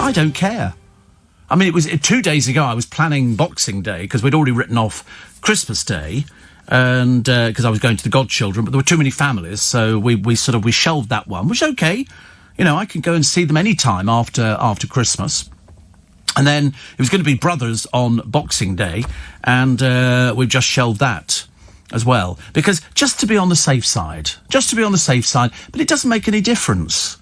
I don't care. I mean, it was 2 days ago I was planning Boxing Day, because we'd already written off Christmas Day, and because I was going to the godchildren, but there were too many families, so we shelved that one, which is okay. You know, I can go and see them any time after Christmas. And then it was going to be Brothers on Boxing Day, and we've just shelved that as well, because just to be on the safe side, but it doesn't make any difference.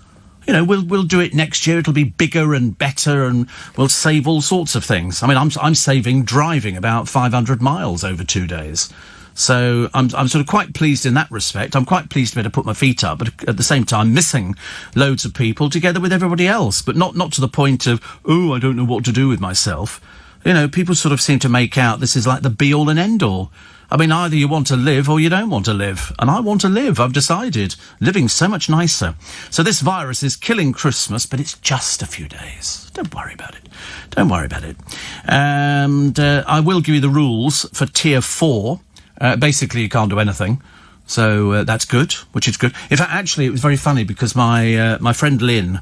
You know, we'll do it next year. It'll be bigger and better, and we'll save all sorts of things. I mean, I'm saving driving about 500 miles over 2 days. So I'm sort of quite pleased in that respect. I'm quite pleased to be able to put my feet up, but at the same time missing loads of people together with everybody else, but not to the point of, I don't know what to do with myself. You know, people sort of seem to make out this is like the be-all and end-all. I mean, either you want to live or you don't want to live. And I want to live, I've decided. Living's so much nicer. So this virus is killing Christmas, but it's just a few days. Don't worry about it. And I will give you the rules for Tier 4. Basically, you can't do anything. So that's good, which is good. In fact, actually, it was very funny because my friend Lynn,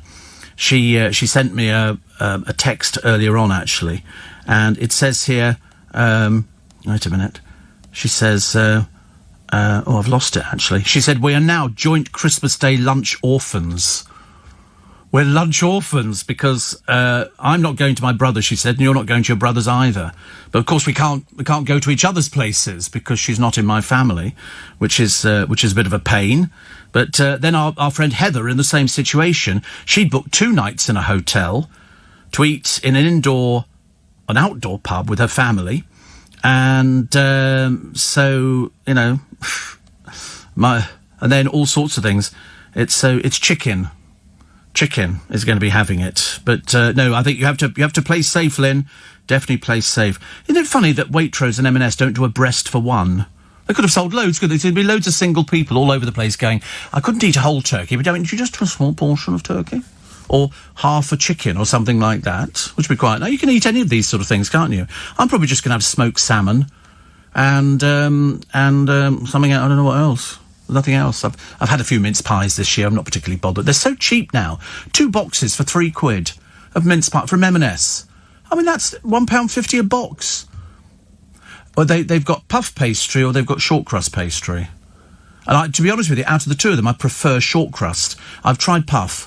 she sent me a text earlier on, actually. And it says here, wait a minute. She says, I've lost it, actually. She said, we are now joint Christmas Day lunch orphans. We're lunch orphans because I'm not going to my brother, she said, and you're not going to your brother's either. But, of course, we can't go to each other's places because she's not in my family, which is a bit of a pain. But then our friend Heather, in the same situation, she'd booked 2 nights in a hotel to eat in an outdoor pub with her family. And so, you know, and then all sorts of things. It's chicken. Chicken is going to be having it. But no, I think you have to play safe, Lynn. Definitely play safe. Isn't it funny that Waitrose and M&S don't do a breast for one? They could have sold loads, couldn't they? There'd be loads of single people all over the place going, I couldn't eat a whole turkey, but don't you just do a small portion of turkey? Or half a chicken or something like that, which would be quite nice. You can eat any of these sort of things, can't you? I'm probably just going to have smoked salmon and something else. I don't know what else. Nothing else. I've had a few mince pies this year. I'm not particularly bothered. They're so cheap now. 2 boxes for £3 of mince pie from M&S. I mean, that's £1.50 a box. Or they've got puff pastry or they've got short crust pastry. And to be honest with you, out of the two of them, I prefer short crust. I've tried puff.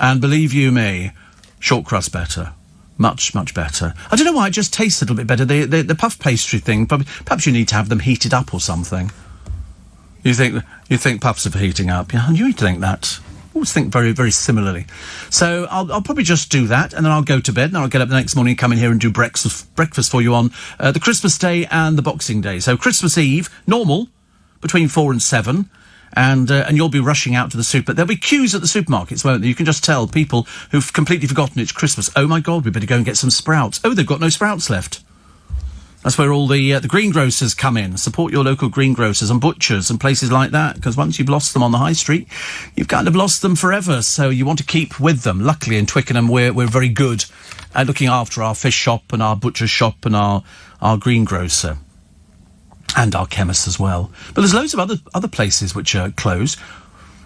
And believe you me, short crust better. Much, much better. I don't know why, it just tastes a little bit better. The puff pastry thing, perhaps you need to have them heated up or something. You think puffs are heating up? Yeah, you think that. I always think very, very similarly. So I'll probably just do that, and then I'll go to bed, and I'll get up the next morning and come in here and do breakfast for you on the Christmas Day and the Boxing Day. So Christmas Eve, normal, between 4 and 7. And you'll be rushing out to the super. There'll be queues at the supermarkets, won't there? You can just tell people who've completely forgotten it's Christmas. Oh, my God, we better go and get some sprouts. Oh, they've got no sprouts left. That's where all the greengrocers come in. Support your local greengrocers and butchers and places like that, because once you've lost them on the high street, you've kind of lost them forever. So you want to keep with them. Luckily, in Twickenham, we're very good at looking after our fish shop and our butcher's shop and our greengrocer. And our chemists as well. But there's loads of other places which are closed.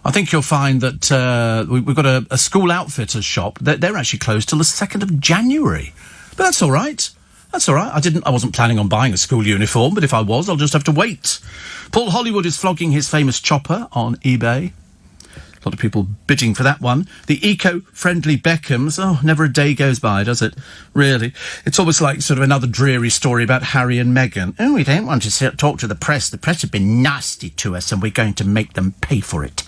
I think you'll find that we've got a school outfitters shop. They're actually closed till the 2nd of January. But that's all right. That's all right. I wasn't planning on buying a school uniform, but if I was, I'll just have to wait. Paul Hollywood is flogging his famous chopper on eBay. A lot of people bidding for that one. The eco-friendly Beckhams. Oh, never a day goes by, does it? Really. It's almost like sort of another dreary story about Harry and Meghan. Oh, we don't want to talk to the press. The press have been nasty to us, and we're going to make them pay for it.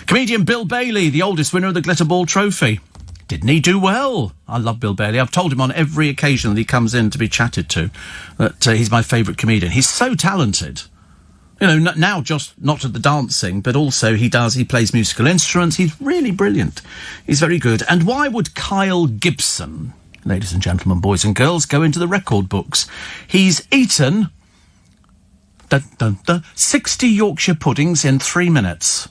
Comedian Bill Bailey, the oldest winner of the Glitterball Trophy. Didn't he do well? I love Bill Bailey. I've told him on every occasion that he comes in to be chatted to that he's my favourite comedian. He's so talented. You know, now just not at the dancing, but also he plays musical instruments. He's really brilliant. He's very good. And why would Kyle Gibson, ladies and gentlemen, boys and girls, go into the record books? He's eaten 60 Yorkshire puddings in 3 minutes.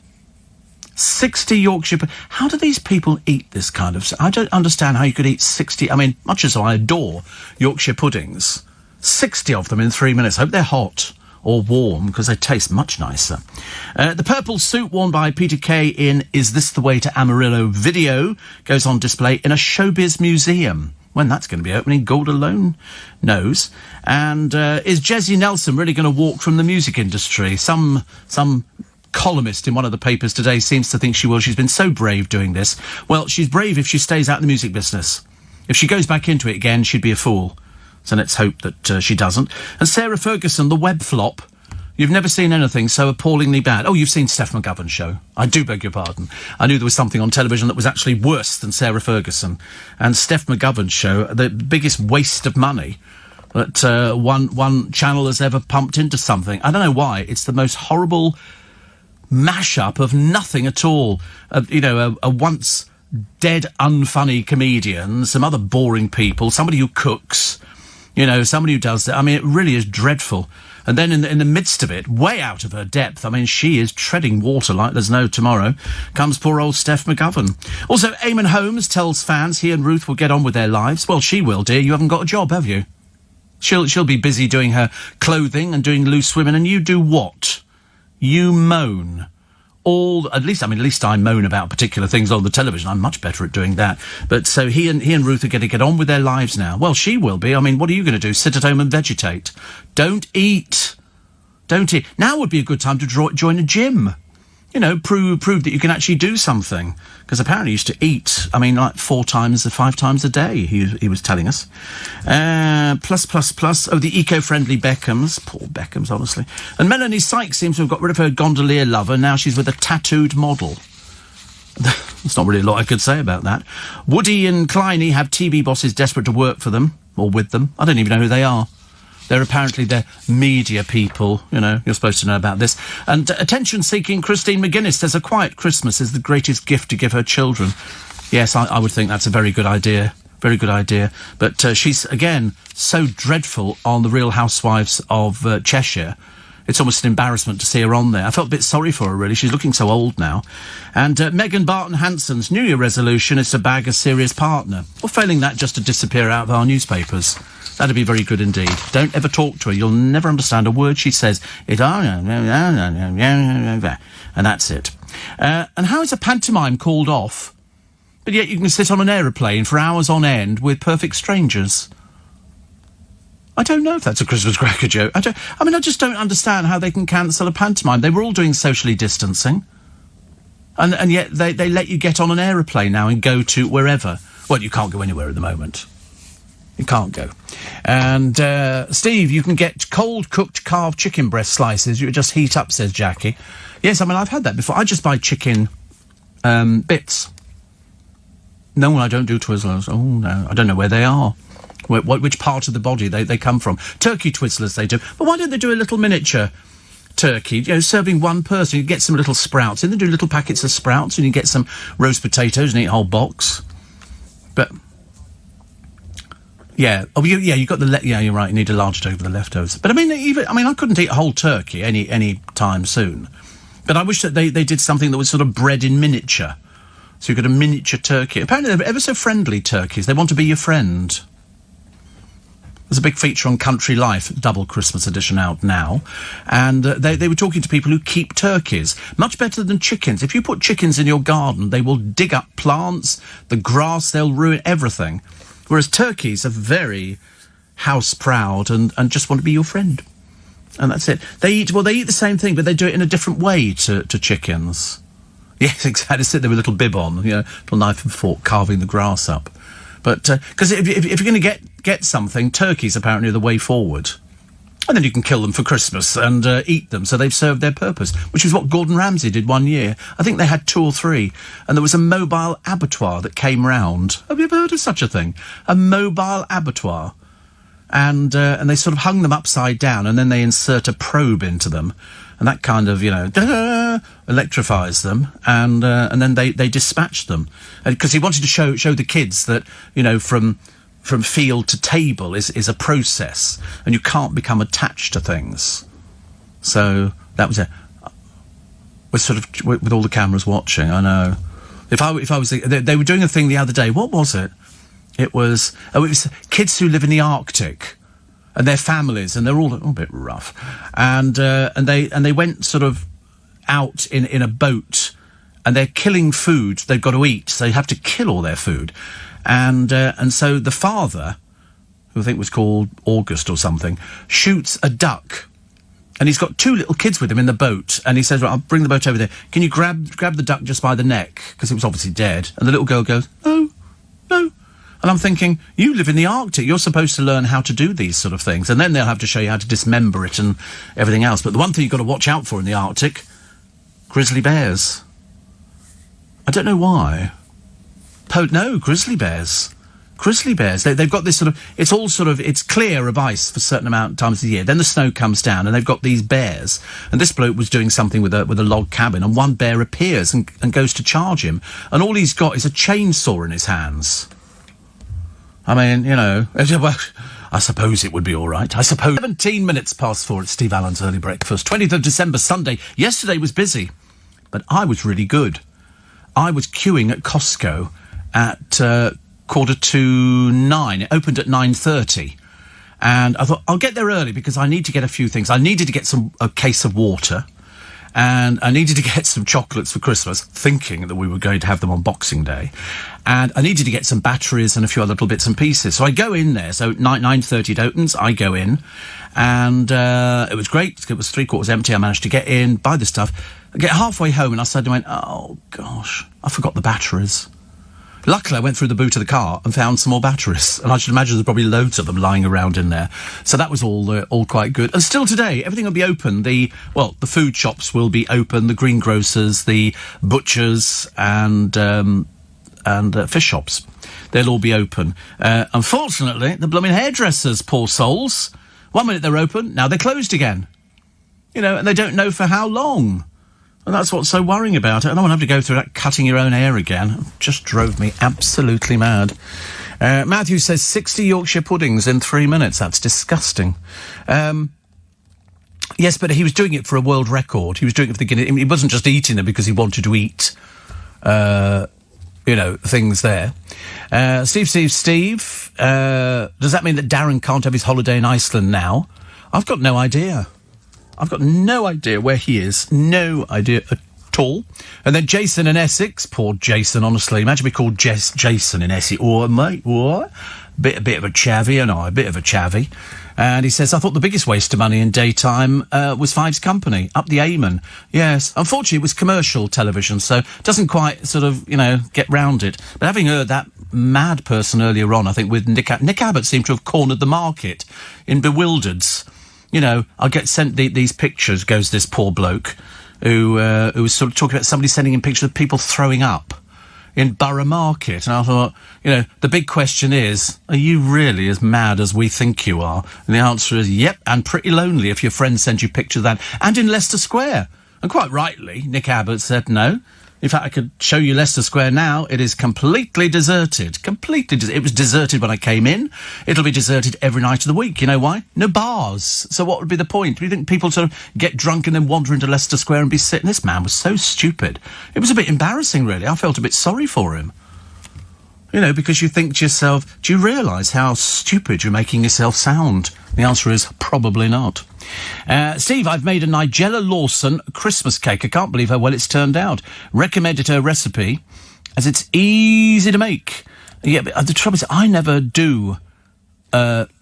60 Yorkshire... How do these people eat this kind of... I don't understand how you could eat 60... I mean, much as I adore Yorkshire puddings, 60 of them in 3 minutes. I hope they're hot. or warm, because they taste much nicer. The purple suit worn by Peter Kay in Is This the Way to Amarillo video goes on display in a showbiz museum. When that's going to be opening, God alone knows. And is Jessie Nelson really going to walk from the music industry? Some columnist in one of the papers today seems to think she will. She's been so brave doing this. Well, she's brave if she stays out of the music business. If she goes back into it again, she'd be a fool. So let's hope that she doesn't. And Sarah Ferguson, the web flop. You've never seen anything so appallingly bad. Oh, you've seen Steph McGovern's show. I do beg your pardon. I knew there was something on television that was actually worse than Sarah Ferguson. And Steph McGovern's show, the biggest waste of money that one channel has ever pumped into something. I don't know why. It's the most horrible mashup of nothing at all. A once dead, unfunny comedian, some other boring people, somebody who cooks, somebody who does that. I mean, it really is dreadful. And then in the midst of it, way out of her depth, I mean, she is treading water like there's no tomorrow, comes poor old Steph McGovern. Also, Eamon Holmes tells fans he and Ruth will get on with their lives. Well, she will, dear. You haven't got a job, have you? She'll be busy doing her clothing and doing loose women, and you do what? You moan. At least I moan about particular things on the television. I'm much better at doing that. But so he and Ruth are going to get on with their lives now. Well, she will be. I mean, what are you going to do? Sit at home and vegetate? Don't eat. Now would be a good time to join a gym. Prove that you can actually do something. Because apparently he used to eat, like 5 times a day, he was telling us. Plus. Oh, the eco-friendly Beckhams. Poor Beckhams, honestly. And Melanie Sykes seems to have got rid of her gondolier lover. Now she's with a tattooed model. There's not really a lot I could say about that. Woody and Kleiny have TV bosses desperate to work for them, or with them. I don't even know who they are. They're apparently media people, you're supposed to know about this. And attention-seeking Christine McGuinness says a quiet Christmas is the greatest gift to give her children. Yes, I would think that's a very good idea. Very good idea. But she's, again, so dreadful on The Real Housewives of Cheshire. It's almost an embarrassment to see her on there. I felt a bit sorry for her, really. She's looking so old now. And Megan Barton Hanson's New Year resolution is to bag a serious partner. Or failing that, just to disappear out of our newspapers. That'd be very good indeed. Don't ever talk to her. You'll never understand a word she says. And that's it. And how is a pantomime called off, but yet you can sit on an aeroplane for hours on end with perfect strangers? I don't know if that's a Christmas cracker joke. I just don't understand how they can cancel a pantomime. They were all doing socially distancing. And yet they let you get on an aeroplane now and go to wherever. Well, you can't go anywhere at the moment. You can't go. And, Steve, you can get cold-cooked carved chicken breast slices. You just heat up, says Jackie. Yes, I've had that before. I just buy chicken bits. No, I don't do Twizzlers. Oh, no. I don't know where they are. Which part of the body they come from. Turkey Twizzlers they do. But why don't they do a little miniature turkey, serving one person? You get some little sprouts in. They do little packets of sprouts, and you get some roast potatoes and eat a whole box. But... yeah. Oh, you got the... yeah, you're right. You need to enlarge it over the leftovers. But, I couldn't eat a whole turkey any time soon. But I wish that they did something that was sort of bred in miniature. So you got a miniature turkey. Apparently they're ever so friendly, turkeys. They want to be your friend. There's a big feature on Country Life, double Christmas edition out now. And they were talking to people who keep turkeys. Much better than chickens. If you put chickens in your garden, they will dig up plants, the grass, they'll ruin everything. Whereas turkeys are very house-proud and just want to be your friend. And that's it. They eat the same thing, but they do it in a different way to chickens. Yes, exactly. Sit there with a little bib on, little knife and fork carving the grass up. But, because if you're going to get something, turkeys apparently are the way forward. And then you can kill them for Christmas and eat them, so they've served their purpose, which is what Gordon Ramsay did one year. I think they had 2 or 3, and there was a mobile abattoir that came round. Have you ever heard of such a thing? A mobile abattoir. And they sort of hung them upside down, and then they insert a probe into them, and that kind of, electrifies them, and then they dispatch them. Because he wanted to show the kids that, from field to table is a process, and you can't become attached to things. So that was it. We're sort of with all the cameras watching. I know. If I was, they were doing a thing the other day. What was it? It was kids who live in the Arctic, and their families, and they're all a little bit rough. And they went sort of out in a boat, and they're killing food they've got to eat, so they have to kill all their food. And so the father, who I think was called August or something, shoots a duck. And he's got 2 little kids with him in the boat. And he says, right, I'll bring the boat over there. Can you grab the duck just by the neck? Because it was obviously dead. And the little girl goes, no. And I'm thinking, you live in the Arctic. You're supposed to learn how to do these sort of things. And then they'll have to show you how to dismember it and everything else. But the one thing you've got to watch out for in the Arctic, grizzly bears. I don't know why. No, grizzly bears. Grizzly bears. They've got this sort of... It's clear of ice for a certain amount of times of the year. Then the snow comes down, and they've got these bears. And this bloke was doing something with a log cabin, and one bear appears and goes to charge him. And all he's got is a chainsaw in his hands. I mean, you know... Well, I suppose it would be all right. I suppose... 17 minutes past 4 at Steve Allen's Early Breakfast. 20th of December, Sunday. Yesterday was busy, but I was really good. I was queuing at Costco at 9:15. It opened at 9:30. And I thought, I'll get there early because I need to get a few things. I needed to get a case of water, and I needed to get some chocolates for Christmas, thinking that we were going to have them on Boxing Day. And I needed to get some batteries and a few other little bits and pieces. So I go in there. So 9:30 it opens. I go in, and it was great. It was 3/4 empty. I managed to get in, buy the stuff. I get halfway home, and I suddenly went, oh, gosh, I forgot the batteries. Luckily, I went through the boot of the car and found some more batteries. And I should imagine there's probably loads of them lying around in there. So that was all quite good. And still today, everything will be open. The food shops will be open, the greengrocers, the butchers, and fish shops. They'll all be open. Unfortunately, the blooming hairdressers, poor souls. 1 minute they're open, now they're closed again. You know, and they don't know for how long. And that's what's so worrying about it. I don't want to have to go through that cutting your own hair again. It just drove me absolutely mad. Matthew says 60 Yorkshire puddings in 3 minutes. That's disgusting. Yes, but he was doing it for a world record. He was doing it for the Guinness. He wasn't just eating them because he wanted to eat, things there. Steve, does that mean that Darren can't have his holiday in Iceland now? I've got no idea. I've got no idea where he is. No idea at all. And then Jason in Essex. Poor Jason, honestly. Imagine we called Jason in Essex. Oh, mate, what? A bit of a chavvy, a bit of a chavvy. And he says, I thought the biggest waste of money in daytime was Fives Company, up the Amen. Yes, unfortunately it was commercial television, so it doesn't quite sort of, get round it. But having heard that mad person earlier on, I think with Nick Abbott seemed to have cornered the market in Bewildereds. I'll get sent these pictures, goes this poor bloke, who was sort of talking about somebody sending him pictures of people throwing up in Borough Market. And I thought, the big question is, are you really as mad as we think you are? And the answer is, yep, and pretty lonely if your friends send you pictures of that. And in Leicester Square. And quite rightly, Nick Abbott said no. In fact, I could show you Leicester Square now. It is completely deserted. It was deserted when I came in. It'll be deserted every night of the week. You know why? No bars. So what would be the point? Do you think people sort of get drunk and then wander into Leicester Square and be sitting? This man was so stupid. It was a bit embarrassing, really. I felt a bit sorry for him. Because you think to yourself, do you realise how stupid you're making yourself sound? The answer is probably not. Steve, I've made a Nigella Lawson Christmas cake. I can't believe how well it's turned out. Recommended her recipe, as it's easy to make. Yeah, but the trouble is, I never do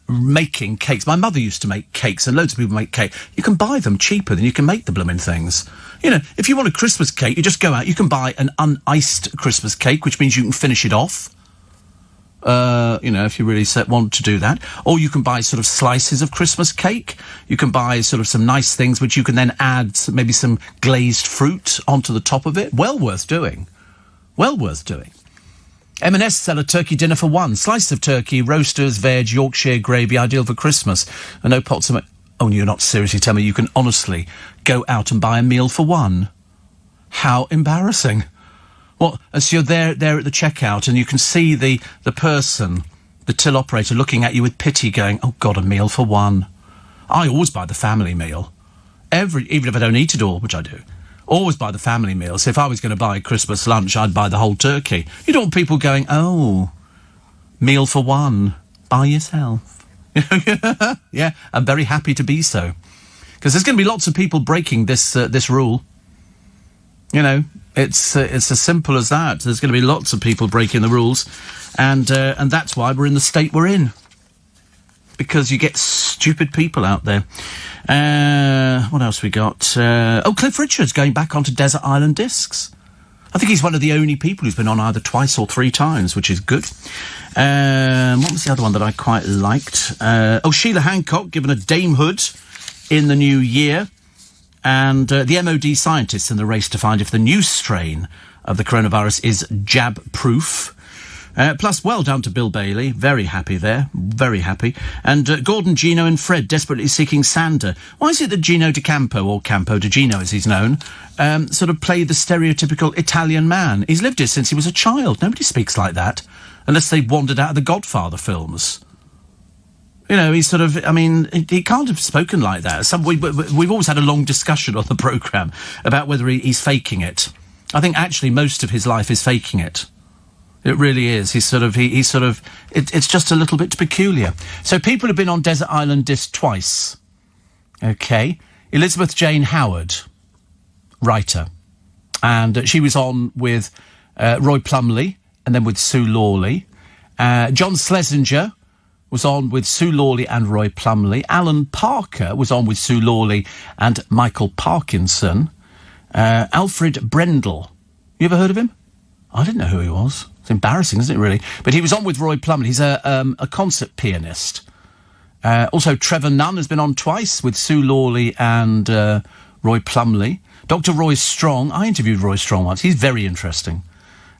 making cakes. My mother used to make cakes, and loads of people make cake. You can buy them cheaper than you can make the blooming things. If you want a Christmas cake, you just go out. You can buy an uniced Christmas cake, which means you can finish it off. If you really want to do that. Or you can buy sort of slices of Christmas cake. You can buy sort of some nice things which you can then add maybe some glazed fruit onto the top of it. Well worth doing. M&S sell a turkey dinner for one. Slice of turkey, roasters, veg, Yorkshire gravy, ideal for Christmas. And no pots of... Oh, you're not seriously telling me you can honestly go out and buy a meal for one? How embarrassing. Well, as you're there at the checkout and you can see the person, the till operator, looking at you with pity going, oh, God, a meal for one. I always buy the family meal. Even if I don't eat it all, which I do. Always buy the family meal. So if I was going to buy Christmas lunch, I'd buy the whole turkey. You don't want people going, oh, meal for one, by yourself. Yeah, I'm very happy to be so. Because there's going to be lots of people breaking this rule. You know, it's as simple as that. There's going to be lots of people breaking the rules, and that's why we're in the state we're in. Because you get stupid people out there. What else we got? Cliff Richard's going back onto Desert Island Discs. I think he's one of the only people who's been on either twice or 3 times, which is good. What was the other one that I quite liked? Sheila Hancock given a damehood in the new year. And the MOD scientists in the race to find if the new strain of the coronavirus is jab-proof. Plus, well done to Bill Bailey. Very happy there. Very happy. And Gordon, Gino and Fred desperately seeking Sander. Why is it that Gino De Campo, or Campo de Gino as he's known, sort of play the stereotypical Italian man? He's lived it since he was a child. Nobody speaks like that. Unless they wandered out of the Godfather films. You know, he's sort of, I mean, he can't have spoken like that. We've always had a long discussion on the programme about whether he's faking it. I think actually most of his life is faking it. It really is. It's just a little bit peculiar. So people have been on Desert Island Disc twice. Okay. Elizabeth Jane Howard, writer. And she was on with Roy Plumley and then with Sue Lawley. John Schlesinger was on with Sue Lawley and Roy Plumley. Alan Parker was on with Sue Lawley and Michael Parkinson. Alfred Brendel. You ever heard of him? I didn't know who he was. It's embarrassing, isn't it, really? But he was on with Roy Plumley. He's a concert pianist. Also, Trevor Nunn has been on twice with Sue Lawley and Roy Plumley. Dr. Roy Strong. I interviewed Roy Strong once. He's very interesting.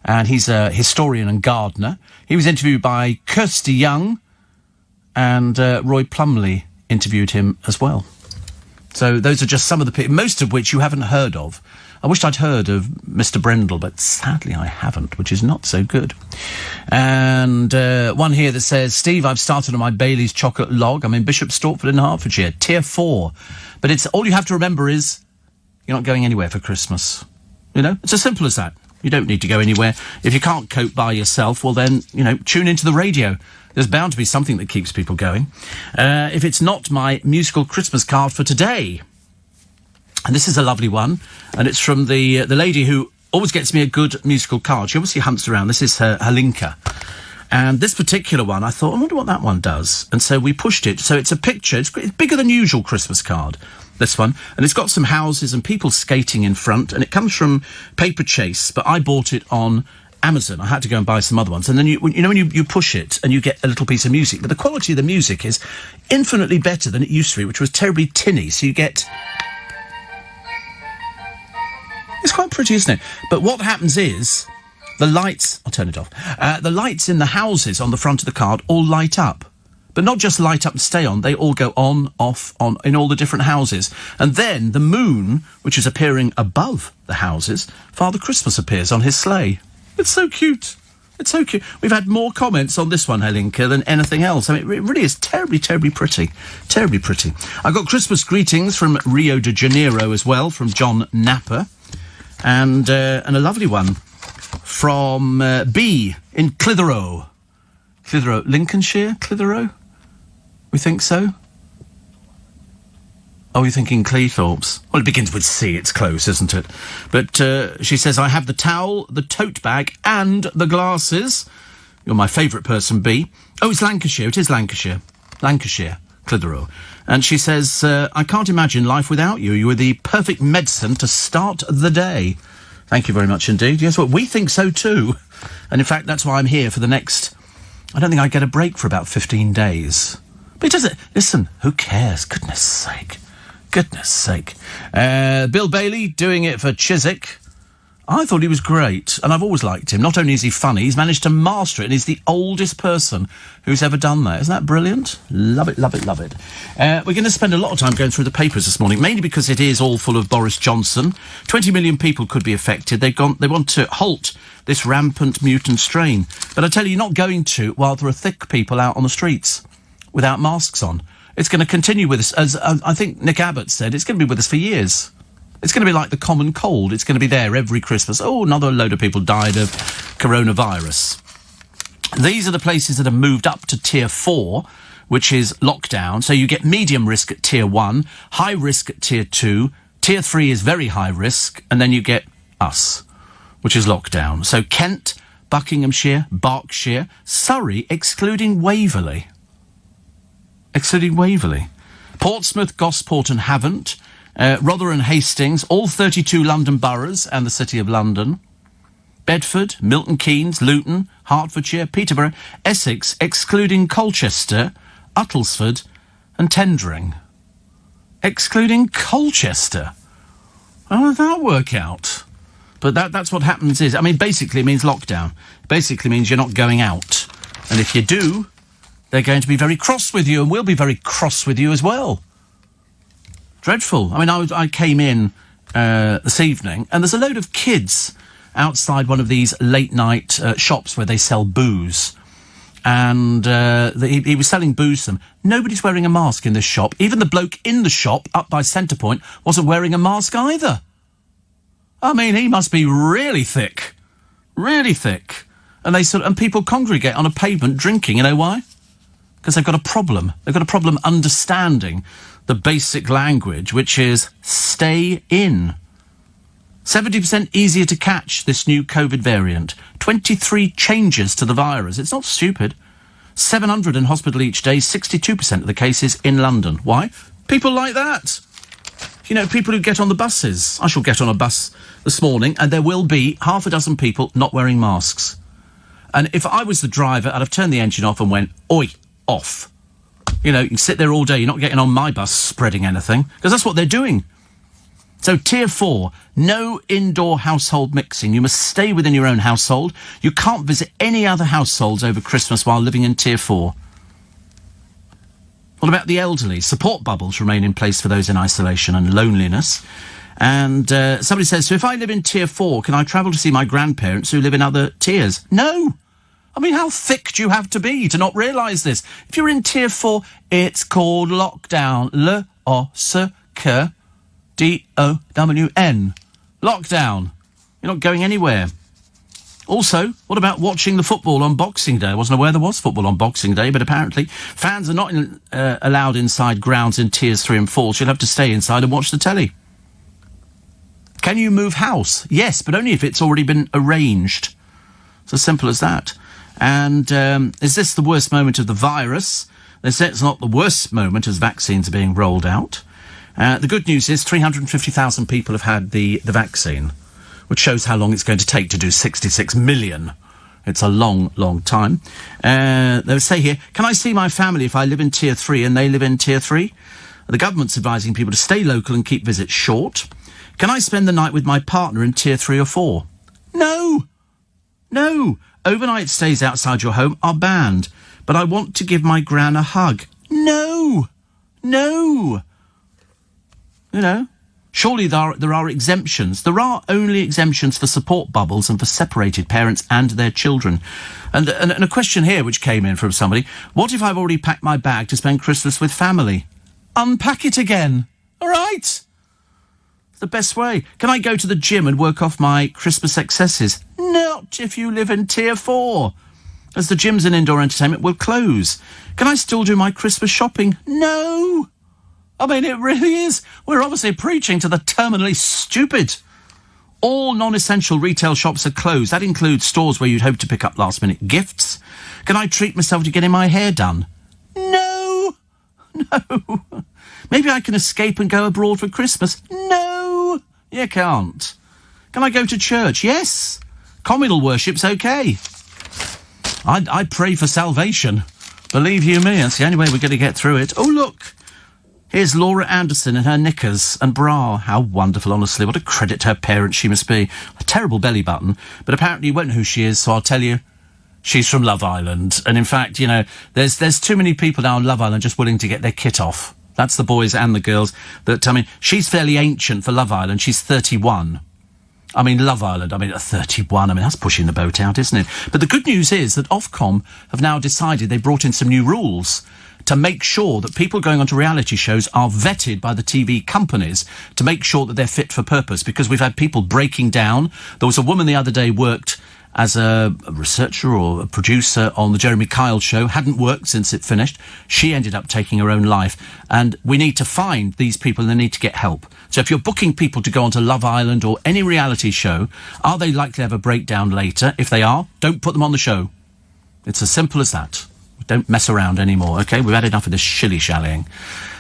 And he's a historian and gardener. He was interviewed by Kirsty Young, and Roy Plumley interviewed him as well. So those are just some of the people, most of which you haven't heard of. I wished I'd heard of Mr. Brendel, but sadly I haven't, which is not so good. And one here that says, Steve, I've started on my Bailey's chocolate log. I'm in Bishop Stortford in Hertfordshire, tier 4. But it's all you have to remember is you're not going anywhere for Christmas. You know, it's as simple as that. You don't need to go anywhere. If you can't cope by yourself, well then, you know, tune into the radio. There's bound to be something that keeps people going. If it's not my musical Christmas card for today. And this is a lovely one. And it's from the lady who always gets me a good musical card. She obviously hunts around. This is her Linka. And this particular one, I thought, I wonder what that one does. And so we pushed it. So it's a picture. It's bigger than usual Christmas card, this one. And it's got some houses and people skating in front. And it comes from Paper Chase, but I bought it on Amazon. I had to go and buy some other ones. And then, when you push it and you get a little piece of music. But the quality of the music is infinitely better than it used to be, which was terribly tinny. So you get... It's quite pretty, isn't it? But what happens is the lights... I'll turn it off. The lights in the houses on the front of the card all light up. But not just light up and stay on. They all go on, off, on, in all the different houses. And then the moon, which is appearing above the houses, Father Christmas appears on his sleigh. It's so cute. It's so cute. We've had more comments on this one, Helinka, than anything else. I mean, it really is terribly, terribly pretty. Terribly pretty. I got Christmas greetings from Rio de Janeiro as well, from John Napper. And a lovely one from B in Clitheroe. Clitheroe, Lincolnshire? Clitheroe? We think so? Oh, you're thinking Cleethorpes? Well, it begins with C. It's close, isn't it? But she says, I have the towel, the tote bag, and the glasses. You're my favourite person, B. Oh, it's Lancashire. It is Lancashire. Lancashire, Clitheroe. And she says, I can't imagine life without you. You are the perfect medicine to start the day. Thank you very much indeed. Yes, well, we think so too. And in fact, that's why I'm here for the next... I don't think I get a break for about 15 days. But it doesn't... Listen, who cares? Goodness sake. Goodness sake. Bill Bailey doing it for Chiswick. I thought he was great, and I've always liked him. Not only is he funny, he's managed to master it, and he's the oldest person who's ever done that. Isn't that brilliant? Love it, love it, love it. We're going to spend a lot of time going through the papers this morning, mainly because it is all full of Boris Johnson. 20 million people could be affected. They want to halt this rampant mutant strain. But I tell you, you're not going to while there are thick people out on the streets without masks on. It's going to continue with us, as I think Nick Abbott said, it's going to be with us for years. It's going to be like the common cold. It's going to be there every Christmas. Oh, another load of people died of coronavirus. These are the places that have moved up to Tier 4, which is lockdown. So you get medium risk at Tier 1, high risk at Tier 2, Tier 3 is very high risk, and then you get us, which is lockdown. So Kent, Buckinghamshire, Berkshire, Surrey, excluding Waverley. Portsmouth, Gosport and Havant, Rotherham and Hastings, all 32 London boroughs and the City of London. Bedford, Milton Keynes, Luton, Hertfordshire, Peterborough, Essex, excluding Colchester, Uttlesford and Tendring. Excluding Colchester. How did that work out? But that's what happens is, I mean, basically it means lockdown. Basically means you're not going out. And if you do, they're going to be very cross with you, and we'll be very cross with you as well. Dreadful. I mean, I came in this evening, and there's a load of kids outside one of these late-night shops where they sell booze. And he was selling booze to them. Nobody's wearing a mask in this shop. Even the bloke in the shop, up by Centrepoint, wasn't wearing a mask either. I mean, he must be really thick. Really thick. And and people congregate on a pavement drinking. You know why? Because they've got a problem. They've got a problem understanding the basic language, which is stay in. 70% easier to catch this new COVID variant. 23 changes to the virus. It's not stupid. 700 in hospital each day, 62% of the cases in London. Why? People like that. You know, people who get on the buses. I shall get on a bus this morning, and there will be half a dozen people not wearing masks. And if I was the driver, I'd have turned the engine off and went, oi, off. You know, you can sit there all day, you're not getting on my bus spreading anything, because that's what they're doing. So Tier 4, no indoor household mixing. You must stay within your own household. You can't visit any other households over Christmas while living in Tier 4. What about the elderly? Support bubbles remain in place for those in isolation and loneliness. And somebody says, so if I live in Tier 4, can I travel to see my grandparents who live in other tiers? No. I mean, how thick do you have to be to not realise this? If you're in Tier 4, it's called lockdown. L-O-C-K. D-O-W-N. Lockdown. You're not going anywhere. Also, what about watching the football on Boxing Day? I wasn't aware there was football on Boxing Day, but apparently fans are not allowed inside grounds in Tiers 3 and 4, so you'll have to stay inside and watch the telly. Can you move house? Yes, but only if it's already been arranged. It's as simple as that. And is this the worst moment of the virus? They say it's not the worst moment as vaccines are being rolled out. The good news is 350,000 people have had the vaccine, which shows how long it's going to take to do 66 million. It's a long, long time. They say here, can I see my family if I live in Tier 3 and they live in Tier 3? The government's advising people to stay local and keep visits short. Can I spend the night with my partner in Tier 3 or 4? No! No! Overnight stays outside your home are banned. But I want to give my gran a hug. No! No! You know, surely there are exemptions. There are only exemptions for support bubbles and for separated parents and their children. And a question here which came in from somebody, what if I've already packed my bag to spend Christmas with family? Unpack it again. All right. It's the best way. Can I go to the gym and work off my Christmas excesses? Not if you live in Tier 4, as the gyms and indoor entertainment will close. Can I still do my Christmas shopping? No. I mean, it really is. We're obviously preaching to the terminally stupid. All non-essential retail shops are closed. That includes stores where you'd hope to pick up last-minute gifts. Can I treat myself to getting my hair done? No. No. Maybe I can escape and go abroad for Christmas. No. You can't. Can I go to church? Yes. Communal worship's okay. I pray for salvation. Believe you me, that's the only way we're going to get through it. Oh, look. Here's Laura Anderson in her knickers and bra. How wonderful, honestly. What a credit to her parents she must be. A terrible belly button, but apparently you won't know who she is, so I'll tell you. She's from Love Island. And in fact, you know, there's too many people now on Love Island just willing to get their kit off. That's the boys and the girls. That, I mean, she's fairly ancient for Love Island. She's 31. I mean, Love Island, 31, that's pushing the boat out, isn't it? But the good news is that Ofcom have now decided they brought in some new rules to make sure that people going onto reality shows are vetted by the TV companies to make sure that they're fit for purpose, because we've had people breaking down. There was a woman the other day worked as a researcher or a producer on the Jeremy Kyle show. Hadn't worked since it finished. She ended up taking her own life. And we need to find these people and they need to get help. So if you're booking people to go onto Love Island or any reality show, are they likely to have a breakdown later? If they are, don't put them on the show. It's as simple as that. Don't mess around anymore, OK? We've had enough of this shilly-shallying.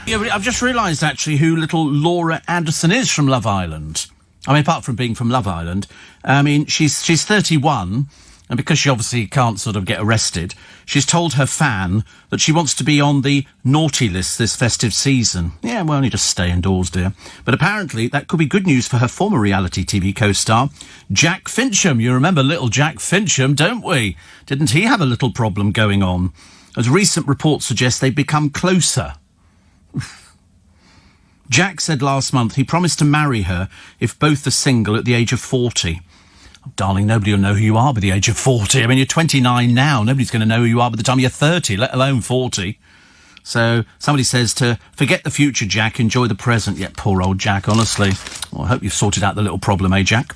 Yeah, but I've just realised, actually, who little Laura Anderson is from Love Island. I mean, apart from being from Love Island, I mean, she's 31, and because she obviously can't sort of get arrested, she's told her fan that she wants to be on the naughty list this festive season. Yeah, well, only just stay indoors, dear. But apparently that could be good news for her former reality TV co-star, Jack Fincham. You remember little Jack Fincham, don't we? Didn't he have a little problem going on? As recent reports suggest, they've become closer. Jack said last month he promised to marry her if both are single at the age of 40. Oh, darling, nobody will know who you are by the age of 40. I mean, you're 29 now. Nobody's going to know who you are by the time you're 30, let alone 40. So somebody says to forget the future, Jack, enjoy the present. Yeah, poor old Jack, honestly. Well, I hope you've sorted out the little problem, eh, Jack?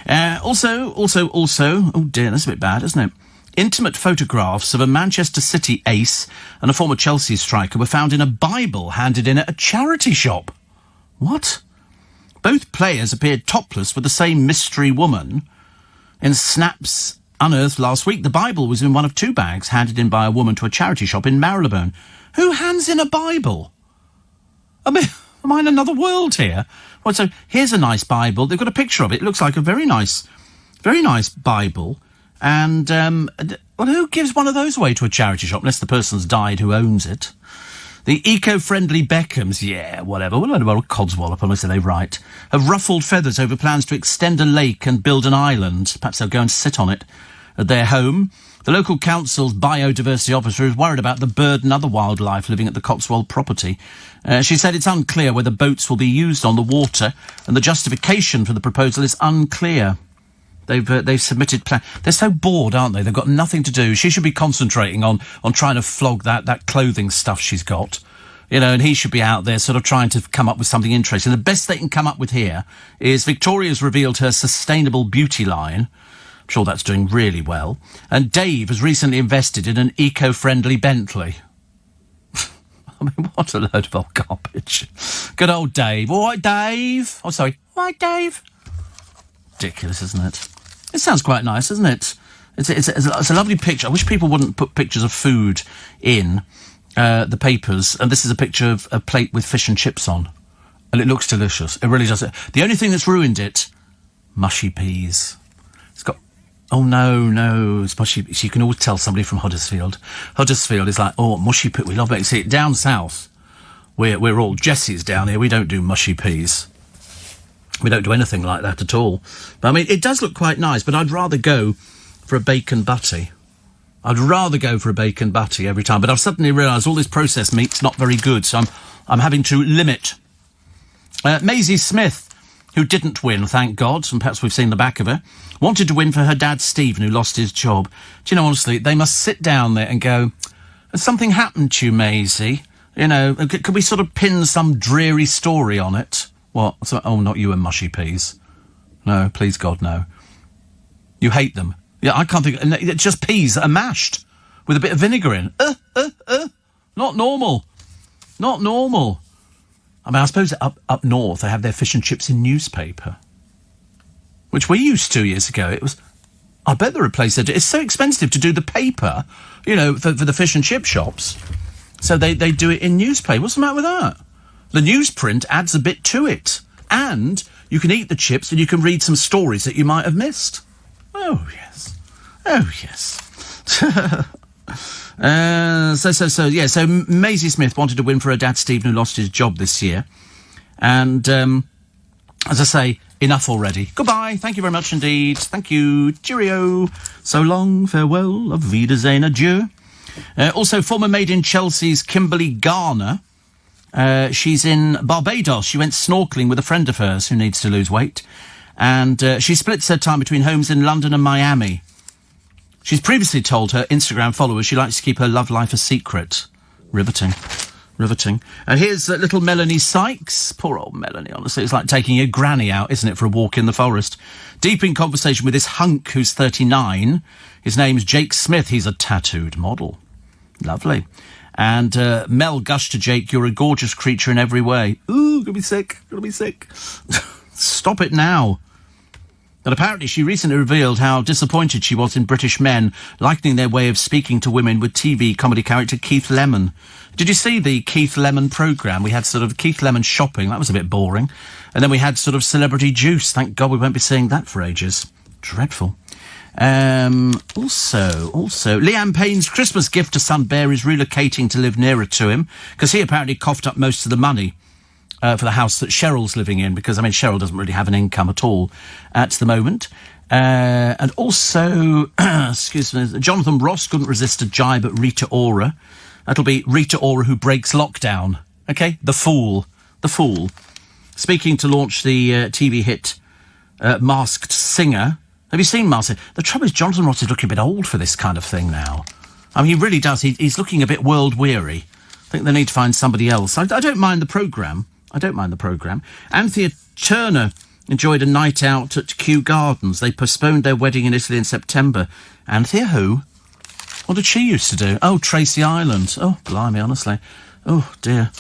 Also, oh dear, that's a bit bad, isn't it? Intimate photographs of a Manchester City ace and a former Chelsea striker were found in a Bible handed in at a charity shop. What? Both players appeared topless with the same mystery woman. In snaps unearthed last week, the Bible was in one of two bags handed in by a woman to a charity shop in Marylebone. Who hands in a Bible? I mean, am I in another world here? Well, so here's a nice Bible. They've got a picture of it. It looks like a very nice Bible. And, well, who gives one of those away to a charity shop, unless the person's died who owns it? The eco-friendly Beckhams, yeah, whatever, well, codswallop, honestly, they write, have ruffled feathers over plans to extend a lake and build an island. Perhaps they'll go and sit on it at their home. The local council's biodiversity officer is worried about the bird and other wildlife living at the Cotswold property. She said it's unclear whether boats will be used on the water, and the justification for the proposal is unclear. They've submitted plans. They're so bored, aren't they? They've got nothing to do. She should be concentrating on trying to flog that clothing stuff she's got. You know, and he should be out there sort of trying to come up with something interesting. The best they can come up with here is Victoria's revealed her sustainable beauty line. I'm sure that's doing really well. And Dave has recently invested in an eco-friendly Bentley. I mean, what a load of old garbage. Good old Dave. All right, Dave. Oh, sorry. All right, Dave. Ridiculous, isn't it? It sounds quite nice, doesn't it? It's a lovely picture. I wish people wouldn't put pictures of food in the papers. And this is a picture of a plate with fish and chips on. And it looks delicious. It really does. The only thing that's ruined it, mushy peas. It's got... Oh, no, it's mushy... So you can always tell somebody from Huddersfield. Huddersfield is like, oh, mushy peas. We love it. See, down south, we're all Jessies down here. We don't do mushy peas. We don't do anything like that at all. But, I mean, it does look quite nice, but I'd rather go for a bacon butty. I'd rather go for a bacon butty every time. But I've suddenly realised all this processed meat's not very good, so I'm having to limit. Maisie Smith, who didn't win, thank God, and perhaps we've seen the back of her, wanted to win for her dad, Stephen, who lost his job. Do you know, honestly, they must sit down there and go, has something happened to you, Maisie? You know, could we sort of pin some dreary story on it? What? Oh, not you and mushy peas. No, please God, no. You hate them. Yeah, I can't think... It's just peas that are mashed with a bit of vinegar in. Not normal. Not normal. I mean, I suppose up north they have their fish and chips in newspaper, which we used 2 years ago. It was... I bet there are places that... It's so expensive to do the paper, you know, for the fish and chip shops. So they do it in newspaper. What's the matter with that? The newsprint adds a bit to it. And you can eat the chips and you can read some stories that you might have missed. Oh, yes. Oh, yes. So Maisie Smith wanted to win for her dad, Stephen, who lost his job this year. And, as I say, enough already. Goodbye. Thank you very much indeed. Thank you. Cheerio. So long. Farewell. Auf Wiedersehen. Adieu. Also, former Made in Chelsea's Kimberly Garner. She's in Barbados. She went snorkelling with a friend of hers who needs to lose weight. And she splits her time between homes in London and Miami. She's previously told her Instagram followers she likes to keep her love life a secret. Riveting. Here's little Melanie Sykes. Poor old Melanie, honestly. It's like taking your granny out, isn't it, for a walk in the forest. Deep in conversation with this hunk who's 39. His name's Jake Smith. He's a tattooed model. Lovely. And Mel gushed to Jake, "You're a gorgeous creature in every way." Ooh, gonna be sick. Stop it now. And apparently she recently revealed how disappointed she was in British men likening their way of speaking to women with TV comedy character Keith Lemon. Did you see the Keith Lemon programme? We had sort of Keith Lemon shopping. That was a bit boring. And then we had sort of Celebrity Juice. Thank God we won't be seeing that for ages. Dreadful. Also, Liam Payne's Christmas gift to son Bear is relocating to live nearer to him, because he apparently coughed up most of the money for the house that Cheryl's living in, because, I mean, Cheryl doesn't really have an income at all at the moment. And also, excuse me, Jonathan Ross couldn't resist a jibe at Rita Ora. That'll be Rita Ora who breaks lockdown. OK? The Fool. Speaking to launch the TV hit Masked Singer. Have you seen Masked? The trouble is Jonathan Ross is looking a bit old for this kind of thing now. I mean, he really does. He's looking a bit world-weary. I think they need to find somebody else. I don't mind the programme. Anthea Turner enjoyed a night out at Kew Gardens. They postponed their wedding in Italy in September. Anthea who? What did she used to do? Oh, Tracy Island. Oh, blimey, honestly. Oh, dear.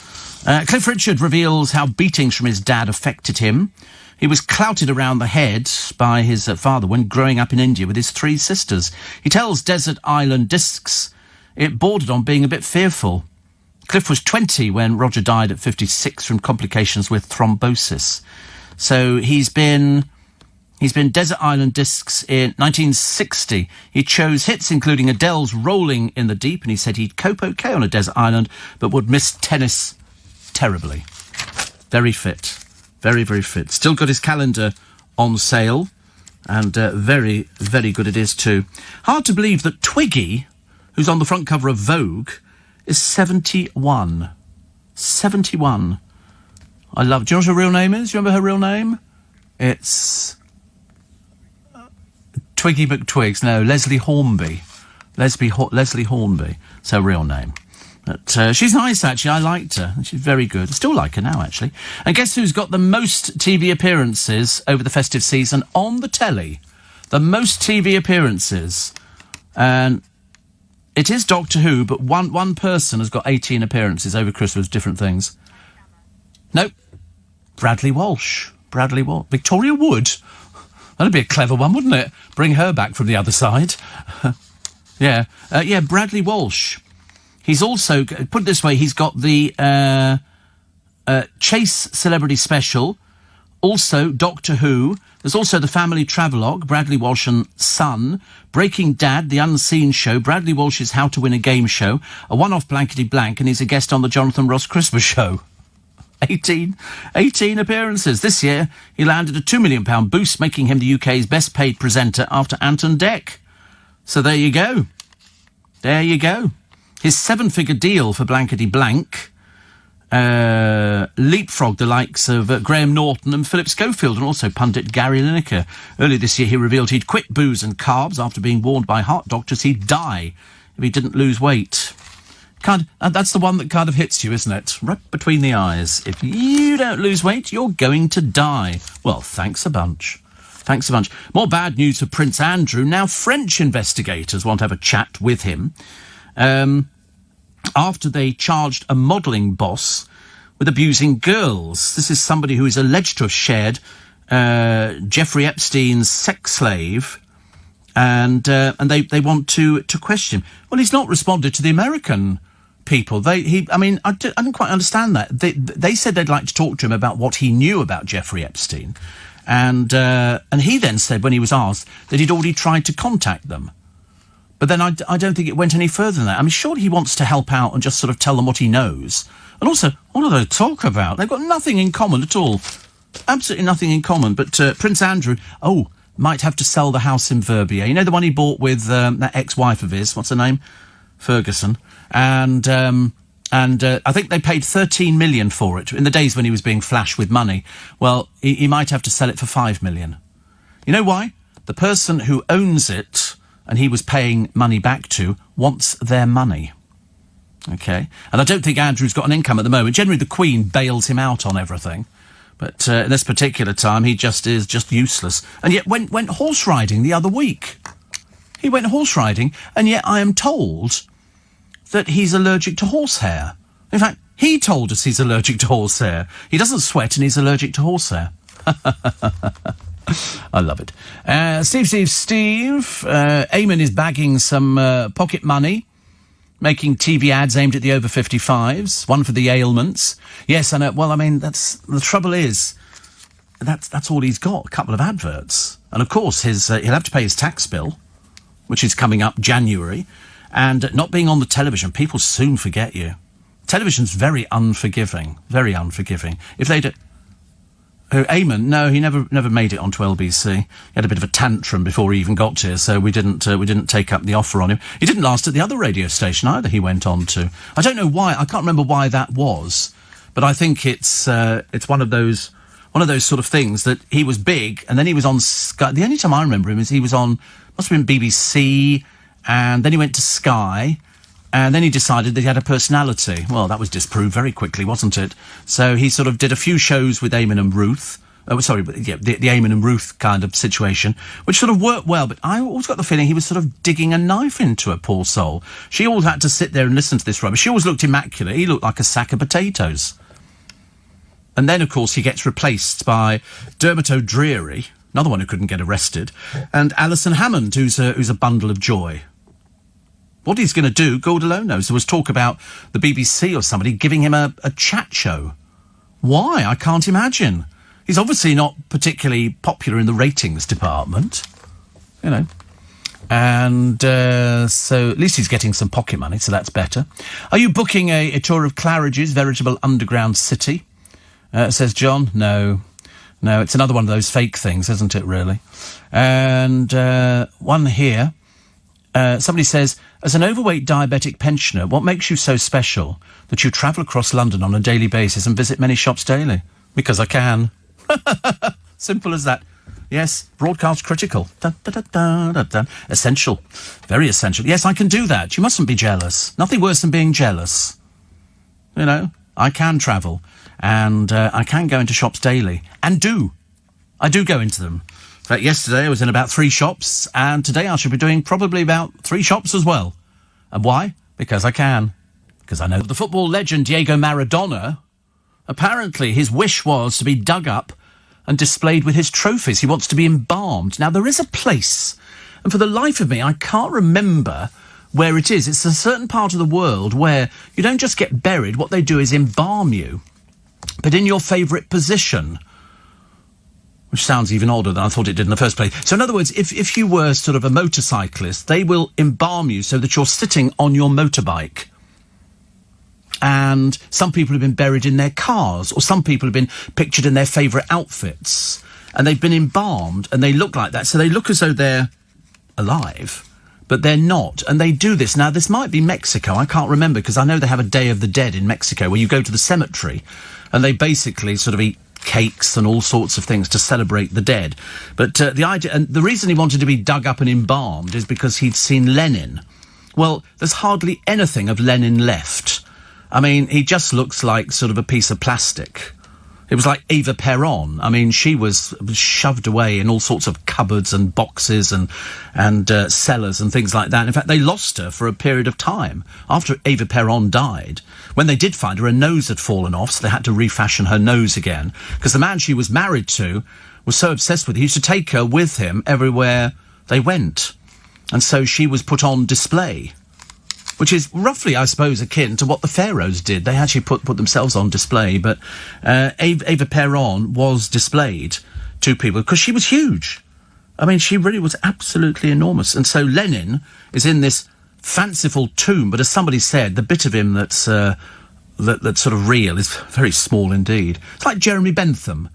Cliff Richard reveals how beatings from his dad affected him. He was clouted around the head by his father when growing up in India with his 3 sisters. He tells Desert Island Discs it bordered on being a bit fearful. Cliff was 20 when Roger died at 56 from complications with thrombosis. So he's been Desert Island Discs in 1960. He chose hits including Adele's Rolling in the Deep, and he said he'd cope okay on a desert island, but would miss tennis terribly. Very fit. Very, very fit. Still got his calendar on sale, and very, very good it is too. Hard to believe that Twiggy, who's on the front cover of Vogue, is 71. 71. I love... Do you know what her real name is? Do you remember her real name? It's... Twiggy McTwiggs. No, Leslie Hornby. Leslie Hornby. It's her real name. But she's nice, actually. I liked her. She's very good. I still like her now, actually. And guess who's got the most TV appearances over the festive season on the telly? The most TV appearances. And it is Doctor Who, but one person has got 18 appearances over Christmas, different things. Nope. Bradley Walsh. Victoria Wood. That'd be a clever one, wouldn't it? Bring her back from the other side. Yeah. Bradley Walsh. He's also, put it this way, he's got the Chase Celebrity Special, also Doctor Who. There's also the Family Travelogue, Bradley Walsh and Son, Breaking Dad, The Unseen Show, Bradley Walsh's How to Win a Game Show, a one-off blankety blank, and he's a guest on the Jonathan Ross Christmas Show. 18 appearances. This year, he landed a £2 million boost, making him the UK's best-paid presenter after Anton Deck. So there you go. His 7-figure deal for blankety blank leapfrogged the likes of Graham Norton and Philip Schofield, and also pundit Gary Lineker. Earlier this year, he revealed he'd quit booze and carbs after being warned by heart doctors he'd die if he didn't lose weight. That's the one that kind of hits you, isn't it? Right between the eyes. If you don't lose weight, you're going to die. Well, thanks a bunch. More bad news for Prince Andrew. Now French investigators want to have a chat with him after they charged a modelling boss with abusing girls. This is somebody who is alleged to have shared Jeffrey Epstein's sex slave, and they want to question him. Well, he's not responded to the American people. I didn't quite understand that. They said they'd like to talk to him about what he knew about Jeffrey Epstein, and he then said, when he was asked, that he'd already tried to contact them. But then I don't think it went any further than that. I mean, surely he wants to help out and just sort of tell them what he knows. And also, what do they talk about? They've got nothing in common at all. Absolutely nothing in common. But Prince Andrew, might have to sell the house in Verbier. You know, the one he bought with that ex-wife of his, what's her name? Ferguson. And I think they paid 13 million for it in the days when he was being flash with money. Well, he might have to sell it for 5 million. You know why? The person who owns it and he was paying money back to wants their money. Okay? And I don't think Andrew's got an income at the moment. Generally, the Queen bails him out on everything. But this particular time, he just is just useless. And yet went horse riding the other week. He went horse riding, and yet I am told that he's allergic to horsehair. In fact, he told us he's allergic to horsehair. He doesn't sweat and he's allergic to horsehair. I love it. Steve. Eamon is bagging some pocket money, making TV ads aimed at the over 55s, one for the ailments. Yes, I know. Well, I mean, the trouble is, that's all he's got, a couple of adverts. And of course, he'll have to pay his tax bill, which is coming up January. And not being on the television, people soon forget you. Television's very unforgiving. Very unforgiving. If they do... Eamon, no, he never made it onto LBC. He had a bit of a tantrum before he even got here, so we didn't take up the offer on him. He didn't last at the other radio station either. He went on to. I don't know why. I can't remember why that was, but I think it's one of those sort of things that he was big, and then he was on Sky. The only time I remember him is he was on, must have been BBC, and then he went to Sky. And then he decided that he had a personality. Well, that was disproved very quickly, wasn't it? So he sort of did a few shows with Eamon and Ruth. The Eamon and Ruth kind of situation, which sort of worked well. But I always got the feeling he was sort of digging a knife into her, poor soul. She always had to sit there and listen to this rubbish. She always looked immaculate. He looked like a sack of potatoes. And then, of course, he gets replaced by Dermot O'Dreary, another one who couldn't get arrested, and Alison Hammond, who's a bundle of joy. What he's going to do, God alone knows. There was talk about the BBC or somebody giving him a chat show. Why? I can't imagine. He's obviously not particularly popular in the ratings department, you know. And so at least he's getting some pocket money, so that's better. Are you booking a tour of Claridge's veritable underground city? Says John. No, it's another one of those fake things, isn't it, really? And one here. Somebody says, as an overweight diabetic pensioner, what makes you so special that you travel across London on a daily basis and visit many shops daily? Because I can. Simple as that. Yes, broadcast critical. Dun, dun, dun, dun, dun, dun. Essential. Very essential. Yes, I can do that. You mustn't be jealous. Nothing worse than being jealous. You know, I can travel. And I can go into shops daily. And do. I do go into them. In fact, yesterday I was in about 3 shops, and today I should be doing probably about 3 shops as well. And why? Because I can. Because I know the football legend Diego Maradona, apparently his wish was to be dug up and displayed with his trophies. He wants to be embalmed. Now, there is a place, and for the life of me, I can't remember where it is. It's a certain part of the world where you don't just get buried. What they do is embalm you, but in your favourite position, which sounds even odder than I thought it did in the first place. So in other words, if you were sort of a motorcyclist, they will embalm you so that you're sitting on your motorbike. And some people have been buried in their cars, or some people have been pictured in their favourite outfits, and they've been embalmed, and they look like that. So they look as though they're alive, but they're not. And they do this. Now, this might be Mexico. I can't remember, because I know they have a Day of the Dead in Mexico, where you go to the cemetery, and they basically sort of eat cakes and all sorts of things to celebrate the dead. But the idea, and the reason he wanted to be dug up and embalmed is because he'd seen Lenin. Well, there's hardly anything of Lenin left. I mean, he just looks like sort of a piece of plastic. It was like Eva Peron. I mean, she was shoved away in all sorts of cupboards and boxes and cellars and things like that. In fact, they lost her for a period of time. After Eva Peron died, when they did find her, her nose had fallen off, so they had to refashion her nose again. Because the man she was married to was so obsessed with her, he used to take her with him everywhere they went. And so she was put on display, which is roughly, I suppose, akin to what the pharaohs did. They actually put themselves on display, but Eva Peron was displayed to people because she was huge. I mean, she really was absolutely enormous. And so Lenin is in this fanciful tomb, but as somebody said, the bit of him that's sort of real is very small indeed. It's like Jeremy Bentham.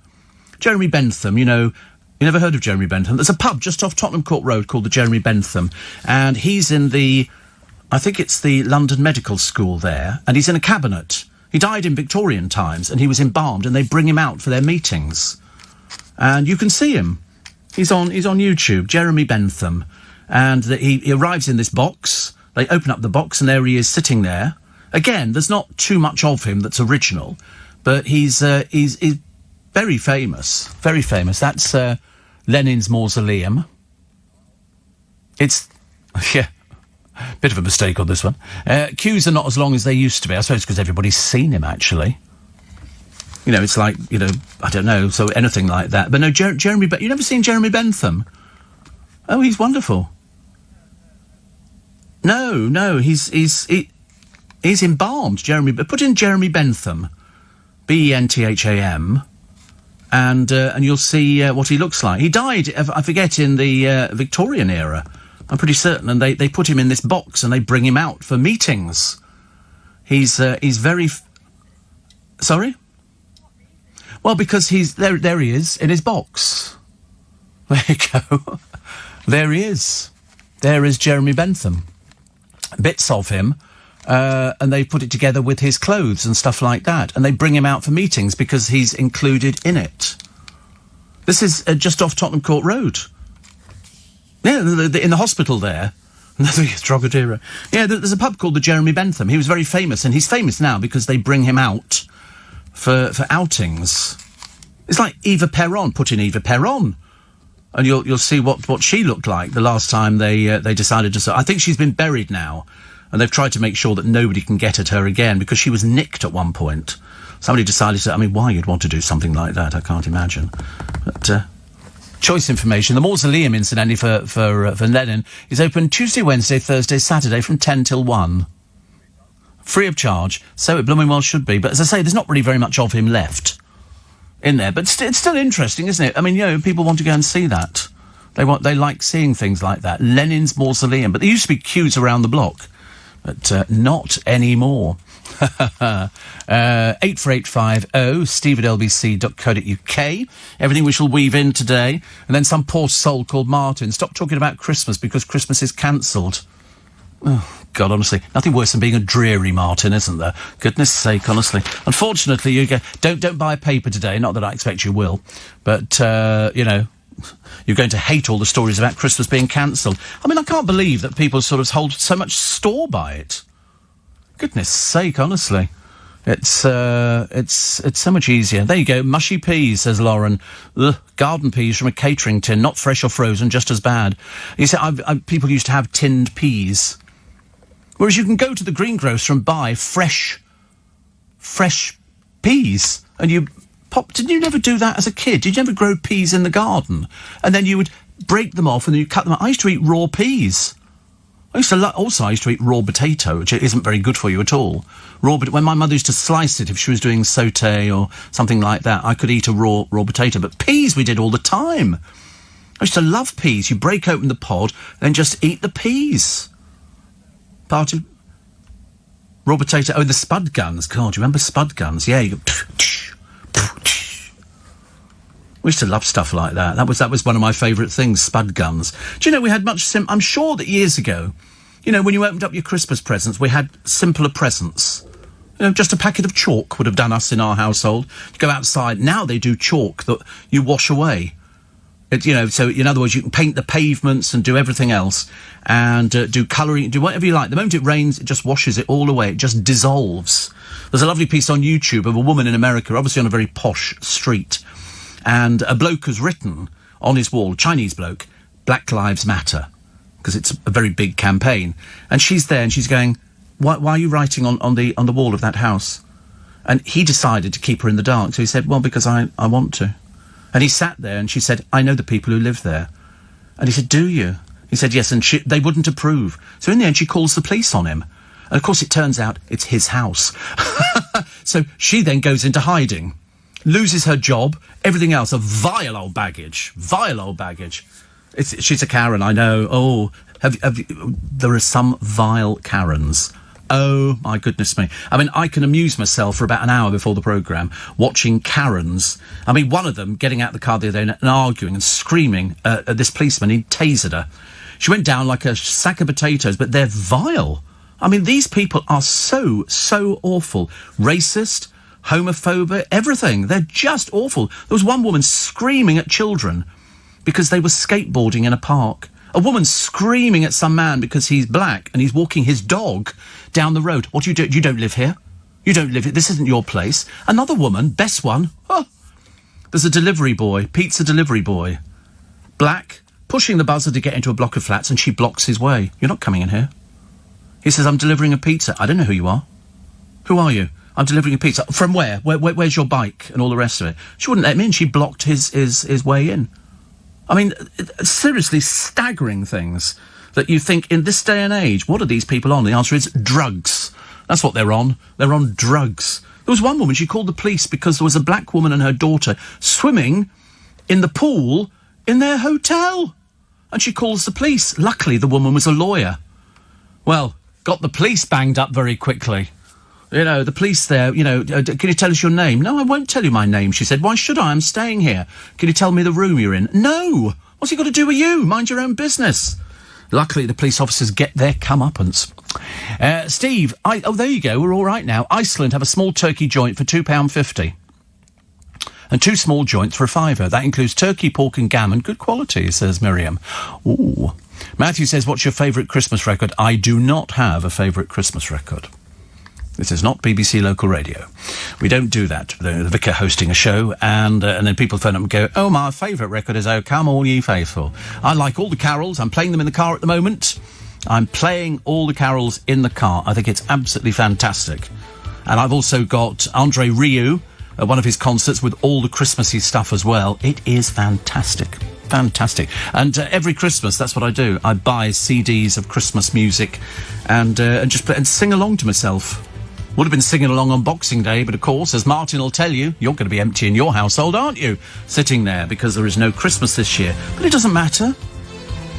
Jeremy Bentham, you know, you never heard of Jeremy Bentham? There's a pub just off Tottenham Court Road called the Jeremy Bentham, and he's in I think it's the London Medical School there, and he's in a cabinet. He died in Victorian times, and he was embalmed, and they bring him out for their meetings. And you can see him. He's on YouTube, Jeremy Bentham. And he arrives in this box. They open up the box, and there he is sitting there. Again, there's not too much of him that's original, but he's Very famous. Very famous. That's Lenin's mausoleum. It's... Yeah. Bit of a mistake on this one. Queues are not as long as they used to be. I suppose because everybody's seen him, actually. You know, it's like, you know, I don't know, so anything like that. But no, Jeremy... You've never seen Jeremy Bentham? Oh, he's wonderful. No, he's embalmed, Jeremy... Put in Jeremy Bentham, Bentham, and you'll see what he looks like. He died, I forget, in the Victorian era, I'm pretty certain, and they put him in this box and they bring him out for meetings. He's very... Sorry? Well, because he's... There he is, in his box. There you go. There he is. There is Jeremy Bentham. Bits of him, and they put it together with his clothes and stuff like that, and they bring him out for meetings because he's included in it. This is just off Tottenham Court Road. Yeah, in the hospital there. Drogadero. Yeah, there's a pub called the Jeremy Bentham. He was very famous, and he's famous now because they bring him out for outings. It's like Eva Peron. Put in Eva Peron, and you'll see what she looked like the last time they decided to... I think she's been buried now, and they've tried to make sure that nobody can get at her again, because she was nicked at one point. Somebody decided to... I mean, why you'd want to do something like that, I can't imagine. But, choice information. The mausoleum, incidentally, for Lenin, is open Tuesday, Wednesday, Thursday, Saturday from 10 till 1. Free of charge. So it blooming well should be. But as I say, there's not really very much of him left in there, but it's still interesting, isn't it? I mean, you know, people want to go and see that. They like seeing things like that. Lenin's mausoleum. But there used to be queues around the block, but not anymore. 84850 steve@lbc.co.uk. Everything we shall weave in today. And then some poor soul called Martin. Stop talking about Christmas because Christmas is cancelled. Oh, God, honestly, nothing worse than being a dreary Martin, isn't there? Goodness sake, honestly. Unfortunately, you don't buy a paper today, not that I expect you will, but, you know, you're going to hate all the stories about Christmas being cancelled. I mean, I can't believe that people sort of hold so much store by it. Goodness sake, honestly. It's so much easier. There you go, mushy peas, says Lauren. Ugh, garden peas from a catering tin, not fresh or frozen, just as bad. You see, people used to have tinned peas. Whereas you can go to the greengrocer and buy fresh peas, and you pop... Didn't you never do that as a kid? Did you never grow peas in the garden? And then you would break them off and then you cut them up. I used to eat raw peas. I used to eat raw potato, which isn't very good for you at all. When my mother used to slice it, if she was doing sauté or something like that, I could eat a raw potato. But peas we did all the time. I used to love peas. You break open the pod, then just eat the peas. Part of raw potato. Oh, the spud guns. God, do you remember spud guns? Yeah, you go... We used to love stuff like that. That was one of my favourite things, spud guns. Do you know, we had much... I'm sure that years ago, you know, when you opened up your Christmas presents, we had simpler presents. You know, just a packet of chalk would have done us in our household. You go outside. Now they do chalk that you wash away. You know, so in other words, you can paint the pavements and do everything else and do colouring, do whatever you like. The moment it rains, it just washes it all away. It just dissolves. There's a lovely piece on YouTube of a woman in America, obviously on a very posh street, and a bloke has written on his wall, Chinese bloke, Black Lives Matter, because it's a very big campaign. And she's there and she's going, why are you writing on the wall of that house? And he decided to keep her in the dark. So he said, well, because I want to. And he sat there and she said, I know the people who live there. And he said, do you? He said, yes, and they wouldn't approve. So in the end, she calls the police on him. And of course, it turns out it's his house. So she then goes into hiding, loses her job, everything else, a vile old baggage. She's a Karen, I know. Oh, there are some vile Karens. Oh, my goodness me. I mean, I can amuse myself for about an hour before the programme watching Karens. I mean, one of them getting out the car the other day and arguing and screaming at this policeman. He tasered her. She went down like a sack of potatoes, but they're vile. I mean, these people are so awful. Racist, homophobic, everything. They're just awful. There was one woman screaming at children because they were skateboarding in a park. A woman screaming at some man because he's black and he's walking his dog down the road. What do? You don't live here. You don't live here. This isn't your place. Another woman, best one. Oh, There's a delivery boy, pizza delivery boy, black, pushing the buzzer to get into a block of flats, and she blocks his way. You're not coming in here. He says, I'm delivering a pizza. I don't know who you are. Who are you? I'm delivering a pizza. From where? Where's your bike? And all the rest of it. She wouldn't let him in. She blocked his way in. I mean, seriously staggering things that you think in this day and age, what are these people on? The answer is drugs. That's what they're on. They're on drugs. There was one woman, she called the police because there was a black woman and her daughter swimming in the pool in their hotel. And she calls the police. Luckily, the woman was a lawyer. Well, got the police banged up very quickly. You know, the police there, you know, can you tell us your name? No, I won't tell you my name, she said. Why should I? I'm staying here. Can you tell me the room you're in? No! What's it got to do with you? Mind your own business. Luckily, the police officers get their comeuppance. Steve, there you go, we're all right now. Iceland have a small turkey joint for £2.50. And 2 small joints for £5. That includes turkey, pork and gammon. Good quality, says Miriam. Ooh. Matthew says, what's your favourite Christmas record? I do not have a favourite Christmas record. This is not BBC Local Radio. We don't do that. The vicar hosting a show, and then people phone up and go, oh, my favourite record is Oh, Come All Ye Faithful. I like all the carols. I'm playing them in the car at the moment. I'm playing all the carols in the car. I think it's absolutely fantastic. And I've also got Andre Rieu, one of his concerts with all the Christmassy stuff as well. It is fantastic. Fantastic. And every Christmas, that's what I do. I buy CDs of Christmas music and just play and sing along to myself. Would have been singing along on Boxing Day, but of course, as Martin will tell you, you're going to be empty in your household, aren't you? Sitting there because there is no Christmas this year. But it doesn't matter.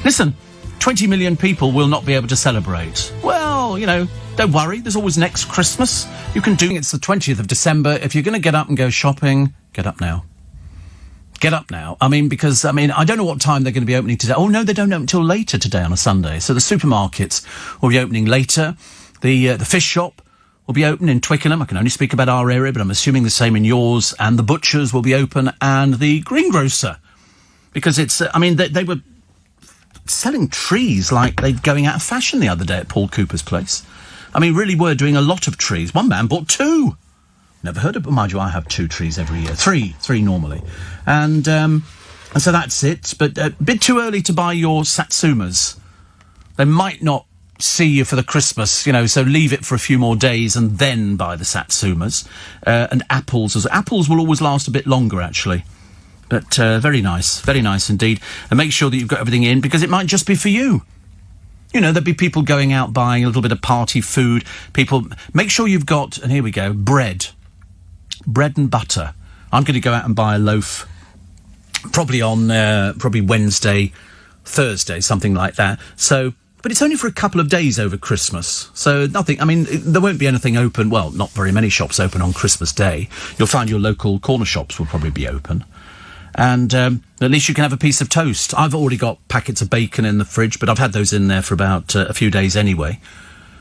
Listen, 20 million people will not be able to celebrate. Well, you know, don't worry. There's always next Christmas. You can do it. It's the 20th of December. If you're going to get up and go shopping, get up now. Get up now. I mean, because, I don't know what time they're going to be opening today. Oh, no, they don't open until later today on a Sunday. So the supermarkets will be opening later. The fish shop will be open in Twickenham. I can only speak about our area, but I'm assuming the same in yours. And the butchers will be open, and the greengrocer. Because it's, they were selling trees like they're going out of fashion the other day at Paul Cooper's place. Really were doing a lot of trees. One man bought 2. Never heard of it, but mind you, I have 2 trees every year. 3 normally. And so that's it. But a bit too early to buy your Satsumas. They might not see you for the Christmas, so leave it for a few more days and then buy the Satsumas. And apples. Apples will always last a bit longer, actually. But very nice indeed. And make sure that you've got everything in, because it might just be for you. There'll be people going out buying a little bit of party food. People, make sure you've got, and here we go, bread and butter. I'm going to go out and buy a loaf, probably on Wednesday, Thursday, something like that. So, but it's only for a couple of days over Christmas. So nothing, there won't be anything open. Well, not very many shops open on Christmas Day. You'll find your local corner shops will probably be open. And at least you can have a piece of toast. I've already got packets of bacon in the fridge, but I've had those in there for about a few days anyway.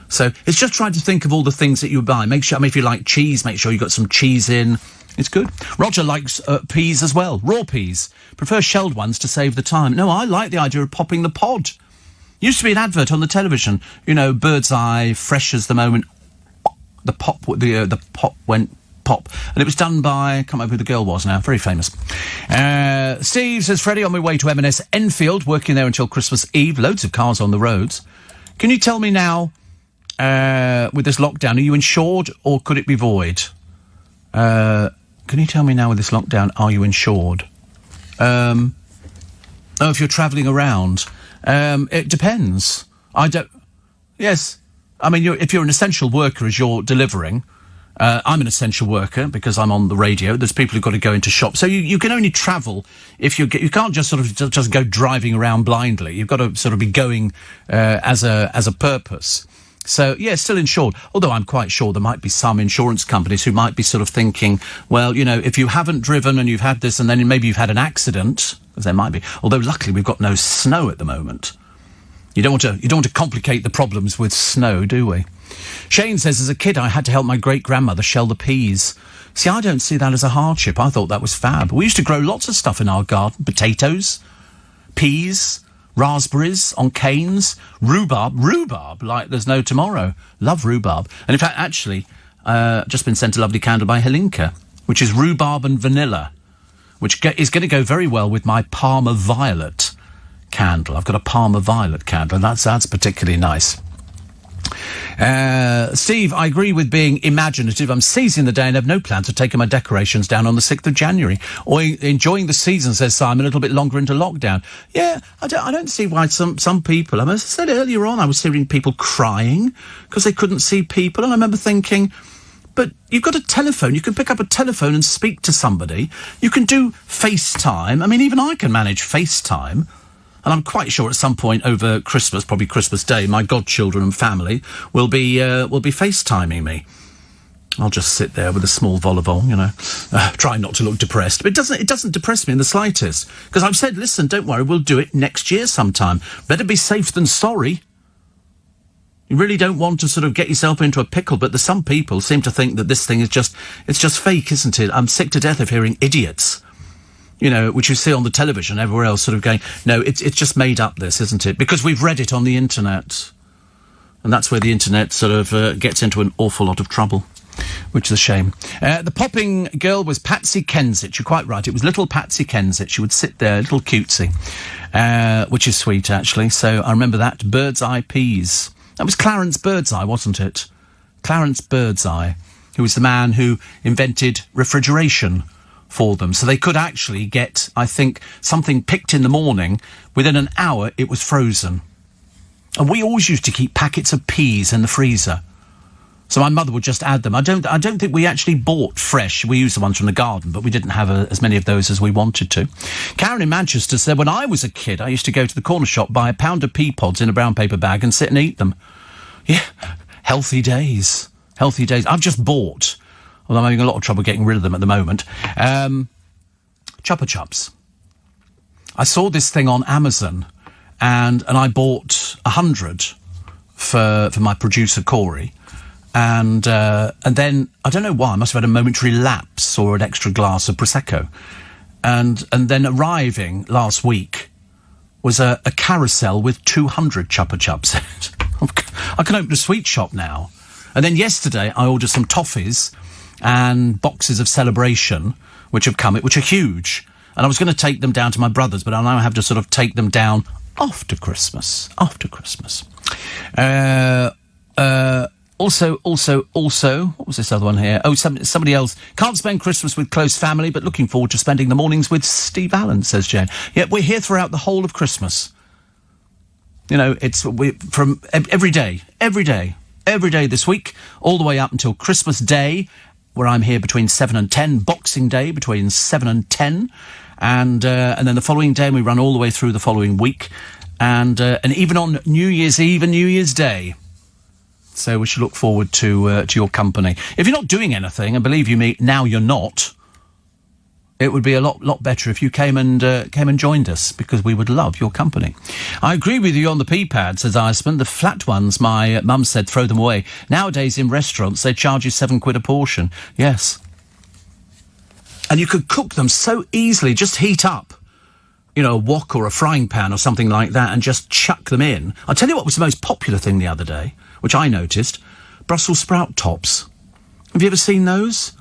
So it's just trying to think of all the things that you buy. Make sure, if you like cheese, make sure you've got some cheese in. It's good. Roger likes peas as well, raw peas. Prefer shelled ones to save the time. No, I like the idea of popping the pod. Used to be an advert on the television. Bird's Eye, fresh as the moment. The pop went pop. And it was done by, I can't remember who the girl was now, very famous. Steve says, Freddie, on my way to M&S Enfield, working there until Christmas Eve. Loads of cars on the roads. Can you tell me now, with this lockdown, are you insured or could it be void? Can you tell me now with this lockdown, are you insured? If you're travelling around, it depends. Yes. If you're an essential worker as you're delivering, I'm an essential worker because I'm on the radio. There's people who've got to go into shops. So you can only travel if you can't just sort of just go driving around blindly. You've got to sort of be going as a purpose. So, yeah, still insured. Although I'm quite sure there might be some insurance companies who might be sort of thinking, well, if you haven't driven and you've had this and then maybe you've had an accident, as there might be. Although luckily we've got no snow at the moment. You don't want to complicate the problems with snow, do we? Shane says, as a kid, I had to help my great-grandmother shell the peas. See, I don't see that as a hardship. I thought that was fab. We used to grow lots of stuff in our garden. Potatoes, peas, raspberries on canes, rhubarb like there's no tomorrow. Love rhubarb. And in fact, actually, just been sent a lovely candle by Helinka, which is rhubarb and vanilla, which is going to go very well with my Parma Violet candle. I've got a Parma Violet candle, and that's particularly nice. Steve, I agree with being imaginative. I'm seizing the day and have no plans of taking my decorations down on the 6th of January. Or enjoying the season, says Simon, a little bit longer into lockdown. Yeah, I don't see why some people... I mean, as I said earlier on, I was hearing people crying because they couldn't see people. And I remember thinking, but you've got a telephone. You can pick up a telephone and speak to somebody. You can do FaceTime. I mean, even I can manage FaceTime. And I'm quite sure at some point over Christmas, probably Christmas Day, my godchildren and family will be FaceTiming me. I'll just sit there with a small vol au vent, trying not to look depressed. But it doesn't depress me in the slightest. Because I've said, listen, don't worry, we'll do it next year sometime. Better be safe than sorry. You really don't want to sort of get yourself into a pickle, but there's some people seem to think that this thing is just fake, isn't it? I'm sick to death of hearing idiots, which you see on the television, everywhere else, sort of going, no, it's just made up, this, isn't it? Because we've read it on the internet. And that's where the internet sort of gets into an awful lot of trouble, which is a shame. The popping girl was Patsy Kensit. You're quite right. It was little Patsy Kensit. She would sit there, little cutesy, which is sweet, actually. So I remember that. Bird's Eye Peas. That was Clarence Birdseye, wasn't it? Clarence Birdseye, who was the man who invented refrigeration for them. So they could actually get, I think, something picked in the morning. Within an hour, it was frozen. And we always used to keep packets of peas in the freezer. So my mother would just add them. I don't think we actually bought fresh. We used the ones from the garden, but we didn't have as many of those as we wanted to. Karen in Manchester said, when I was a kid, I used to go to the corner shop, buy a pound of pea pods in a brown paper bag and sit and eat them. Yeah, healthy days. Healthy days. I've just bought, although I'm having a lot of trouble getting rid of them at the moment, Chupa Chups. I saw this thing on Amazon, and I bought 100 for my producer, Corey. And then, I don't know why, I must have had a momentary lapse or an extra glass of Prosecco. And then arriving last week was a carousel with 200 Chupa Chups. I can open a sweet shop now. And then yesterday, I ordered some toffees and boxes of Celebration, which have come, which are huge. And I was going to take them down to my brother's, but I now have to sort of take them down after Christmas. After Christmas. Also, what was this other one here? Oh, somebody else. Can't spend Christmas with close family, but looking forward to spending the mornings with Steve Allen, says Jane. Yeah, we're here throughout the whole of Christmas. From every day this week, all the way up until Christmas Day, where I'm here between 7 and 10, Boxing Day between 7 and 10, and then the following day, we run all the way through the following week, and even on New Year's Eve and New Year's Day. So we should look forward to your company. If you're not doing anything, and believe you me, now you're not, it would be a lot better if you came and joined us, because we would love your company. I agree with you on the pea pads, says Iceman. The flat ones, my mum said, throw them away. Nowadays in restaurants, they charge you £7 a portion. Yes. And you could cook them so easily, just heat up, a wok or a frying pan or something like that, and just chuck them in. I'll tell you what was the most popular thing the other day, which I noticed, Brussels sprout tops. Have you ever seen those?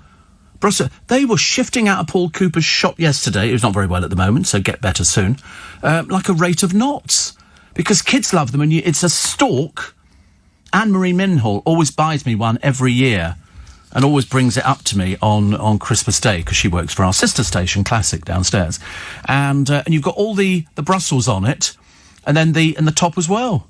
They were shifting out of Paul Cooper's shop yesterday. It was not very well at the moment, so get better soon. Like a rate of knots. Because kids love them, and it's a stalk. Anne-Marie Minhall always buys me one every year and always brings it up to me on Christmas Day, because she works for our sister station, Classic, downstairs. And you've got all the Brussels on it, and then the top as well.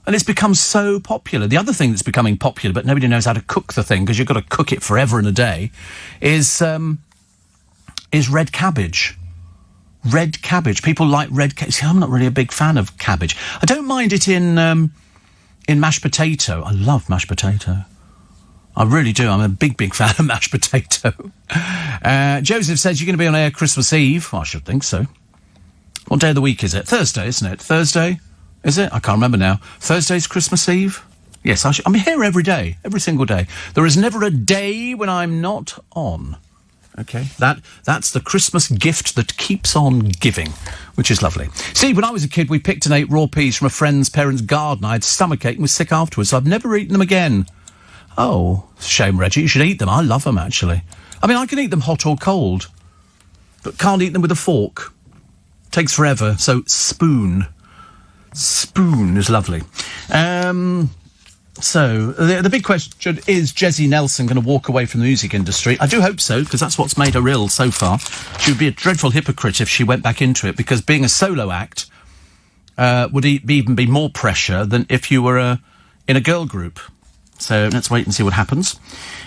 And it's become so popular. The other thing that's becoming popular, but nobody knows how to cook the thing, because you've got to cook it forever and a day, is red cabbage. Red cabbage. People like red cabbage. See, I'm not really a big fan of cabbage. I don't mind it in mashed potato. I love mashed potato. I really do. I'm a big fan of mashed potato. Joseph says you're going to be on air Christmas Eve. Well, I should think so. What day of the week is it? Thursday, isn't it? Thursday? Is it? I can't remember now. Thursday's Christmas Eve? Yes, I'm here every day, every single day. There is never a day when I'm not on. Okay, that's the Christmas gift that keeps on giving, which is lovely. See, when I was a kid, we picked and ate raw peas from a friend's parents' garden. I had stomachache and was sick afterwards, so I've never eaten them again. Oh, shame, Reggie. You should eat them. I love them, actually. I mean, I can eat them hot or cold. but can't eat them with a fork. Takes forever, so spoon. Spoon is lovely. So, the big question is Jesy Nelson going to walk away from the music industry? I do hope so, because that's what's made her ill so far. She would be a dreadful hypocrite if she went back into it, because being a solo act would even be more pressure than if you were in a girl group. So let's wait and see what happens.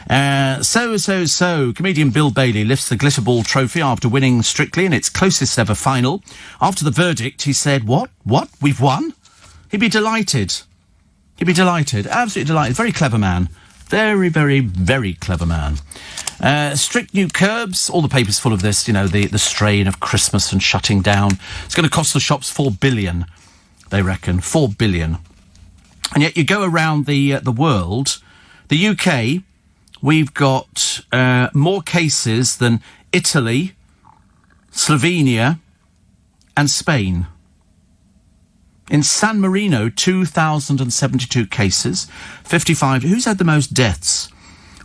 Comedian Bill Bailey lifts the Glitterball trophy after winning Strictly in its closest ever final. After the verdict, he said, What? We've won? He'd be delighted. Absolutely delighted. Very clever man. Very, very, very clever man. Strict new curbs. All the papers full of this, you know, the strain of Christmas and shutting down. It's going to cost the shops $4 billion, they reckon. $4 billion. And yet you go around the world, the UK, we've got more cases than Italy, Slovenia and Spain. In San Marino, 2,072 cases, 55... Who's had the most deaths?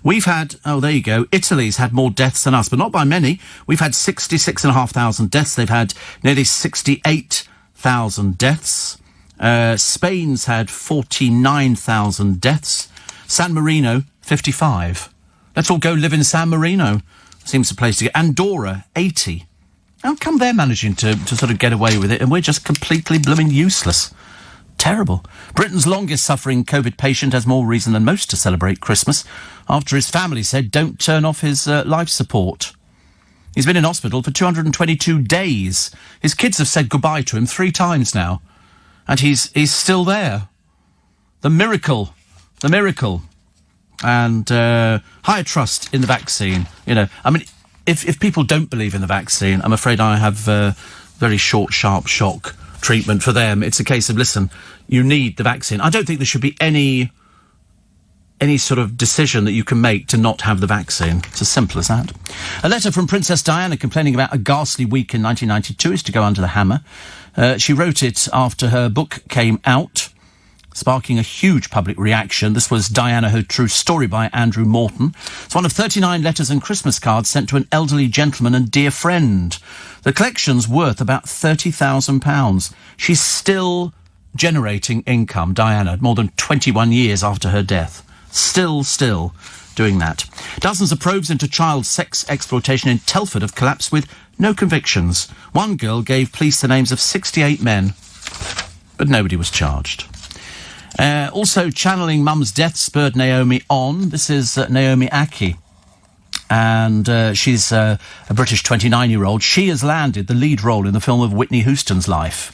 We've had... Oh, there you go. Italy's had more deaths than us, but not by many. We've had 66,500 deaths. They've had nearly 68,000 deaths. Spain's had 49,000 deaths. San Marino, 55. Let's all go live in San Marino. Seems the place to get. Andorra, 80. How come they're managing to sort of get away with it and we're just completely blooming useless? Terrible. Britain's longest-suffering COVID patient has more reason than most to celebrate Christmas after his family said don't turn off his life support. He's been in hospital for 222 days. His kids have said goodbye to him 3 times now. And he's still there. The miracle. And higher trust in the vaccine. You know, I mean... If people don't believe in the vaccine, I'm afraid I have very short, sharp shock treatment for them. It's a case of, listen, you need the vaccine. I don't think there should be any sort of decision that you can make to not have the vaccine. It's as simple as that. A letter from Princess Diana complaining about a ghastly week in 1992 is to go under the hammer. She wrote it after her book came out, sparking a huge public reaction. This was Diana, Her True Story by Andrew Morton. It's one of 39 letters and Christmas cards sent to an elderly gentleman and dear friend. The collection's worth about £30,000. She's still generating income, Diana, more than 21 years after her death. Still doing that. Dozens of probes into child sex exploitation in Telford have collapsed with no convictions. One girl gave police the names of 68 men, but nobody was charged. Also, channeling mum's death spurred Naomi on. This is Naomi Ackie. And she's a British 29-year-old. She has landed the lead role in the film of Whitney Houston's life.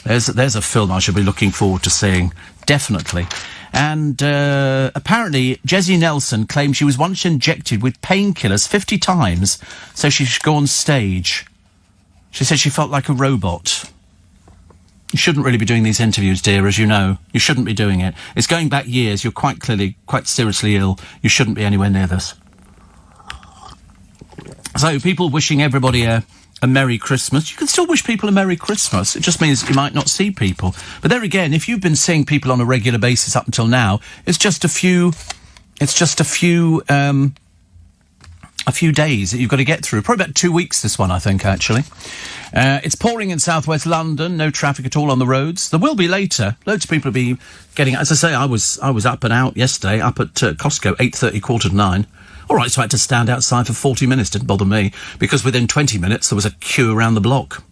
There's a film I should be looking forward to seeing. Definitely. And apparently, Jesy Nelson claimed she was once injected with painkillers 50 times so she should go on stage. She said she felt like a robot. You shouldn't really be doing these interviews, dear, as you know. You shouldn't be doing it. It's going back years. You're quite clearly, quite seriously ill. You shouldn't be anywhere near this. So, people wishing everybody a Merry Christmas. You can still wish people a Merry Christmas. It just means you might not see people. But there again, if you've been seeing people on a regular basis up until now, it's just a few days that you've got to get through. Probably about 2 weeks, this one, I think, actually. It's pouring in southwest London. No traffic at all on the roads. There will be later. Loads of people will be getting... As I say, I was up and out yesterday, up at Costco, 8:30, 8:45. All right, so I had to stand outside for 40 minutes. Didn't bother me, because within 20 minutes there was a queue around the block.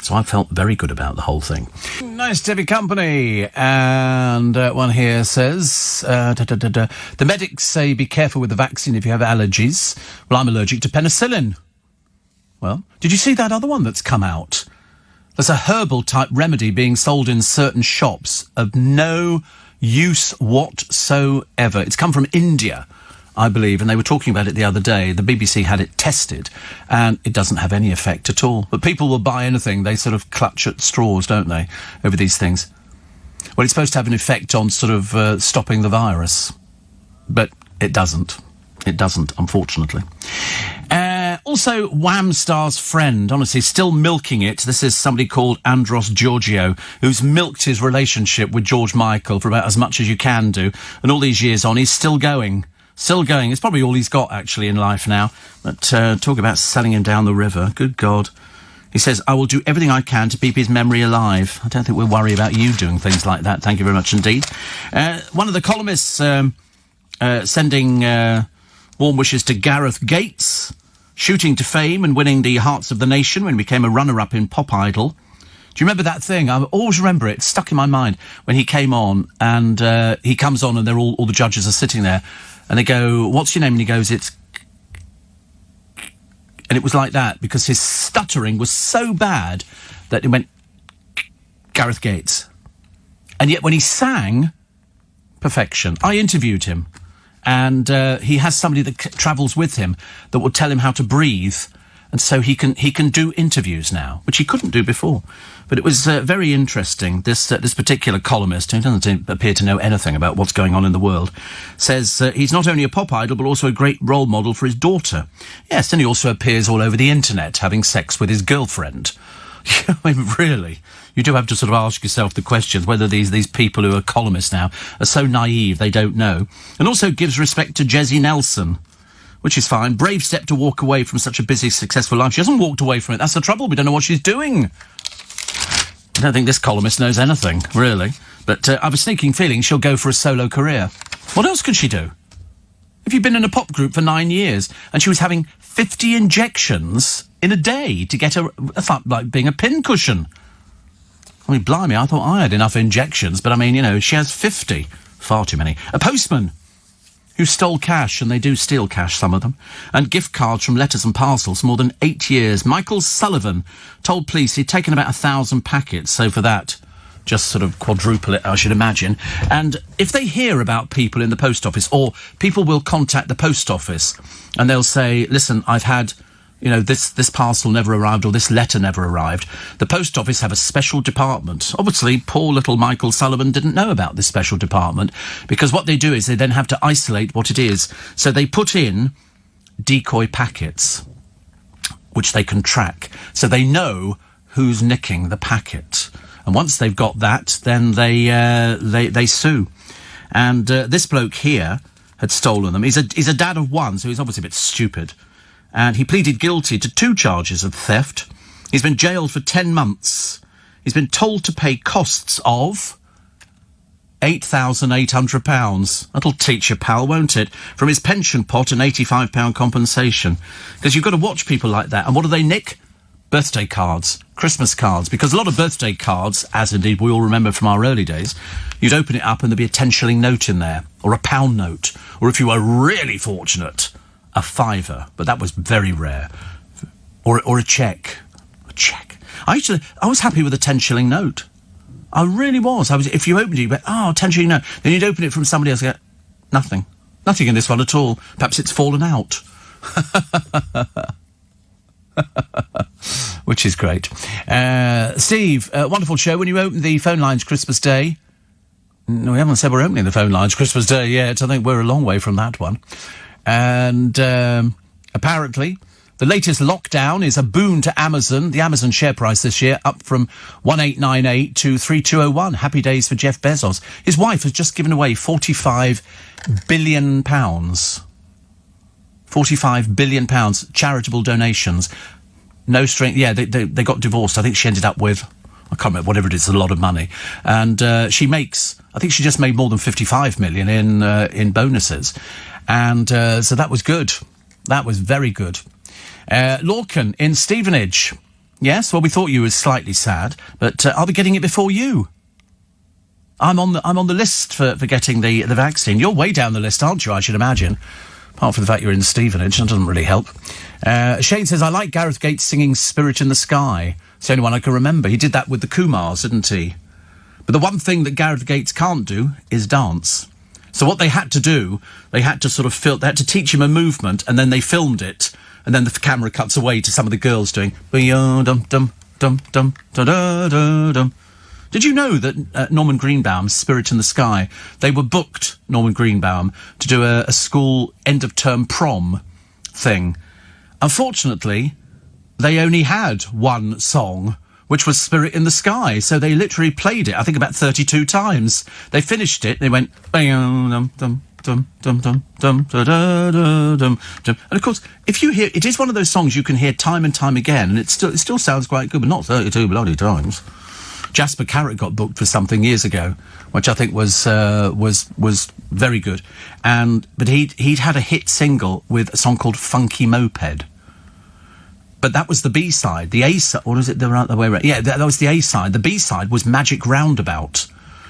So I felt very good about the whole thing. Nice to have your company. And one here says, the medics say be careful with the vaccine if you have allergies. Well, I'm allergic to penicillin. Well, did you see that other one that's come out? There's a herbal-type remedy being sold in certain shops of no use whatsoever. It's come from India, I believe, and they were talking about it the other day. The BBC had it tested, and it doesn't have any effect at all. But people will buy anything. They sort of clutch at straws, don't they, over these things? Well, it's supposed to have an effect on sort of stopping the virus. But it doesn't. It doesn't, unfortunately. Also, Wham star's friend, honestly, still milking it. This is somebody called Andros Georgiou, who's milked his relationship with George Michael for about as much as you can do. And all these years on, he's still going. Still going. It's probably all he's got, actually, in life now. But talk about selling him down the river. Good God. He says, I will do everything I can to keep his memory alive. I don't think we'll worry about you doing things like that. Thank you very much indeed. One of the columnists sending warm wishes to Gareth Gates, shooting to fame and winning the hearts of the nation when he became a runner-up in Pop Idol. Do you remember that thing? I always remember it. It's stuck in my mind when he came on, and he comes on and they're all the judges are sitting there, and they go, what's your name? And he goes, it's... And it was like that, because his stuttering was so bad that it went... Gareth Gates. And yet when he sang, perfection. I interviewed him, and he has somebody that travels with him that will tell him how to breathe, and so he can do interviews now, which he couldn't do before. But it was very interesting. This particular columnist, who doesn't appear to know anything about what's going on in the world, says he's not only a pop idol, but also a great role model for his daughter. Yes, and he also appears all over the internet having sex with his girlfriend. I mean, really, you do have to sort of ask yourself the questions whether these people who are columnists now are so naive they don't know. And also gives respect to Jessie Nelson, which is fine. Brave step to walk away from such a busy, successful life. She hasn't walked away from it. That's the trouble. We don't know what she's doing. I don't think this columnist knows anything, really. But I have a sneaking feeling she'll go for a solo career. What else could she do? If you've been in a pop group for 9 years and she was having 50 injections in a day to get her... That's like being a pincushion. I mean, blimey, I thought I had enough injections, but I mean, you know, she has 50. Far too many. A postman who stole cash, and they do steal cash, some of them, and gift cards from Letters and Parcels for more than 8 years. Michael Sullivan told police he'd taken about 1,000 packets, so for that, just sort of quadruple it, I should imagine. And if they hear about people in the post office, or people will contact the post office, and they'll say, listen, I've had... you know, this parcel never arrived or this letter never arrived. The post office have a special department. Obviously, poor little Michael Sullivan didn't know about this special department, because what they do is they then have to isolate what it is. So they put in decoy packets, which they can track. So they know who's nicking the packet. And once they've got that, then they sue. And this bloke here had stolen them. He's a dad of one, so he's obviously a bit stupid. And he pleaded guilty to 2 charges of theft. He's been jailed for 10 months. He's been told to pay costs of £8,800. That'll teach you, pal, won't it? From his pension pot, an £85 compensation. Because you've got to watch people like that. And what do they nick? Birthday cards, Christmas cards. Because a lot of birthday cards, as indeed we all remember from our early days, you'd open it up and there'd be a 10-shilling note in there, or a £1 note, or if you were really fortunate, a £5, but that was very rare. Or a cheque. A cheque. I was happy with a 10-shilling note. I really was. If you opened it, you went, 10-shilling note. Then you'd open it from somebody else and go, nothing. Nothing in this one at all. Perhaps it's fallen out. Which is great. Steve, wonderful show. When you opened the phone lines Christmas Day... No, we haven't said we're opening the phone lines Christmas Day yet. I think we're a long way from that one. And apparently the latest lockdown is a boon to Amazon. The Amazon share price this year up from 1898 to 3201. Happy days for Jeff Bezos. His wife has just given away £45 billion. £45 billion charitable donations. No string. Yeah, they got divorced. I think she ended up with, I can't remember, whatever it is, a lot of money. And she makes, I think she just made more than 55 million in bonuses. And so that was good. That was very good. Lorcan in Stevenage. Yes, well, we thought you were slightly sad, but I'll be getting it before you. I'm on the list for getting the vaccine. You're way down the list, aren't you, I should imagine? Apart from the fact you're in Stevenage, that doesn't really help. Shane says, I like Gareth Gates singing Spirit in the Sky. It's the only one I can remember. He did that with the Kumars, didn't he? But the one thing that Gareth Gates can't do is dance. So what they had to do, they had to sort of they had to teach him a movement, and then they filmed it, and then the camera cuts away to some of the girls doing dum dum dum dum da da da dum. Did you know that Norman Greenbaum's Spirit in the Sky, they were booked, Norman Greenbaum, to do a school end-of-term prom thing. Unfortunately, they only had one song, which was Spirit in the Sky, so they literally played it, I think, about 32 times. They finished it, they went, dum dum dum, dum, dum, dum, da, da, da, dum, dum. And of course, if you hear, it is one of those songs you can hear time and time again, and it still sounds quite good, but not 32 bloody times. Jasper Carrott got booked for something years ago, which I think was very good. But he'd had a hit single with a song called Funky Moped. But that was the B-side. The A-side, or was it the other way around? Yeah, that was the A-side. The B-side was Magic Roundabout.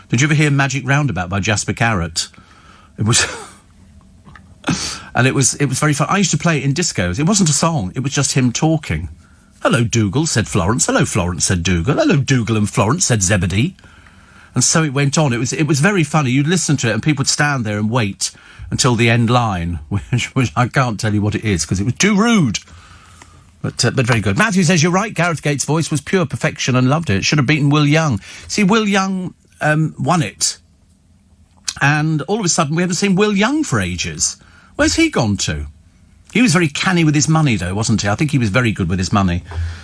Did you ever hear Magic Roundabout by Jasper Carrott? It was... and it was very fun. I used to play it in discos. It wasn't a song. It was just him talking. Hello, Dougal, said Florence. Hello, Florence, said Dougal. Hello, Dougal and Florence, said Zebedee. And so it went on. It was very funny. You'd listen to it and people would stand there and wait until the end line, which I can't tell you what it is because it was too rude. But very good. Matthew says, you're right, Gareth Gates' voice was pure perfection and loved it. Should have beaten Will Young. See, Will Young won it. And all of a sudden we haven't seen Will Young for ages. Where's he gone to? He was very canny with his money, though, wasn't he? I think he was very good with his money.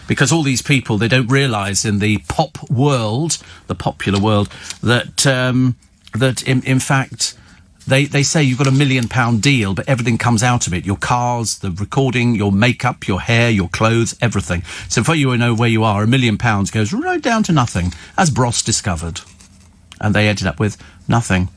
Because all these people, they don't realise in the pop world, the popular world, that in fact... They say you've got £1 million deal, but everything comes out of it. Your cars, the recording, your makeup, your hair, your clothes, everything. So before you know where you are, £1 million goes right down to nothing, as Bros discovered. And they ended up with nothing.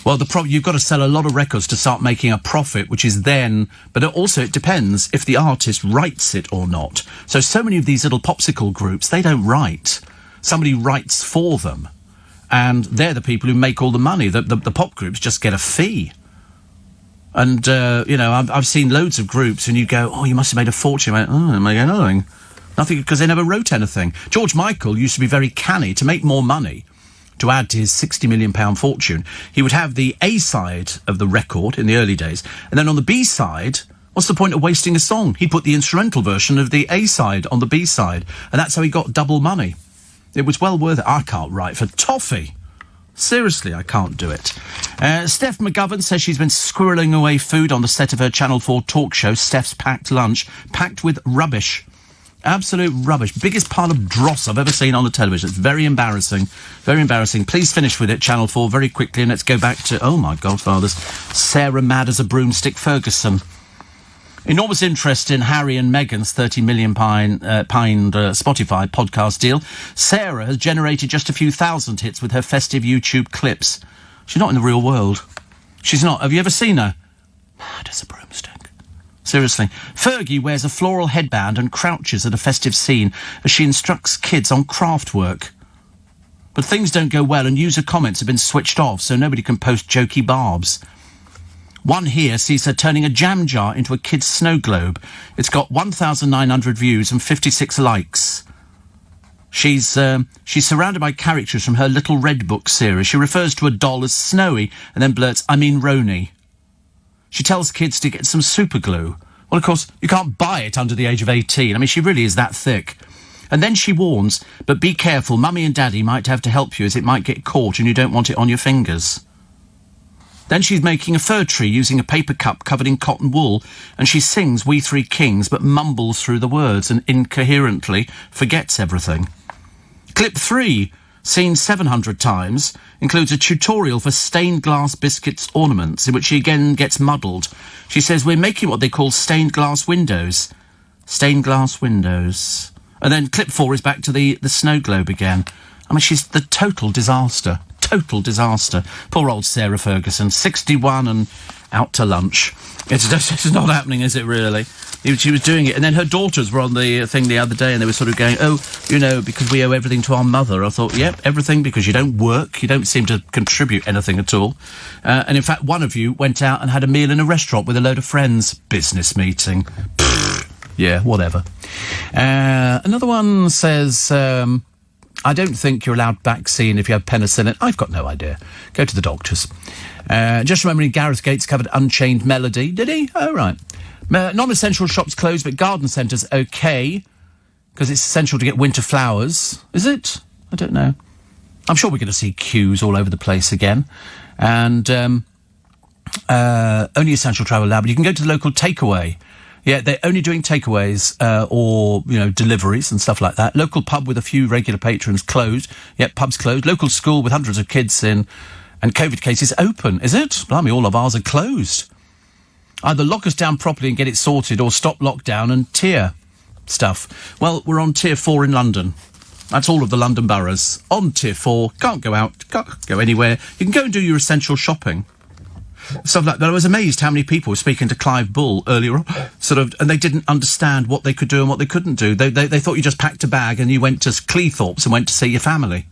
Well, you've got to sell a lot of records to start making a profit, which is then... But it depends if the artist writes it or not. So many of these little popsicle groups, they don't write. Somebody writes for them. And they're the people who make all the money. The pop groups just get a fee. And, I've seen loads of groups and you go, oh, you must have made a fortune. I went, oh, I made nothing. Nothing, because they never wrote anything. George Michael used to be very canny to make more money, to add to his £60 million fortune. He would have the A-side of the record in the early days. And then on the B-side, what's the point of wasting a song? He'd put the instrumental version of the A-side on the B-side. And that's how he got double money. It was well worth it. I can't write for toffee. Seriously, I can't do it. Steph McGovern says she's been squirreling away food on the set of her Channel 4 talk show, Steph's Packed Lunch, packed with rubbish. Absolute rubbish. Biggest pile of dross I've ever seen on the television. It's very embarrassing. Very embarrassing. Please finish with it, Channel 4, very quickly, and let's go back to, oh my godfathers, Sarah mad as a broomstick Ferguson. Enormous interest in Harry and Meghan's £30 million Spotify podcast deal. Sarah has generated just a few thousand hits with her festive YouTube clips. She's not in the real world. She's not. Have you ever seen her? Mad as a broomstick. Seriously. Fergie wears a floral headband and crouches at a festive scene as she instructs kids on craft work. But things don't go well and user comments have been switched off so nobody can post jokey barbs. One here sees her turning a jam jar into a kid's snow globe. It's got 1,900 views and 56 likes. She's surrounded by characters from her Little Red Book series. She refers to a doll as Snowy and then blurts, I mean Roni. She tells kids to get some super glue. Well, of course, you can't buy it under the age of 18. I mean, she really is that thick. And then she warns, but be careful, Mummy and Daddy might have to help you as it might get caught and you don't want it on your fingers. Then she's making a fir tree using a paper cup covered in cotton wool, and she sings We Three Kings, but mumbles through the words and incoherently forgets everything. Clip 3, seen 700 times, includes a tutorial for stained glass biscuits ornaments, in which she again gets muddled. She says, we're making what they call stained glass windows. Stained glass windows. And then clip 4 is back to the snow globe again. I mean, she's the total disaster. Total disaster. Poor old Sarah Ferguson, 61 and out to lunch. It's not happening, is it, really? She was doing it. And then her daughters were on the thing the other day and they were sort of going, oh, because we owe everything to our mother. I thought, yep, everything, because you don't work. You don't seem to contribute anything at all. And in fact, one of you went out and had a meal in a restaurant with a load of friends. Business meeting. Yeah, whatever. Another one says... I don't think you're allowed vaccine if you have penicillin. I've got no idea. Go to the doctors. Just remembering Gareth Gates covered Unchained Melody. Did he? Oh, right. Non-essential shops closed, but garden centres okay, because it's essential to get winter flowers. Is it? I don't know. I'm sure we're going to see queues all over the place again. And only essential travel allowed, but you can go to the local takeaway. Yeah, they're only doing takeaways or, deliveries and stuff like that. Local pub with a few regular patrons closed. Yep, pub's closed. Local school with hundreds of kids in And COVID cases open, is it? Blimey, all of ours are closed. Either lock us down properly and get it sorted, or stop lockdown and tier stuff. Well, we're on tier 4 in London. That's all of the London boroughs. On tier 4, can't go out, can't go anywhere. You can go and do your essential shopping. Stuff like that. I was amazed how many people were speaking to Clive Bull earlier on, and they didn't understand what they could do and what they couldn't do. They thought you just packed a bag and you went to Cleethorpes and went to see your family.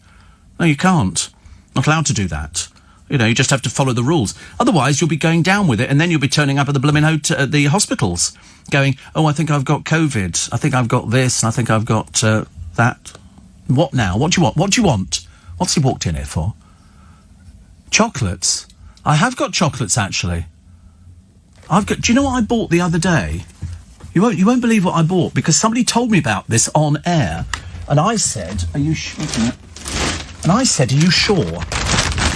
No, you can't. Not allowed to do that. You know, you just have to follow the rules. Otherwise, you'll be going down with it, and then you'll be turning up at the blooming the hospitals, going, "Oh, I think I've got COVID. I think I've got this. I think I've got that." What now? What do you want? What do you want? What's he walked in here for? Chocolates. I have got chocolates, actually. Do you know what I bought the other day? You won't believe what I bought, because somebody told me about this on air, and I said, "Are you sure?" And I said, "Are you sure?"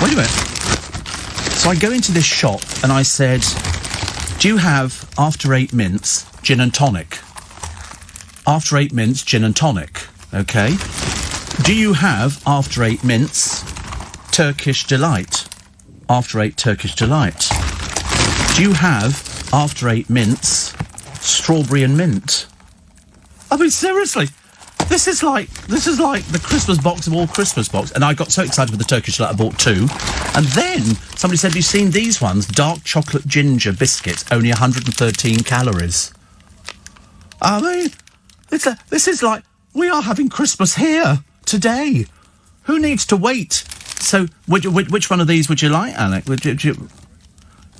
Wait a minute. So I go into this shop and I said, "Do you have After 8 Mints gin and tonic?" After 8 Mints gin and tonic. Okay. "Do you have After 8 Mints Turkish Delight?" After 8 Turkish Delight. "Do you have After 8 Mints Strawberry and Mint?" I mean, seriously, this is like the Christmas box of all Christmas box. And I got so excited with the Turkish Delight, I bought 2. And then somebody said, "Have you seen these ones? Dark chocolate ginger biscuits, only 113 calories." I mean, this is like, we are having Christmas here today. Who needs to wait? So, which one of these would you like, Alec?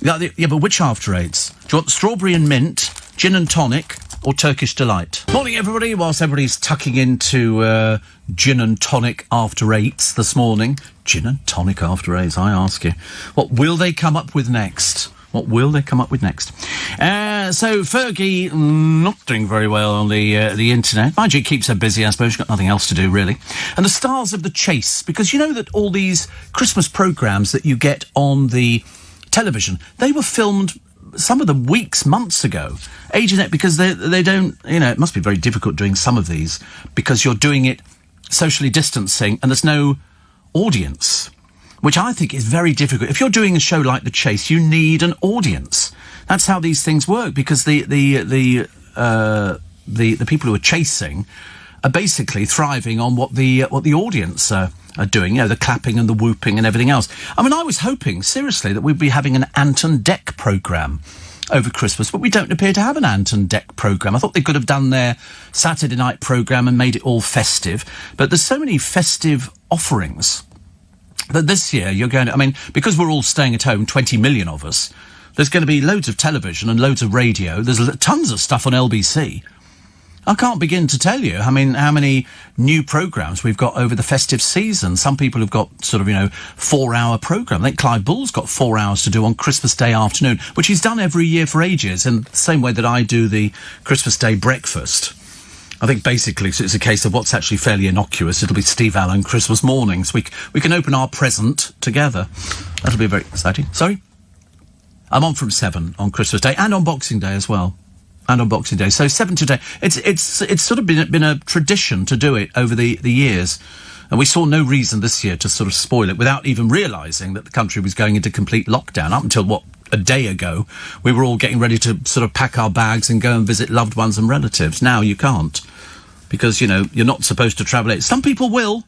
Yeah, but which After 8s? Do you want strawberry and mint, gin and tonic, or Turkish Delight? Morning, everybody. Whilst everybody's tucking into gin and tonic After 8s this morning. Gin and tonic After 8s, I ask you. What will they come up with next? What will they come up with next? So Fergie not doing very well on the internet. Mind you, it keeps her busy, I suppose. She's got nothing else to do, really. And the stars of The Chase, because you know that all these Christmas programmes that you get on the television, they were filmed, some of them weeks, months ago. Ages, because they don't, you know, it must be very difficult doing some of these, because you're doing it socially distancing and there's no audience, which I think is very difficult. If you're doing a show like The Chase, you need an audience. That's how these things work, because the people who are chasing are basically thriving on what the audience are doing. You know, the clapping and the whooping and everything else. I mean, I was hoping seriously that we'd be having an Anton Deck programme over Christmas, but we don't appear to have an Anton Deck programme. I thought they could have done their Saturday night programme and made it all festive, but there's so many festive offerings that this year you're going to, I mean, because we're all staying at home, 20 million of us, there's going to be loads of television and loads of radio. There's tons of stuff on LBC. I can't begin to tell you, I mean, how many new programmes we've got over the festive season. Some people have got sort of, 4-hour programme. I think Clive Bull's got 4 hours to do on Christmas Day afternoon, which he's done every year for ages, in the same way that I do the Christmas Day breakfast. I think basically it's a case of what's actually fairly innocuous. It'll be Steve Allen Christmas mornings. We can open our present together. That'll be very exciting. Sorry? I'm on from 7 on Christmas Day and on Boxing Day as well. And on Boxing Day. So 7 today. It's sort of been a tradition to do it over the years. And we saw no reason this year to sort of spoil it without even realising that the country was going into complete lockdown. Up until, a day ago, we were all getting ready to sort of pack our bags and go and visit loved ones and relatives. Now you can't. Because, you're not supposed to travel it. Some people will.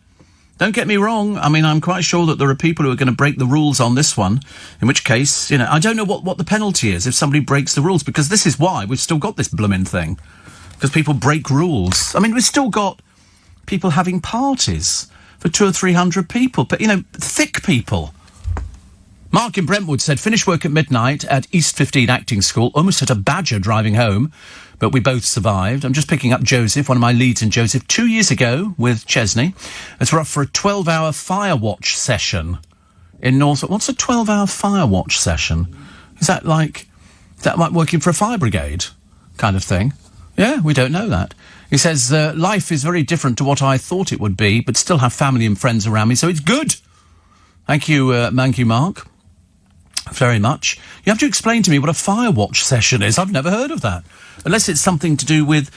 Don't get me wrong. I mean, I'm quite sure that there are people who are going to break the rules on this one, in which case, I don't know what the penalty is if somebody breaks the rules, because this is why we've still got this blooming thing. Because people break rules. I mean, we've still got people having parties for 200 or 300 people, but, thick people. Mark in Brentwood said, finished work at midnight at East 15 Acting School, almost hit a badger driving home, but we both survived. I'm just picking up Joseph, one of my leads in Joseph, 2 years ago with Chesney. As we're up for a 12-hour fire watch session in North. What's a 12-hour fire watch session? Is that like working for a fire brigade kind of thing? Yeah, we don't know that. He says, life is very different to what I thought it would be, but still have family and friends around me, so it's good. Thank you, Mark. Very much. You have to explain to me what a fire watch session is. I've never heard of that. Unless it's something to do with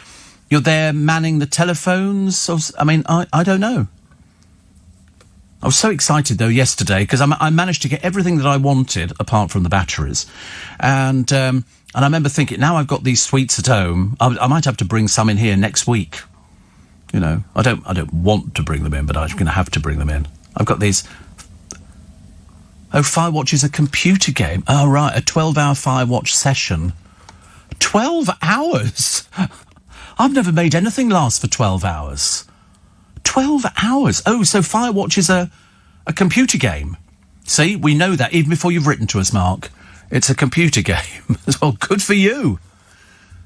you're there manning the telephones. I don't know. I was so excited, though, yesterday, because I managed to get everything that I wanted, apart from the batteries. And I remember thinking, now I've got these sweets at home, I might have to bring some in here next week. You know, I don't want to bring them in, but I'm going to have to bring them in. I've got these... Oh, Firewatch is a computer game. Oh, right, a 12-hour Firewatch session. 12 hours? I've never made anything last for 12 hours. 12 hours? Oh, so Firewatch is a computer game. See, we know that even before you've written to us, Mark. It's a computer game. Well, good for you.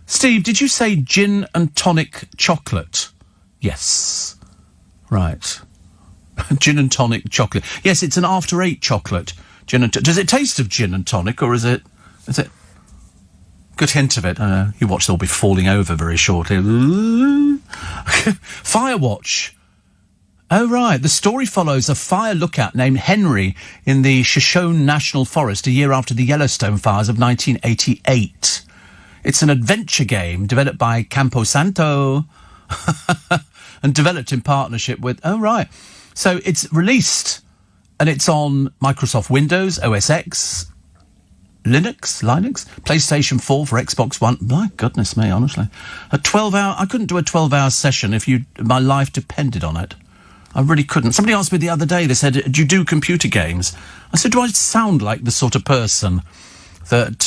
Steve, did you say gin and tonic chocolate? Yes. Right. Gin and tonic chocolate. Yes, it's an after 8 chocolate. Does it taste of gin and tonic, or is it... Good hint of it. You watch, they'll be falling over very shortly. Firewatch. Oh, right. The story follows a fire lookout named Henry in the Shoshone National Forest a year after the Yellowstone fires of 1988. It's an adventure game developed by Camposanto and developed in partnership with... Oh, right. So it's released, and it's on Microsoft Windows, OS X, Linux, PlayStation 4 for Xbox One. My goodness me, honestly. A 12-hour... I couldn't do a 12-hour session if my life depended on it. I really couldn't. Somebody asked me the other day, they said, do you do computer games? I said, do I sound like the sort of person that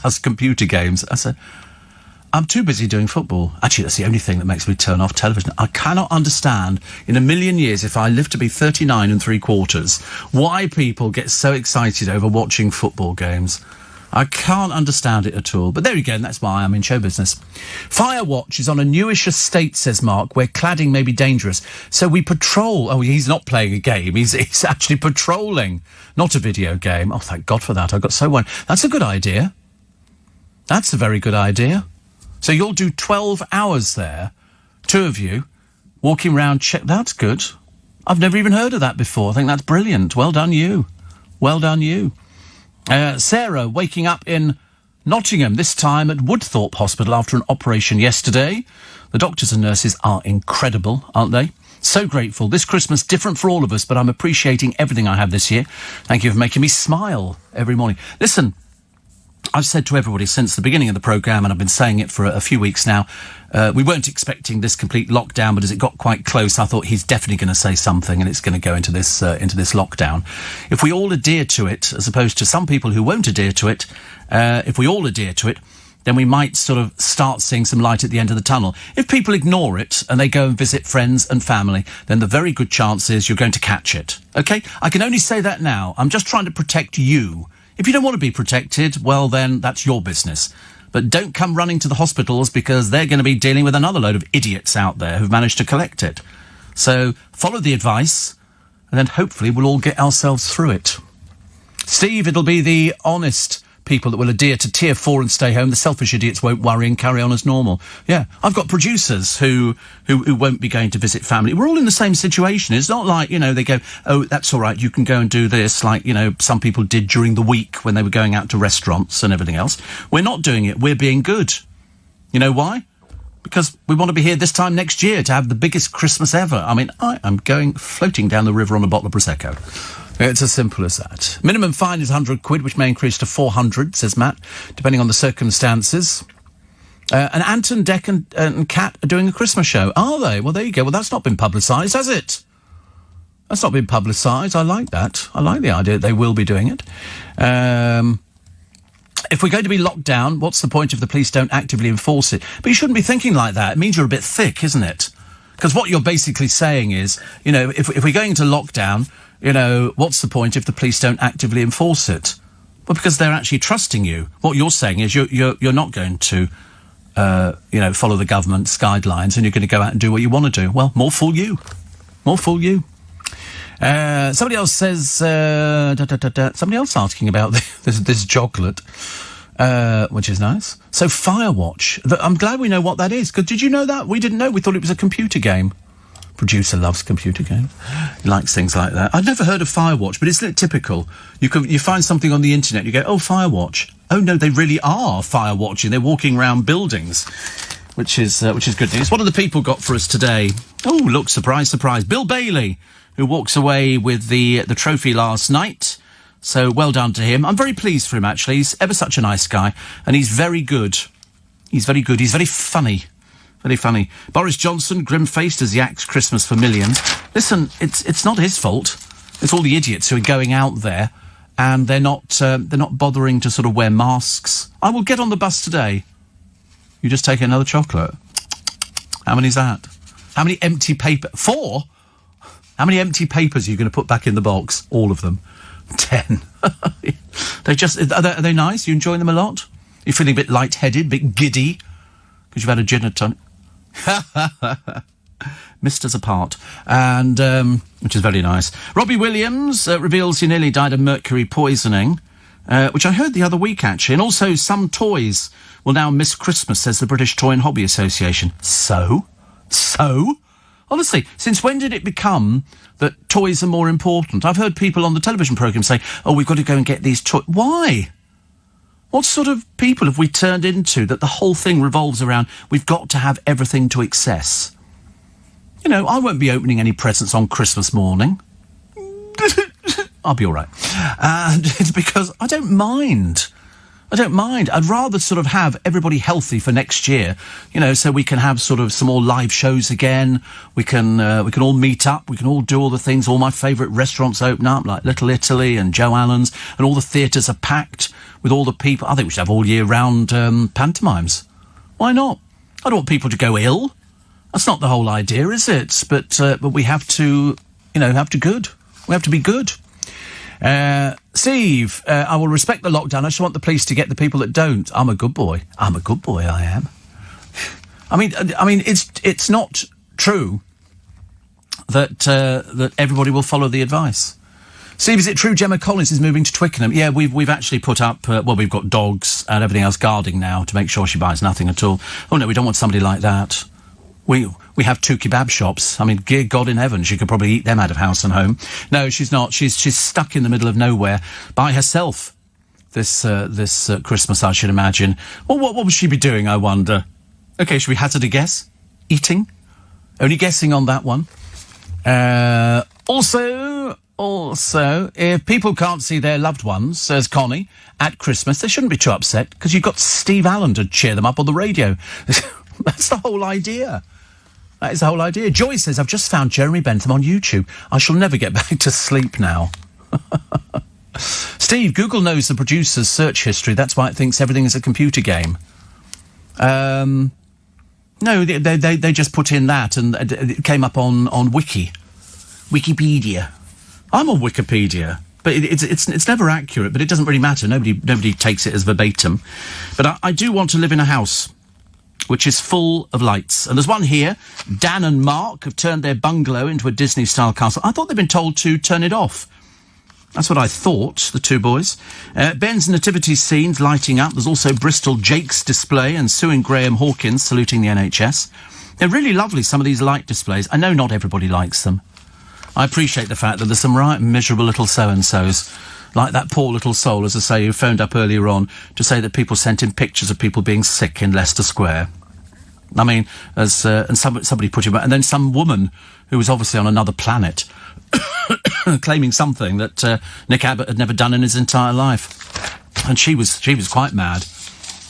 does computer games? I said, I'm too busy doing football. Actually, that's the only thing that makes me turn off television. I cannot understand, in a million years, if I live to be 39 3/4, why people get so excited over watching football games. I can't understand it at all. But there you go, and that's why I'm in show business. Firewatch is on a newish estate, says Mark, where cladding may be dangerous. So we patrol... Oh, he's not playing a game. He's actually patrolling, not a video game. Oh, thank God for that. I got so one. That's a good idea. That's a very good idea. So you'll do 12 hours there, 2 of you, walking around... That's good. I've never even heard of that before. I think that's brilliant. Well done, you. Well done, you. Sarah waking up in Nottingham, this time at Woodthorpe Hospital after an operation yesterday. The doctors and nurses are incredible, aren't they? So grateful. This Christmas, different for all of us, but I'm appreciating everything I have this year. Thank you for making me smile every morning. Listen, I've said to everybody since the beginning of the programme, and I've been saying it for a few weeks now, we weren't expecting this complete lockdown, but as it got quite close, I thought he's definitely going to say something, and it's going to go into this lockdown. If we all adhere to it, as opposed to some people who won't adhere to it, if we all adhere to it, then we might sort of start seeing some light at the end of the tunnel. If people ignore it and they go and visit friends and family, then the very good chance is you're going to catch it. OK? I can only say that now. I'm just trying to protect you. If you don't want to be protected, well, then that's your business. But don't come running to the hospitals, because they're going to be dealing with another load of idiots out there who've managed to collect it. So follow the advice, and then hopefully we'll all get ourselves through it. Steve, it'll be the honest people that will adhere to Tier 4 and stay home. The selfish idiots won't worry and carry on as normal. Yeah, I've got producers who won't be going to visit family. We're all in the same situation. It's not like, they go, oh, that's all right, you can go and do this, like, some people did during the week when they were going out to restaurants and everything else. We're not doing it. We're being good. You know why? Because we want to be here this time next year to have the biggest Christmas ever. I mean, I am floating down the river on a bottle of Prosecco. It's as simple as that. Minimum fine is £100, which may increase to 400, says Matt, depending on the circumstances. And Anton, Dec and Kat are doing a Christmas show. Are they? Well, there you go. Well, that's not been publicised, has it? That's not been publicised. I like that. I like the idea that they will be doing it. If we're going to be locked down, what's the point if the police don't actively enforce it? But you shouldn't be thinking like that. It means you're a bit thick, isn't it? Because what you're basically saying is, if we're going into lockdown... what's the point if the police don't actively enforce it? Well, because they're actually trusting you. What you're saying is you're not going to, follow the government's guidelines, and you're going to go out and do what you want to do. Well, more fool you. More fool you. Somebody else says, somebody else asking about this chocolate, which is nice. So Firewatch, I'm glad we know what that is, because did you know that? We didn't know. We thought it was a computer game. Producer loves computer games. He likes things like that. I'd never heard of Firewatch, but isn't it typical? You find something on the internet, you go, oh, Firewatch. Oh, no, they really are firewatching. They're walking around buildings, which is good news. What have the people got for us today? Oh, look, surprise, surprise. Bill Bailey, who walks away with the trophy last night. So well done to him. I'm very pleased for him, actually. He's ever such a nice guy, and he's very good. He's very good. He's very funny. Very funny. Boris Johnson, grim-faced as he acts Christmas for millions. Listen, it's not his fault. It's all the idiots who are going out there, and they're not bothering to sort of wear masks. I will get on the bus today. You just take another chocolate. How many's that? How many empty paper? 4? How many empty papers are you going to put back in the box? All of them. 10. Are they nice? You enjoying them a lot? You're feeling a bit lightheaded, a bit giddy because you've had a gin and tonic. Missed us apart, and which is very nice. Robbie Williams reveals he nearly died of mercury poisoning, which I heard the other week, actually. And also, some toys will now miss Christmas, says the British Toy and Hobby Association. So? Honestly, since when did it become that toys are more important? I've heard people on the television programme say, oh, we've got to go and get these toys. Why? What sort of people have we turned into that the whole thing revolves around, we've got to have everything to excess? You know, I won't be opening any presents on Christmas morning. I'll be all right. And it's because I don't mind. I'd rather sort of have everybody healthy for next year, you know, so we can have sort of some more live shows again. We can all meet up. We can all do all the things. All my favourite restaurants open up, like Little Italy and Joe Allen's, and all the theatres are packed with all the people. I think we should have all year round pantomimes. Why not? I don't want people to go ill. That's not the whole idea, is it? But we have to, you know, We have to be good. Steve, I will respect the lockdown. I just want the police to get the people that don't. I'm a good boy, I am. I mean, it's not true that everybody will follow the advice. Steve, is it true Gemma Collins is moving to Twickenham? Yeah, we've actually put up, we've got dogs and everything else guarding now to make sure she buys nothing at all. Oh no, we don't want somebody like that. We have 2 kebab shops. I mean, dear God in heaven, she could probably eat them out of house and home. No, she's not. She's stuck in the middle of nowhere by herself this Christmas, I should imagine. Well, what would she be doing, I wonder? Okay, should we hazard a guess? Eating? Only guessing on that one. Also, if people can't see their loved ones, says Connie, at Christmas, they shouldn't be too upset, because you've got Steve Allen to cheer them up on the radio. That's the whole idea. That is the whole idea. Joy says, I've just found Jeremy Bentham on YouTube. I shall never get back to sleep now. Steve, Google knows the producer's search history. That's why it thinks everything is a computer game. No, they just put in that and it came up on Wikipedia. I'm on Wikipedia. But it's never accurate, but it doesn't really matter. Nobody takes it as verbatim. But I do want to live in a house which is full of lights. And there's one here. Dan and Mark have turned their bungalow into a Disney-style castle. I thought they'd been told to turn it off. That's what I thought, the 2 boys. Ben's nativity scenes lighting up. There's also Bristol Jake's display and Sue and Graham Hawkins saluting the NHS. They're really lovely, some of these light displays. I know not everybody likes them. I appreciate the fact that there's some right miserable little so-and-sos, like that poor little soul, as I say, who phoned up earlier on to say that people sent him pictures of people being sick in Leicester Square. I mean, and somebody put him, and then some woman who was obviously on another planet, claiming something that Nick Abbott had never done in his entire life, and she was quite mad.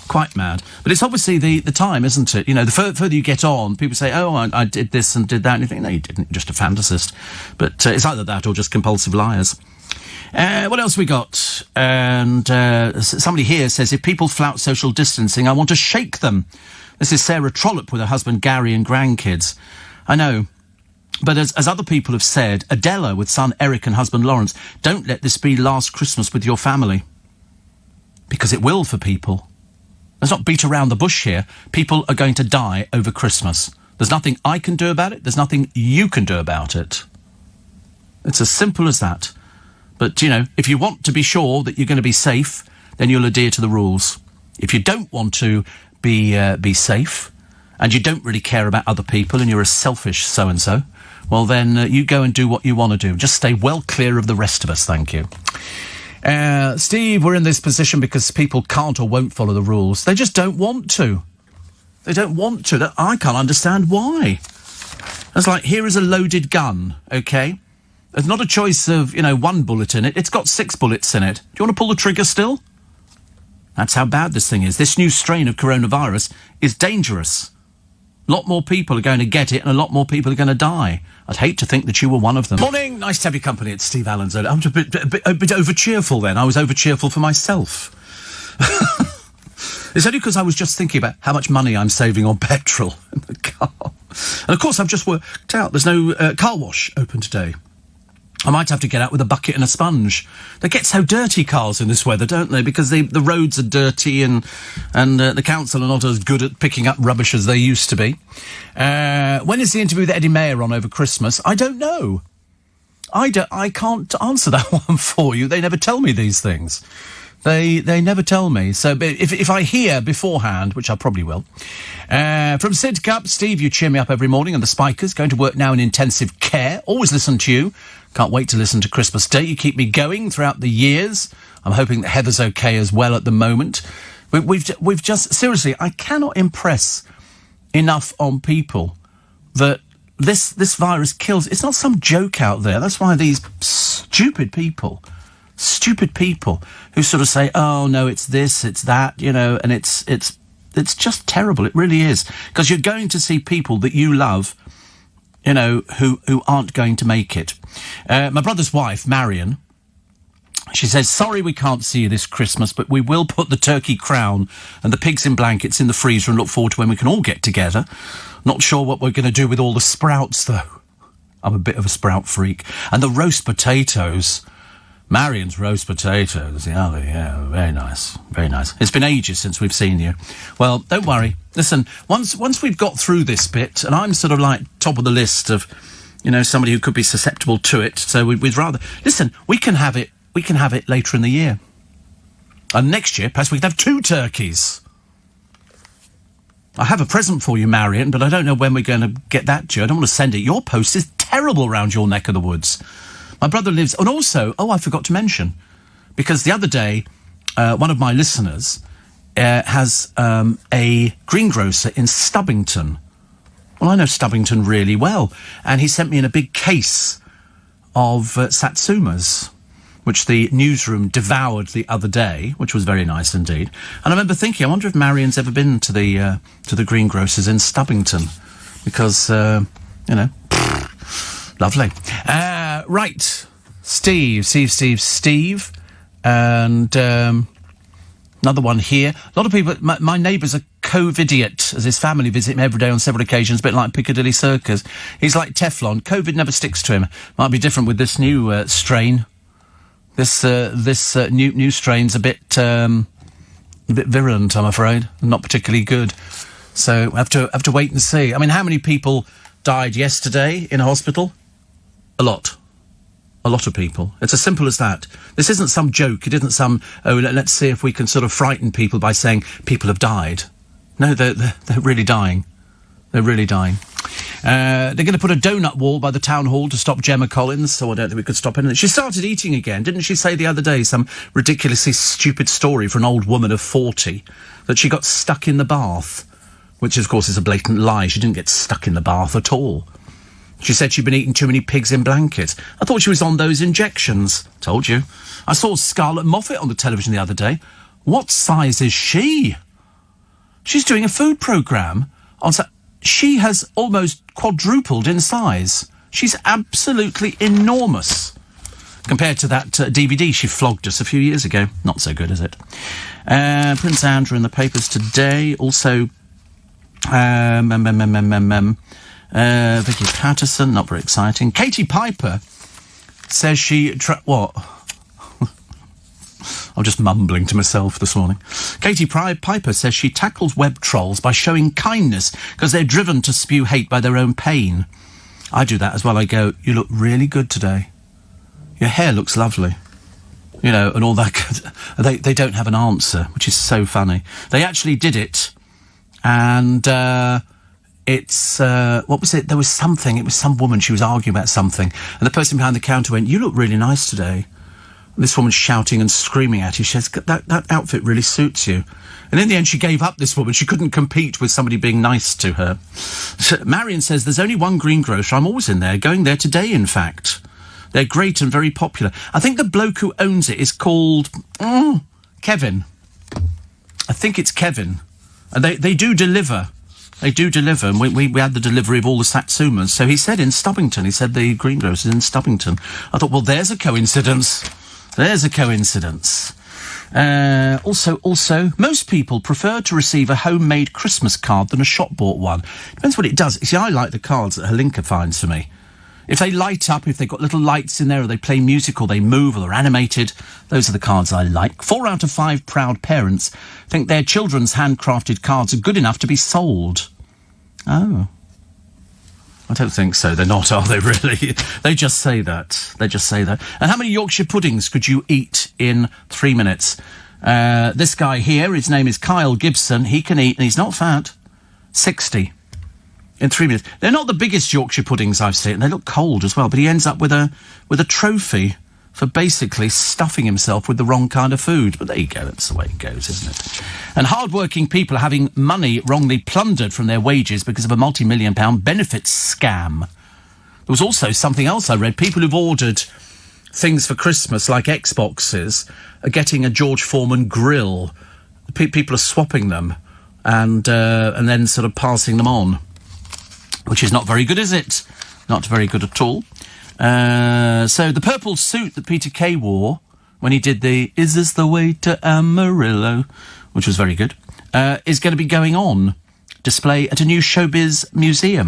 Quite mad. But it's obviously the time, isn't it? You know, the further you get on, people say, oh, I did this and did that, and you think, no, you didn't, you're just a fantasist. But it's either that or just compulsive liars. What else we got? And somebody here says, if people flout social distancing, I want to shake them. This is Sarah Trollope with her husband Gary and grandkids. I know. But as other people have said, Adela with son Eric and husband Lawrence, don't let this be last Christmas with your family. Because it will for people. Let's not beat around the bush here. People are going to die over Christmas. There's nothing I can do about it. There's nothing you can do about it. It's as simple as that. But, you know, if you want to be sure that you're going to be safe, then you'll adhere to the rules. If you don't want to be safe, and you don't really care about other people, and you're a selfish so-and-so, well, then you go and do what you want to do. Just stay well clear of the rest of us, thank you. Steve, we're in this position because people can't or won't follow the rules. They just don't want to. They don't want to. I can't understand why. It's like, here is a loaded gun, okay? There's not a choice of, one bullet in it. It's got 6 bullets in it. Do you want to pull the trigger still? That's how bad this thing is. This new strain of coronavirus is dangerous. A lot more people are going to get it and a lot more people are going to die. I'd hate to think that you were one of them. Morning, nice to have your company. It's Steve Allen's. I'm a bit over-cheerful then. I was over-cheerful for myself. It's only because I was just thinking about how much money I'm saving on petrol in the car. And of course I've just worked out there's no car wash open today. I might have to get out with a bucket and a sponge. They get so dirty, cars, in this weather, don't they? Because the roads are dirty and the council are not as good at picking up rubbish as they used to be. When is the interview with Eddie Mayer on over Christmas? I don't know. I can't answer that one for you. They never tell me these things. They never tell me. So if I hear beforehand, which I probably will. From Sidcup, Steve, you cheer me up every morning, and the Spikers, going to work now in intensive care. Always listen to you. Can't wait to listen to Christmas Day. You keep me going throughout the years. I'm hoping that Heather's okay as well at the moment. We've just, seriously, I cannot impress enough on people that this virus kills. It's not some joke out there. That's why these stupid people who sort of say, oh no, it's this, it's that, and it's just terrible. It really is. Because you're going to see people that you love, who aren't going to make it. My brother's wife, Marion, she says, sorry we can't see you this Christmas, but we will put the turkey crown and the pigs in blankets in the freezer and look forward to when we can all get together. Not sure what we're going to do with all the sprouts, though. I'm a bit of a sprout freak. And the roast potatoes. Marion's roast potatoes. Yeah, very nice. Very nice. It's been ages since we've seen you. Well, don't worry. Listen, once we've got through this bit, and I'm sort of like top of the list of, somebody who could be susceptible to it, so we'd rather... Listen, we can have it later in the year. And next year, perhaps we can have 2 turkeys. I have a present for you, Marion, but I don't know when we're going to get that to you. I don't want to send it. Your post is terrible around your neck of the woods. My brother lives... And also, I forgot to mention, because the other day, one of my listeners has a greengrocer in Stubbington. Well, I know Stubbington really well. And he sent me in a big case of Satsumas, which the newsroom devoured the other day, which was very nice indeed. And I remember thinking, I wonder if Marion's ever been to the greengrocers in Stubbington. Because, lovely. Right. Steve. And another one here. A lot of people... My neighbour's a COVID-idiot, as his family visit him every day on several occasions, a bit like Piccadilly Circus. He's like Teflon. COVID never sticks to him. Might be different with this new strain. This new strain's a bit virulent, I'm afraid. Not particularly good. So we have to wait and see. I mean, how many people died yesterday in a hospital? A lot of people. It's as simple as that. This isn't some joke. It isn't some, let's see if we can sort of frighten people by saying people have died. No, they're really dying. They're really dying. They're going to put a donut wall by the town hall to stop Gemma Collins, so I don't think we could stop anything. She started eating again. Didn't she say the other day some ridiculously stupid story for an old woman of 40 that she got stuck in the bath, which, of course, is a blatant lie. She didn't get stuck in the bath at all. She said she'd been eating too many pigs in blankets. I thought she was on those injections. Told you. I saw Scarlett Moffat on the television the other day. What size is she? She's doing a food programme on... She has almost quadrupled in size. She's absolutely enormous. Compared to that DVD she flogged us a few years ago. Not so good, is it? Prince Andrew in the papers today. Also... Vicky Patterson, not very exciting. Katie Piper says she... What? I'm just mumbling to myself this morning. Katie Piper says she tackles web trolls by showing kindness because they're driven to spew hate by their own pain. I do that as well. I go, you look really good today. Your hair looks lovely. And all that. They don't have an answer, which is so funny. They actually did it, and... It's, what was it? There was something. It was some woman. She was arguing about something. And the person behind the counter went, you look really nice today. And this woman's shouting and screaming at you. She says, that outfit really suits you. And in the end, she gave up, this woman. She couldn't compete with somebody being nice to her. So Marion says, there's only one greengrocer. I'm always in there. Going there today, in fact. They're great and very popular. I think the bloke who owns it is called Kevin. I think it's Kevin. And they do deliver. They do deliver. And we had the delivery of all the Satsumas. So he said in Stubbington. He said the greengrocer's in Stubbington. I thought, well, there's a coincidence. There's a coincidence. Also, most people prefer to receive a homemade Christmas card than a shop-bought one. Depends what it does. See, I like the cards that Halinka finds for me. If they light up, if they've got little lights in there, or they play music, or they move, or they're animated, those are the cards I like. 4 out of 5 proud parents think their children's handcrafted cards are good enough to be sold. Oh. I don't think so. They're not, are they, really? They just say that. They just say that. And how many Yorkshire puddings could you eat in 3 minutes? This guy here, his name is Kyle Gibson. He can eat, and he's not fat, 60 in 3 minutes. They're not the biggest Yorkshire puddings I've seen, and they look cold as well, but he ends up with a trophy for basically stuffing himself with the wrong kind of food. But there you go, that's the way it goes, isn't it? And hard-working people are having money wrongly plundered from their wages because of a multi-million-pound benefits scam. There was also something else I read. People who've ordered things for Christmas, like Xboxes, are getting a George Foreman grill. People are swapping them and then sort of passing them on, which is not very good, is it? Not very good at all. So the purple suit that Peter Kay wore when he did the "Is This the Way to Amarillo," which was very good, is going to be going on display at a new showbiz museum.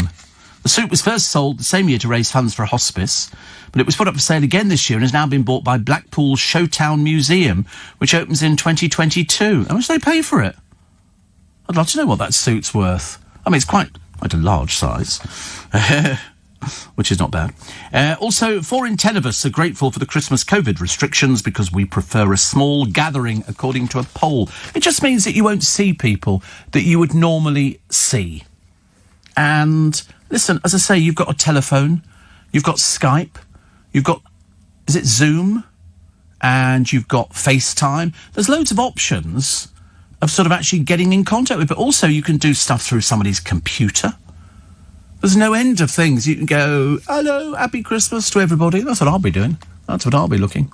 The suit was first sold the same year to raise funds for a hospice, but it was put up for sale again this year and has now been bought by Blackpool's Showtown Museum, which opens in 2022. How much do they pay for it? I'd love to know what that suit's worth. I mean, it's quite a large size, which is not bad. Also, 4 in 10 of us are grateful for the Christmas COVID restrictions because we prefer a small gathering, according to a poll. It just means that you won't see people that you would normally see. And listen, as I say, you've got a telephone, you've got Skype, you've got, is it Zoom? And you've got FaceTime. There's loads of options of sort of actually getting in contact with, but also you can do stuff through somebody's computer. There's no end of things. You can go, hello, happy Christmas to everybody. That's what I'll be doing. That's what I'll be looking.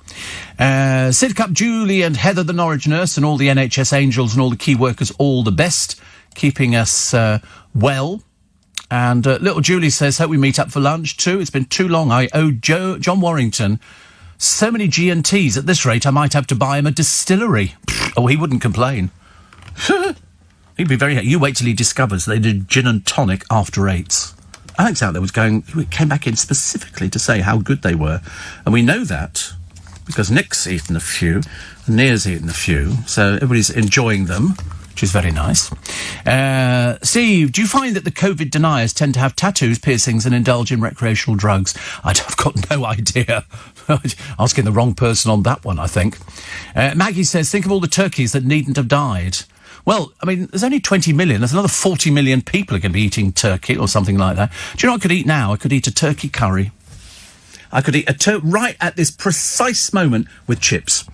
Sidcup, Julie and Heather, the Norwich nurse, and all the NHS angels and all the key workers, all the best, keeping us well. And little Julie says, hope we meet up for lunch too. It's been too long. I owe John Warrington so many G&Ts. At this rate, I might have to buy him a distillery. Oh, he wouldn't complain. He'd be very happy. You wait till he discovers they did gin and tonic after 8s. Alex out there came back in specifically to say how good they were. And we know that because Nick's eaten a few, and Nia's eaten a few, so everybody's enjoying them, which is very nice. Steve, do you find that the COVID deniers tend to have tattoos, piercings and indulge in recreational drugs? I've got no idea. Asking the wrong person on that one, I think. Maggie says, think of all the turkeys that needn't have died. Well, I mean, there's only 20 million. There's another 40 million people are going to be eating turkey or something like that. Do you know what I could eat now? I could eat a turkey curry. I could eat right at this precise moment with chips.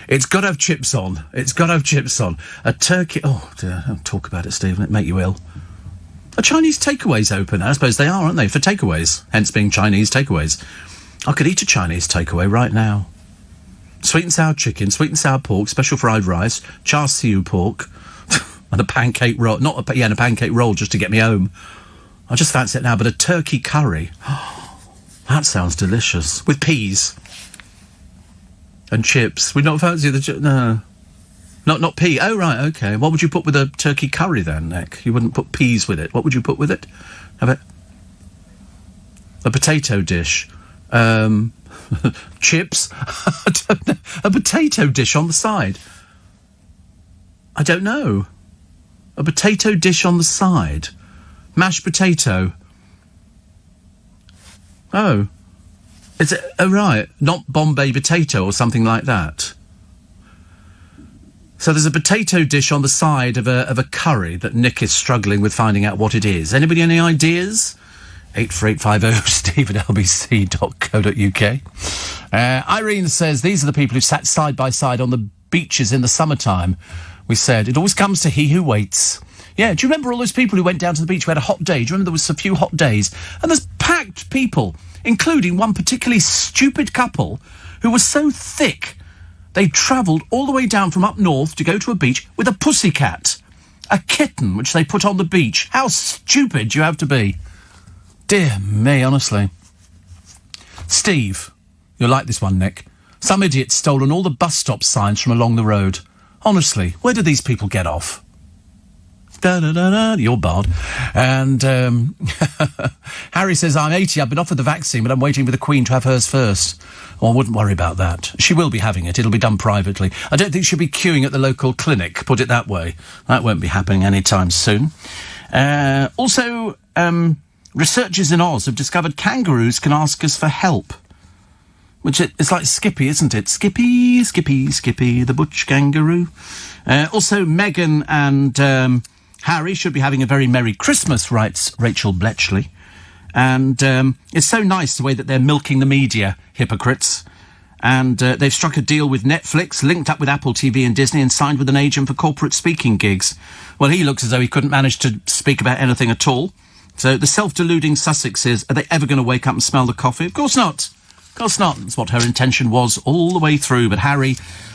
It's got to have chips on. It's got to have chips on. A turkey... Oh, dear, don't talk about it, Stephen. It'll make you ill. Are Chinese takeaways open? I suppose they are, aren't they? For takeaways. Hence being Chinese takeaways. I could eat a Chinese takeaway right now. Sweet and sour chicken, sweet and sour pork, special fried rice, char siu pork, and a pancake roll. And a pancake roll just to get me home. I just fancy it now, but a turkey curry. Oh, that sounds delicious. With peas. And chips. We'd not fancy the... No. Not pea. Oh, right, OK. What would you put with a turkey curry then, Nick? You wouldn't put peas with it. What would you put with it? Have it? A potato dish. Chips. I don't know. A potato dish on the side. I don't know. A potato dish on the side. Mashed potato. Oh. Is it? Oh, right. Not Bombay potato or something like that. So there's a potato dish on the side of a curry that Nick is struggling with finding out what it is. Anybody any ideas? 84850 steve@lbc.co.uk. Irene says, these are the people who sat side by side on the beaches in the summertime. We said, it always comes to he who waits. Yeah, do you remember all those people who went down to the beach? We had a hot day. Do you remember there was a few hot days? And there's packed select people, including one particularly stupid couple who was so thick they travelled all the way down from up north to go to a beach with a pussycat. A kitten which they put on the beach. How stupid you have to be. Dear me, honestly. Steve, you'll like this one, Nick. Some idiot's stolen all the bus stop signs from along the road. Honestly, where do these people get off? Da-da-da-da, you're barred. And Harry says, I'm 80, I've been offered the vaccine, but I'm waiting for the Queen to have hers first. Well, I wouldn't worry about that. She will be having it. It'll be done privately. I don't think she'll be queuing at the local clinic, put it that way. That won't be happening anytime soon. Also, researchers in Oz have discovered kangaroos can ask us for help. Which it's like Skippy, isn't it? Skippy, Skippy, Skippy, the butch kangaroo. Also, Meghan and Harry should be having a very Merry Christmas, writes Rachel Bletchley. And it's so nice the way that they're milking the media, hypocrites. And they've struck a deal with Netflix, linked up with Apple TV and Disney, and signed with an agent for corporate speaking gigs. Well, he looks as though he couldn't manage to speak about anything at all. So the self-deluding Sussexes, are they ever going to wake up and smell the coffee? Of course not. Of course not. That's what her intention was all the way through. But Harry,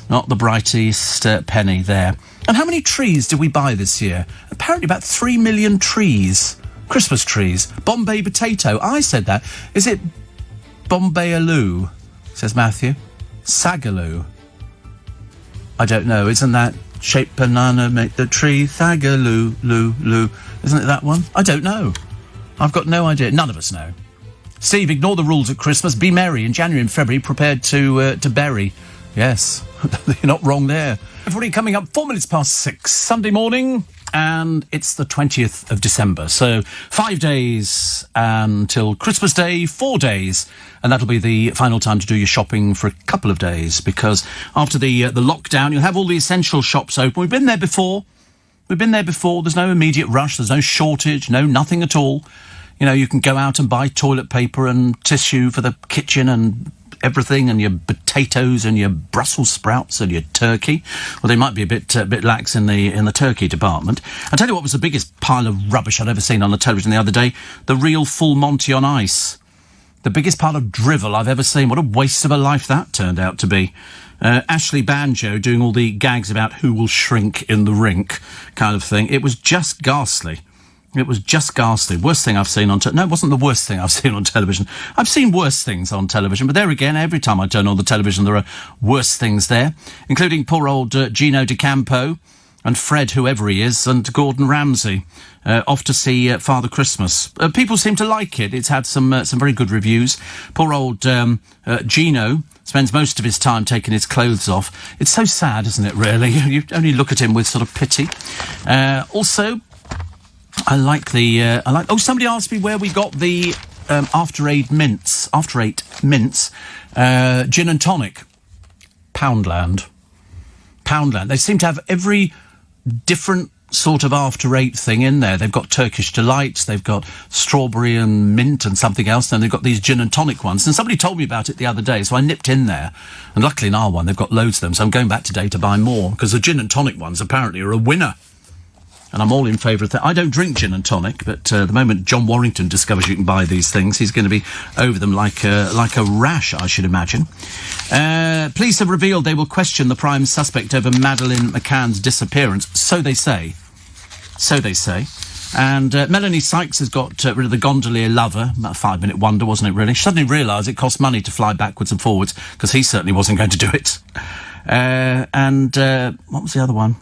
not the brightest penny there. And how many trees did we buy this year? Apparently about 3 million trees. Christmas trees. Bombay potato. I said that. Is it Bombayaloo? Says Matthew. Sagaloo. I don't know. Isn't that shape banana make the tree Thagaloo, loo, loo? Isn't it that one? I don't know. I've got no idea. None of us know. Steve, ignore the rules at Christmas. Be merry. In January and February, prepared to bury. Yes, you're not wrong there. Everybody coming up 4 minutes past 6, Sunday morning, and it's the 20th of December. So 5 days until Christmas Day, 4 days, and that'll be the final time to do your shopping for a couple of days, because after the lockdown, you'll have all the essential shops open. We've been there before. There's no immediate rush. There's no shortage. Nothing at all. You know, you can go out and buy toilet paper and tissue for the kitchen and everything, and your potatoes and your Brussels sprouts and your turkey. Well, they might be a bit lax in the turkey department. I'll tell you what was the biggest pile of rubbish I'd ever seen on the television the other day. The real full Monty on ice. The biggest pile of drivel I've ever seen. What a waste of a life that turned out to be. Ashley Banjo doing all the gags about who will shrink in the rink kind of thing. It was just ghastly. It was just ghastly. Worst thing I've seen on no, it wasn't the worst thing I've seen on television. I've seen worse things on television, but there again, every time I turn on the television, there are worse things there, including poor old Gino D'Acampo and Fred, whoever he is, and Gordon Ramsay, off to see Father Christmas. People seem to like it. It's had some very good reviews. Poor old Gino spends most of his time taking his clothes off. It's so sad, isn't it, really? You only look at him with sort of pity. Also, I like somebody asked me where we got the After Eight mints, gin and tonic. Poundland. They seem to have every different sort of After Eight thing in there. They've got Turkish Delights, they've got strawberry and mint and something else, and they've got these gin and tonic ones. And somebody told me about it the other day, so I nipped in there. And luckily in our one, they've got loads of them, so I'm going back today to buy more, because the gin and tonic ones apparently are a winner. And I'm all in favour of that. I don't drink gin and tonic, but the moment John Warrington discovers you can buy these things, he's going to be over them like a rash, I should imagine. Police have revealed they will question the prime suspect over Madeleine McCann's disappearance. So they say. And Melanie Sykes has got rid of the gondolier lover. About a 5-minute wonder, wasn't it, really? She suddenly realised it cost money to fly backwards and forwards, because he certainly wasn't going to do it. What was the other one?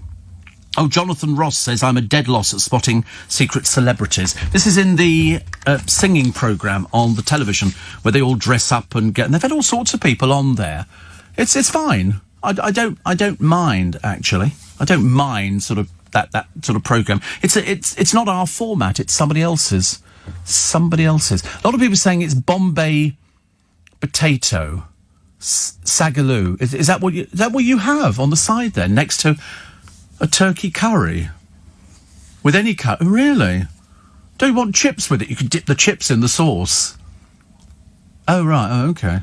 Oh, Jonathan Ross says, I'm a dead loss at spotting secret celebrities. This is in the singing programme on the television, where they all dress up and and they've had all sorts of people on there. It's fine. I don't mind, actually. I don't mind sort of that sort of programme. It's not our format, it's somebody else's. A lot of people saying it's Bombay potato. Sagaloo. Is that what you have on the side there, next to a turkey curry? With any cut? Really? Don't you want chips with it? You can dip the chips in the sauce. Oh, right. Oh, okay.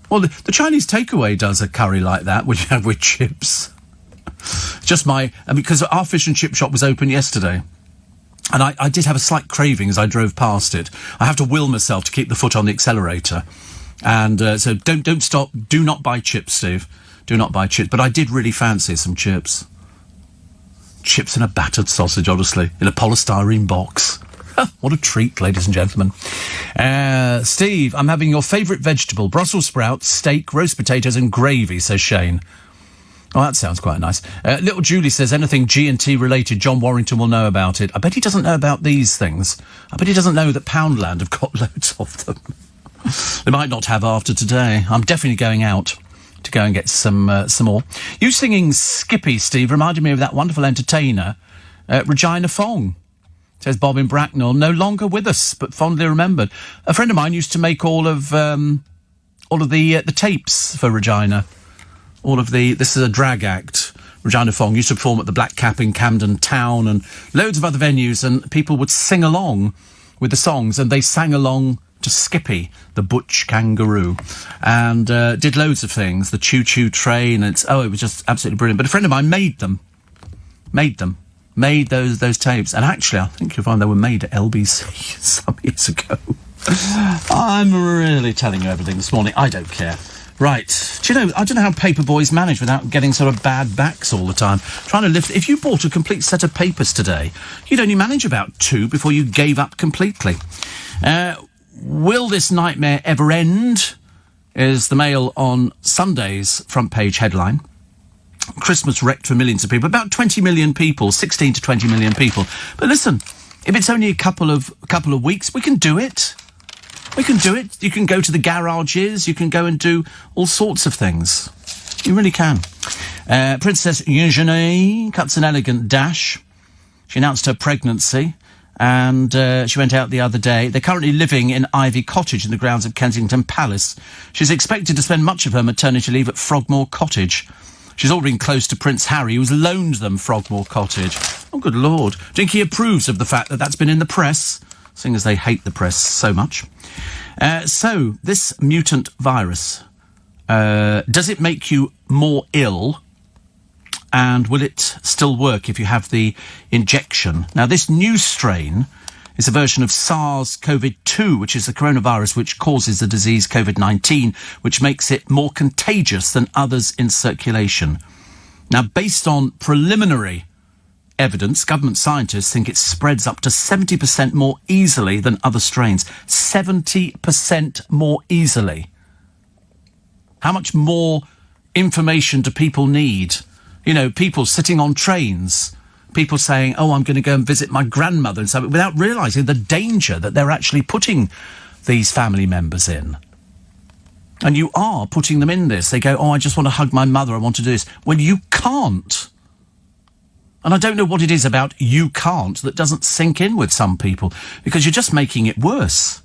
Well, the Chinese takeaway does a curry like that, which you have with chips. Just because our fish and chip shop was open yesterday. And I did have a slight craving as I drove past it. I have to will myself to keep the foot on the accelerator. And so don't stop. Do not buy chips, Steve. Do not buy chips. But I did really fancy some chips. Chips in a battered sausage, honestly, in a polystyrene box. What a treat, ladies and gentlemen. Steve, I'm having your favourite vegetable, Brussels sprouts, steak, roast potatoes and gravy, says Shane. Oh, that sounds quite nice. Little Julie says anything G&T related, John Warrington will know about it. I bet he doesn't know about these things. I bet he doesn't know that Poundland have got loads of them. They might not have after today. I'm definitely going out to go and get some more. You singing Skippy, Steve, reminded me of that wonderful entertainer, Regina Fong. Says Bob in Bracknell, no longer with us, but fondly remembered. A friend of mine used to make all of the tapes for Regina. This is a drag act. Regina Fong used to perform at the Black Cap in Camden Town and loads of other venues, and people would sing along with the songs, and they sang along to Skippy, the Butch Kangaroo, and did loads of things. The Choo Choo Train. It was just absolutely brilliant. But a friend of mine made those tapes, and actually I think you'll find they were made at LBC some years ago. I'm really telling you everything this morning. I don't care. Right. Do you know, I don't know how paper boys manage without getting sort of bad backs all the time. Trying to lift... If you bought a complete set of papers today, you'd only manage about 2 before you gave up completely. Will this nightmare ever end? Is the Mail on Sunday's front page headline. Christmas wrecked for millions of people. About 20 million people, 16 to 20 million people. But listen, if it's only a couple of weeks, we can do it. We can do it. You can go to the garages. You can go and do all sorts of things. You really can. Princess Eugenie cuts an elegant dash. She announced her pregnancy, and she went out the other day. They're currently living in Ivy Cottage in the grounds of Kensington Palace. She's expected to spend much of her maternity leave at Frogmore Cottage. She's already been close to Prince Harry, who's loaned them Frogmore Cottage. Oh, good Lord. Do you think he approves of the fact that that's been in the press, seeing as they hate the press so much? So, this mutant virus, does it make you more ill? And will it still work if you have the injection? Now, this new strain is a version of SARS-CoV-2, which is the coronavirus which causes the disease COVID-19, which makes it more contagious than others in circulation. Now, based on preliminary evidence, government scientists think it spreads up to 70% more easily than other strains. 70% more easily. How much more information do people need? You know, people sitting on trains, people saying, oh, I'm going to go and visit my grandmother and so, without realising the danger that they're actually putting these family members in. And you are putting them in this. They go, oh, I just want to hug my mother, I want to do this. Well, you can't. And I don't know what it is about you can't that doesn't sink in with some people, because you're just making it worse.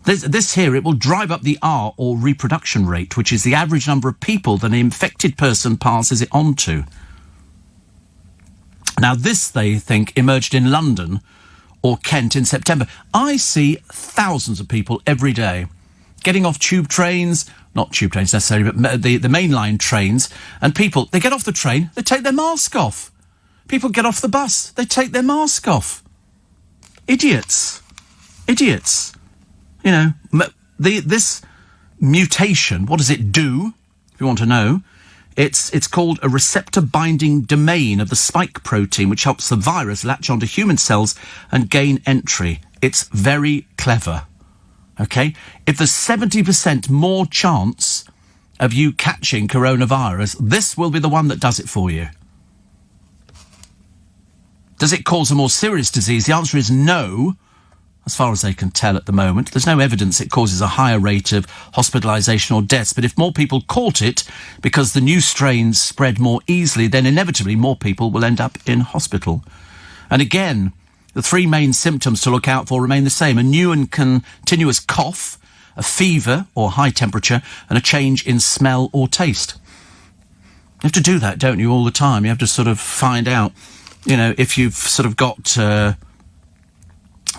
This here, it will drive up the R, or reproduction rate, which is the average number of people that an infected person passes it on to. Now, this, they think, emerged in London or Kent in September. I see thousands of people every day getting off tube trains, not tube trains necessarily, but the mainline trains, and people, they get off the train, they take their mask off. People get off the bus, they take their mask off. Idiots. Idiots. You know, this mutation, what does it do, if you want to know? It's called a receptor-binding domain of the spike protein, which helps the virus latch onto human cells and gain entry. It's very clever, OK? If there's 70% more chance of you catching coronavirus, this will be the one that does it for you. Does it cause a more serious disease? The answer is no. As far as they can tell at the moment, there's no evidence it causes a higher rate of hospitalisation or deaths. But if more people caught it because the new strains spread more easily, then inevitably more people will end up in hospital. And again, the 3 main symptoms to look out for remain the same: a new and continuous cough, a fever or high temperature, and a change in smell or taste. You have to do that, don't you, all the time? You have to sort of find out, you know, if you've sort of got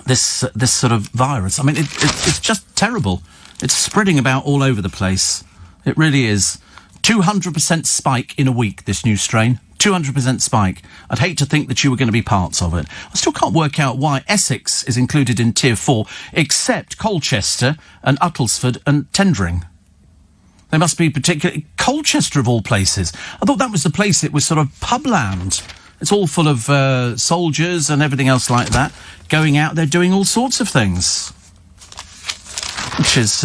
this sort of virus. I mean, it's just terrible. It's spreading about all over the place. It really is. 200% spike in a week, this new strain. 200% spike. I'd hate to think that you were going to be parts of it. I still can't work out why Essex is included in Tier 4, except Colchester and Uttlesford and Tendring. They must be particularly... Colchester, of all places. I thought that was the place that was sort of publand. It's all full of soldiers and everything else like that, going out there doing all sorts of things. Which is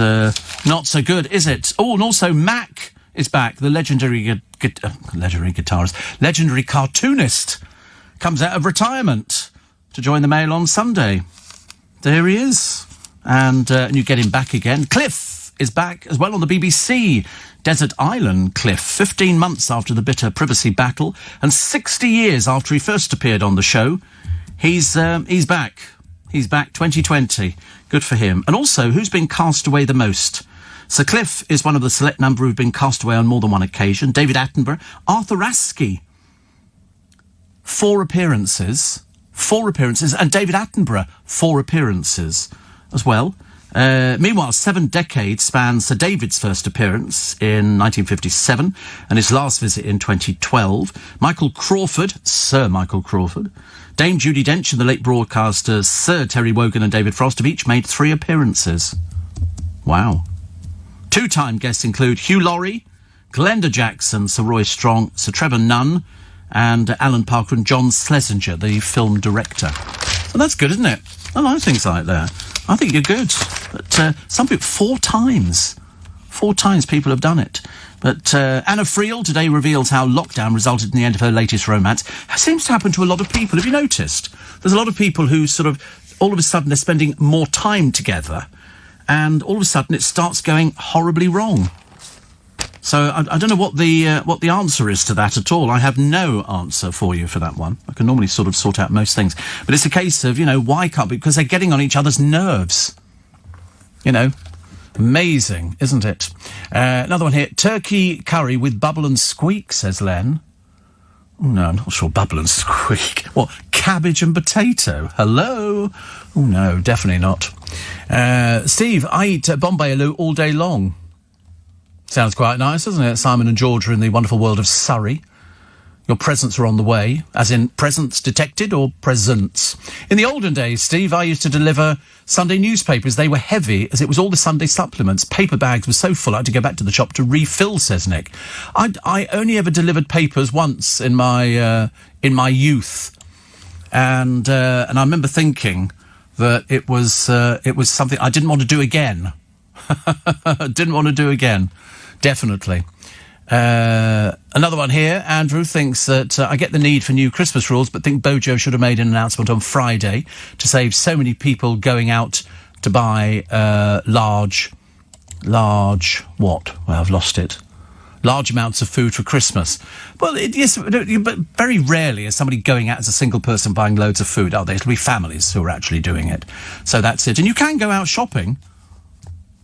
not so good, is it? Oh, and also Mac is back, the legendary guitarist, legendary cartoonist, comes out of retirement to join the Mail on Sunday. There he is. And you get him back again. Cliff is back as well on the BBC. Desert Island Cliff, 15 months after the bitter privacy battle and 60 years after he first appeared on the show. He's back. He's back 2020. Good for him. And also, who's been cast away the most? Sir Cliff is one of the select number who've been cast away on more than one occasion. David Attenborough. Arthur Askey. 4 appearances. And David Attenborough, 4 appearances as well. Meanwhile, 7 decades spans Sir David's first appearance in 1957 and his last visit in 2012. Sir Michael Crawford, Dame Judi Dench and the late broadcasters Sir Terry Wogan and David Frost have each made 3 appearances. Wow. 2-time guests include Hugh Laurie, Glenda Jackson, Sir Roy Strong, Sir Trevor Nunn, and Alan Parker and John Schlesinger, the film director. So that's good, isn't it? I like things like that. I think you're good. But some people, 4 times. 4 times people have done it. But Anna Friel today reveals how lockdown resulted in the end of her latest romance. It seems to happen to a lot of people. Have you noticed? There's a lot of people who sort of, all of a sudden, they're spending more time together, and all of a sudden it starts going horribly wrong. So I don't know what the answer is to that at all. I have no answer for you for that one. I can normally sort of sort out most things. But it's a case of, why can't... Because they're getting on each other's nerves. Amazing, isn't it? Another one here. Turkey curry with bubble and squeak, says Len. Oh, no, I'm not sure bubble and squeak. What, cabbage and potato? Hello? Oh, no, definitely not. Steve, I eat Bombay Aloo all day long. Sounds quite nice, doesn't it? Simon and George are in the wonderful world of Surrey. Your presents are on the way, as in presents detected or presents. In the olden days, Steve, I used to deliver Sunday newspapers. They were heavy, as it was all the Sunday supplements. Paper bags were so full I had to go back to the shop to refill, says Nick. I only ever delivered papers once in my youth. And I remember thinking that it was something I didn't want to do again. Definitely. Another one here. Andrew thinks that I get the need for new Christmas rules, but think Bojo should have made an announcement on Friday to save so many people going out to buy large what? Well, I've lost it. Large amounts of food for Christmas. Well, yes, but very rarely is somebody going out as a single person buying loads of food, are they? It'll be families who are actually doing it. So that's it. And you can go out shopping.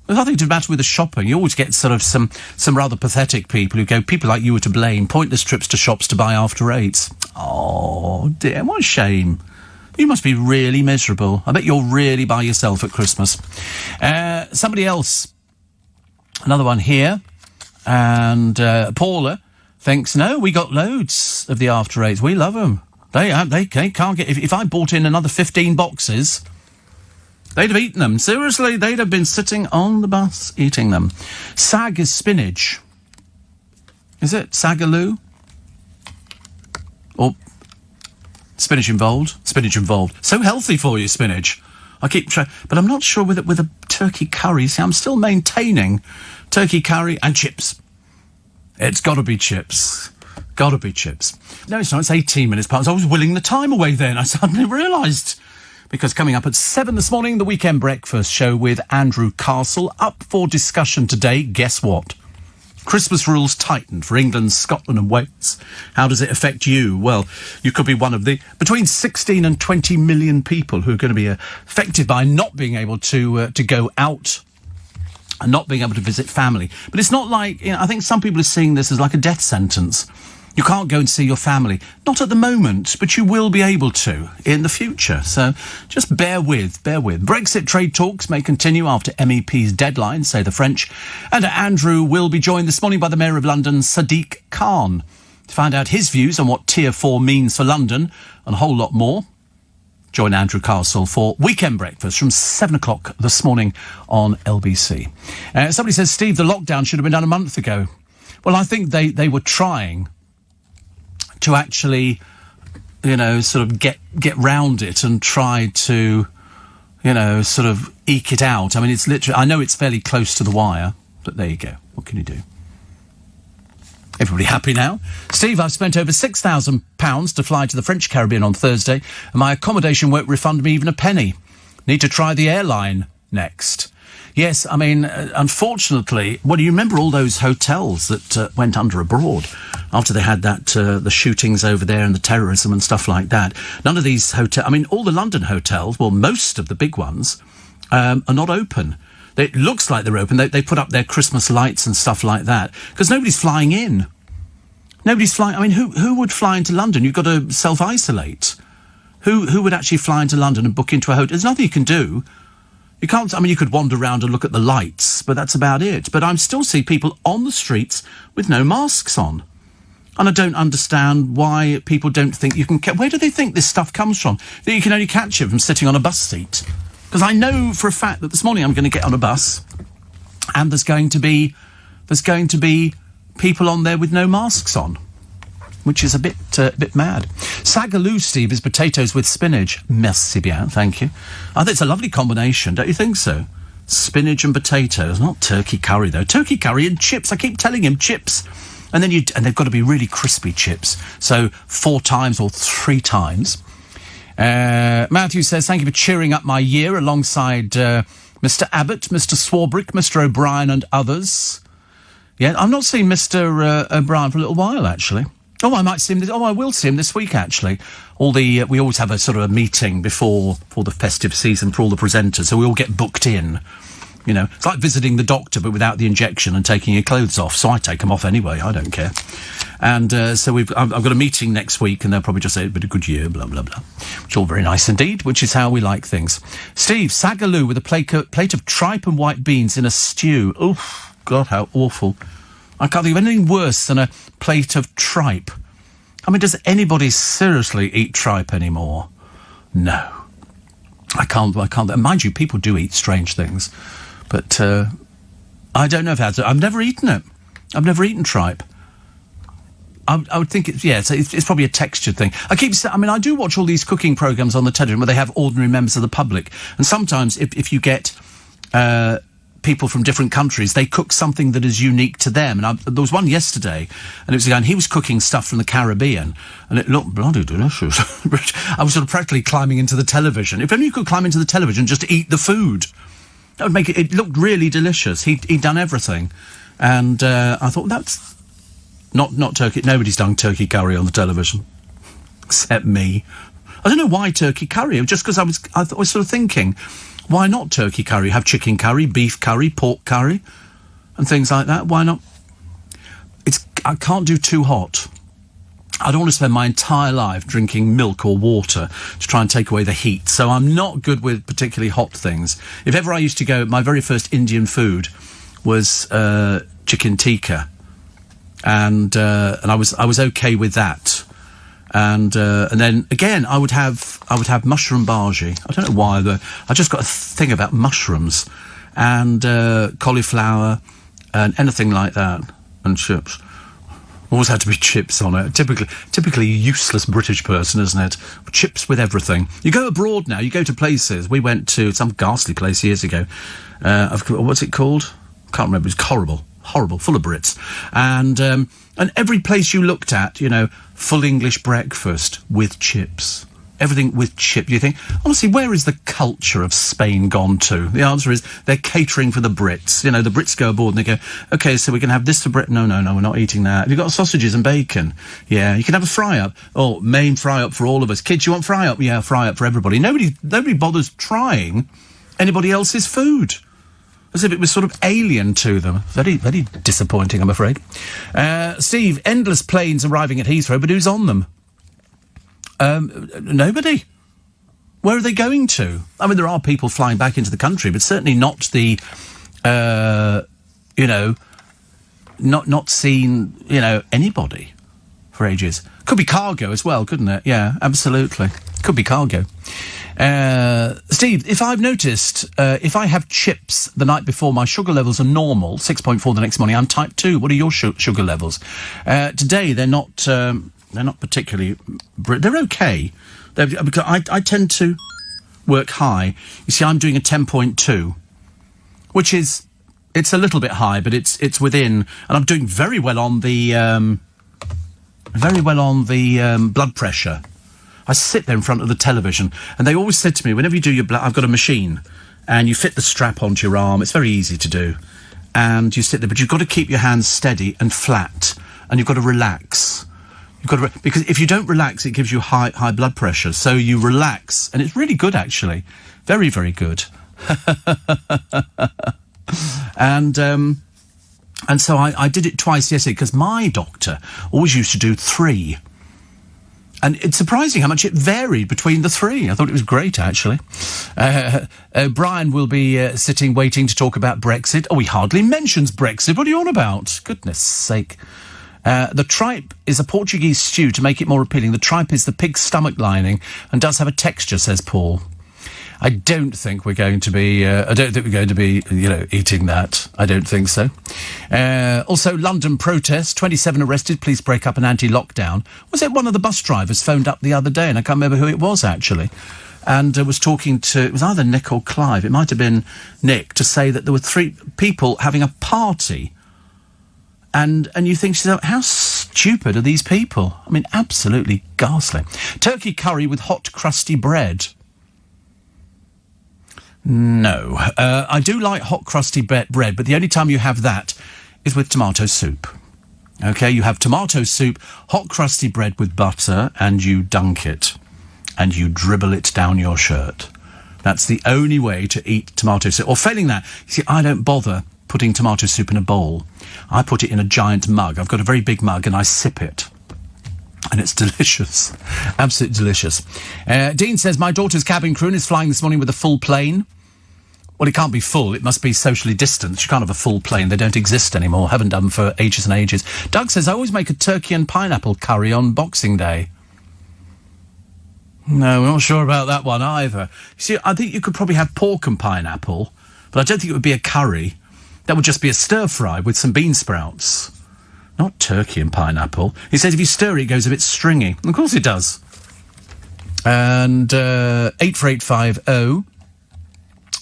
There's nothing to matter with the shopping. You always get sort of some rather pathetic people who go, people like you are to blame, pointless trips to shops to buy after 8s. Oh, dear, what a shame. You must be really miserable. I bet you're really by yourself at Christmas. Somebody else, another one here, and Paula thinks, no, we got loads of the after 8s. We love them. They can't get... If I bought in another 15 boxes... They'd have eaten them. Seriously, they'd have been sitting on the bus eating them. Sag is spinach. Is it? Sagaloo? Or spinach involved? Spinach involved. So healthy for you, spinach. I keep trying, but I'm not sure with a turkey curry. See, I'm still maintaining turkey curry and chips. It's got to be chips. Got to be chips. No, it's not. It's 18 minutes past. I was willing the time away then. I suddenly realised. Because coming up at 7 this morning, the Weekend Breakfast show with Andrew Castle. Up for discussion today, guess what? Christmas rules tightened for England, Scotland and Wales. How does it affect you? Well, you could be one of the between 16 and 20 million people who are going to be affected by not being able to go out and not being able to visit family. But it's not like, I think some people are seeing this as like a death sentence. You can't go and see your family. Not at the moment, but you will be able to in the future. So just bear with. Brexit trade talks may continue after MEP's deadline, say the French. And Andrew will be joined this morning by the Mayor of London, Sadiq Khan. To find out his views on what Tier 4 means for London and a whole lot more, join Andrew Castle for Weekend Breakfast from 7 o'clock this morning on LBC. Somebody says, Steve, the lockdown should have been done a month ago. Well, I think they were trying to actually, sort of get round it and try to, sort of eke it out. I mean, it's literally, I know it's fairly close to the wire, but there you go. What can you do? Everybody happy now? Steve, I've spent over £6,000 to fly to the French Caribbean on Thursday, and my accommodation won't refund me even a penny. Need to try the airline next. Yes, I mean, unfortunately, well, you remember all those hotels that went under abroad after they had that, the shootings over there and the terrorism and stuff like that. None of these hotels, I mean, all the London hotels, well, most of the big ones, are not open. It looks like they're open. They put up their Christmas lights and stuff like that because nobody's flying in. Nobody's flying. I mean, who would fly into London? You've got to self-isolate. Who would actually fly into London and book into a hotel? There's nothing you can do. You can't. I mean, you could wander around and look at the lights, but that's about it. But I still see people on the streets with no masks on, and I don't understand why people don't think you can. Where do they think this stuff comes from? That you can only catch it from sitting on a bus seat. Because I know for a fact that this morning I'm going to get on a bus and there's going to be people on there with no masks on, which is a bit mad. Sagaloo, Steve, is potatoes with spinach. Merci bien, thank you. I think it's a lovely combination, don't you think so? Spinach and potatoes, not turkey curry though. Turkey curry and chips. I keep telling him chips. And then they've got to be really crispy chips. So 4 times or 3 times. Matthew says, thank you for cheering up my year alongside Mr. Abbott, Mr. Swarbrick, Mr. O'Brien and others. Yeah, I'm not seeing Mr. O'Brien for a little while, actually. Oh, I might see him. I will see him this week, actually. We always have a sort of a meeting before the festive season for all the presenters, so we all get booked in. It's like visiting the doctor, but without the injection and taking your clothes off. So I take them off anyway. I don't care. And so I've got a meeting next week, and they'll probably just say, "But a good year, blah blah blah," which is all very nice indeed. Which is how we like things. Steve, Sagaloo with a plate of tripe and white beans in a stew. Oh God, how awful! I can't think of anything worse than a plate of tripe. I mean, does anybody seriously eat tripe anymore? No, I can't. Mind you, people do eat strange things. But I don't know if I've never eaten it. I've never eaten tripe. I would think it's probably a textured thing. I do watch all these cooking programmes on the television where they have ordinary members of the public. And sometimes if you get people from different countries, they cook something that is unique to them. And there was one yesterday, and it was a guy, and he was cooking stuff from the Caribbean, and it looked bloody delicious. I was sort of practically climbing into the television. If only you could climb into the television just to eat the food. That would make it looked really delicious. He'd done everything. And I thought, that's not turkey. Nobody's done turkey curry on the television. Except me. I don't know why turkey curry. Just because I was sort of thinking, why not turkey curry? Have chicken curry, beef curry, pork curry, and things like that. Why not? I can't do too hot. I don't want to spend my entire life drinking milk or water to try and take away the heat. So I'm not good with particularly hot things. If ever I used to go, my very first Indian food was chicken tikka, and I was okay with that. And then again, I would have mushroom bhaji. I don't know why, I just got a thing about mushrooms and cauliflower and anything like that, and chips. Always had to be chips on it. Typically useless British person, isn't it? Chips with everything. You go abroad now, you go to places. We went to some ghastly place years ago. What's it called? Can't remember. It was horrible, full of Brits. And every place you looked at, full English breakfast with chips. Everything with chips. You think, honestly, where is the culture of Spain gone to? The answer is they're catering for the Brits. The Brits go aboard and they go, OK, so we can have this for Brit. No, we're not eating that. You've got sausages and bacon. Yeah, you can have a fry-up. Oh, main fry-up for all of us. Kids, you want fry-up? Yeah, fry-up for everybody. Nobody bothers trying anybody else's food. As if it was sort of alien to them. Very, very disappointing, I'm afraid. Steve, endless planes arriving at Heathrow, but who's on them? Nobody. Where are they going to? I mean, there are people flying back into the country, but certainly not the, not seeing, anybody for ages. Could be cargo as well, couldn't it? Yeah, absolutely. Could be cargo. Steve, if I've noticed, if I have chips the night before, my sugar levels are normal, 6.4 the next morning. I'm type 2. What are your sugar levels? Today, they're not particularly... They're okay. Because I tend to work high. You see, I'm doing a 10.2, which is... It's a little bit high, but it's within... And I'm doing very well on the... blood pressure. I sit there in front of the television, and they always said to me, whenever you do your blood, I've got a machine, and you fit the strap onto your arm. It's very easy to do. And you sit there, but you've got to keep your hands steady and flat, and you've got to relax. Because if you don't relax, it gives you high blood pressure. So you relax, and it's really good, actually. Very, very good. And so I did it twice yesterday, because my doctor always used to do 3. And it's surprising how much it varied between the 3. I thought it was great, actually. Brian will be sitting waiting to talk about Brexit. Oh, he hardly mentions Brexit. What are you on about? Goodness sake. The tripe is a Portuguese stew to make it more appealing. The tripe is the pig's stomach lining and does have a texture, says Paul. I don't think we're going to be, eating that. I don't think so. Also, London protest, 27 arrested, police break up an anti-lockdown. Was it one of the bus drivers phoned up the other day? And I can't remember who it was, actually. And was talking to, it was either Nick or Clive, it might have been Nick, to say that there were 3 people having a party. And you think, how stupid are these people? I mean, absolutely ghastly. Turkey curry with hot, crusty bread. No. I do like hot, crusty bread, but the only time you have that is with tomato soup. OK, you have tomato soup, hot, crusty bread with butter, and you dunk it. And you dribble it down your shirt. That's the only way to eat tomato soup. Or failing that, you see, I don't bother putting tomato soup in a bowl. I put it in a giant mug. I've got a very big mug, and I sip it. And it's delicious. Absolutely delicious. Dean says, my daughter's cabin crew is flying this morning with a full plane. Well, it can't be full. It must be socially distanced. You can't have a full plane. They don't exist anymore. Haven't done for ages and ages. Doug says, I always make a turkey and pineapple curry on Boxing Day. No, we're not sure about that one either. You see, I think you could probably have pork and pineapple, but I don't think it would be a curry. That would just be a stir-fry with some bean sprouts. Not turkey and pineapple. He says if you stir it, it goes a bit stringy. Of course it does. And 84850.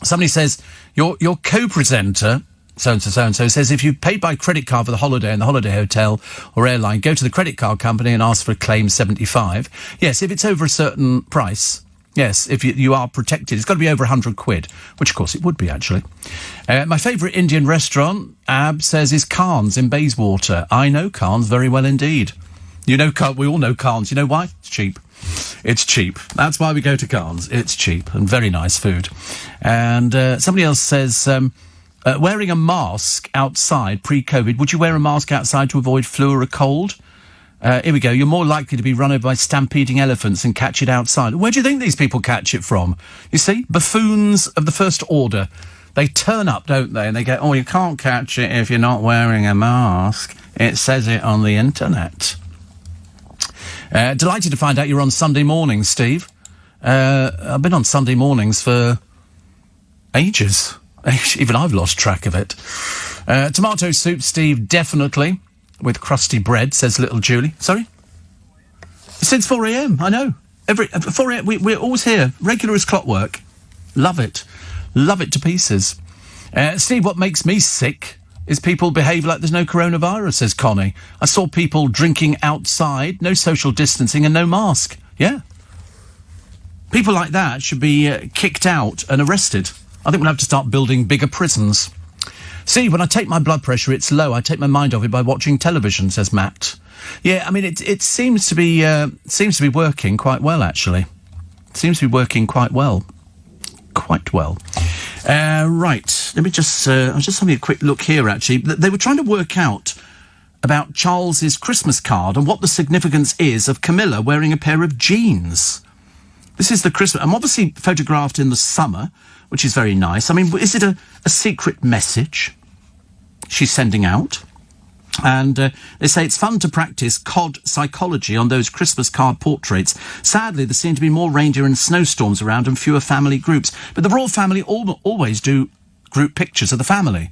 Somebody says, your co-presenter, so-and-so, says if you paid by credit card for the holiday in the holiday hotel or airline, go to the credit card company and ask for a claim 75. Yes, if it's over a certain price. Yes, if you are protected. It's got to be over 100 quid, which, of course, it would be, actually. My favourite Indian restaurant, Ab says, is Khan's in Bayswater. I know Khan's very well indeed. You know, we all know Khan's. You know why? It's cheap. It's cheap. That's why we go to Khan's. It's cheap and very nice food. And somebody else says, wearing a mask outside pre-COVID, would you wear a mask outside to avoid flu or a cold? Here we go. You're more likely to be run over by stampeding elephants and catch it outside. Where do you think these people catch it from? You see, buffoons of the first order. They turn up, don't they? And they go, oh, you can't catch it if you're not wearing a mask. It says it on the internet. Delighted to find out you're on Sunday mornings, Steve. I've been on Sunday mornings for ages. Even I've lost track of it. Tomato soup, Steve, definitely. With crusty bread, says little Julie. Sorry? Since 4 a.m, I know. 4 a.m, we're always here. Regular as clockwork. Love it. Love it to pieces. Steve, what makes me sick is people behave like there's no coronavirus, says Connie. I saw people drinking outside, no social distancing and no mask. Yeah. People like that should be kicked out and arrested. I think we'll have to start building bigger prisons. See, when I take my blood pressure, it's low. I take my mind off it by watching television, says Matt. Yeah, I mean, it seems to be working quite well, actually. It seems to be working quite well. Quite well. Right, let me just... I'm just having a quick look here, actually. They were trying to work out about Charles's Christmas card and what the significance is of Camilla wearing a pair of jeans. This is the Christmas... I'm obviously photographed in the summer, which is very nice. I mean, is it a secret message she's sending out? And they say it's fun to practice cod psychology on those Christmas card portraits. Sadly, there seem to be more reindeer and snowstorms around and fewer family groups. But the royal family always do group pictures of the family.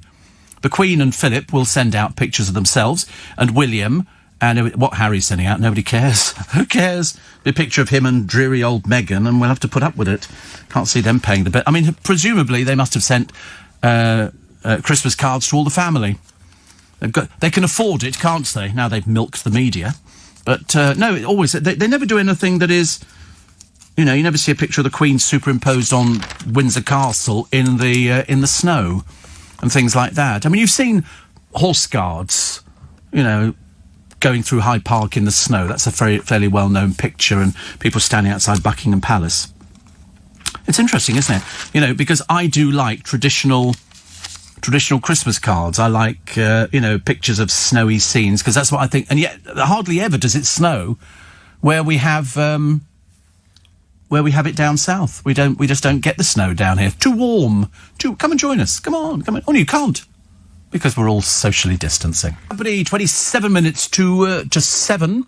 The Queen and Philip will send out pictures of themselves, and William, and what Harry's sending out, nobody cares. Who cares? A picture of him and dreary old Meghan, and we'll have to put up with it. Can't see them paying the bill. I mean, presumably they must have sent Christmas cards to all the family. They can afford it, can't they? Now they've milked the media. But, no, they never do anything that is... You know, you never see a picture of the Queen superimposed on Windsor Castle in the snow and things like that. I mean, you've seen horse guards, you know, going through Hyde Park in the snow. That's a fairly well-known picture, and people standing outside Buckingham Palace. It's interesting, isn't it? You know, because I do like traditional Christmas cards. I like, pictures of snowy scenes, because that's what I think. And yet, hardly ever does it snow where we have it down south. We just don't get the snow down here. Too warm. Come and join us. Come on. Oh, no, you can't, because we're all socially distancing. 27 minutes to 7.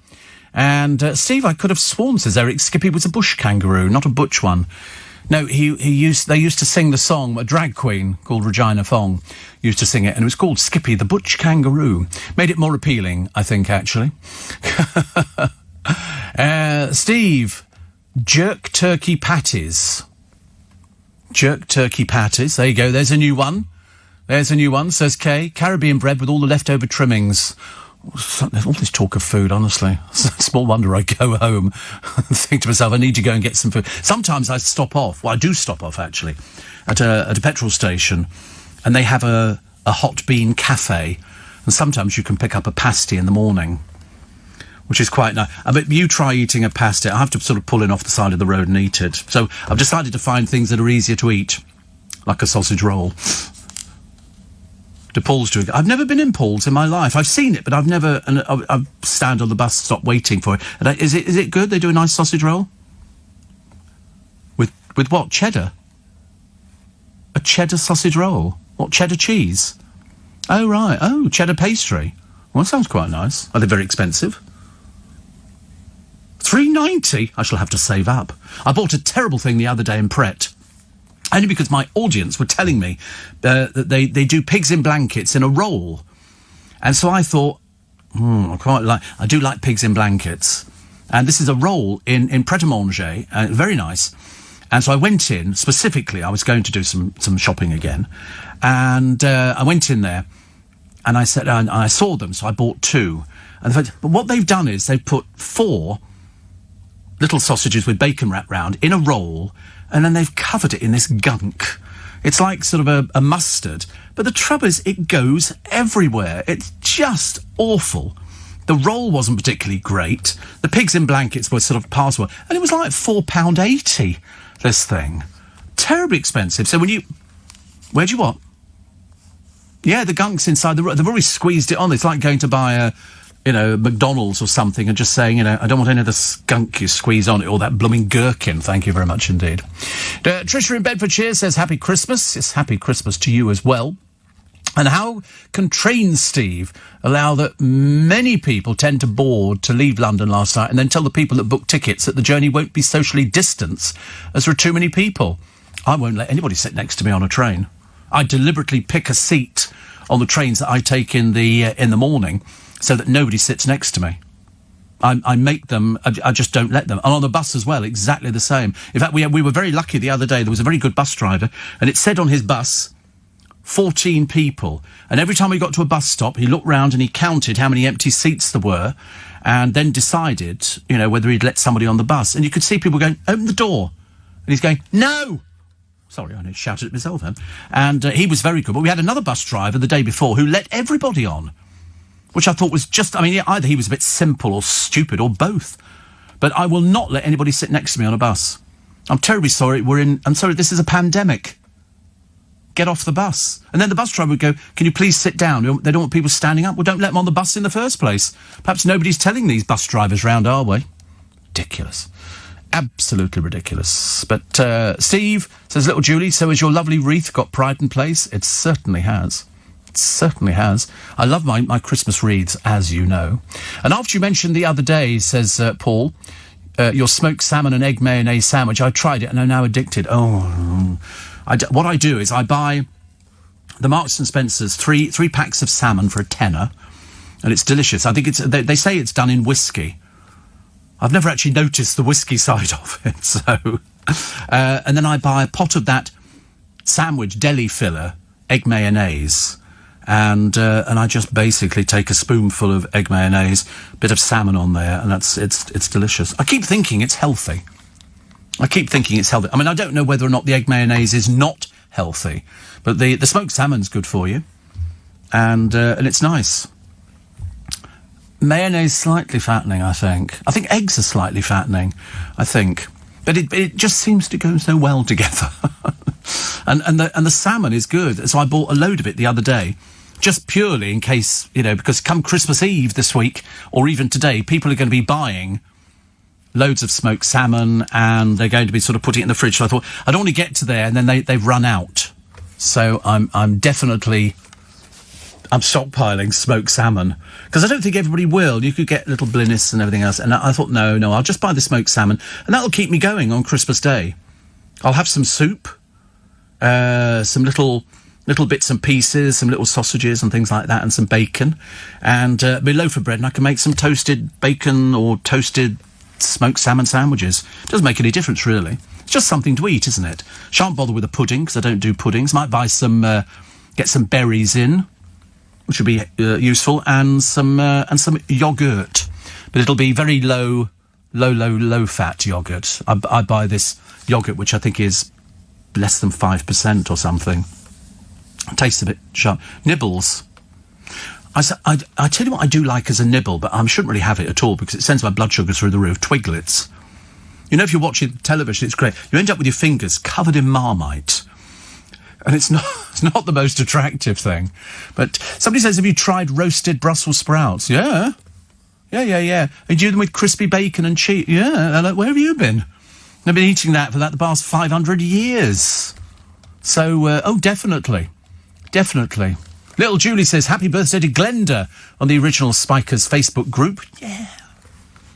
And, Steve, I could have sworn, says Eric, Skippy was a bush kangaroo, not a butch one. No, they used to sing the song. A drag queen called Regina Fong used to sing it, and it was called Skippy the Butch Kangaroo. Made it more appealing, I think, actually. Steve, jerk turkey patties. Jerk turkey patties. There you go. There's a new one. Says Kay. Caribbean bread with all the leftover trimmings. All this talk of food, honestly. Small wonder I go home and think to myself, I need to go and get some food. Sometimes I stop off. Well, I do stop off, actually, at a petrol station, and they have a hot bean cafe, and sometimes you can pick up a pasty in the morning, which is quite nice. But you try eating a pasty. I have to sort of pull in off the side of the road and eat it. So I've decided to find things that are easier to eat, like a sausage roll. To Paul's doing it. I've never been in Paul's in my life. I've seen it, but I've never... And I stand on the bus stop waiting for it. And is it good? They do a nice sausage roll? With what? Cheddar? A cheddar sausage roll? What, cheddar cheese? Oh, right. Oh, cheddar pastry. Well, that sounds quite nice. Are they very expensive? $3.90? I shall have to save up. I bought a terrible thing the other day in Pret. Only because my audience were telling me that they do pigs in blankets in a roll. And so I thought, I do like pigs in blankets. And this is a roll in Pret-a-Manger, very nice. And so I went in, specifically, I was going to do some shopping again. And I went in there, and I said, and I saw them, so I bought 2. But what they've done is they've put 4 little sausages with bacon wrapped round in a roll, and then they've covered it in this gunk. It's like sort of a mustard. But the trouble is, it goes everywhere. It's just awful. The roll wasn't particularly great. The pigs in blankets were sort of passable. And it was like £4.80, this thing. Terribly expensive. So when you... Where'd you what? Yeah, the gunk's inside the roll. They've already squeezed it on. It's like going to buy a... McDonald's or something, and just saying, I don't want any of the skunk you squeeze on it, or that blooming gherkin. Thank you very much indeed. Tricia in Bedfordshire says, Happy Christmas. Yes, Happy Christmas to you as well. And how can Train Steve allow that many people tend to board to leave London last night and then tell the people that book tickets that the journey won't be socially distanced as there are too many people? I won't let anybody sit next to me on a train. I deliberately pick a seat on the trains that I take in the morning, so that nobody sits next to me. I make them, I just don't let them. And on the bus as well, exactly the same. In fact, we were very lucky the other day. There was a very good bus driver, and it said on his bus, 14 people. And every time we got to a bus stop, he looked round and he counted how many empty seats there were, and then decided, whether he'd let somebody on the bus. And you could see people going, open the door. And he's going, no! Sorry, I shouted at myself then. And he was very good. But we had another bus driver the day before who let everybody on, which I thought was just... either he was a bit simple or stupid or both. But I will not let anybody sit next to me on a bus. I'm terribly sorry. I'm sorry, this is a pandemic. Get off the bus. And then the bus driver would go, can you please sit down? They don't want people standing up. Well, don't let them on the bus in the first place. Perhaps nobody's telling these bus drivers round our way. Ridiculous. Absolutely ridiculous. But Steve says, little Julie, so has your lovely wreath got pride and place? It certainly has. certainly has. I love my Christmas wreaths, as you know. And after you mentioned the other day, says Paul, your smoked salmon and egg mayonnaise sandwich, I tried it and I'm now addicted. What I do is I buy the Marks and Spencer's three packs of salmon for £10, and it's delicious. I think they say it's done in whiskey. I've never actually noticed the whiskey side of it, so... and then I buy a pot of that sandwich deli filler, egg mayonnaise, and I just basically take a spoonful of egg mayonnaise, bit of salmon on there, and it's delicious. I keep thinking it's healthy. I mean, I don't know whether or not the egg mayonnaise is not healthy, but the smoked salmon's good for you, and it's nice. Mayonnaise slightly fattening, I think. I think eggs are slightly fattening, I think. But it just seems to go so well together. and the salmon is good. So I bought a load of it the other day, just purely in case, because come Christmas Eve this week, or even today, people are going to be buying loads of smoked salmon, and they're going to be sort of putting it in the fridge. So I thought, I don't want to get to there, and then they've run out. So I'm stockpiling smoked salmon, because I don't think everybody will. You could get little Blinnis and everything else, and I thought, no, I'll just buy the smoked salmon, and that'll keep me going on Christmas Day. I'll have some soup, some little bits and pieces, some little sausages and things like that, and some bacon, and a loaf of bread, and I can make some toasted bacon or toasted smoked salmon sandwiches. Doesn't make any difference, really. It's just something to eat, isn't it? Shan't bother with a pudding, because I don't do puddings. Might buy get some berries in, which would be useful, and some yoghurt, but it'll be very low fat yoghurt. I buy this yoghurt, which I think is less than 5% or something. It tastes a bit sharp. Nibbles. I tell you what I do like as a nibble, but I shouldn't really have it at all because it sends my blood sugar through the roof. Twiglets. If you're watching television, it's great. You end up with your fingers covered in Marmite. And it's not the most attractive thing. But somebody says, have you tried roasted Brussels sprouts? Yeah. And you do them with crispy bacon and cheese? Yeah. And where have you been? I've been eating that for the past 500 years. So, definitely. Definitely. Little Julie says, happy birthday to Glenda on the original Spikers Facebook group. Yeah.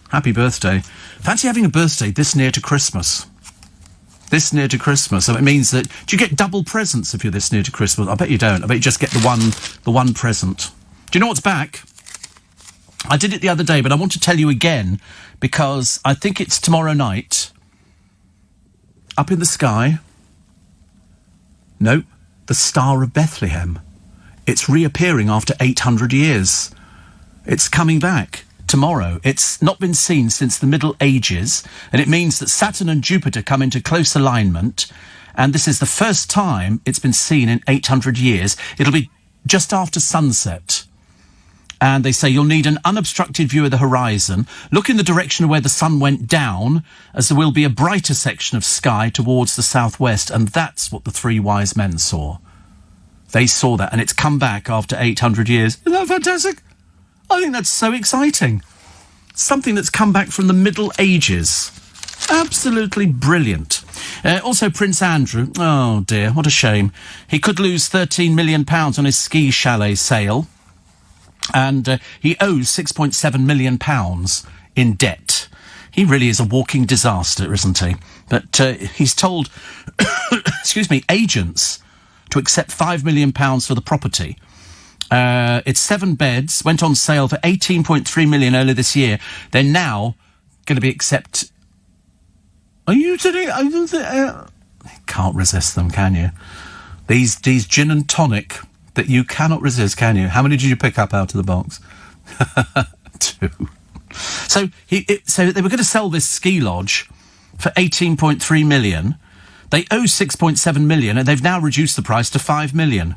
Happy birthday. Fancy having a birthday this near to Christmas. This near to Christmas. So it means that... Do you get double presents if you're this near to Christmas? I bet you don't. I bet you just get the one present. Do you know what's back? I did it the other day, but I want to tell you again, because I think it's tomorrow night. Up in the sky. No, the Star of Bethlehem. It's reappearing after 800 years. It's coming back tomorrow. It's not been seen since the Middle Ages, and it means that Saturn and Jupiter come into close alignment, and this is the first time it's been seen in 800 years. It'll be just after sunset. And they say you'll need an unobstructed view of the horizon. Look in the direction of where the sun went down, as there will be a brighter section of sky towards the southwest, and that's what the three wise men saw. They saw that, and it's come back after 800 years. Isn't that fantastic? I think that's so exciting. Something that's come back from the Middle Ages. Absolutely brilliant. Also, Prince Andrew. Oh, dear, what a shame. He could lose £13 million on his ski chalet sale. And he owes £6.7 million in debt. He really is a walking disaster, isn't he? But he's told, agents to accept £5 million for the property. It's 7 beds, went on sale for $18.3 million earlier this year. They're now going to be Are you today? Can't resist them, can you? These gin and tonic that you cannot resist, can you? How many did you pick up out of the box? 2. So they were going to sell this ski lodge for $18.3 million. They owe $6.7 million, and they've now reduced the price to $5 million.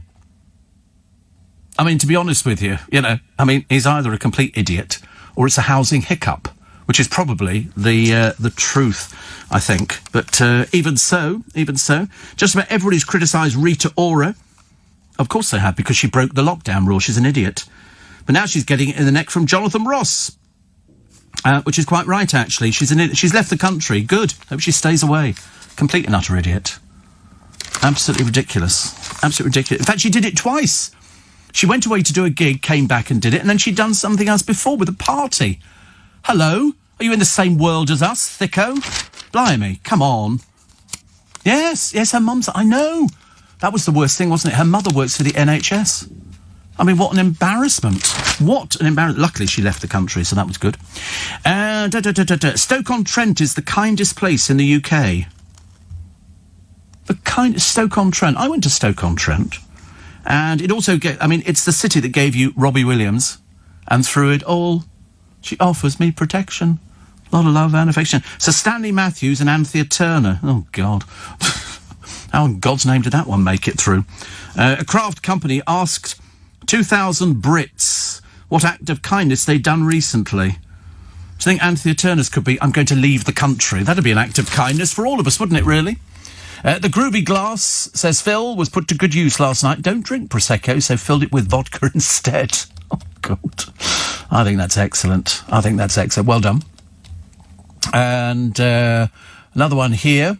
I mean, to be honest with you, he's either a complete idiot or it's a housing hiccup, which is probably the truth, I think. But even so, just about everybody's criticised Rita Ora. Of course they have, because she broke the lockdown rule. She's an idiot. But now she's getting it in the neck from Jonathan Ross, which is quite right, actually. She's left the country. Good. Hope she stays away. Complete and utter idiot. Absolutely ridiculous. Absolutely ridiculous. In fact, she did it twice. She went away to do a gig, came back and did it, and then she'd done something else before with a party. Hello? Are you in the same world as us, thicko? Blimey, come on. Yes, her mum's... I know. That was the worst thing, wasn't it? Her mother works for the NHS. I mean, what an embarrassment. What an embarrassment. Luckily, she left the country, so that was good. Stoke-on-Trent is the kindest place in the UK. Stoke-on-Trent. I went to Stoke-on-Trent. And it also it's the city that gave you Robbie Williams. And through it all, she offers me protection. A lot of love and affection. So Stanley Matthews and Anthea Turner. Oh, God. How in God's name did that one make it through? A craft company asked 2,000 Brits what act of kindness they'd done recently. Do you think Anthea Turner's could be, I'm going to leave the country? That'd be an act of kindness for all of us, wouldn't it, really? The Groovy glass, says Phil, was put to good use last night. Don't drink Prosecco, so filled it with vodka instead. Oh, God. I think that's excellent. Well done. And another one here.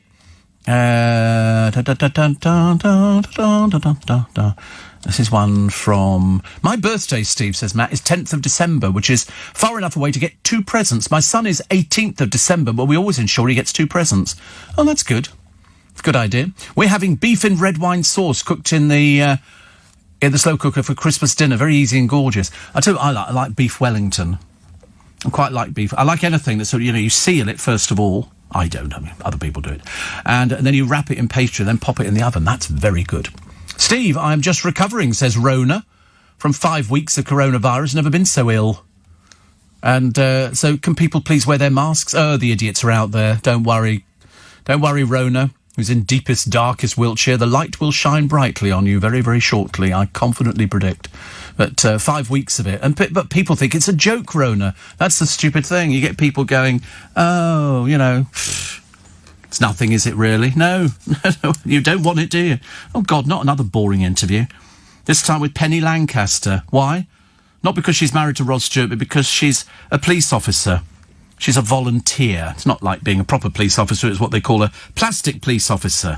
This is one from... My birthday, Steve, says Matt, is 10th of December, which is far enough away to get 2 presents. My son is 18th of December, but we always ensure he gets 2 presents. Oh, that's good. Good idea. We're having beef in red wine sauce cooked in the slow cooker for Christmas dinner. Very easy and gorgeous. I tell you, I like beef Wellington. I quite like beef. I like anything that sort of, you seal it first of all. I don't. I mean, other people do it. And then you wrap it in pastry, then pop it in the oven. That's very good. Steve, I'm just recovering, says Rona, from 5 weeks of coronavirus. Never been so ill. And so can people please wear their masks? Oh, the idiots are out there. Don't worry. Don't worry, Rona, who's in deepest, darkest Wiltshire. The light will shine brightly on you very, very shortly, I confidently predict. But 5 weeks of it. But people think it's a joke, Rona. That's the stupid thing. You get people going, oh, it's nothing, is it really? No, you don't want it, do you? Oh, God, not another boring interview. This time with Penny Lancaster. Why? Not because she's married to Rod Stewart, but because she's a police officer. She's a volunteer. It's not like being a proper police officer. It's what they call a plastic police officer.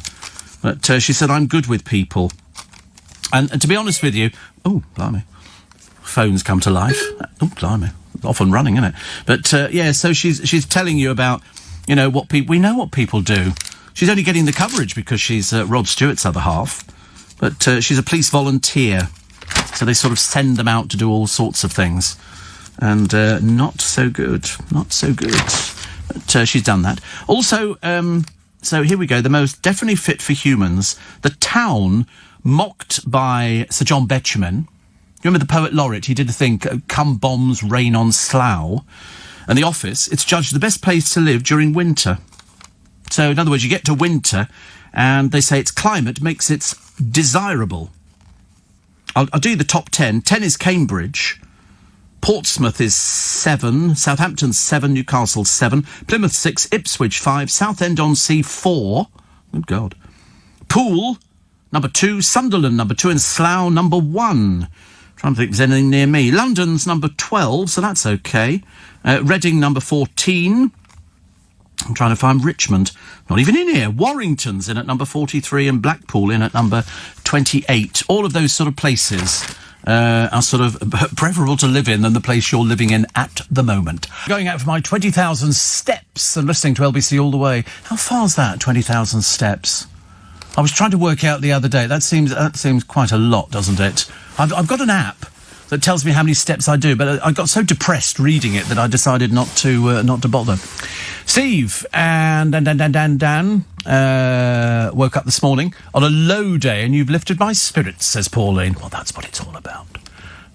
But she said, I'm good with people. And to be honest with you... Oh, blimey. Phones come to life. Oh, blimey. Off and running, isn't it? But, so she's telling you about, what people... We know what people do. She's only getting the coverage because she's Rod Stewart's other half. But she's a police volunteer. So they sort of send them out to do all sorts of things. And not so good. Not so good. But she's done that. Also, so here we go. The most definitely fit for humans. The town mocked by Sir John Betjeman. You remember the poet laureate? He did a thing, Come Bombs Rain on Slough. And The Office, it's judged the best place to live during winter. So, in other words, you get to winter, and they say its climate makes it desirable. I'll do the top 10. 10 is Cambridge. Portsmouth is 7. Southampton 7. Newcastle 7. Plymouth 6. Ipswich 5. Southend-on-Sea 4. Good God. Poole, number 2. Sunderland, number 2. And Slough, number 1. Trying to think if there's anything near me. London's number 12, so that's okay. Reading, number 14. I'm trying to find Richmond. Not even in here. Warrington's in at number 43 and Blackpool in at number 28. All of those sort of places are sort of preferable to live in than the place you're living in at the moment. Going out for my 20,000 steps and listening to LBC all the way. How far's that, 20,000 steps? I was trying to work out the other day. That seems quite a lot, doesn't it? I've got an app that tells me how many steps I do, but I got so depressed reading it that I decided not to bother. Steve and Dan woke up this morning on a low day and you've lifted my spirits, says Pauline. Well, that's what it's all about.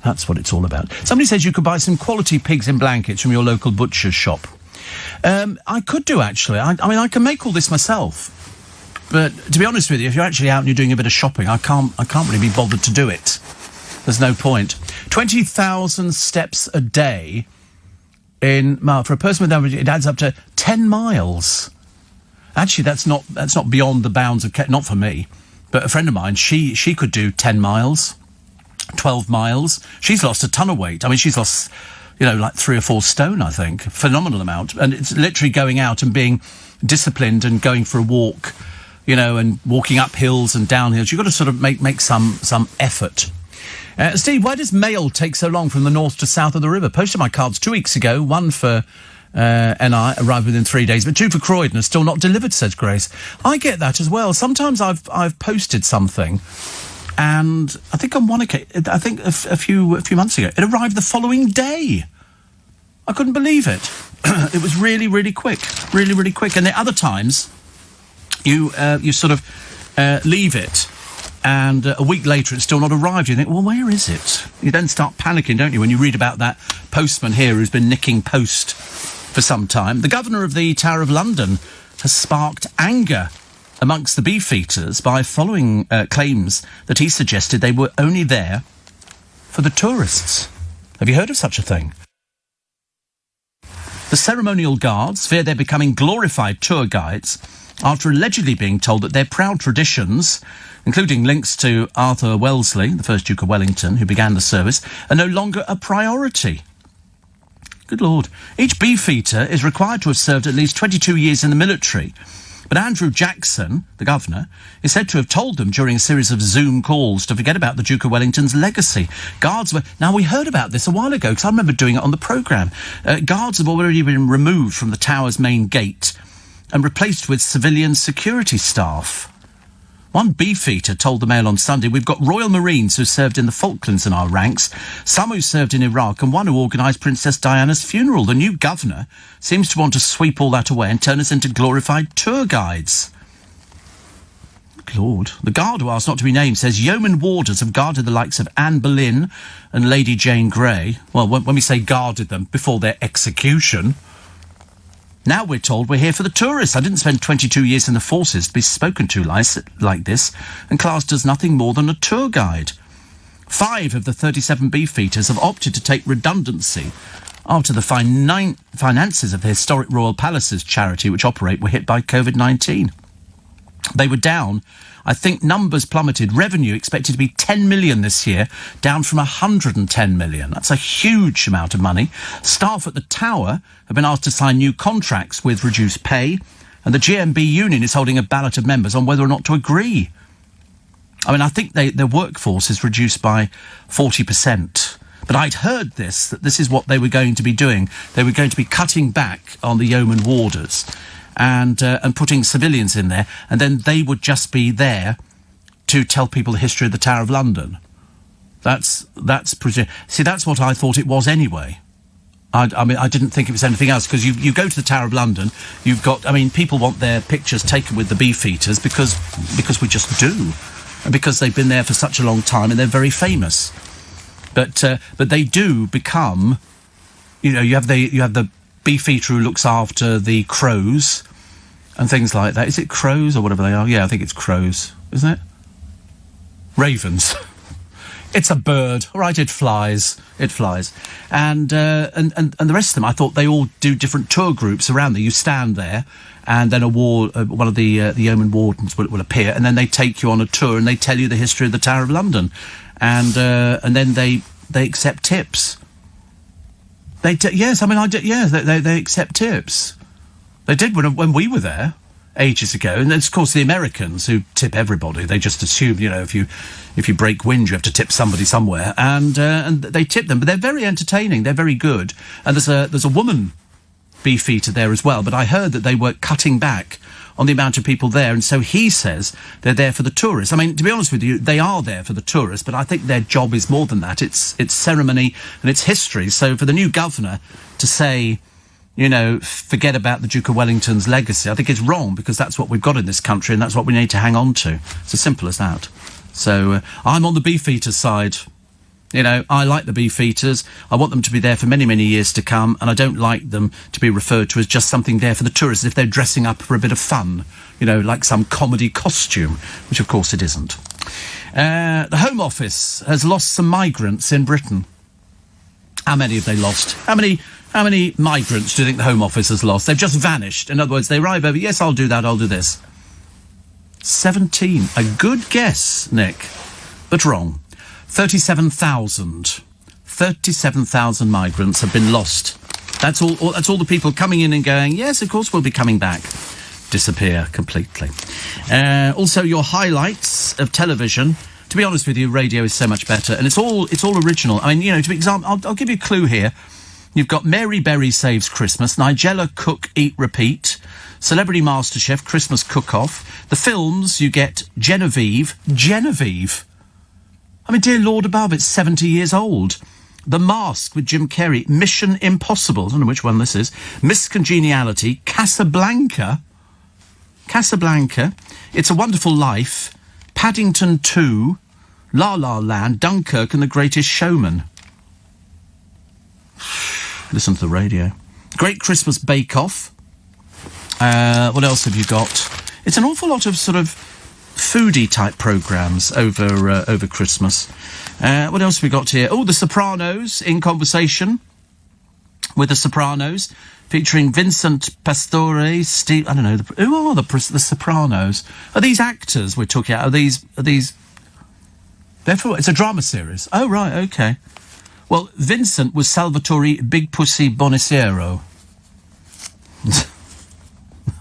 That's what it's all about. Somebody says you could buy some quality pigs in blankets from your local butcher's shop. I could do, actually. I mean, I can make all this myself. But to be honest with you, if you're actually out and you're doing a bit of shopping, I can't really be bothered to do it. There's no point. 20,000 steps a day for a person with average, it adds up to 10 miles. Actually, that's not beyond the bounds of... Not for me. But a friend of mine, she could do 10 miles, 12 miles. She's lost a ton of weight. I mean, she's lost, like 3 or 4 stone, I think. Phenomenal amount. And it's literally going out and being disciplined and going for a walk, and walking up hills and down hills. You've got to sort of make some effort. Steve, why does mail take so long from the north to south of the river? Posted my cards 2 weeks ago, one for NI, arrived within 3 days, but two for Croydon are still not delivered, says Grace. I get that as well. Sometimes I've posted something, and I think on one occasion, I think a few months ago, it arrived the following day. I couldn't believe it. It was really, really quick. Really, really quick. And the other times, you sort of leave it, and a week later it's still not arrived. You think, well, where is it? You then start panicking, don't you, when you read about that postman here who's been nicking post for some time. The governor of the Tower of London has sparked anger amongst the beefeaters by following claims that he suggested they were only there for the tourists. Have you heard of such a thing? The ceremonial guards fear they're becoming glorified tour guides after allegedly being told that their proud traditions, including links to Arthur Wellesley, the first Duke of Wellington, who began the service, are no longer a priority. Good Lord. Each beefeater is required to have served at least 22 years in the military. But Andrew Jackson, the governor, is said to have told them during a series of Zoom calls to forget about the Duke of Wellington's legacy. Guards were... Now, we heard about this a while ago, because I remember doing it on the programme. Guards have already been removed from the Tower's main gate and replaced with civilian security staff. One beefeater told the Mail on Sunday, we've got Royal Marines who served in the Falklands in our ranks, some who served in Iraq, and one who organised Princess Diana's funeral. The new governor seems to want to sweep all that away and turn us into glorified tour guides. Good Lord. The guard, who asked not to be named, says yeoman warders have guarded the likes of Anne Boleyn and Lady Jane Grey. Well, when we say guarded them, before their execution. Now we're told we're here for the tourists. I didn't spend 22 years in the forces to be spoken to like this and classed as nothing more than a tour guide. 5 of the 37 beefeaters have opted to take redundancy after the finances of the Historic Royal Palaces charity, which operate, were hit by COVID-19. They were down. I think numbers plummeted. Revenue expected to be 10 million this year, down from 110 million. That's a huge amount of money. Staff at the Tower have been asked to sign new contracts with reduced pay, and the GMB union is holding a ballot of members on whether or not to agree. I mean, I think their workforce is reduced by 40%. But I'd heard that this is what they were going to be doing. They were going to be cutting back on the yeoman warders and putting civilians in there, and then they would just be there to tell people the history of the Tower of London. That's what I thought it was anyway. I mean, I didn't think it was anything else, because you go to the Tower of London, you've got, I mean, people want their pictures taken with the beefeaters because we just do, and because they've been there for such a long time and they're very famous. But they do become, you have the beefeater who looks after the crows and things like that. Is it crows or whatever they are? Yeah, I think it's crows, isn't it? Ravens. It's a bird. All right, it flies. It flies. And the rest of them, I thought they all do different tour groups around there. You stand there, and then one of the yeoman wardens will appear, and then they take you on a tour, and they tell you the history of the Tower of London. And then they accept tips. They accept tips. They did when we were there ages ago, and it's, of course, the Americans who tip everybody. They just assume, if you break wind, you have to tip somebody somewhere, and they tip them. But they're very entertaining. They're very good. And there's a woman beefeater there as well. But I heard that they were cutting back on the amount of people there, and so he says they're there for the tourists. I mean, to be honest with you, they are there for the tourists, but I think their job is more than that. It's ceremony and it's history. So for the new governor to say, forget about the Duke of Wellington's legacy, I think it's wrong, because that's what we've got in this country and that's what we need to hang on to. It's as simple as that. So I'm on the beefeaters' side. I like the beefeaters. I want them to be there for many, many years to come, and I don't like them to be referred to as just something there for the tourists, if they're dressing up for a bit of fun, like some comedy costume, which of course it isn't. The Home Office has lost some migrants in Britain. How many have they lost? How many migrants do you think the Home Office has lost? They've just vanished. In other words, they arrive over, yes, I'll do that, I'll do this. 17. A good guess, Nick, but wrong. 37,000. 37,000 migrants have been lost. That's all the people coming in and going, yes, of course we'll be coming back. Disappear completely. Also, your highlights of television To be honest with you, radio is so much better, and it's all original. I mean, you know, to be example, I'll give you a clue here. You've got Mary Berry Saves Christmas, Nigella Cook Eat Repeat, Celebrity MasterChef, Christmas Cook-Off. The films, you get Genevieve. I mean, dear Lord above, it's 70 years old. The Mask with Jim Carrey, Mission Impossible, I don't know which one this is, Miss Congeniality, Casablanca, It's a Wonderful Life, Paddington 2, La La Land, Dunkirk and The Greatest Showman. Listen to the radio. Great Christmas Bake Off. What else have you got? It's an awful lot of sort of foodie type programmes over Christmas. What else have we got here? Oh, The Sopranos, in conversation with The Sopranos, featuring Vincent Pastore, Steve. I don't know who are the Sopranos. Are these actors we're talking about? Are these? Therefore, it's a drama series. Oh right, okay. Well, Vincent was Salvatore Big Pussy Boniciero. I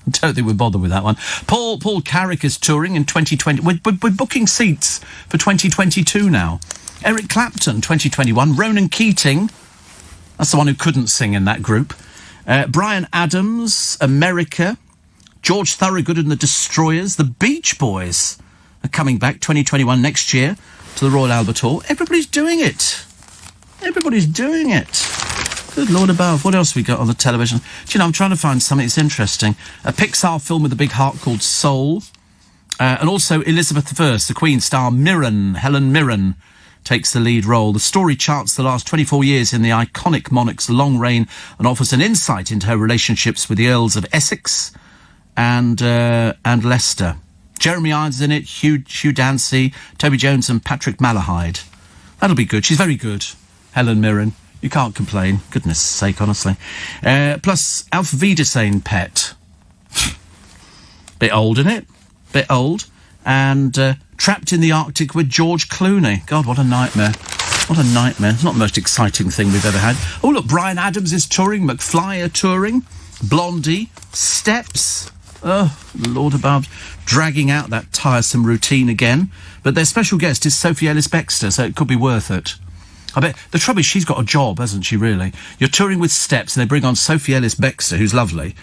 don't think we'll bother with that one. Paul Carrick is touring in 2020. We're booking seats for 2022 now. Eric Clapton, 2021. Ronan Keating, that's the one who couldn't sing in that group. Bryan Adams, America. George Thorogood and the Destroyers. The Beach Boys are coming back 2021 next year to the Royal Albert Hall. Everybody's doing it. Good Lord above. What else have we got on the television? Do you know, I'm trying to find something that's interesting. A Pixar film with a big heart called Soul. And also Elizabeth I, the Queen star Helen Mirren, takes the lead role. The story charts the last 24 years in the iconic monarch's long reign and offers an insight into her relationships with the Earls of Essex and Leicester. Jeremy Irons in it, Hugh Dancy, Toby Jones and Patrick Malahide. That'll be good. She's very good, Helen Mirren. You can't complain. Goodness sake, honestly. Plus, Auf Wiedersehen, Pet. Bit old, isn't it? Bit old. And Trapped in the Arctic with George Clooney. God, what a nightmare. What a nightmare. It's not the most exciting thing we've ever had. Oh, look, Bryan Adams is touring. McFly are touring. Blondie. Steps. Oh, Lord above. Dragging out that tiresome routine again. But their special guest is Sophie Ellis-Bextor, so it could be worth it. I bet the trouble is she's got a job, hasn't she, really? You're touring with Steps and they bring on Sophie Ellis-Bextor, who's lovely,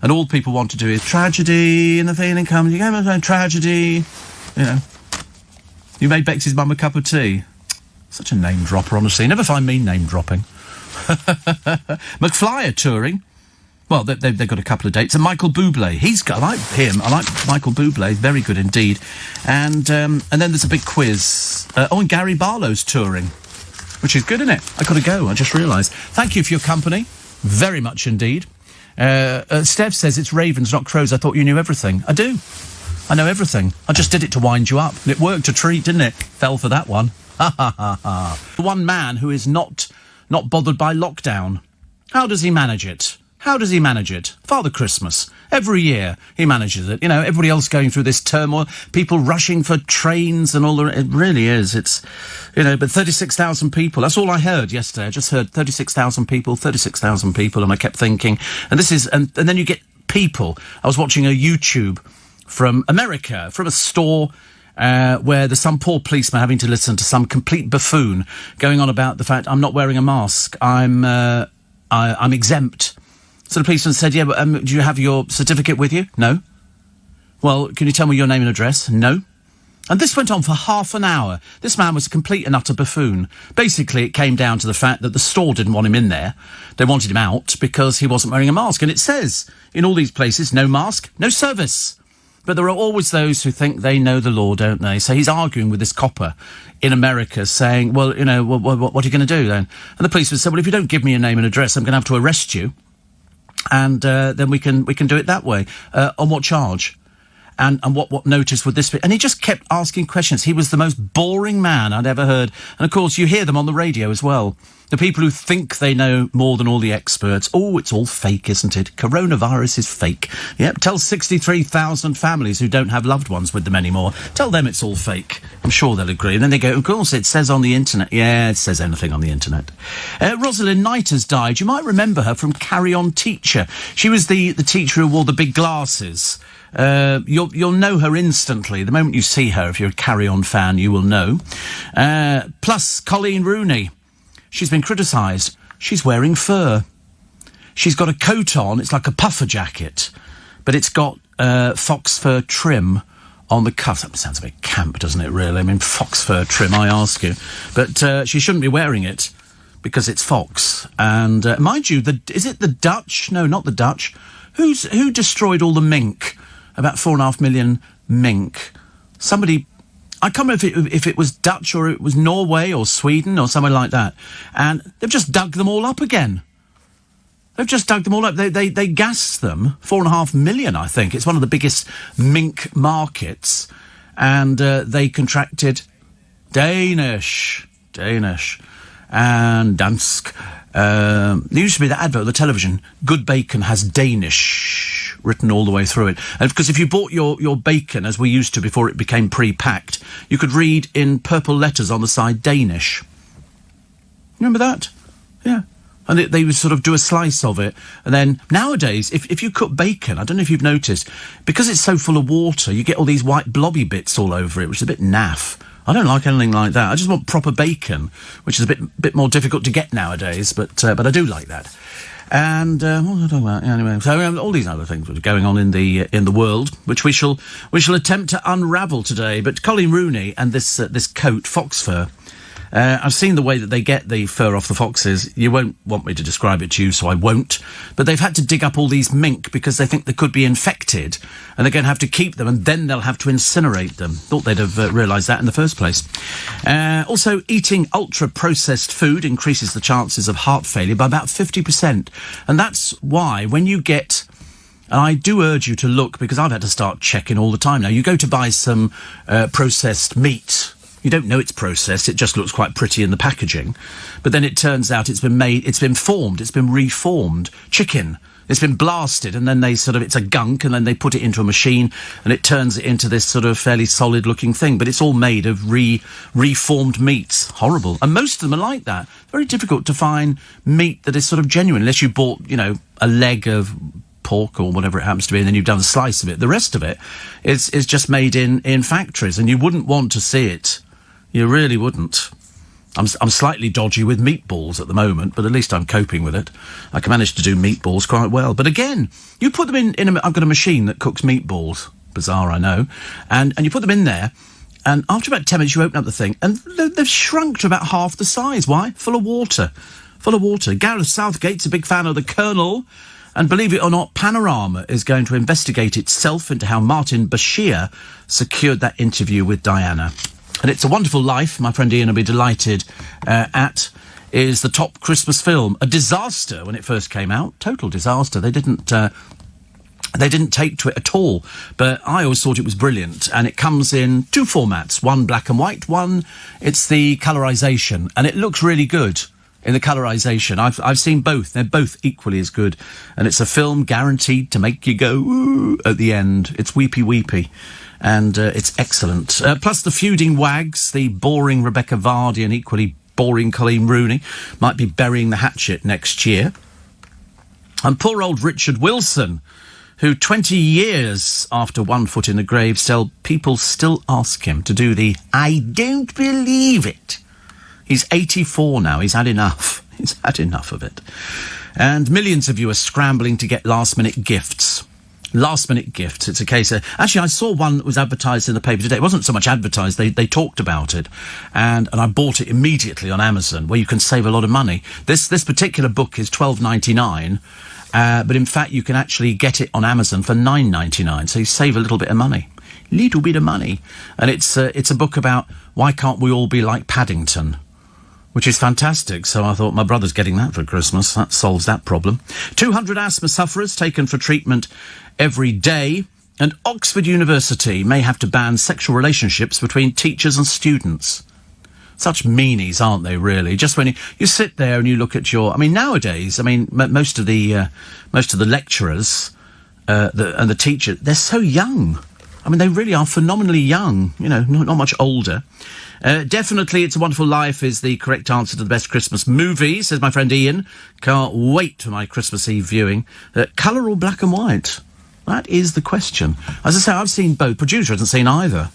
and all people want to do is tragedy and the feeling comes, you go, tragedy, you know. You made Bex's mum a cup of tea. Such a name dropper, honestly. Never find me name dropping. McFly are touring. Well, they've got a couple of dates. And Michael Bublé, I like him. I like Michael Bublé, very good indeed. And then there's a big quiz. And Gary Barlow's touring. Which is good, isn't it? I got to go, I just realised. Thank you for your company. Very much indeed. Steph says it's ravens, not crows. I thought you knew everything. I do. I know everything. I just did it to wind you up. And it worked a treat, didn't it? Fell for that one. Ha, ha, ha, ha. One man who is not bothered by lockdown. How does he manage it? Father Christmas. Every year he manages it. You know, everybody else going through this turmoil, people rushing for trains and all the... It really is. It's, you know, but 36,000 people. That's all I heard yesterday. I just heard 36,000 people, and I kept thinking... And this is... And then you get people. I was watching a YouTube from America, from a store... where there's some poor policeman having to listen to some complete buffoon going on about the fact I'm not wearing a mask. I'm exempt. So the policeman said, yeah, but do you have your certificate with you? No. Well, can you tell me your name and address? No. And this went on for half an hour. This man was a complete and utter buffoon. Basically, it came down to the fact that the store didn't want him in there. They wanted him out because he wasn't wearing a mask. And it says, in all these places, no mask, no service. But there are always those who think they know the law, don't they? So he's arguing with this copper in America saying, well, you know, what are you going to do then? And the policeman said, well, if you don't give me your name and address, I'm going to have to arrest you. And then we can do it that way. On what charge? And what notice would this be? And he just kept asking questions. He was the most boring man I'd ever heard. And, of course, you hear them on the radio as well. The people who think they know more than all the experts. Oh, it's all fake, isn't it? Coronavirus is fake. Yep, tell 63,000 families who don't have loved ones with them anymore. Tell them it's all fake. I'm sure they'll agree. And then they go, of course, it says on the internet. Yeah, it says anything on the internet. Rosalind Knight has died. You might remember her from Carry On Teacher. She was the teacher who wore the big glasses. You'll know her instantly. The moment you see her, if you're a Carry On fan, you will know. Plus, Colleen Rooney. She's been criticised. She's wearing fur. She's got a coat on. It's like a puffer jacket, but it's got fox fur trim on the cuffs. That sounds a bit camp, doesn't it, really? I mean, fox fur trim, I ask you. But she shouldn't be wearing it because it's fox. And mind you, is it the Dutch? No, not the Dutch. Who destroyed all the mink? About 4.5 million mink. Somebody, I can't remember if it was Dutch or it was Norway or Sweden or somewhere like that. And they've just dug them all up again. They've just dug them all up. They gassed them. 4.5 million, I think. It's one of the biggest mink markets. And they contracted Danish. And Dansk. There used to be that advert on the television. Good bacon has Danish written all the way through it. And because if you bought your bacon, as we used to before it became pre-packed, you could read in purple letters on the side Danish. Remember that? Yeah. And they would sort of do a slice of it. And then nowadays, if you cook bacon, I don't know if you've noticed, because it's so full of water, you get all these white blobby bits all over it, which is a bit naff. I don't like anything like that. I just want proper bacon, which is a bit more difficult to get nowadays, but I do like that. And what was I talking about? Anyway, so all these other things which are going on in the world, which we shall attempt to unravel today. But Colleen Rooney and this coat, fox fur. I've seen the way that they get the fur off the foxes. You won't want me to describe it to you, so I won't. But they've had to dig up all these mink because they think they could be infected, and they're going to have to keep them, and then they'll have to incinerate them. Thought they'd have realised that in the first place. Also, eating ultra-processed food increases the chances of heart failure by about 50%. And that's why when you get... And I do urge you to look, because I've had to start checking all the time now. You go to buy some processed meat. You don't know it's processed, it just looks quite pretty in the packaging. But then it turns out it's been formed, it's been reformed. Chicken, it's been blasted, and then it's a gunk, and then they put it into a machine, and it turns it into this sort of fairly solid-looking thing. But it's all made of reformed meats. Horrible. And most of them are like that. Very difficult to find meat that is sort of genuine, unless you bought, a leg of pork or whatever it happens to be, and then you've done a slice of it. The rest of it is just made in factories, and you wouldn't want to see it. You really wouldn't. I'm slightly dodgy with meatballs at the moment, but at least I'm coping with it. I can manage to do meatballs quite well. But again, you put them I've got a machine that cooks meatballs. Bizarre, I know. And you put them in there, and after about 10 minutes you open up the thing, and they've shrunk to about half the size. Why? Full of water. Gareth Southgate's a big fan of the Colonel. And believe it or not, Panorama is going to investigate itself into how Martin Bashir secured that interview with Diana. And It's a Wonderful Life, my friend Ian will be delighted is the top Christmas film. A disaster when it first came out. Total disaster. They didn't take to it at all. But I always thought it was brilliant. And it comes in two formats. One black and white, one it's the colorisation. And it looks really good in the colorisation. I've seen both. They're both equally as good. And it's a film guaranteed to make you go, ooh, at the end. It's weepy. And it's excellent. Plus the feuding wags, the boring Rebecca Vardy and equally boring Colleen Rooney, might be burying the hatchet next year. And poor old Richard Wilson, who 20 years after One Foot in the Grave, people still ask him to do the I don't believe it. He's 84 now. He's had enough. He's had enough of it. And millions of you are scrambling to get last-minute gifts. Last-minute gifts. It's a case of... Actually, I saw one that was advertised in the paper today. It wasn't so much advertised. They talked about it. And I bought it immediately on Amazon, where you can save a lot of money. This particular book is $12.99, but in fact, you can actually get it on Amazon for $9.99, so you save a little bit of money. Little bit of money. And it's a book about why can't we all be like Paddington, which is fantastic. So I thought, my brother's getting that for Christmas. That solves that problem. 200 asthma sufferers taken for treatment every day. And Oxford University may have to ban sexual relationships between teachers and students. Such meanies, aren't they, really? Just when you sit there and you look at your... I mean, nowadays, most of the lecturers and the teachers, they're so young. I mean, they really are phenomenally young, not much older. Definitely It's a Wonderful Life is the correct answer to the best Christmas movie, says my friend Ian. Can't wait for my Christmas Eve viewing. Colour or black and white? That is the question. As I say, I've seen both. Producer hasn't seen either.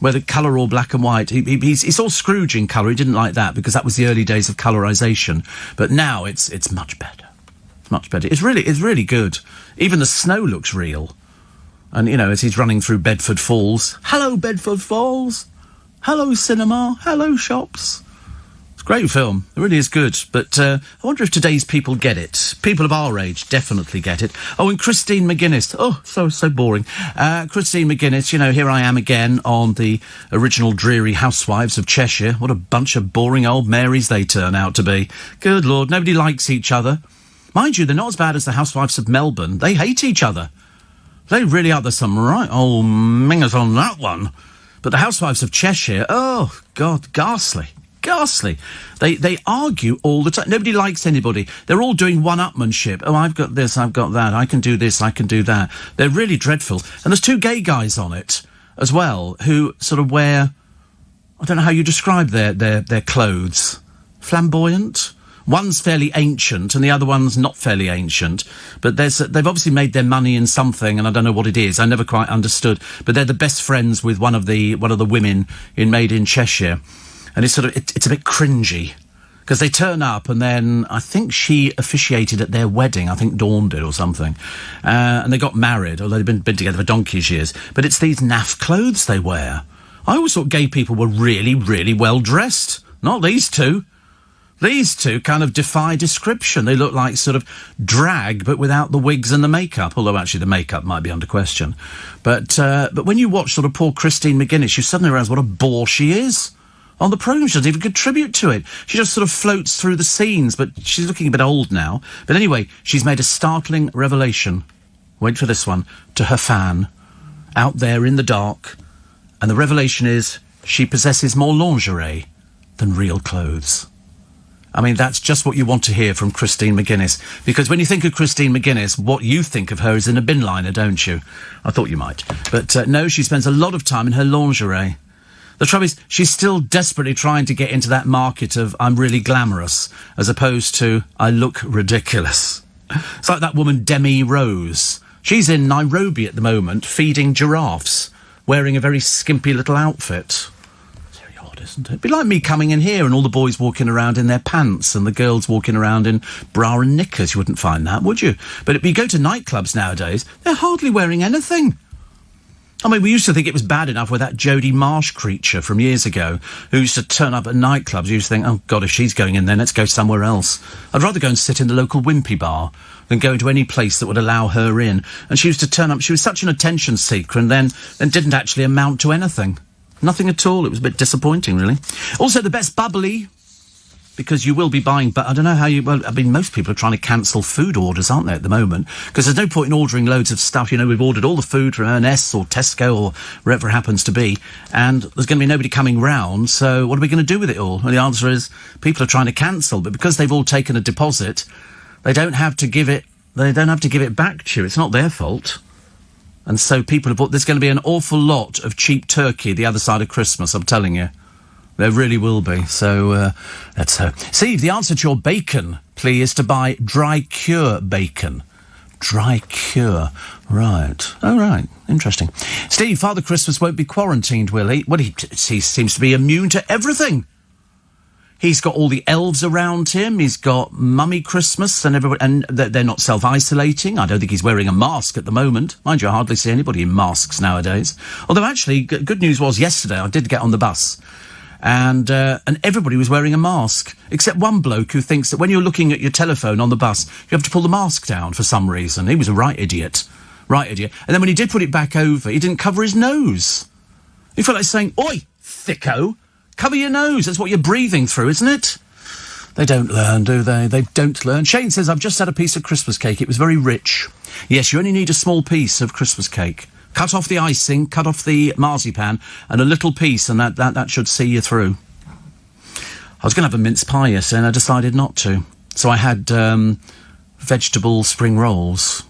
Whether colour or black and white. He's all Scrooge in colour. He didn't like that because that was the early days of colorisation. But now it's much better. It's much better. It's really good. Even the snow looks real. And, you know, as he's running through Bedford Falls. Hello, Bedford Falls. Hello, cinema. Hello, shops. It's a great film. It really is good. But I wonder if today's people get it. People of our age definitely get it. Oh, and Christine McGuinness. Oh, so boring. Christine McGuinness, you know, here I am again on the original dreary Housewives of Cheshire. What a bunch of boring old Marys they turn out to be. Good Lord, nobody likes each other. Mind you, they're not as bad as the Housewives of Melbourne. They hate each other. They really are. There's some right old mingers on that one. But the Housewives of Cheshire, oh, God, ghastly. Ghastly. They argue all the time. Nobody likes anybody. They're all doing one-upmanship. Oh, I've got this, I've got that. I can do this, I can do that. They're really dreadful. And there's two gay guys on it as well who sort of wear, I don't know how you describe their clothes. Flamboyant? One's fairly ancient and the other one's not fairly ancient. But they've obviously made their money in something, and I don't know what it is. I never quite understood. But they're the best friends with one of the women in Made in Cheshire. And it's it's a bit cringy. Because they turn up and then I think she officiated at their wedding. I think Dawn did or something. And they got married, although they've been together for donkey's years. But it's these naff clothes they wear. I always thought gay people were really, really well dressed. Not these two. These two kind of defy description. They look like sort of drag, but without the wigs and the makeup. Although actually the makeup might be under question. But when you watch sort of poor Christine McGuinness, you suddenly realise what a bore she is. On the programme, she doesn't even contribute to it. She just sort of floats through the scenes, but she's looking a bit old now. But anyway, she's made a startling revelation. Wait for this one. To her fan. Out there in the dark. And the revelation is she possesses more lingerie than real clothes. I mean, that's just what you want to hear from Christine McGuinness. Because when you think of Christine McGuinness, what you think of her is in a bin liner, don't you? I thought you might. But no, she spends a lot of time in her lingerie. The trouble is, she's still desperately trying to get into that market of I'm really glamorous, as opposed to I look ridiculous. It's like that woman Demi Rose. She's in Nairobi at the moment, feeding giraffes, wearing a very skimpy little outfit. Isn't it? It'd be like me coming in here and all the boys walking around in their pants and the girls walking around in bra and knickers. You wouldn't find that, would you? But if you go to nightclubs nowadays, they're hardly wearing anything. I mean, we used to think it was bad enough with that Jodie Marsh creature from years ago who used to turn up at nightclubs. You used to think, oh, God, if she's going in there, let's go somewhere else. I'd rather go and sit in the local Wimpy bar than go into any place that would allow her in. And she used to turn up. She was such an attention seeker and then didn't actually amount to anything. Nothing at all. It was a bit disappointing, really. Also, the best bubbly, because you will be buying, but I don't know how you... Well, I mean, most people are trying to cancel food orders, aren't they, at the moment? Because there's no point in ordering loads of stuff. You know, we've ordered all the food from M&S or Tesco or wherever it happens to be, and there's going to be nobody coming round, so what are we going to do with it all? Well, the answer is people are trying to cancel, but because they've all taken a deposit, they don't have to give it back to you. It's not their fault. And so people have bought... There's going to be an awful lot of cheap turkey the other side of Christmas, I'm telling you. There really will be. So, let's hope. Steve, the answer to your bacon plea is to buy dry cure bacon. Dry cure. Right. Oh, right. Interesting. Steve, Father Christmas won't be quarantined, will he? Well, he seems to be immune to everything. He's got all the elves around him. He's got Mummy Christmas and everybody, and they're not self-isolating. I don't think he's wearing a mask at the moment. Mind you, I hardly see anybody in masks nowadays. Although, actually, good news was yesterday I did get on the bus, and everybody was wearing a mask, except one bloke who thinks that when you're looking at your telephone on the bus, you have to pull the mask down for some reason. He was a right idiot. Right idiot. And then when he did put it back over, he didn't cover his nose. He felt like saying, "Oi, thicko! Cover your nose, that's what you're breathing through, isn't it?" They don't learn, do they? They don't learn. Shane says, I've just had a piece of Christmas cake. It was very rich. Yes, you only need a small piece of Christmas cake. Cut off the icing, cut off the marzipan, and a little piece, and that should see you through. I was going to have a mince pie yesterday, and I decided not to. So I had vegetable spring rolls.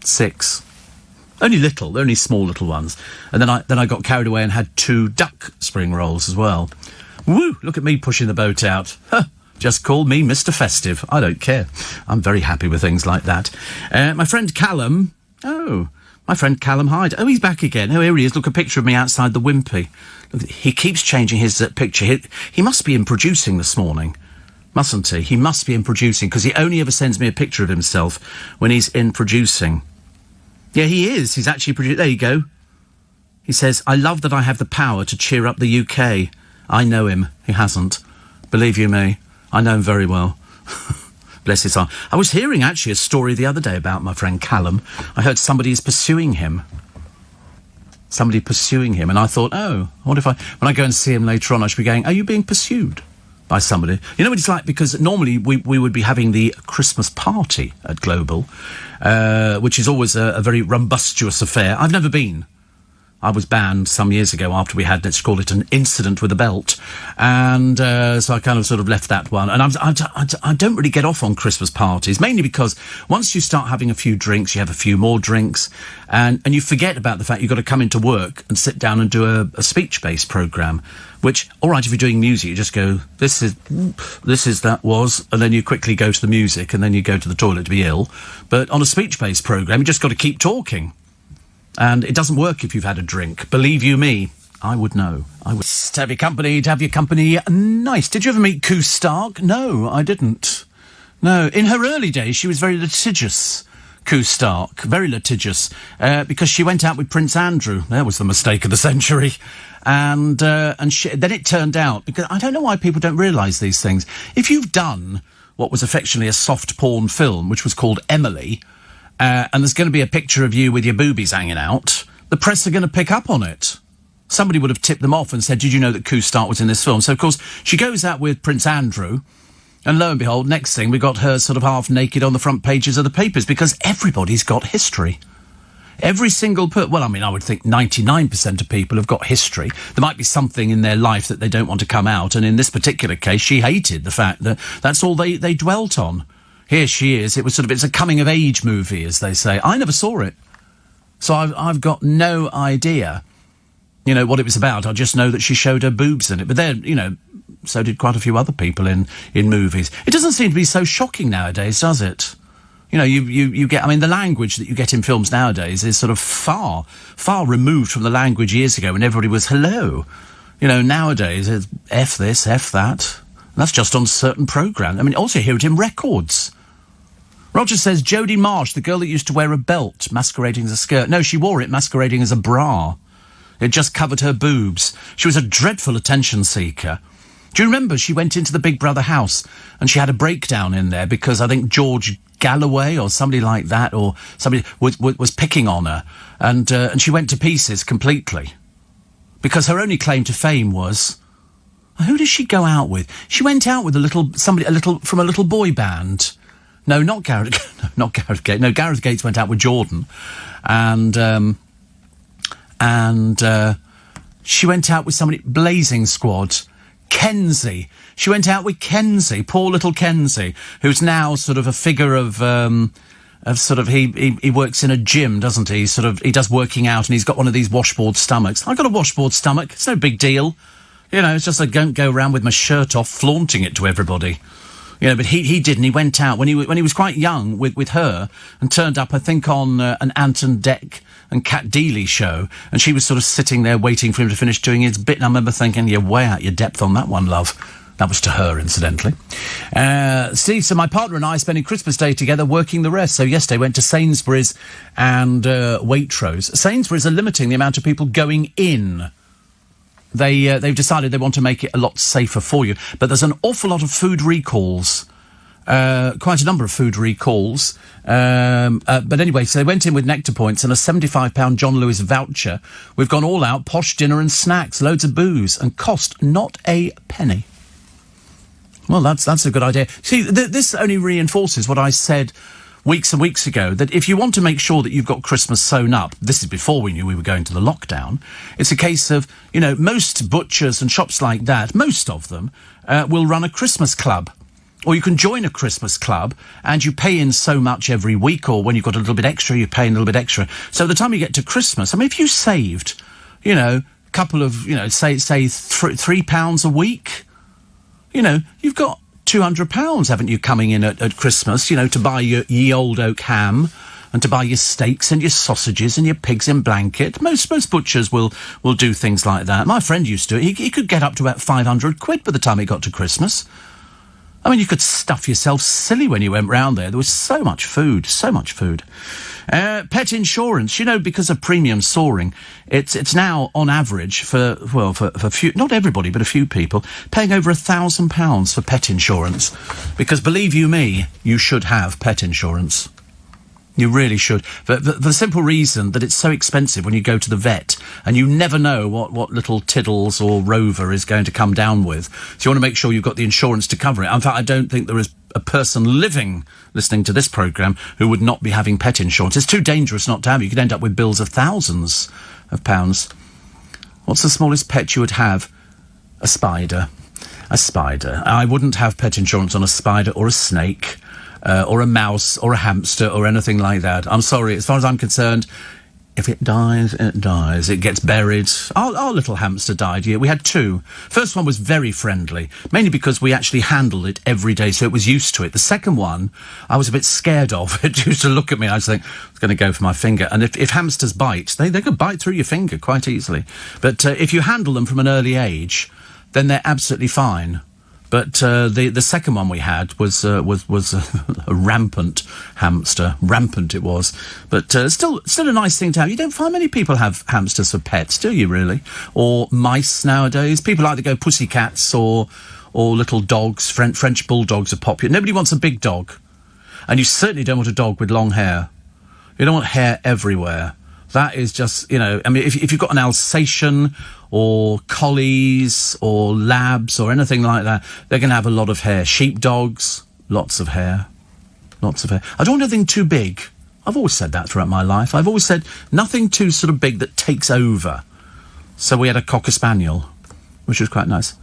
6. Only little, they're only small little ones. And then I got carried away and had 2 duck spring rolls as well. Woo! Look at me pushing the boat out. Huh, just call me Mr. Festive. I don't care. I'm very happy with things like that. My friend Callum Oh, my friend Callum Hyde. Oh, he's back again. Oh, here he is. Look, a picture of me outside the Wimpy. Look, he keeps changing his picture. He must be in producing this morning, mustn't he? He must be in producing, because he only ever sends me a picture of himself when he's in producing. Yeah, he is. He's actually producing. There you go. He says, I love that I have the power to cheer up the UK. I know him. He hasn't. Believe you me, I know him very well. Bless his heart. I was hearing, actually, a story the other day about my friend Callum. I heard somebody is pursuing him. Somebody pursuing him. And I thought, oh, what if when I go and see him later on, I should be going, are you being pursued by somebody? You know what it's like? Because normally we would be having the Christmas party at Global, which is always a very rumbustious affair. I've never been. I was banned some years ago after we had, let's call it, an incident with a belt. And so I kind of sort of left that one. And I don't really get off on Christmas parties, mainly because once you start having a few drinks, you have a few more drinks, and you forget about the fact you've got to come into work and sit down and do a speech-based programme, which, all right, if you're doing music, you just go, this is, that was, and then you quickly go to the music, and then you go to the toilet to be ill. But on a speech-based programme, you just got to keep talking. And it doesn't work if you've had a drink. Believe you me, I would know. I would. To have your company, nice. Did you ever meet Koo Stark? No, I didn't. No, in her early days, she was very litigious, Koo Stark, very litigious, because she went out with Prince Andrew. There was the mistake of the century. And then it turned out, because I don't know why people don't realise these things. If you've done what was affectionately a soft porn film, which was called Emily, and there's going to be a picture of you with your boobies hanging out, the press are going to pick up on it. Somebody would have tipped them off and said, did you know that Koo Stark was in this film? So, of course, she goes out with Prince Andrew, and lo and behold, next thing, we got her sort of half naked on the front pages of the papers, because everybody's got history. Every single I would think 99% of people have got history. There might be something in their life that they don't want to come out, and in this particular case, she hated the fact that that's all they dwelt on. Here she is. It was it's a coming-of-age movie, as they say. I never saw it. So I've got no idea, what it was about. I just know that she showed her boobs in it. But then, so did quite a few other people in movies. It doesn't seem to be so shocking nowadays, does it? You get, the language that you get in films nowadays is sort of far, far removed from the language years ago when everybody was hello. Nowadays, it's F this, F that. And that's just on certain programmes. Also hear it in records. Roger says, Jodie Marsh, the girl that used to wear a belt masquerading as a skirt. No, she wore it masquerading as a bra. It just covered her boobs. She was a dreadful attention seeker. Do you remember she went into the Big Brother house and she had a breakdown in there because I think George Galloway or somebody like that, or somebody was picking on her, and she went to pieces completely. Because her only claim to fame was... Who did she go out with? She went out with from a little boy band. No, not Gareth. Not Gareth Gates. No, Gareth Gates went out with Jordan, and she went out with somebody. Blazing Squad. Kenzie. She went out with Kenzie. Poor little Kenzie, who's now sort of a figure of he works in a gym, doesn't he? He does working out, and he's got one of these washboard stomachs. I've got a washboard stomach. It's no big deal. It's just I don't go around with my shirt off flaunting it to everybody. But he didn't. He went out when he was quite young with her and turned up, I think, on an Anton Deck and Cat Deeley show, and she was sort of sitting there waiting for him to finish doing his bit, and I remember thinking, you're way out your depth on that one, love. That was to her, incidentally. Steve, so my partner and I are spending Christmas Day together working the rest. So yesterday went to Sainsbury's and Waitrose. Sainsbury's are limiting the amount of people going in. They've decided they want to make it a lot safer for you. But there's an awful lot of food recalls. Quite a number of food recalls. But anyway, so they went in with Nectar Points and a £75 John Lewis voucher. We've gone all out, posh dinner and snacks, loads of booze, and cost not a penny. Well, that's a good idea. See, this only reinforces what I said weeks and weeks ago, that if you want to make sure that you've got Christmas sewn up, this is before we knew we were going to the lockdown, it's a case of, most butchers and shops like that, most of them, will run a Christmas club. Or you can join a Christmas club and you pay in so much every week, or when you've got a little bit extra, you pay in a little bit extra. So by the time you get to Christmas, if you saved, a couple of, say £3 a week, you've got £200, haven't you, coming in at Christmas, to buy your ye old oak ham and to buy your steaks and your sausages and your pigs in blanket. Most butchers will do things like that. My friend used to. He could get up to about 500 quid by the time it got to Christmas. I mean, you could stuff yourself silly when you went round there. There was so much food, so much food. Pet insurance, you know, because of premium soaring, it's now on average for few, not everybody, but a few people, paying over £1,000 for pet insurance. Because believe you me, you should have pet insurance. You really should. For the simple reason that it's so expensive when you go to the vet and you never know what little Tiddles or Rover is going to come down with. So you want to make sure you've got the insurance to cover it. In fact, I don't think there is a person living listening to this programme who would not be having pet insurance. It's too dangerous not to have. You could end up with bills of thousands of pounds. What's the smallest pet you would have? A spider. A spider. I wouldn't have pet insurance on a spider or a snake. Or a mouse, or a hamster, or anything like that. I'm sorry, as far as I'm concerned, if it dies, it dies. It gets buried. Our little hamster died, yeah. We had two. First one was very friendly, mainly because we actually handled it every day, so it was used to it. The second one, I was a bit scared of. It used to look at me, I was think, I was going to go for my finger. And if hamsters bite, they could bite through your finger quite easily. But if you handle them from an early age, then they're absolutely fine. But the second one we had was a rampant hamster. Rampant it was. But still a nice thing to have. You don't find many people have hamsters for pets, do you, really? Or mice nowadays. People like to go pussycats or little dogs. French bulldogs are popular. Nobody wants a big dog. And you certainly don't want a dog with long hair. You don't want hair everywhere. That is just, you know, I mean, if you've got an Alsatian or collies or labs or anything like that, they're going to have a lot of hair. Sheepdogs, lots of hair. Lots of hair. I don't want anything too big. I've always said that throughout my life. I've always said nothing too sort of big that takes over. So we had a Cocker Spaniel, which was quite nice.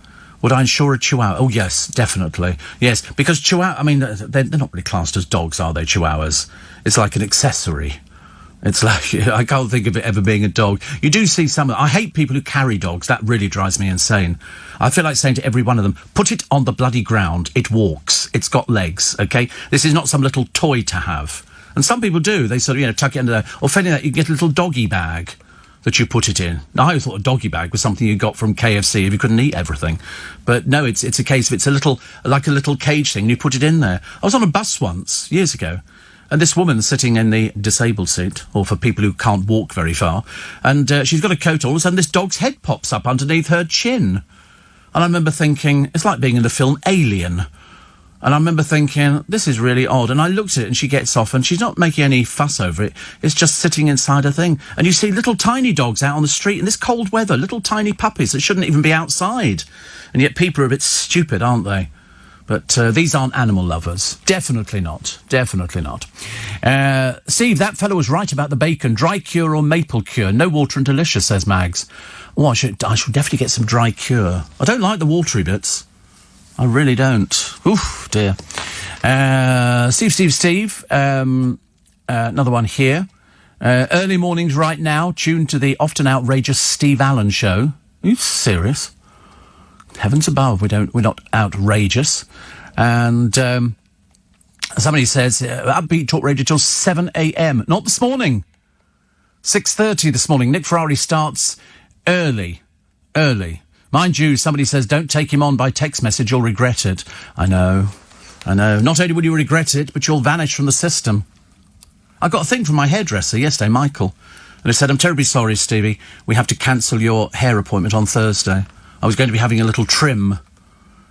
Would I insure a Chihuahua? Oh, yes, definitely. Yes, because Chihuahua, I mean, they're not really classed as dogs, are they, Chihuahuas? It's like an accessory. It's like, I can't think of it ever being a dog. You do see some, I hate people who carry dogs. That really drives me insane. I feel like saying to every one of them, put it on the bloody ground. It walks. It's got legs, okay? This is not some little toy to have. And some people do. They sort of, you know, tuck it under there. Or failing that, you get a little doggy bag that you put it in. Now, I thought a doggy bag was something you got from KFC if you couldn't eat everything. But no, it's a case of it's a little, like a little cage thing, and you put it in there. I was on a bus once, years ago, and this woman sitting in the disabled seat, or for people who can't walk very far, and she's got a coat on, all of a sudden this dog's head pops up underneath her chin. And I remember thinking, it's like being in the film Alien. And I remember thinking, this is really odd. And I looked at it and she gets off and she's not making any fuss over it. It's just sitting inside a thing. And you see little tiny dogs out on the street in this cold weather, little tiny puppies that shouldn't even be outside. And yet people are a bit stupid, aren't they? But these aren't animal lovers. Definitely not. Definitely not. Steve, that fellow was right about the bacon. Dry cure or maple cure. No water and delicious, says Mags. Oh, I should definitely get some dry cure. I don't like the watery bits. I really don't. Oof, dear. Steve. Another one here. Early mornings right now, tuned to the often outrageous Steve Allen show. Are you serious? Heavens above, we're not outrageous. And somebody says, upbeat talk radio till 7 a.m. Not this morning. 6:30 this morning. Nick Ferrari starts early. Mind you, somebody says, don't take him on by text message, you'll regret it. I know. Not only will you regret it, but you'll vanish from the system. I got a thing from my hairdresser yesterday, Michael, and he said, I'm terribly sorry, Stevie, we have to cancel your hair appointment on Thursday. I was going to be having a little trim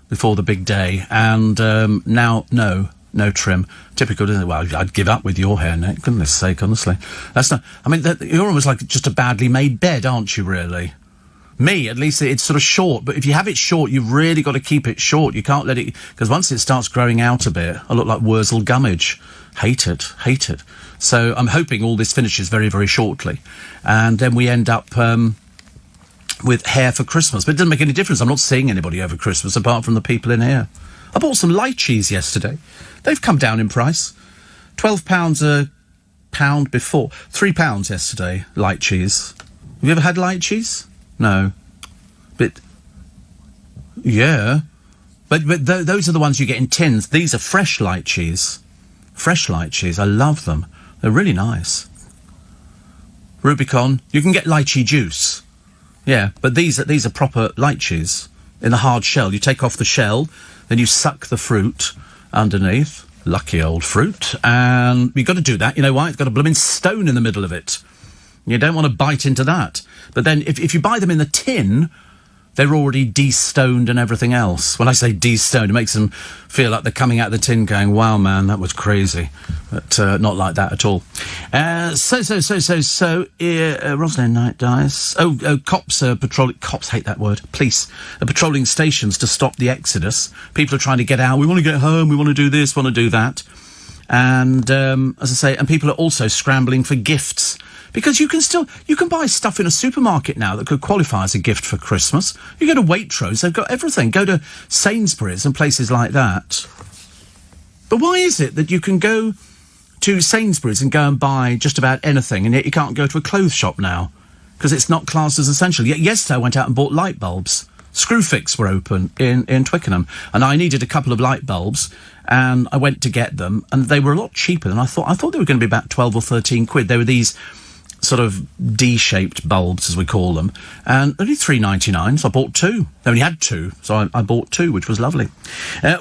before the big day, and now, no trim. Typical, isn't it? Well, I'd give up with your hair, Nick. Goodness sake, honestly. That's not... I mean, you're almost like just a badly made bed, aren't you, really? Me, at least, it's sort of short, but if you have it short, you've really got to keep it short. You can't let it... Because once it starts growing out a bit, I look like Wurzel Gummidge. Hate it. So I'm hoping all this finishes very, very shortly. And then we end up... with hair for Christmas. But it doesn't make any difference. I'm not seeing anybody over Christmas apart from the people in here. I bought some lychees yesterday. They've come down in price. £12 a pound before. £3 yesterday, lychees. Have you ever had lychees? No. But, yeah. But those are the ones you get in tins. These are fresh lychees. Fresh lychees. I love them. They're really nice. Rubicon, you can get lychee juice. Yeah, but these are proper lychees in the hard shell. You take off the shell, then you suck the fruit underneath. Lucky old fruit. And you've got to do that. You know why? It's got a blooming stone in the middle of it. You don't want to bite into that. But then if you buy them in the tin, they're already de-stoned and everything else. When I say de-stoned, it makes them feel like they're coming out of the tin going, wow, man, that was crazy. But not like that at all. Rosalind Knight dies. Cops are patrolling... Cops hate that word. Police are patrolling stations to stop the exodus. People are trying to get out. We want to get home. We want to do this, want to do that. And, as I say, and people are also scrambling for gifts. Because you can buy stuff in a supermarket now that could qualify as a gift for Christmas. You go to Waitrose, they've got everything. Go to Sainsbury's and places like that. But why is it that you can go to Sainsbury's and go and buy just about anything, and yet you can't go to a clothes shop now? Because it's not classed as essential. Yet yesterday I went out and bought light bulbs. Screwfix were open in Twickenham, and I needed a couple of light bulbs, and I went to get them, and they were a lot cheaper than I thought. I thought they were going to be about 12 or 13 quid. They were these sort of D-shaped bulbs, as we call them, and only $3.99, so I bought two. They only had two, so I bought two, which was lovely.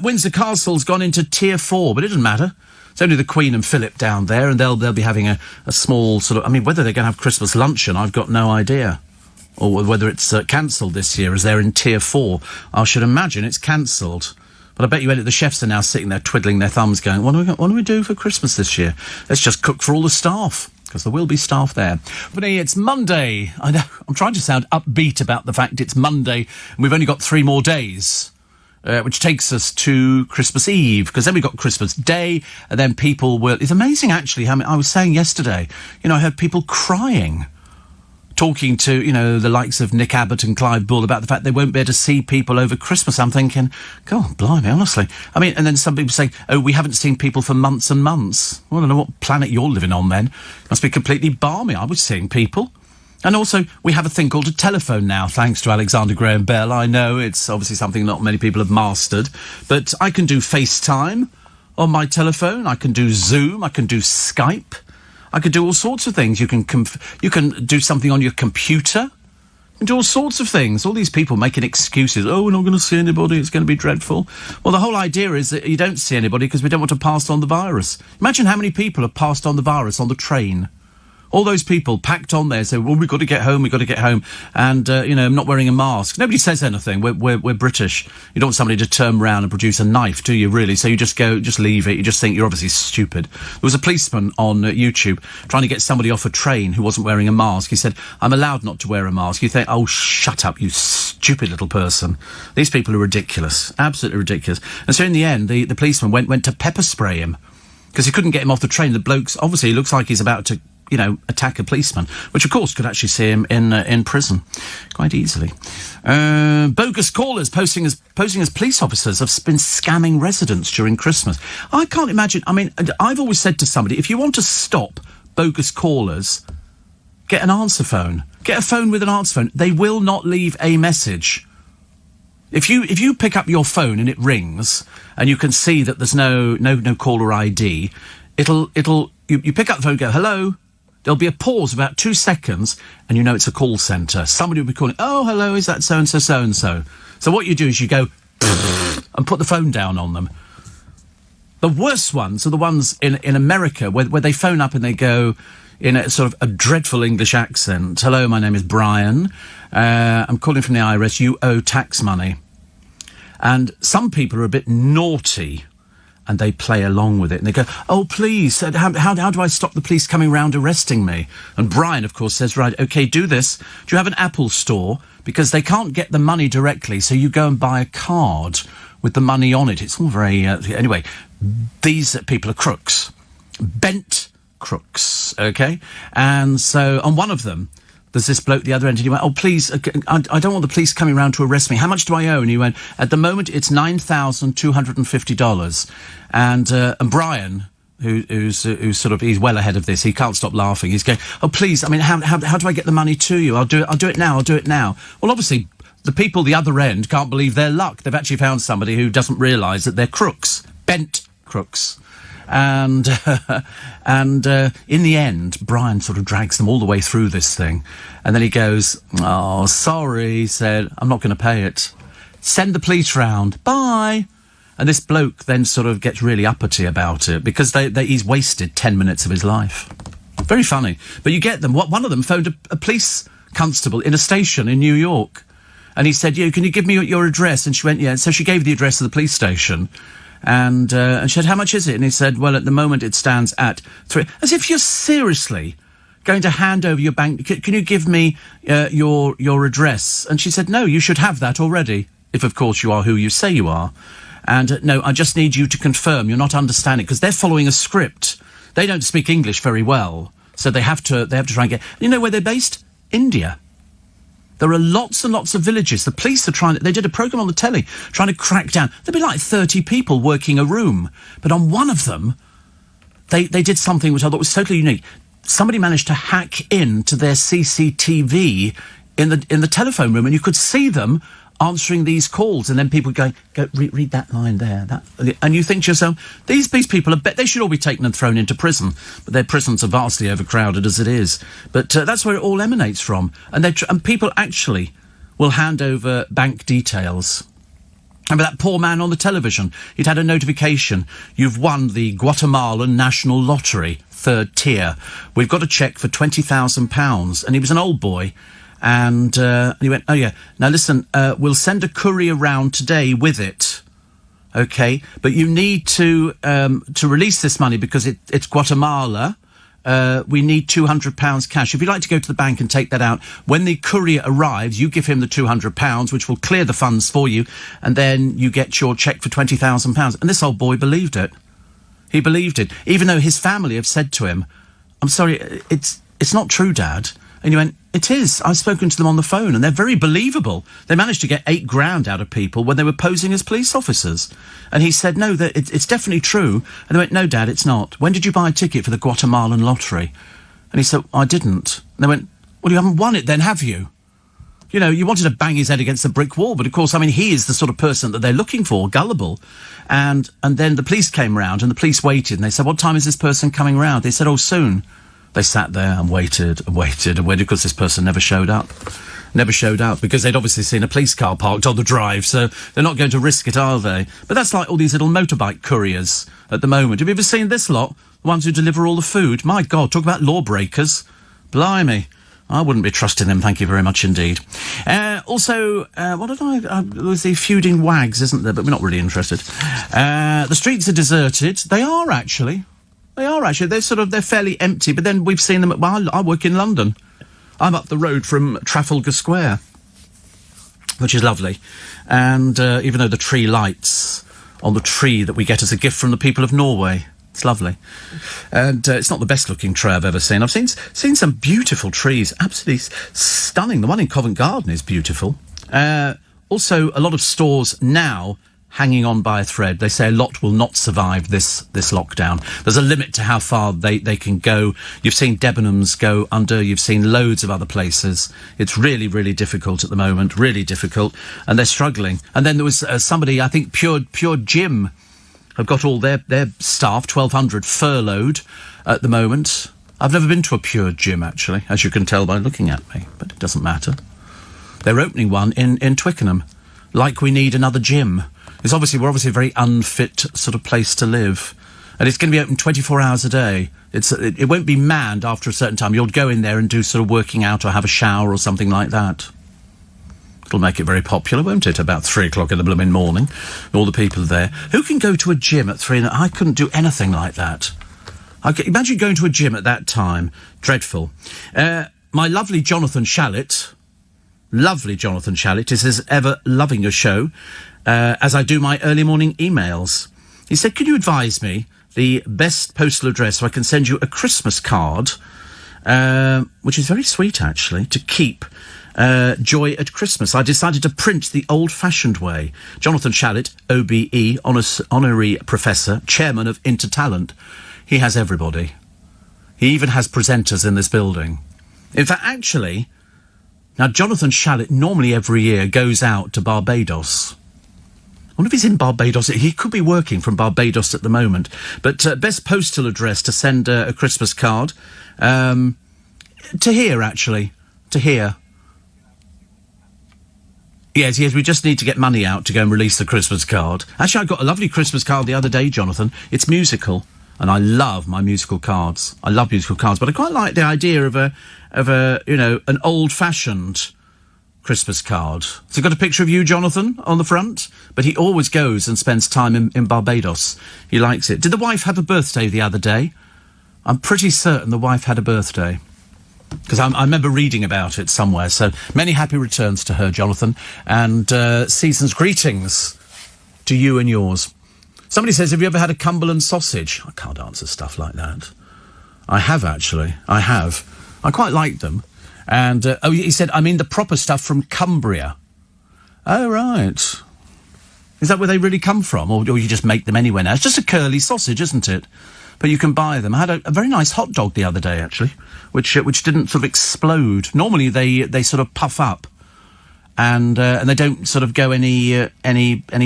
Windsor Castle's gone into Tier 4, but it doesn't matter. It's only the Queen and Philip down there, and they'll be having a small sort of... I mean, whether they're going to have Christmas luncheon, I've got no idea. Or whether it's cancelled this year, as they're in Tier 4. I should imagine it's cancelled. But I bet you the chefs are now sitting there twiddling their thumbs going, what do we do for Christmas this year? Let's just cook for all the staff. Because there will be staff there. But it's Monday. I know, I'm trying to sound upbeat about the fact it's Monday, and we've only got 3 more days, which takes us to Christmas Eve, because then we've got Christmas Day, and then people will... It's amazing, actually, how I was saying yesterday, I heard people crying, talking to, the likes of Nick Abbott and Clive Bull about the fact they won't be able to see people over Christmas. I'm thinking, God, blimey, honestly. I mean, and then some people say, oh, we haven't seen people for months and months. Well, I don't know what planet you're living on then. Must be completely balmy. I was seeing people. And also, we have a thing called a telephone now, thanks to Alexander Graham Bell. I know it's obviously something not many people have mastered, but I can do FaceTime on my telephone. I can do Zoom. I can do Skype. I could do all sorts of things. You can do something on your computer. You can do all sorts of things. All these people making excuses. Oh, we're not going to see anybody. It's going to be dreadful. Well, the whole idea is that you don't see anybody because we don't want to pass on the virus. Imagine how many people have passed on the virus on the train. All those people packed on there say, well, we've got to get home, and, I'm not wearing a mask. Nobody says anything. We're British. You don't want somebody to turn around and produce a knife, do you, really? So you just leave it. You just think you're obviously stupid. There was a policeman on YouTube trying to get somebody off a train who wasn't wearing a mask. He said, I'm allowed not to wear a mask. You think, oh, shut up, you stupid little person. These people are ridiculous. Absolutely ridiculous. And so in the end, the policeman went to pepper spray him because he couldn't get him off the train. The bloke's obviously looks like he's about to attack a policeman, which of course could actually see him in prison quite easily. Bogus callers posing as police officers have been scamming residents during Christmas. I can't imagine. I mean, I've always said to somebody, if you want to stop bogus callers, get an answer phone. Get a phone with an answer phone. They will not leave a message. If you pick up your phone and it rings and you can see that there's no caller ID, you pick up the phone and go, hello. There'll be a pause of about 2 seconds, and it's a call centre. Somebody will be calling, oh, hello, is that so-and-so, so-and-so? So what you do is you go and put the phone down on them. The worst ones are the ones in America where they phone up and they go in a sort of a dreadful English accent. Hello, my name is Brian. I'm calling from the IRS. You owe tax money. And some people are a bit naughty, and they play along with it. And they go, oh, please, how do I stop the police coming round arresting me? And Brian, of course, says, right, OK, do this. Do you have an Apple store? Because they can't get the money directly, so you go and buy a card with the money on it. It's all very... anyway, these people are crooks. Bent crooks, OK? And so on one of them, there's this bloke at the other end, and he went, oh, please, I don't want the police coming round to arrest me. How much do I owe? And he went, at the moment, it's $9,250. And Brian, who's he's well ahead of this, he can't stop laughing. He's going, oh, please, I mean, how do I get the money to you? I'll do it now. Well, obviously, the people the other end can't believe their luck. They've actually found somebody who doesn't realise that they're crooks. Bent crooks. And in the end, Brian sort of drags them all the way through this thing. And then he goes, "Oh, sorry," he said, "I'm not going to pay it. Send the police round. Bye." And this bloke then sort of gets really uppity about it because he's wasted 10 minutes of his life. Very funny. But you get them. One of them phoned a police constable in a station in New York. And he said, "Can you give me your address?" And she went, "Yeah." So she gave the address of the police station. And she said, "How much is it?" And he said, "Well, at the moment it stands at 3. As if you're seriously going to hand over your bank. Can you give me your address? And she said, "No, you should have that already. If, of course, you are who you say you are. And no, I just need you to confirm you're not understanding," because they're following a script. They don't speak English very well, so they have to try and get. You know where they're based? India. There are lots and lots of villages. The police are they did a programme on the telly trying to crack down. There'd be like 30 people working a room, but on one of them, they did something which I thought was totally unique. Somebody managed to hack into their CCTV in the telephone room, and you could see them answering these calls, and then people going, read that line there, and you think to yourself, these people they should all be taken and thrown into prison, but their prisons are vastly overcrowded as it is. But that's where it all emanates from, and people actually will hand over bank details. Remember that poor man on the television? He'd had a notification. "You've won the Guatemalan National Lottery, 3rd tier. We've got a cheque for £20,000. And he was an old boy. And he went, "Oh, yeah, now listen, we'll send a courier round today with it, okay? But you need to release this money because it's Guatemala. We need £200 cash. If you'd like to go to the bank and take that out, when the courier arrives, you give him the £200, which will clear the funds for you, and then you get your cheque for £20,000. And this old boy believed it. He believed it, even though his family have said to him, "I'm sorry, it's not true, Dad." And you went, "It is. I've spoken to them on the phone, and they're very believable. They managed to get £8,000 out of people when they were posing as police officers." And he said, "No, it's definitely true." And they went, "No, Dad, it's not. When did you buy a ticket for the Guatemalan lottery?" And he said, "I didn't." And they went, "Well, you haven't won it then, have you? You know, you wanted to bang his head against the brick wall, but of course, I mean, he is the sort of person that they're looking for, gullible." And then the police came round, and the police waited, and they said, "What time is this person coming round?" They said, "Oh, soon." They sat there and waited and waited and waited because this person never showed up. Never showed up because they'd obviously seen a police car parked on the drive, so they're not going to risk it, are they? But that's like all these little motorbike couriers at the moment. Have you ever seen this lot? The ones who deliver all the food? My God, talk about lawbreakers. Blimey. I wouldn't be trusting them, thank you very much indeed. Also, there's the feuding wags, isn't there? But we're not really interested. The streets are deserted. They are actually. They're fairly empty, but then we've seen them I work in London. I'm up the road from Trafalgar Square, which is lovely. And even though the tree lights on the tree that we get as a gift from the people of Norway, it's lovely. And it's not the best looking tree I've ever seen. I've seen some beautiful trees, absolutely stunning. The one in Covent Garden is beautiful. Also, a lot of stores now hanging on by a thread. They say a lot will not survive this lockdown. There's a limit to how far they can go. You've seen Debenhams go under. You've seen loads of other places. It's really, really difficult at the moment. Really difficult. And they're struggling. And then there was somebody, I think Pure Gym have got all their staff, 1,200, furloughed at the moment. I've never been to a Pure Gym, actually, as you can tell by looking at me. But it doesn't matter. They're opening one in Twickenham. Like we need another gym. We're obviously a very unfit sort of place to live. And it's going to be open 24 hours a day. It won't be manned after a certain time. You'll go in there and do sort of working out or have a shower or something like that. It'll make it very popular, won't it? About 3 o'clock in the blooming morning. All the people are there. Who can go to a gym at 3? I couldn't do anything like that. Imagine going to a gym at that time. Dreadful. My lovely Jonathan Shallett is as ever loving your show, as I do my early morning emails. He said, "Could you advise me the best postal address so I can send you a Christmas card," which is very sweet, actually, to keep joy at Christmas. I decided to print the old-fashioned way. Jonathan Shallett, OBE, honorary professor, chairman of Intertalent. He has everybody. He even has presenters in this building. In fact, actually, now Jonathan Shallett normally every year goes out to Barbados. wonder if he's in Barbados. He could be working from Barbados at the moment. But best postal address to send a Christmas card. To here, actually. To here. Yes, we just need to get money out to go and release the Christmas card. Actually, I got a lovely Christmas card the other day, Jonathan. It's musical, and I love my musical cards. I love musical cards, but I quite like the idea of a an old-fashioned Christmas card. So got a picture of you, Jonathan, on the front, but he always goes and spends time in Barbados. He likes it. Did the wife have a birthday the other day? I'm pretty certain the wife had a birthday, because I remember reading about it somewhere. So many happy returns to her, Jonathan, and season's greetings to you and yours. Somebody says, have you ever had a Cumberland sausage? I can't answer stuff like that. I have, actually. I have. I quite like them. And, he said, I mean the proper stuff from Cumbria. Oh, right. Is that where they really come from? Or you just make them anywhere now? It's just a curly sausage, isn't it? But you can buy them. I had a very nice hot dog the other day, actually, which didn't sort of explode. Normally they sort of puff up, and they don't sort of go any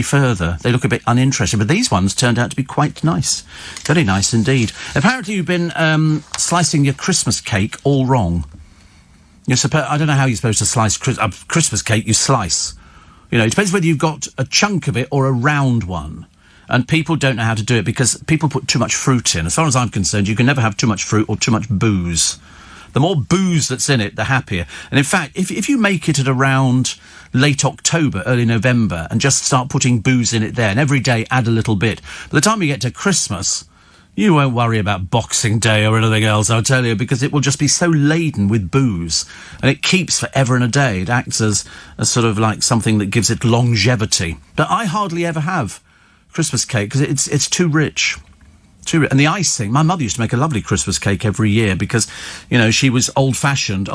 further. They look a bit uninteresting, but these ones turned out to be quite nice. Very nice indeed. Apparently you've been slicing your Christmas cake all wrong. I don't know how you're supposed to slice Christmas cake. You slice. You know, it depends whether you've got a chunk of it or a round one. And people don't know how to do it because people put too much fruit in. As far as I'm concerned, you can never have too much fruit or too much booze. The more booze that's in it, the happier. And in fact, if you make it at around late October, early November, and just start putting booze in it there, and every day add a little bit, by the time you get to Christmas, you won't worry about Boxing Day or anything else, I'll tell you, because it will just be so laden with booze. And it keeps forever and a day. It acts as sort of like something that gives it longevity. But I hardly ever have Christmas cake because it's too rich. And the icing, my mother used to make a lovely Christmas cake every year because, you know, she was old-fashioned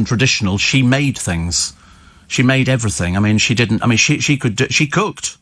traditional. She made things. She made everything. I mean, she cooked.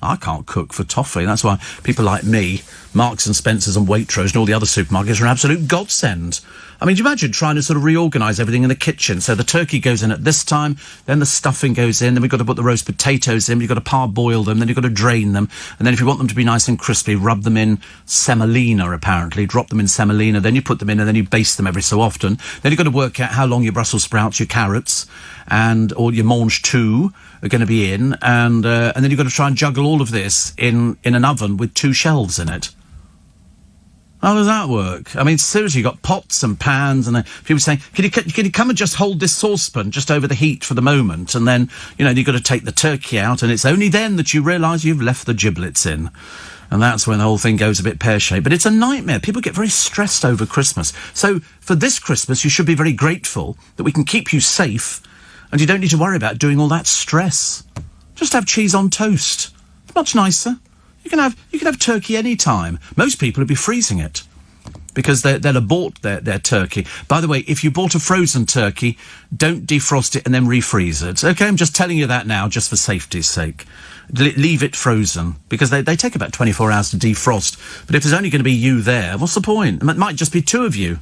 I can't cook for toffee. That's why people like me, Marks and Spencer's and Waitrose and all the other supermarkets are an absolute godsend. I mean, do you imagine trying to sort of reorganise everything in the kitchen? So the turkey goes in at this time, then the stuffing goes in, then we've got to put the roast potatoes in, you've got to parboil them, then you've got to drain them, and then if you want them to be nice and crispy, rub them in semolina, apparently, drop them in semolina, then you put them in, and then you baste them every so often. Then you've got to work out how long your Brussels sprouts, your carrots, or your mange tout are going to be in, and then you've got to try and juggle all of this in an oven with 2 shelves in it. How does that work? I mean, seriously, you've got pots and pans, and people saying, can you come and just hold this saucepan just over the heat for the moment? And then, you know, you've got to take the turkey out, and it's only then that you realise you've left the giblets in. And that's when the whole thing goes a bit pear-shaped. But it's a nightmare. People get very stressed over Christmas. So for this Christmas, you should be very grateful that we can keep you safe, and you don't need to worry about doing all that stress. Just have cheese on toast. It's much nicer. You can have turkey any time. Most people would be freezing it because they'll abort their turkey. By the way, if you bought a frozen turkey, don't defrost it and then refreeze it. Okay, I'm just telling you that now, just for safety's sake. Leave it frozen because they take about 24 hours to defrost. But if there's only going to be you there, what's the point? It might just be 2 of you.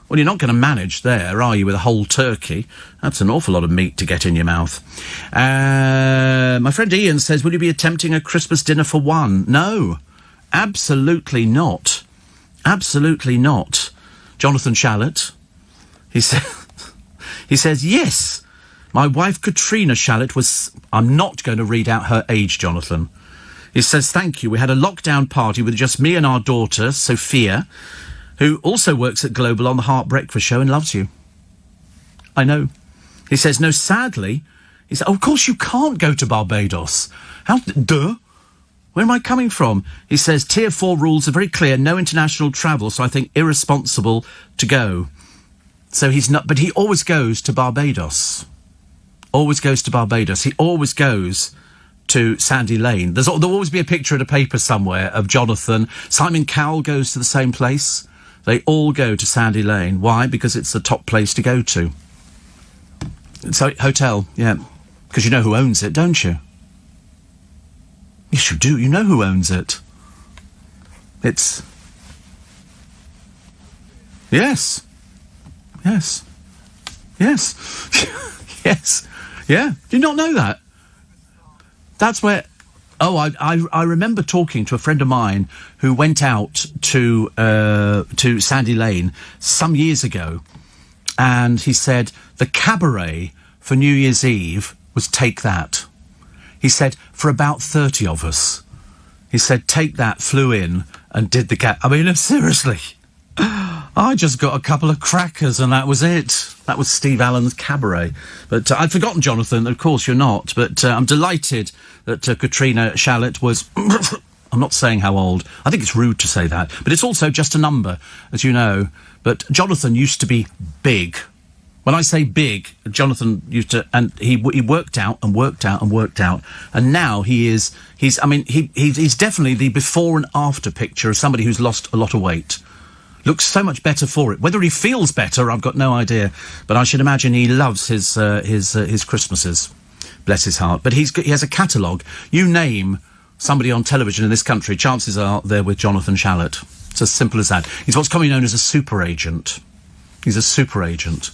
Well, you're not going to manage there, are you, with a whole turkey? That's an awful lot of meat to get in your mouth. My friend Ian says, will you be attempting a Christmas dinner for 1? No, absolutely not. Absolutely not. Jonathan Shallett, he says, yes, my wife Katrina Shallett was... I'm not going to read out her age, Jonathan. He says, thank you. We had a lockdown party with just me and our daughter, Sophia, who also works at Global on the Heart Breakfast Show and loves you. I know. He says, no, sadly... He said, oh, of course you can't go to Barbados. How... Duh. Where am I coming from? He says, Tier 4 rules are very clear, no international travel, so I think irresponsible to go. So he's not... But he always goes to Barbados. Always goes to Barbados. He always goes to Sandy Lane. There'll always be a picture in a paper somewhere of Jonathan. Simon Cowell goes to the same place. They all go to Sandy Lane. Why? Because it's the top place to go to. So, hotel, yeah. Because you know who owns it, don't you? Yes, you do. You know who owns it. It's... Yes. Yes. Yes. Yes. Yeah. Did you not know that? That's where... Oh, I remember talking to a friend of mine who went out to Sandy Lane some years ago, and he said the cabaret for New Year's Eve was Take That. He said, for about 30 of us. He said, Take That flew in and did the I mean, seriously. I just got a couple of crackers and that was it. That was Steve Allen's cabaret. But I'd forgotten, Jonathan. Of course, you're not. But I'm delighted that Katrina Shalit was... I'm not saying how old. I think it's rude to say that. But it's also just a number, as you know. But Jonathan used to be big. When I say big, Jonathan used to... And he worked out and worked out and worked out. And now he's definitely the before and after picture of somebody who's lost a lot of weight. Looks so much better for it. Whether he feels better, I've got no idea. But I should imagine he loves his Christmases. Bless his heart. But he has a catalogue. You name somebody on television in this country, chances are they're with Jonathan Shalit. It's as simple as that. He's what's commonly known as a super agent. He's a super agent.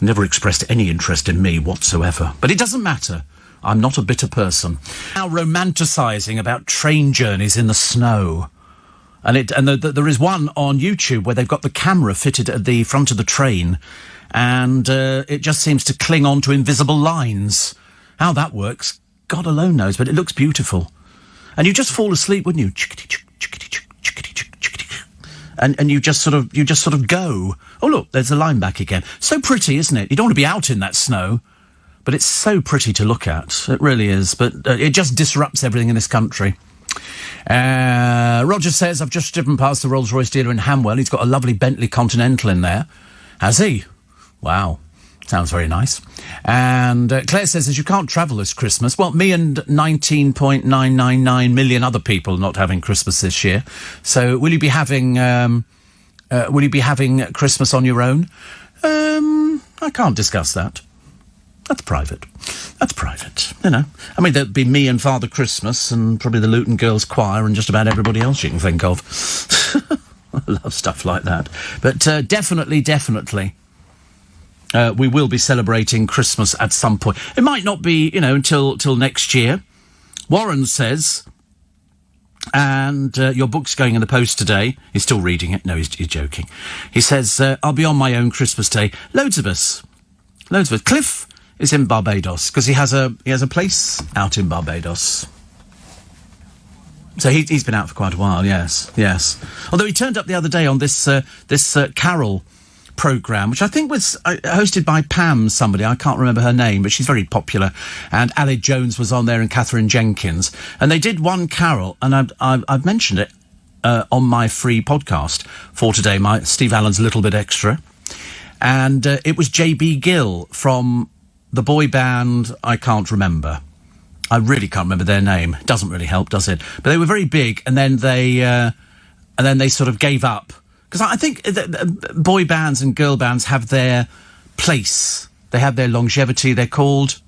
Never expressed any interest in me whatsoever. But it doesn't matter. I'm not a bitter person. Now romanticising about train journeys in the snow. And there is one on YouTube where they've got the camera fitted at the front of the train, and it just seems to cling on to invisible lines. How that works, God alone knows, but it looks beautiful. And you just fall asleep, wouldn't you? And you just sort of go. Oh look, there's the line back again. So pretty, isn't it? You don't want to be out in that snow, but it's so pretty to look at. It really is. But it just disrupts everything in this country. Roger says, I've just driven past the Rolls-Royce dealer in Hamwell. He's got a lovely Bentley Continental in there. Has he? Wow. Sounds very nice. And Claire says, as you can't travel this Christmas. Well, me and 19.999 million other people not having Christmas this year. So will you be having Christmas on your own? I can't discuss that. That's private. That's private, you know. I mean, there'd be me and Father Christmas and probably the Luton Girls Choir and just about everybody else you can think of. I love stuff like that. But definitely, we will be celebrating Christmas at some point. It might not be, you know, until next year. Warren says, and your book's going in the post today. He's still reading it. No, he's joking. He says, I'll be on my own Christmas Day. Loads of us. Cliff is in Barbados because he has a place out in Barbados. So he's been out for quite a while. Yes. Although he turned up the other day on this Carol programme, which I think was hosted by Pam somebody. I can't remember her name, but she's very popular. And Ali Jones was on there and Catherine Jenkins, and they did one Carol, and I've mentioned it on my free podcast for today, my Steve Allen's Little Bit Extra, and it was JB Gill from the boy band, I can't remember. I really can't remember their name. It doesn't really help, does it? But they were very big, and then they sort of gave up. Because I think boy bands and girl bands have their place. They have their longevity. They're called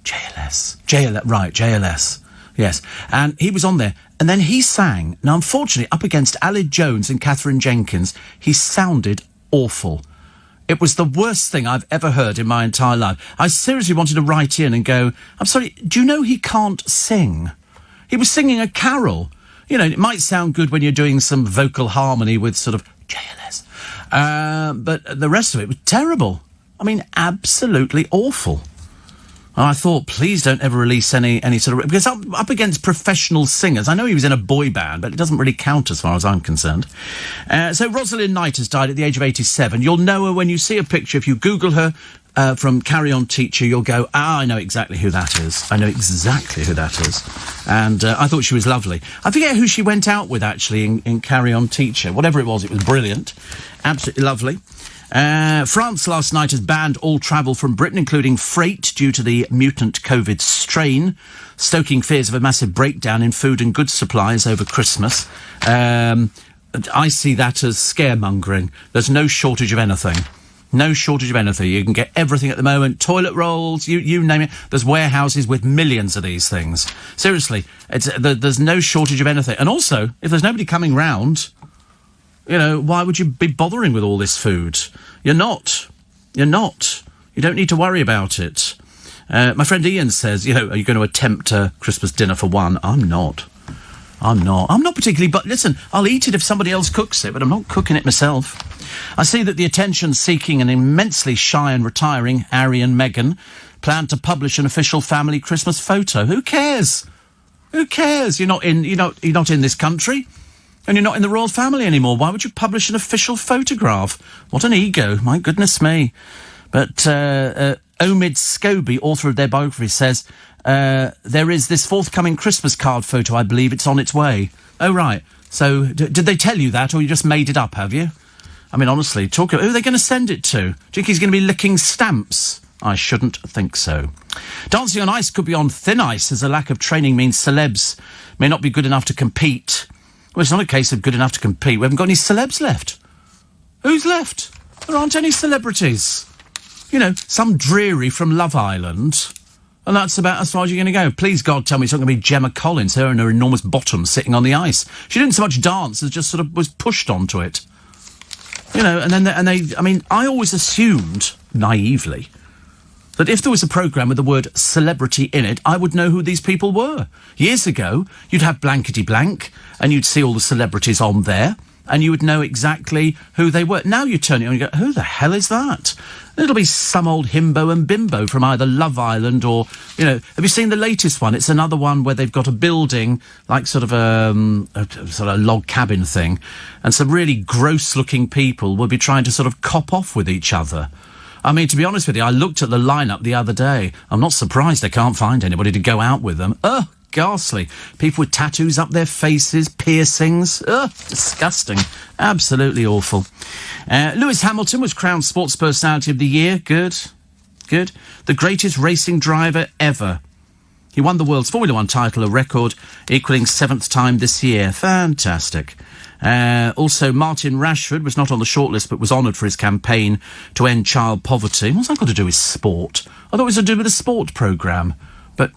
JLS. JLS. Yes. And he was on there. And then he sang. Now, unfortunately, up against Ali Jones and Catherine Jenkins, he sounded awful. It was the worst thing I've ever heard in my entire life. I seriously wanted to write in and go, I'm sorry, do you know he can't sing? He was singing a carol. You know, it might sound good when you're doing some vocal harmony with sort of JLS. But the rest of it was terrible. I mean, absolutely awful. And I thought, please don't ever release any sort of... Because up against professional singers, I know he was in a boy band, but it doesn't really count as far as I'm concerned. So Rosalind Knight has died at the age of 87. You'll know her when you see a picture. If you Google her from Carry On Teacher, you'll go, I know exactly who that is. I know exactly who that is. And I thought she was lovely. I forget who she went out with, actually, in Carry On Teacher. Whatever it was brilliant. Absolutely lovely. France last night has banned all travel from Britain, including freight, due to the mutant COVID strain, stoking fears of a massive breakdown in food and goods supplies over Christmas. I see that as scaremongering. There's no shortage of anything. No shortage of anything. You can get everything at the moment. Toilet rolls, you name it. There's warehouses with millions of these things. Seriously, there's no shortage of anything. And also, if there's nobody coming round... You know, why would you be bothering with all this food? You're not. You don't need to worry about it. My friend Ian says, are you going to attempt a Christmas dinner for one? I'm not. I'm not particularly, but listen, I'll eat it if somebody else cooks it, but I'm not cooking it myself. I see that the attention-seeking and immensely shy and retiring Harry and Meghan plan to publish an official family Christmas photo. Who cares? Who cares? You're not in this country, and you're not in the royal family anymore. Why would you publish an official photograph? What an ego! My goodness me. But Omid Scobie, author of their biography, says there is this forthcoming Christmas card photo. I believe it's on its way. Oh right. So did they tell you that, or you just made it up? Have you? I mean, honestly, who are they going to send it to? Do you think he's going to be licking stamps? I shouldn't think so. Dancing on ice could be on thin ice, as a lack of training means celebs may not be good enough to compete. Well, it's not a case of good enough to compete. We haven't got any celebs left. Who's left? There aren't any celebrities. Some dreary from Love Island. And that's about as far as you're going to go. Please, God, tell me it's not going to be Gemma Collins, her and her enormous bottom sitting on the ice. She didn't so much dance as just sort of was pushed onto it. I always assumed, naively, that if there was a programme with the word celebrity in it, I would know who these people were. Years ago, you'd have Blankety Blank, and you'd see all the celebrities on there, and you would know exactly who they were. Now you turn it on and you go, who the hell is that? It'll be some old himbo and bimbo from either Love Island or, have you seen the latest one? It's another one where they've got a building, like sort of a log cabin thing, and some really gross-looking people will be trying to sort of cop off with each other. I mean, to be honest with you, I looked at the lineup the other day. I'm not surprised they can't find anybody to go out with them. Ugh, ghastly. People with tattoos up their faces, piercings. Ugh, disgusting. Absolutely awful. Lewis Hamilton was crowned Sports Personality of the Year. Good. The greatest racing driver ever. He won the world's Formula One title, a record equalling 7th time this year. Fantastic. Also, Martin Rashford was not on the shortlist but was honoured for his campaign to end child poverty. What's that got to do with sport? I thought it was to do with a sport programme. But,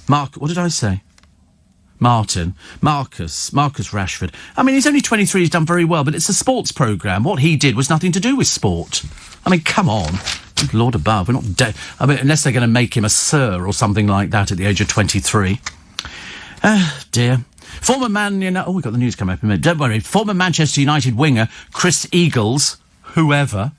what did I say? Marcus Rashford. I mean, he's only 23, he's done very well, but it's a sports programme. What he did was nothing to do with sport. I mean, come on. Good Lord above, we're not unless they're going to make him a sir or something like that at the age of 23. Dear. Former we've got the news coming up in a minute. Don't worry. Former Manchester United winger Chris Eagles, whoever,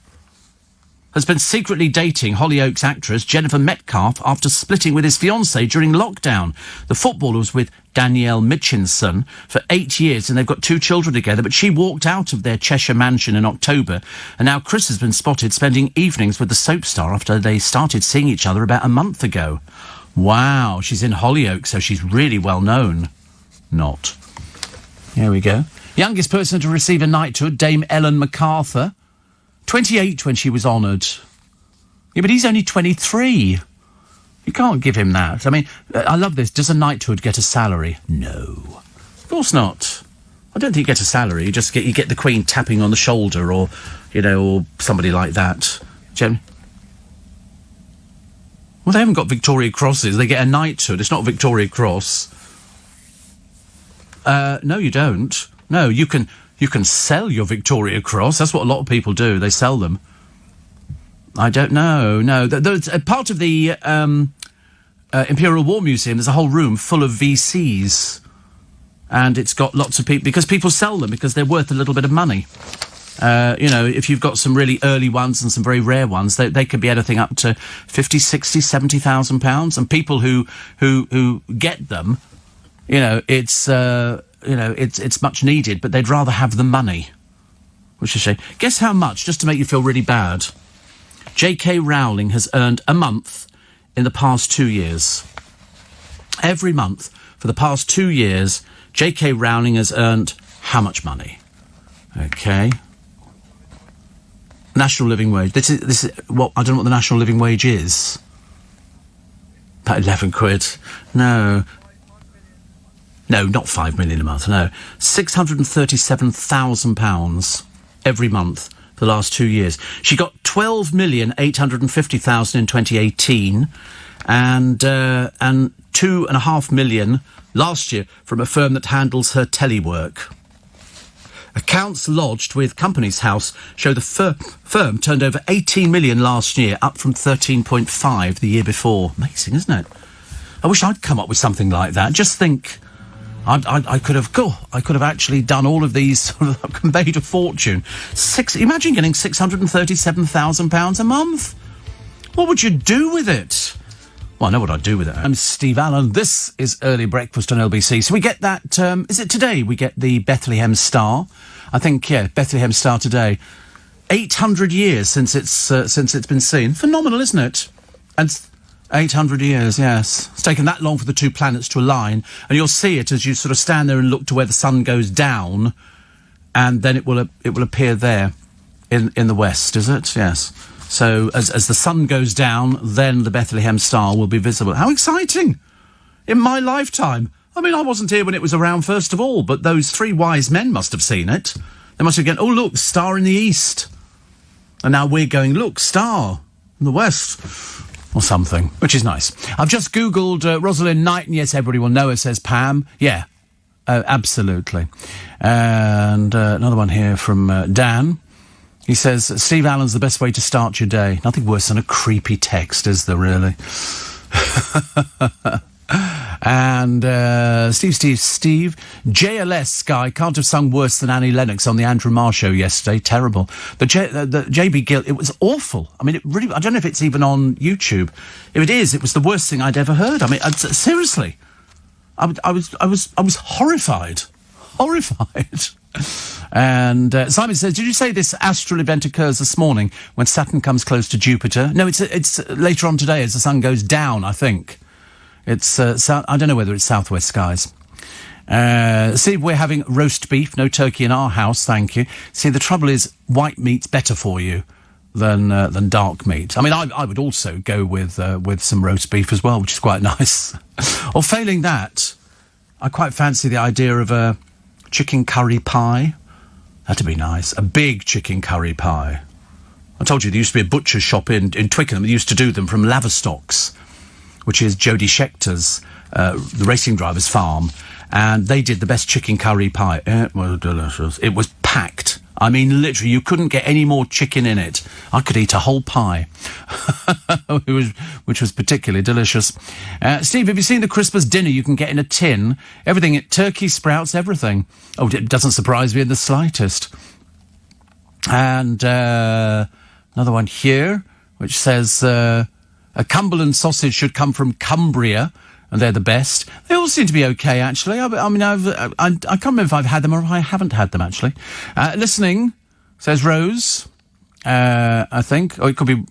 has been secretly dating Hollyoaks actress Jennifer Metcalfe after splitting with his fiancée during lockdown. The footballer was with Danielle Mitchinson for 8 years and they've got 2 children together, but she walked out of their Cheshire mansion in October, and now Chris has been spotted spending evenings with the soap star after they started seeing each other about a month ago. Wow, she's in Hollyoaks, so she's really well known. Not. Here we go. Youngest person to receive a knighthood, Dame Ellen MacArthur. 28 when she was honoured. Yeah, but he's only 23. You can't give him that. I mean, I love this. Does a knighthood get a salary? No. Of course not. I don't think you get a salary. You get the Queen tapping on the shoulder or somebody like that. Well, they haven't got Victoria Crosses. They get a knighthood. It's not a Victoria Cross. No, you don't. No, you can sell your Victoria Cross. That's what a lot of people do. They sell them. I don't know. No, there's a part of the Imperial War Museum. There's a whole room full of VCs, and it's got lots of people because people sell them because they're worth a little bit of money. If you've got some really early ones and some very rare ones, they could be anything up to 50, 60, 70,000 pounds. And people who get them, it's much needed, but they'd rather have the money. Which is a shame. Guess how much, just to make you feel really bad? J.K. Rowling has earned a month in the past 2 years. Every month for the past 2 years, J.K. Rowling has earned how much money? Okay. National living wage. This is what I don't know what the national living wage is. About 11 quid. No, not 5 million a month, no. £637,000 every month for the last 2 years. She got 12,850,000 in 2018 and 2.5 million last year from a firm that handles her telework. Accounts lodged with Companies House show the firm turned over 18 million last year, up from 13.5 the year before. Amazing, isn't it? I wish I'd come up with something like that. Just think, I could have actually done all of these, made a fortune. Imagine getting £637,000 a month. What would you do with it? Well, I know what I'd do with it. I'm Steve Allen. This is Early Breakfast on LBC. So we get that, is it today we get the Bethlehem Star? I think, yeah, Bethlehem Star today. 800 years since it's been seen. Phenomenal, isn't it? And 800 years, yes. It's taken that long for the two planets to align, and you'll see it as you sort of stand there and look to where the sun goes down, and then it will appear there in the west, is it? Yes. So as the sun goes down, then the Bethlehem Star will be visible. How exciting! In my lifetime. I mean, I wasn't here when it was around first of all, but those three wise men must have seen it. They must have gone, oh, look, star in the east. And now we're going, look, star in the west. Or something, which is nice. I've just Googled Rosalind Knight, and yes, everybody will know her, says Pam. Yeah, absolutely. And another one here from Dan. He says, Steve Allen's the best way to start your day. Nothing worse than a creepy text, is there, really? And Steve, JLS guy can't have sung worse than Annie Lennox on the Andrew Marr show yesterday. Terrible. The JB Gill, it was awful. I mean, it really, I don't know if it's even on YouTube. If it is, it was the worst thing I'd ever heard. I mean, seriously, I was horrified. And Simon says, did you say this astral event occurs this morning when Saturn comes close to Jupiter? No, it's later on today as the sun goes down, I think. It's, I don't know whether it's southwest skies. See, we're having roast beef, no turkey in our house, thank you. See, the trouble is, white meat's better for you than dark meat. I mean, I would also go with some roast beef as well, which is quite nice. Or failing that, I quite fancy the idea of a chicken curry pie. That'd be nice. A big chicken curry pie. I told you there used to be a butcher's shop in Twickenham that used to do them from Lavastocks, which is Jodie Scheckter's, the racing driver's farm, and they did the best chicken curry pie. It was delicious. It was packed. I mean, literally, you couldn't get any more chicken in it. I could eat a whole pie, which was particularly delicious. Steve, have you seen the Christmas dinner you can get in a tin? Everything, turkey, sprouts, everything. Oh, it doesn't surprise me in the slightest. And another one here, which says... a Cumberland sausage should come from Cumbria, and they're the best. They all seem to be okay, actually. I mean, I can't remember if I've had them or if I haven't had them, actually. Listening, says Rose, I think. Or it could be,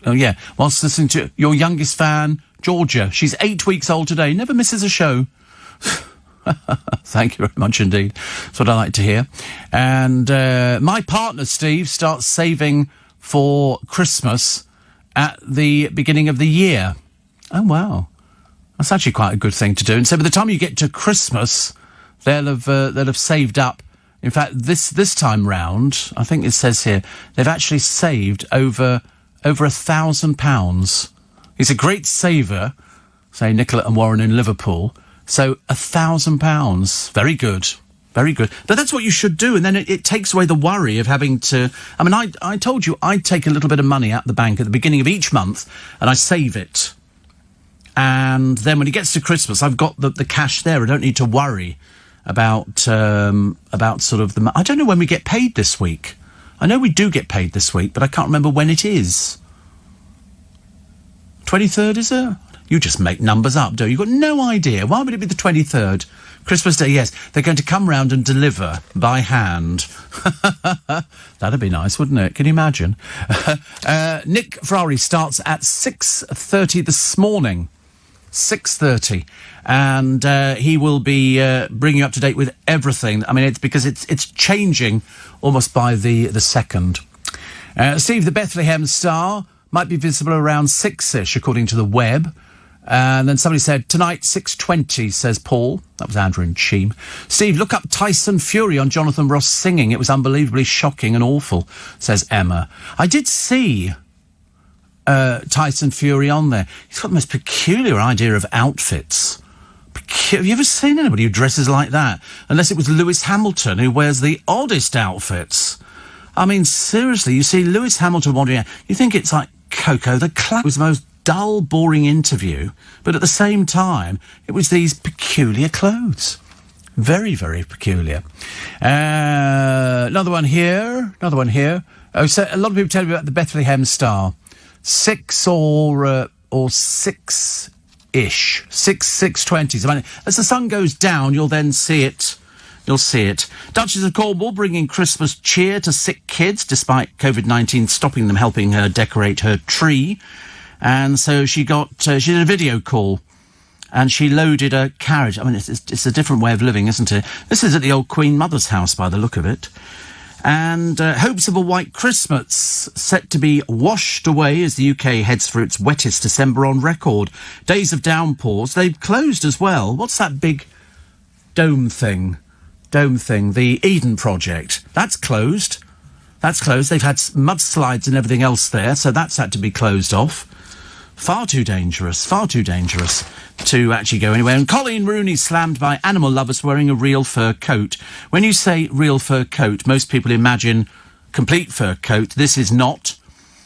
oh, yeah. Whilst listening to your youngest fan, Georgia. She's 8 weeks old today, never misses a show. Thank you very much indeed. That's what I like to hear. And my partner, Steve, starts saving for Christmas at the beginning of the year. Oh, wow. That's actually quite a good thing to do. And so by the time you get to Christmas, they'll have saved up. In fact, this time round, I think it says here, they've actually saved over £1,000. He's a great saver, say Nicola and Warren in Liverpool. So £1,000. Very good. Very good. But that's what you should do, and then it takes away the worry of having to... I mean, I told you I'd take a little bit of money out of the bank at the beginning of each month, and I save it. And then when it gets to Christmas, I've got the cash there. I don't need to worry about sort of the... I don't know when we get paid this week. I know we do get paid this week, but I can't remember when it is. 23rd, is it? You just make numbers up, don't you? You've got no idea. Why would it be the 23rd? Christmas Day, yes. They're going to come round and deliver by hand. That'd be nice, wouldn't it? Can you imagine? Nick Ferrari starts at 6:30 this morning. 6:30. And he will be bringing you up to date with everything. I mean, it's because it's changing almost by the second. Steve, the Bethlehem Star might be visible around 6-ish, according to the web. And then somebody said, tonight, 6:20, says Paul. That was Andrew and Cheam. Steve, look up Tyson Fury on Jonathan Ross singing. It was unbelievably shocking and awful, says Emma. I did see Tyson Fury on there. He's got the most peculiar idea of outfits. Have you ever seen anybody who dresses like that? Unless it was Lewis Hamilton, who wears the oddest outfits. I mean, seriously, you see Lewis Hamilton wandering out, you think it's like Coco the Clown. It was the most dull, boring interview, but at the same time, it was these peculiar clothes. Very, very peculiar. Another one here. Oh, so a lot of people tell me about the Bethlehem Star. 6 or 6-ish. 6:20. I mean, as the sun goes down, you'll then see it. You'll see it. Duchess of Cornwall bringing Christmas cheer to sick kids, despite COVID-19 stopping them helping her decorate her tree. And so she did a video call, and she loaded a carriage. I mean, it's a different way of living, isn't it? This is at the old Queen Mother's house, by the look of it. And hopes of a white Christmas set to be washed away as the UK heads for its wettest December on record. Days of downpours. They've closed as well. What's that big dome thing, the Eden Project? That's closed. They've had mudslides and everything else there, so that's had to be closed off. Far too dangerous to actually go anywhere. And Colleen Rooney slammed by animal lovers wearing a real fur coat. When you say real fur coat, most people imagine complete fur coat. This is not.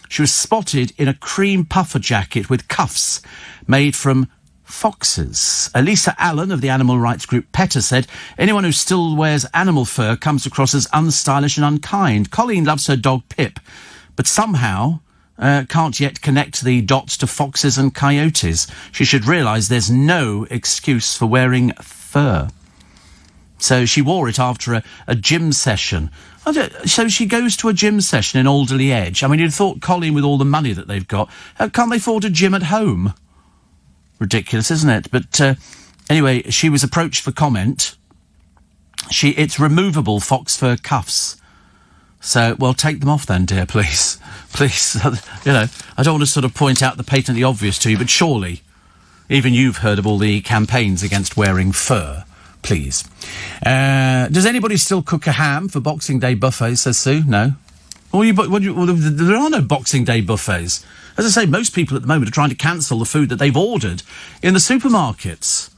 She was spotted in a cream puffer jacket with cuffs made from foxes. Elisa Allen of the animal rights group PETA said, anyone who still wears animal fur comes across as unstylish and unkind. Colleen loves her dog Pip, but somehow can't yet connect the dots to foxes and coyotes. She should realise there's no excuse for wearing fur. So she wore it after a gym session. So she goes to a gym session in Alderley Edge. I mean, you'd have thought Colleen, with all the money that they've got, can't they afford a gym at home? Ridiculous, isn't it? But anyway, she was approached for comment. It's removable fox fur cuffs. So, well, take them off then, dear, please. Please, you know, I don't want to sort of point out the patently obvious to you, but surely even you've heard of all the campaigns against wearing fur. Please. Does anybody still cook a ham for Boxing Day buffets, says Sue? No. There are no Boxing Day buffets. As I say, most people at the moment are trying to cancel the food that they've ordered in the supermarkets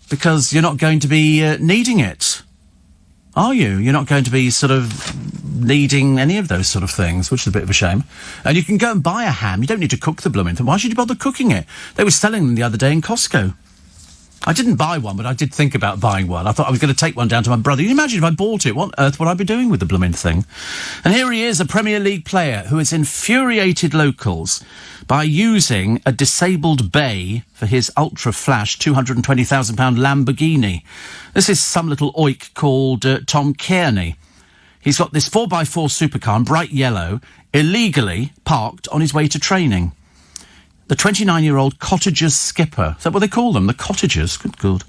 because you're not going to be needing it. Are you? You're not going to be sort of needing any of those sort of things, which is a bit of a shame. And you can go and buy a ham. You don't need to cook the blooming thing. Why should you bother cooking it? They were selling them the other day in Costco. I didn't buy one, but I did think about buying one. I thought I was going to take one down to my brother. Can you imagine if I bought it? What on earth would I be doing with the blooming thing? And here he is, a Premier League player who has infuriated locals by using a disabled bay for his ultra-flash £220,000 Lamborghini. This is some little oik called Tom Kearney. He's got this 4x4 supercar in bright yellow, illegally parked on his way to training. The 29-year-old cottager's skipper. Is that what they call them? The cottagers? Good God.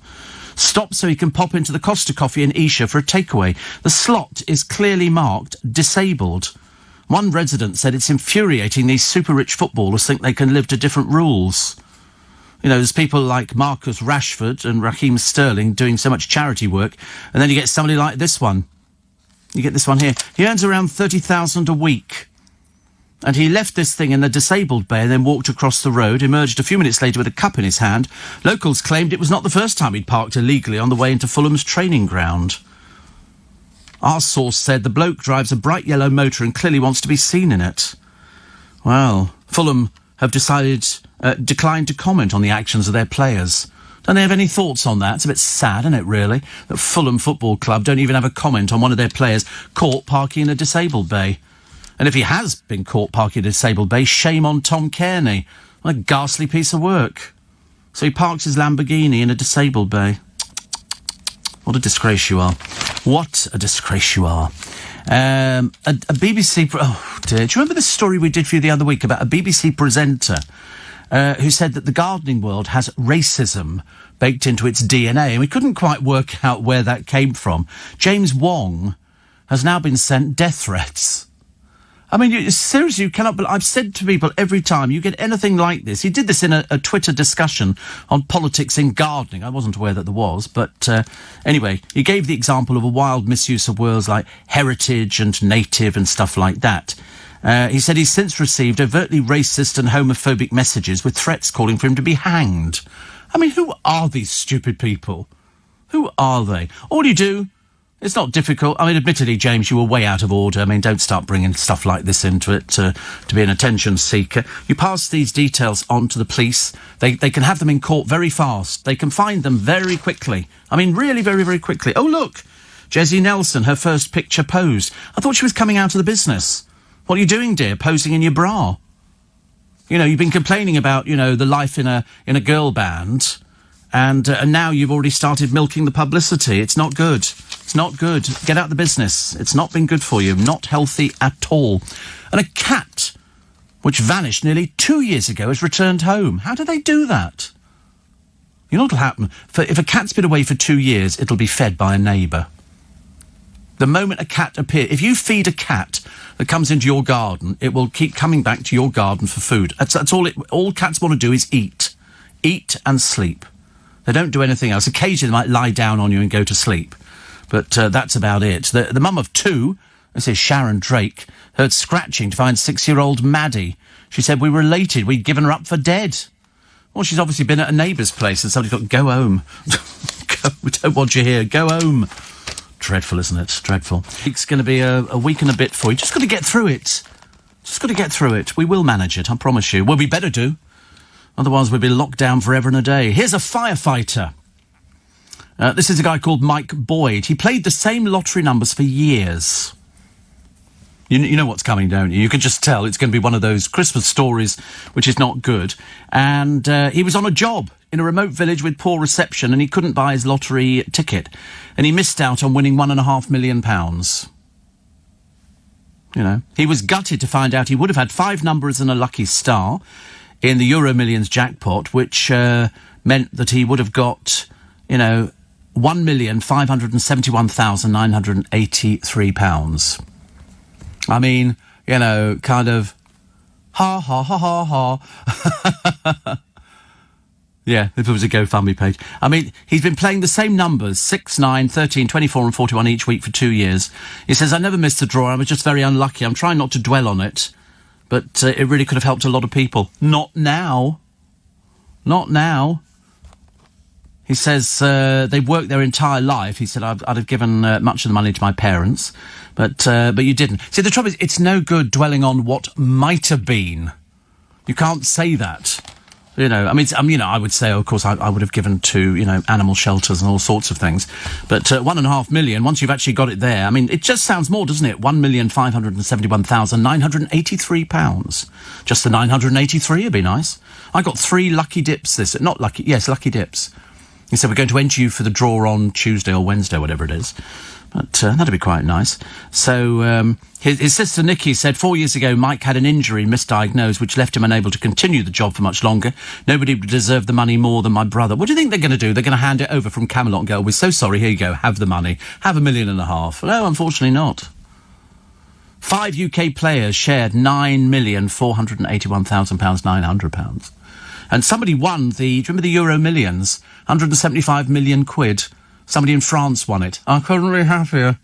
Stopped so he can pop into the Costa Coffee in Esher for a takeaway. The slot is clearly marked disabled. One resident said it's infuriating these super-rich footballers think they can live to different rules. You know, there's people like Marcus Rashford and Raheem Sterling doing so much charity work, and then you get somebody like this one. You get this one here. He earns around $30,000 a week. And he left this thing in the disabled bay and then walked across the road, emerged a few minutes later with a cup in his hand. Locals claimed it was not the first time he'd parked illegally on the way into Fulham's training ground. Our source said the bloke drives a bright yellow motor and clearly wants to be seen in it. Well, Fulham have declined to comment on the actions of their players. Don't they have any thoughts on that? It's a bit sad, isn't it, really, that Fulham Football Club don't even have a comment on one of their players caught parking in a disabled bay. And if he has been caught parking in a disabled bay, shame on Tom Kearney. What a ghastly piece of work. So he parks his Lamborghini in a disabled bay. What a disgrace you are. What a disgrace you are. A BBC... Oh, dear. Do you remember the story we did for you the other week about a BBC presenter who said that the gardening world has racism baked into its DNA? And we couldn't quite work out where that came from. James Wong has now been sent death threats. I mean, seriously, you cannot... I've said to people every time you get anything like this... He did this in a Twitter discussion on politics in gardening. I wasn't aware that there was, but anyway, he gave the example of a wild misuse of words like heritage and native and stuff like that. He said he's since received overtly racist and homophobic messages with threats calling for him to be hanged. I mean, who are these stupid people? Who are they? All you do, it's not difficult. I mean, admittedly, James, you were way out of order. I mean, don't start bringing stuff like this into it to be an attention seeker. You pass these details on to the police. They can have them in court very fast. They can find them very quickly. I mean, really, very, very quickly. Oh, look, Jessie Nelson, her first picture posed. I thought she was coming out of the business. What are you doing, dear, posing in your bra? You know, you've been complaining about, you know, the life in a girl band, and now you've already started milking the publicity. It's not good. It's not good. Get out of the business. It's not been good for you. Not healthy at all. And a cat, which vanished nearly 2 years ago, has returned home. How do they do that? You know what'll happen? If a cat's been away for 2 years, it'll be fed by a neighbour. The moment a cat appears, if you feed a cat that comes into your garden, it will keep coming back to your garden for food. That's all. All cats want to do is eat and sleep. They don't do anything else. Occasionally, they might lie down on you and go to sleep, but that's about it. The mum of two, this is Sharon Drake, heard scratching to find 6-year-old Maddie. She said, "We were related. We'd given her up for dead." Well, she's obviously been at a neighbour's place and somebody's got, "Go home. We don't want you here. Go home." Dreadful, isn't it? Dreadful. It's going to be a week and a bit for you. Just got to get through it. Just got to get through it. We will manage it, I promise you. Well, we better do. Otherwise, we'll be locked down forever and a day. Here's a firefighter. This is a guy called Mike Boyd. He played the same lottery numbers for years. You know what's coming, don't you? You can just tell it's going to be one of those Christmas stories which is not good. And he was on a job in a remote village with poor reception, and he couldn't buy his lottery ticket. And he missed out on winning £1.5 million. You know, he was gutted to find out he would have had 5 numbers and a lucky star in the Euro Millions jackpot, which meant that he would have got, you know, £1,571,983. I mean, you know, kind of, ha, ha, ha, ha, ha. Yeah, if it was a GoFundMe page. I mean, he's been playing the same numbers, 6, 9, 13, 24 and 41 each week for 2 years. He says, "I never missed the draw. I was just very unlucky. I'm trying not to dwell on it. But it really could have helped a lot of people." Not now. Not now. He says they've worked their entire life. He said, I'd have given much of the money to my parents, but you didn't. See, the trouble is, it's no good dwelling on what might have been. You can't say that. You know, I mean, I would say, of course, I would have given to, you know, animal shelters and all sorts of things. But £1.5 million, once you've actually got it there, I mean, it just sounds more, doesn't it? £1,571,983. Just the 983 would be nice. I got 3 lucky dips lucky dips. He said, "We're going to enter you for the draw on Tuesday or Wednesday, whatever it is." But that'd be quite nice. So his sister Nikki said 4 years ago Mike had an injury misdiagnosed which left him unable to continue the job for much longer. "Nobody deserved the money more than my brother." What do you think they're going to do? They're going to hand it over from Camelot and go, "We're so sorry, here you go, have the money. Have £1.5 million. No, unfortunately not. 5 UK players shared £9,481,900. And somebody won do you remember the Euro Millions? 175 million quid. Somebody in France won it. I couldn't be happier.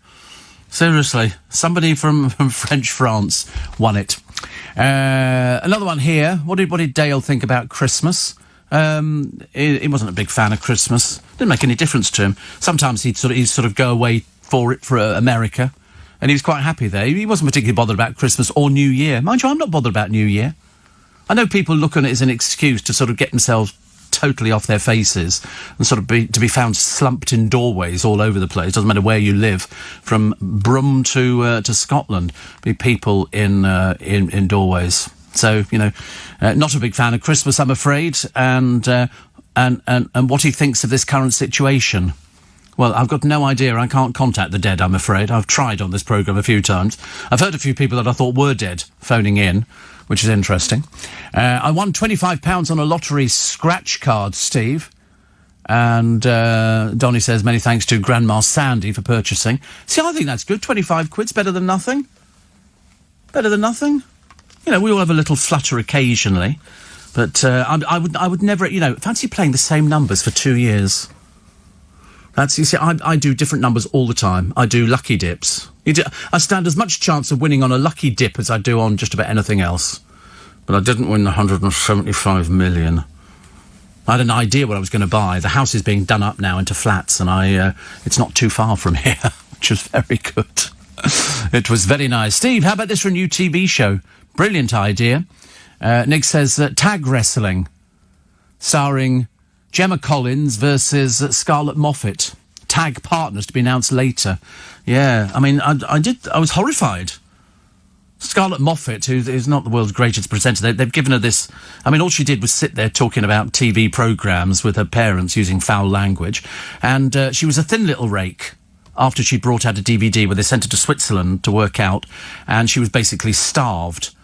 Seriously. Somebody from French France won it. Another one here. What did Dale think about Christmas? He wasn't a big fan of Christmas. Didn't make any difference to him. Sometimes he'd sort of go away for America. And he was quite happy there. He wasn't particularly bothered about Christmas or New Year. Mind you, I'm not bothered about New Year. I know people look on it as an excuse to sort of get themselves totally off their faces and sort of to be found slumped in doorways all over the place. Doesn't matter where you live, from Brum to Scotland, be people in doorways. So, you know, not a big fan of Christmas, I'm afraid, and what he thinks of this current situation. Well, I've got no idea. I can't contact the dead, I'm afraid. I've tried on this programme a few times. I've heard a few people that I thought were dead phoning in, which is interesting. I won £25 on a lottery scratch card, Steve. And Donny says, "Many thanks to Grandma Sandy for purchasing." See, I think that's good. 25 quid's better than nothing. Better than nothing. You know, we all have a little flutter occasionally. But I would never, you know, fancy playing the same numbers for 2 years. You see, I do different numbers all the time. I do lucky dips. I stand as much chance of winning on a lucky dip as I do on just about anything else. But I didn't win the 175 million. I had an idea what I was going to buy. The house is being done up now into flats, and it's not too far from here, which was very good. It was very nice. Steve, how about this for a new TV show? Brilliant idea. Nick says tag wrestling, starring Gemma Collins versus Scarlett Moffat. Tag partners to be announced later. Yeah, I mean, I was horrified. Scarlett Moffat, who's not the world's greatest presenter, they've given her this... I mean, all she did was sit there talking about TV programmes with her parents using foul language, and she was a thin little rake after she brought out a DVD where they sent her to Switzerland to work out, and she was basically starved.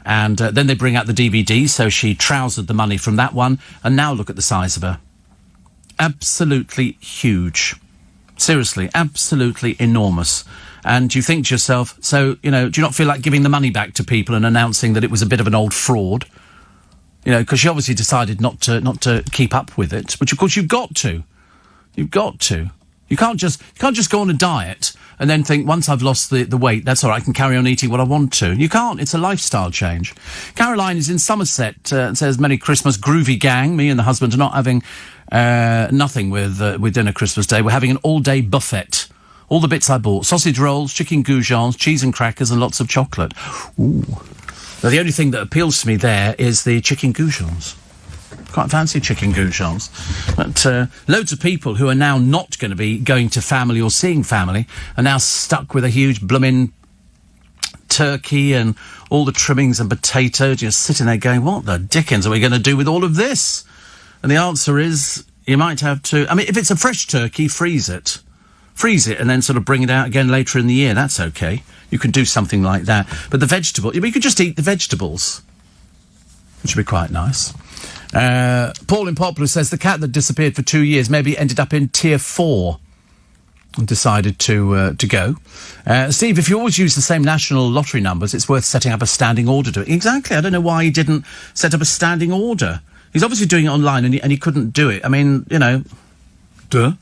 And then they bring out the DVD, so she trousered the money from that one, and now look at the size of her. Absolutely huge. Seriously, absolutely enormous. And you think to yourself, so, do you not feel like giving the money back to people and announcing that it was a bit of an old fraud? Because she obviously decided not to keep up with it, which of course you've got to. You've got to. You can't just go on a diet and then think, once I've lost the weight, that's all right, I can carry on eating what I want to. You can't. It's a lifestyle change. Caroline is in Somerset and says, Merry Christmas, groovy gang. Me and the husband are not having nothing with dinner Christmas Day. We're having an all-day buffet. All the bits I bought. Sausage rolls, chicken goujons, cheese and crackers, and lots of chocolate. Ooh. Now, the only thing that appeals to me there is the chicken goujons. Quite fancy chicken goujons. But loads of people who are now not going to be going to family or seeing family are now stuck with a huge blooming turkey and all the trimmings and potatoes, just sitting there going, what the dickens are we going to do with all of this? And the answer is, you might have to... I mean, if it's a fresh turkey, freeze it. Freeze it and then sort of bring it out again later in the year. That's okay. You can do something like that. But the vegetable... you could just eat the vegetables, which would be quite nice. Paul in Poplar says the cat that disappeared for 2 years maybe ended up in tier 4 and decided to go. Steve, if you always use the same national lottery numbers, it's worth setting up a standing order to it. Exactly. I don't know why he didn't set up a standing order. He's obviously doing it online and he couldn't do it. I mean, duh.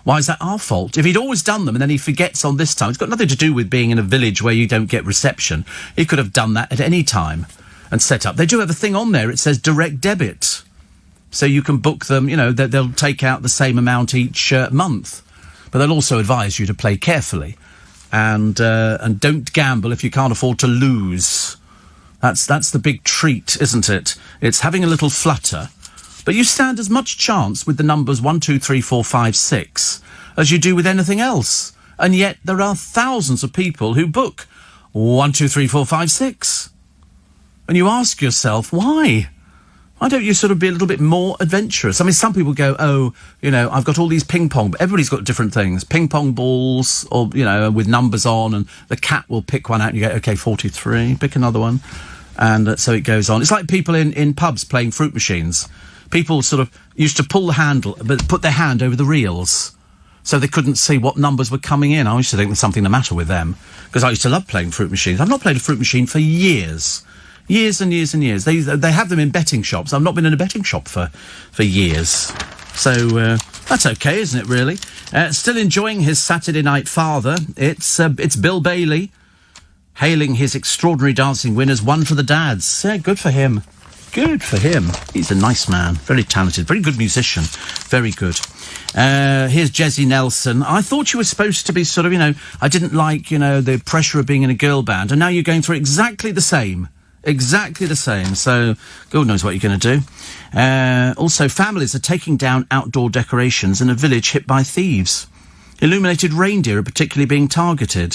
Why is that our fault? If he'd always done them and then he forgets on this time, it's got nothing to do with being in a village where you don't get reception. He could have done that at any time and set up. They do have a thing on there. It says direct debit. So you can book them, they'll take out the same amount each month. But they'll also advise you to play carefully and don't gamble if you can't afford to lose. That's the big treat, isn't it? It's having a little flutter. But you stand as much chance with the numbers 1, 2, 3, 4, 5, 6 as you do with anything else. And yet there are thousands of people who book 1, 2, 3, 4, 5, 6. And you ask yourself, why? Why don't you sort of be a little bit more adventurous? I mean, some people go, I've got all these ping pong... Everybody's got different things. Ping pong balls, or, with numbers on, and the cat will pick one out and you go, OK, 43, pick another one. And so it goes on. It's like people in pubs playing fruit machines. People sort of used to pull the handle, but put their hand over the reels so they couldn't see what numbers were coming in. I used to think there's something the matter with them, because I used to love playing fruit machines. I've not played a fruit machine for years. Years and years and years. They have them in betting shops. I've not been in a betting shop for years. So that's okay, isn't it, really? Still enjoying his Saturday night father. It's Bill Bailey, hailing his extraordinary dancing winners. One for the dads. Yeah, good for him. Good for him. He's a nice man. Very talented. Very good musician. Very good. Here's Jessie Nelson. I thought you were supposed to be sort of, I didn't like, the pressure of being in a girl band. And now you're going through exactly the same. Exactly the same. So, God knows what you're going to do. Also, families are taking down outdoor decorations in a village hit by thieves. Illuminated reindeer are particularly being targeted.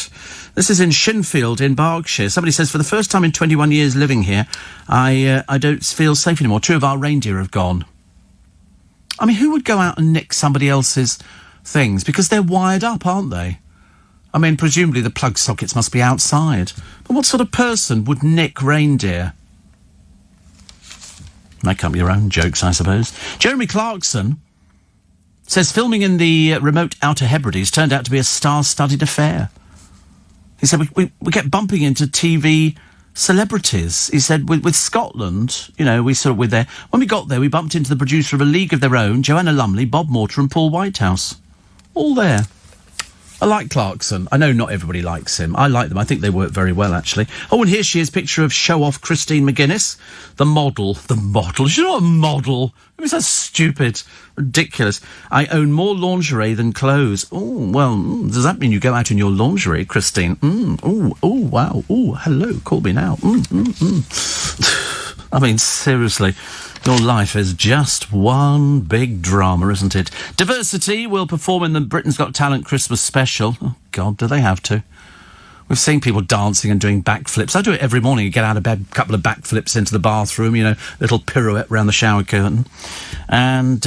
This is in Shinfield in Berkshire. Somebody says, for the first time in 21 years living here, I don't feel safe anymore. 2 of our reindeer have gone. I mean, who would go out and nick somebody else's things? Because they're wired up, aren't they? I mean, presumably the plug sockets must be outside. But what sort of person would nick reindeer? Make up your own jokes, I suppose. Jeremy Clarkson says filming in the remote Outer Hebrides turned out to be a star-studded affair. He said, we kept bumping into TV celebrities. He said, with Scotland, we sort of were there. When we got there, we bumped into the producer of A League of Their Own, Joanna Lumley, Bob Mortimer and Paul Whitehouse. All there. I like Clarkson. I know not everybody likes him. I like them. I think they work very well, actually. Oh, and here she is, picture of show-off Christine McGuinness. The model. The model. She's not a model. It was so stupid. Ridiculous. I own more lingerie than clothes. Oh, well, does that mean you go out in your lingerie, Christine? Oh, wow. Oh, hello. Call me now. I mean, seriously. Your life is just one big drama, isn't it? Diversity will perform in the Britain's Got Talent Christmas special. Oh, God, do they have to? We've seen people dancing and doing backflips. I do it every morning. You get out of bed, a couple of backflips into the bathroom, little pirouette around the shower curtain. And,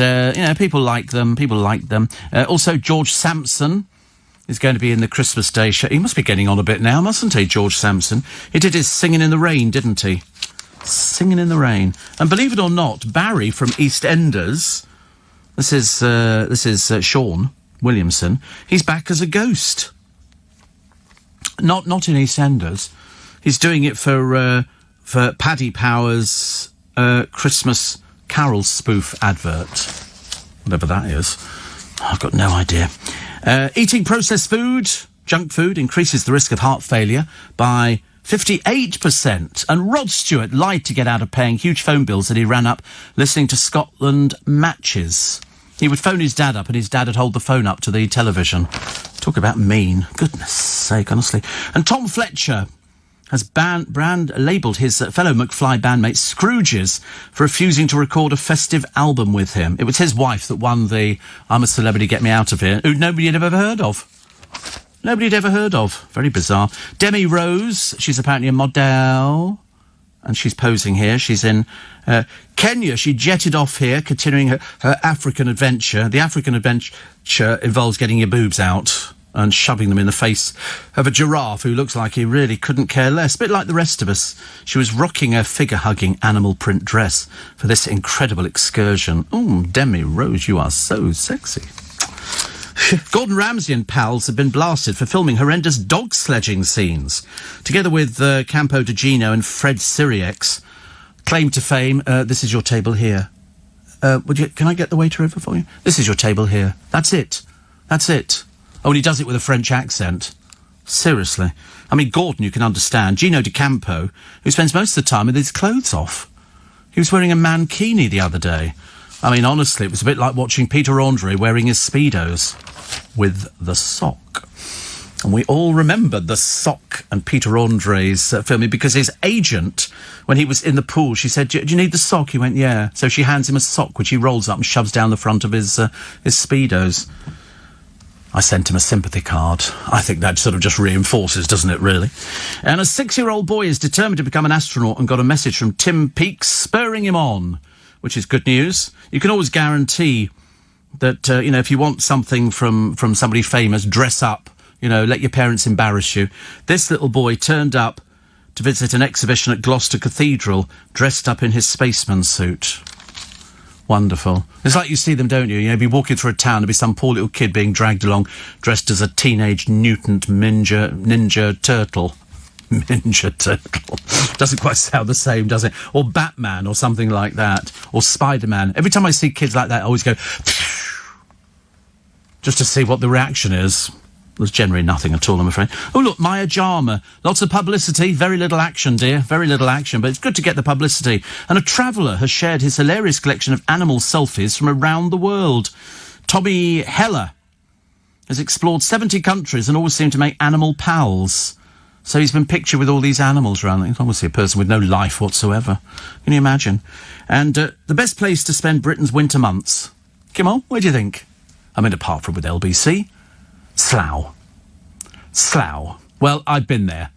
people like them. Also, George Sampson is going to be in the Christmas Day show. He must be getting on a bit now, mustn't he, George Sampson? He did his Singing in the Rain, didn't he? Singing in the Rain. And believe it or not, Barry from EastEnders, this is Sean Williamson, he's back as a ghost. Not in EastEnders. He's doing it for Paddy Power's Christmas Carol spoof advert. Whatever that is. I've got no idea. Eating processed food, junk food, increases the risk of heart failure by 58%. And Rod Stewart lied to get out of paying huge phone bills that he ran up listening to Scotland matches. He would phone his dad up and his dad would hold the phone up to the television. Talk about mean. Goodness sake, honestly. And Tom Fletcher has labelled his fellow McFly bandmate Scrooges for refusing to record a festive album with him. It was his wife that won the I'm a Celebrity, Get Me Out of Here, who nobody had ever heard of. Nobody had ever heard of. Very bizarre. Demi Rose, she's apparently a model, and she's posing here. She's in Kenya. She jetted off here, continuing her African adventure. The African adventure involves getting your boobs out and shoving them in the face of a giraffe who looks like he really couldn't care less. A bit like the rest of us. She was rocking her figure-hugging animal print dress for this incredible excursion. Oh, Demi Rose, you are so sexy. Gordon Ramsay and pals have been blasted for filming horrendous dog sledging scenes. Together with Campo de Gino and Fred Siriex, claim to fame, this is your table here. Can I get the waiter over for you? This is your table here. That's it. Oh, and he does it with a French accent. Seriously. I mean, Gordon, you can understand. Gino de Campo, who spends most of the time with his clothes off. He was wearing a mankini the other day. I mean, honestly, it was a bit like watching Peter Andre wearing his Speedos with the sock. And we all remember the sock and Peter Andre's filming because his agent, when he was in the pool, she said, do you need the sock? He went, yeah. So she hands him a sock, which he rolls up and shoves down the front of his Speedos. I sent him a sympathy card. I think that sort of just reinforces, doesn't it, really? And a 6-year-old boy is determined to become an astronaut and got a message from Tim Peake spurring him on, which is good news. You can always guarantee that, if you want something from somebody famous, dress up, let your parents embarrass you. This little boy turned up to visit an exhibition at Gloucester Cathedral, dressed up in his spaceman suit. Wonderful. It's like you see them, don't you? Be walking through a town, there'll be some poor little kid being dragged along, dressed as a teenage mutant ninja turtle. Ninja Turtle. Doesn't quite sound the same, does it? Or Batman or something like that. Or Spider-Man. Every time I see kids like that, I always go just to see what the reaction is. There's generally nothing at all, I'm afraid. Oh, look, Maya Jama. Lots of publicity, very little action, dear. Very little action, but it's good to get the publicity. And a traveller has shared his hilarious collection of animal selfies from around the world. Tommy Heller has explored 70 countries and always seemed to make animal pals. So he's been pictured with all these animals around. He's obviously a person with no life whatsoever. Can you imagine? And the best place to spend Britain's winter months. Come on, where do you think? I mean, apart from with LBC. Slough. Well, I've been there.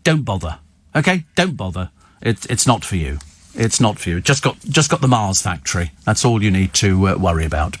Don't bother. OK? Don't bother. It's not for you. It's not for you. Just got the Mars factory. That's all you need to worry about.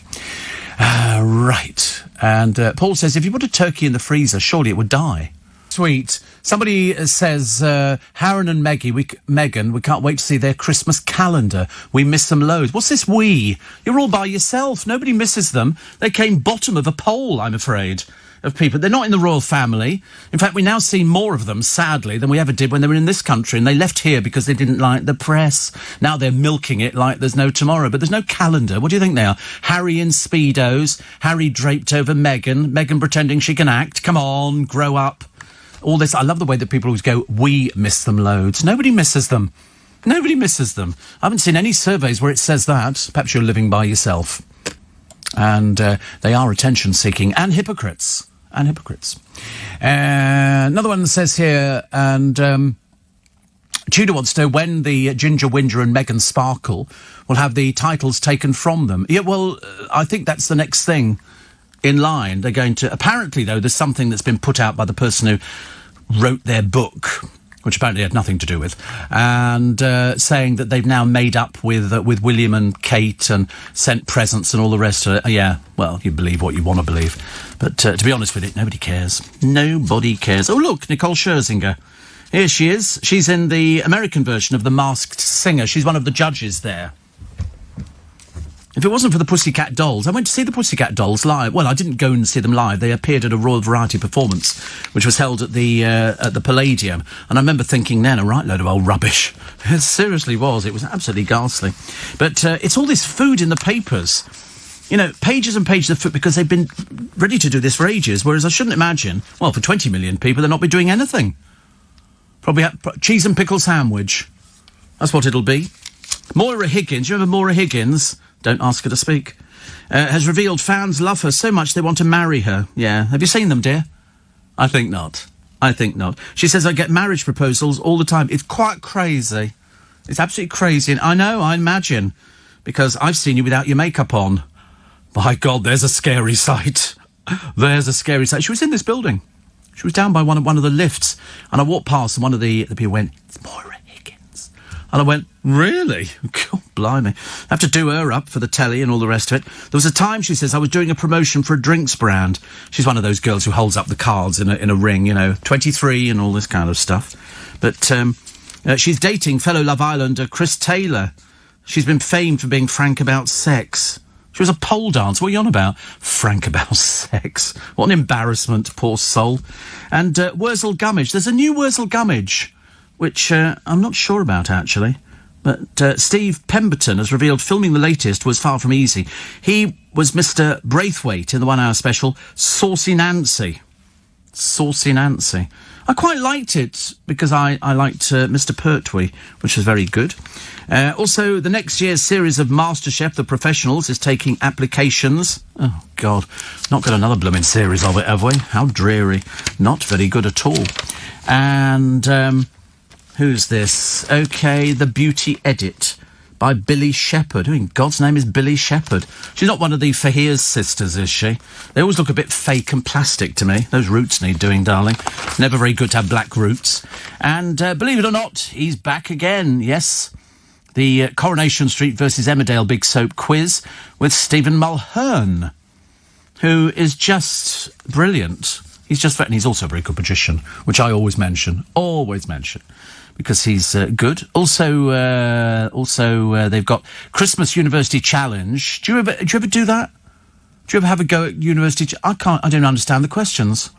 Right. And Paul says, if you put a turkey in the freezer, surely it would die. Sweet. Somebody says, Harren and Meghan, we can't wait to see their Christmas calendar. We miss them loads. What's this we? You're all by yourself. Nobody misses them. They came bottom of a poll, I'm afraid. of people. They're not in the royal family. In fact, we now see more of them, sadly, than we ever did when they were in this country, and they left here because they didn't like the press. Now they're milking it like there's no tomorrow, but there's no calendar. What do you think they are? Harry in Speedos, Harry draped over Meghan, Meghan pretending she can act. Come on, grow up. All this. I love the way that people always go, we miss them loads. Nobody misses them. Nobody misses them. I haven't seen any surveys where it says that. Perhaps you're living by yourself. And they are attention-seeking and hypocrites. Another one says here, and Tudor wants to know when the Ginger Whinger and Meghan Sparkle will have the titles taken from them. Yeah, well, I think that's the next thing in line. They're going to... Apparently, though, there's something that's been put out by the person who wrote their book, which apparently had nothing to do with, and saying that they've now made up with William and Kate and sent presents and all the rest of it. Yeah, well, you believe what you want to believe. But to be honest with it, nobody cares. Nobody cares. Oh, look, Nicole Scherzinger. Here she is. She's in the American version of The Masked Singer. She's one of the judges there. If it wasn't for the Pussycat Dolls, I went to see the Pussycat Dolls live. Well, I didn't go and see them live. They appeared at a Royal Variety performance, which was held at the Palladium. And I remember thinking then, a right load of old rubbish. It seriously was. It was absolutely ghastly. But it's all this food in the papers. You know, pages and pages of food, because they've been ready to do this for ages, whereas I shouldn't imagine, well, for 20 million people, they'll not be doing anything. Probably cheese and pickle sandwich. That's what it'll be. Moira Higgins, you remember Moira Higgins? Don't ask her to speak. Has revealed fans love her so much they want to marry her. Yeah. Have you seen them, dear? I think not. She says, I get marriage proposals all the time. It's quite crazy. It's absolutely crazy. And I know, I imagine, because I've seen you without your makeup on. My God, there's a scary sight. There's a scary sight. She was in this building. She was down by one of the lifts. And I walked past and one of the people went, it's Moira Higgins. And I went, really? God, blimey. I have to do her up for the telly and all the rest of it. There was a time, she says, I was doing a promotion for a drinks brand. She's one of those girls who holds up the cards in a ring, you know, 23 and all this kind of stuff. But she's dating fellow Love Islander Chris Taylor. She's been famed for being frank about sex. She was a pole dancer. What are you on about? Frank about sex. What an embarrassment, poor soul. And Wurzel Gummidge. There's a new Wurzel Gummidge, which I'm not sure about, actually. But Steve Pemberton has revealed filming the latest was far from easy. He was Mr. Braithwaite in the 1 hour special, Saucy Nancy. Saucy Nancy. I quite liked it because I liked Mr. Pertwee, which was very good. Also, the next year's series of MasterChef, The Professionals, is taking applications. Oh, God. Not got another blooming series of it, have we? How dreary. Not very good at all. And who's this? OK, The Beauty Edit by Billy Shepherd. Who in God's name is Billy Shepherd? She's not one of the Fahir's sisters, is she? They always look a bit fake and plastic to me. Those roots need doing, darling. Never very good to have black roots. And believe it or not, he's back again, yes. The Coronation Street versus Emmerdale Big Soap quiz with Stephen Mulhern, who is just brilliant. And he's also a very good magician, which I always mention, because he's good. Also, they've got Christmas University Challenge. Do you ever do that? Do you ever have a go at university? I don't understand the questions.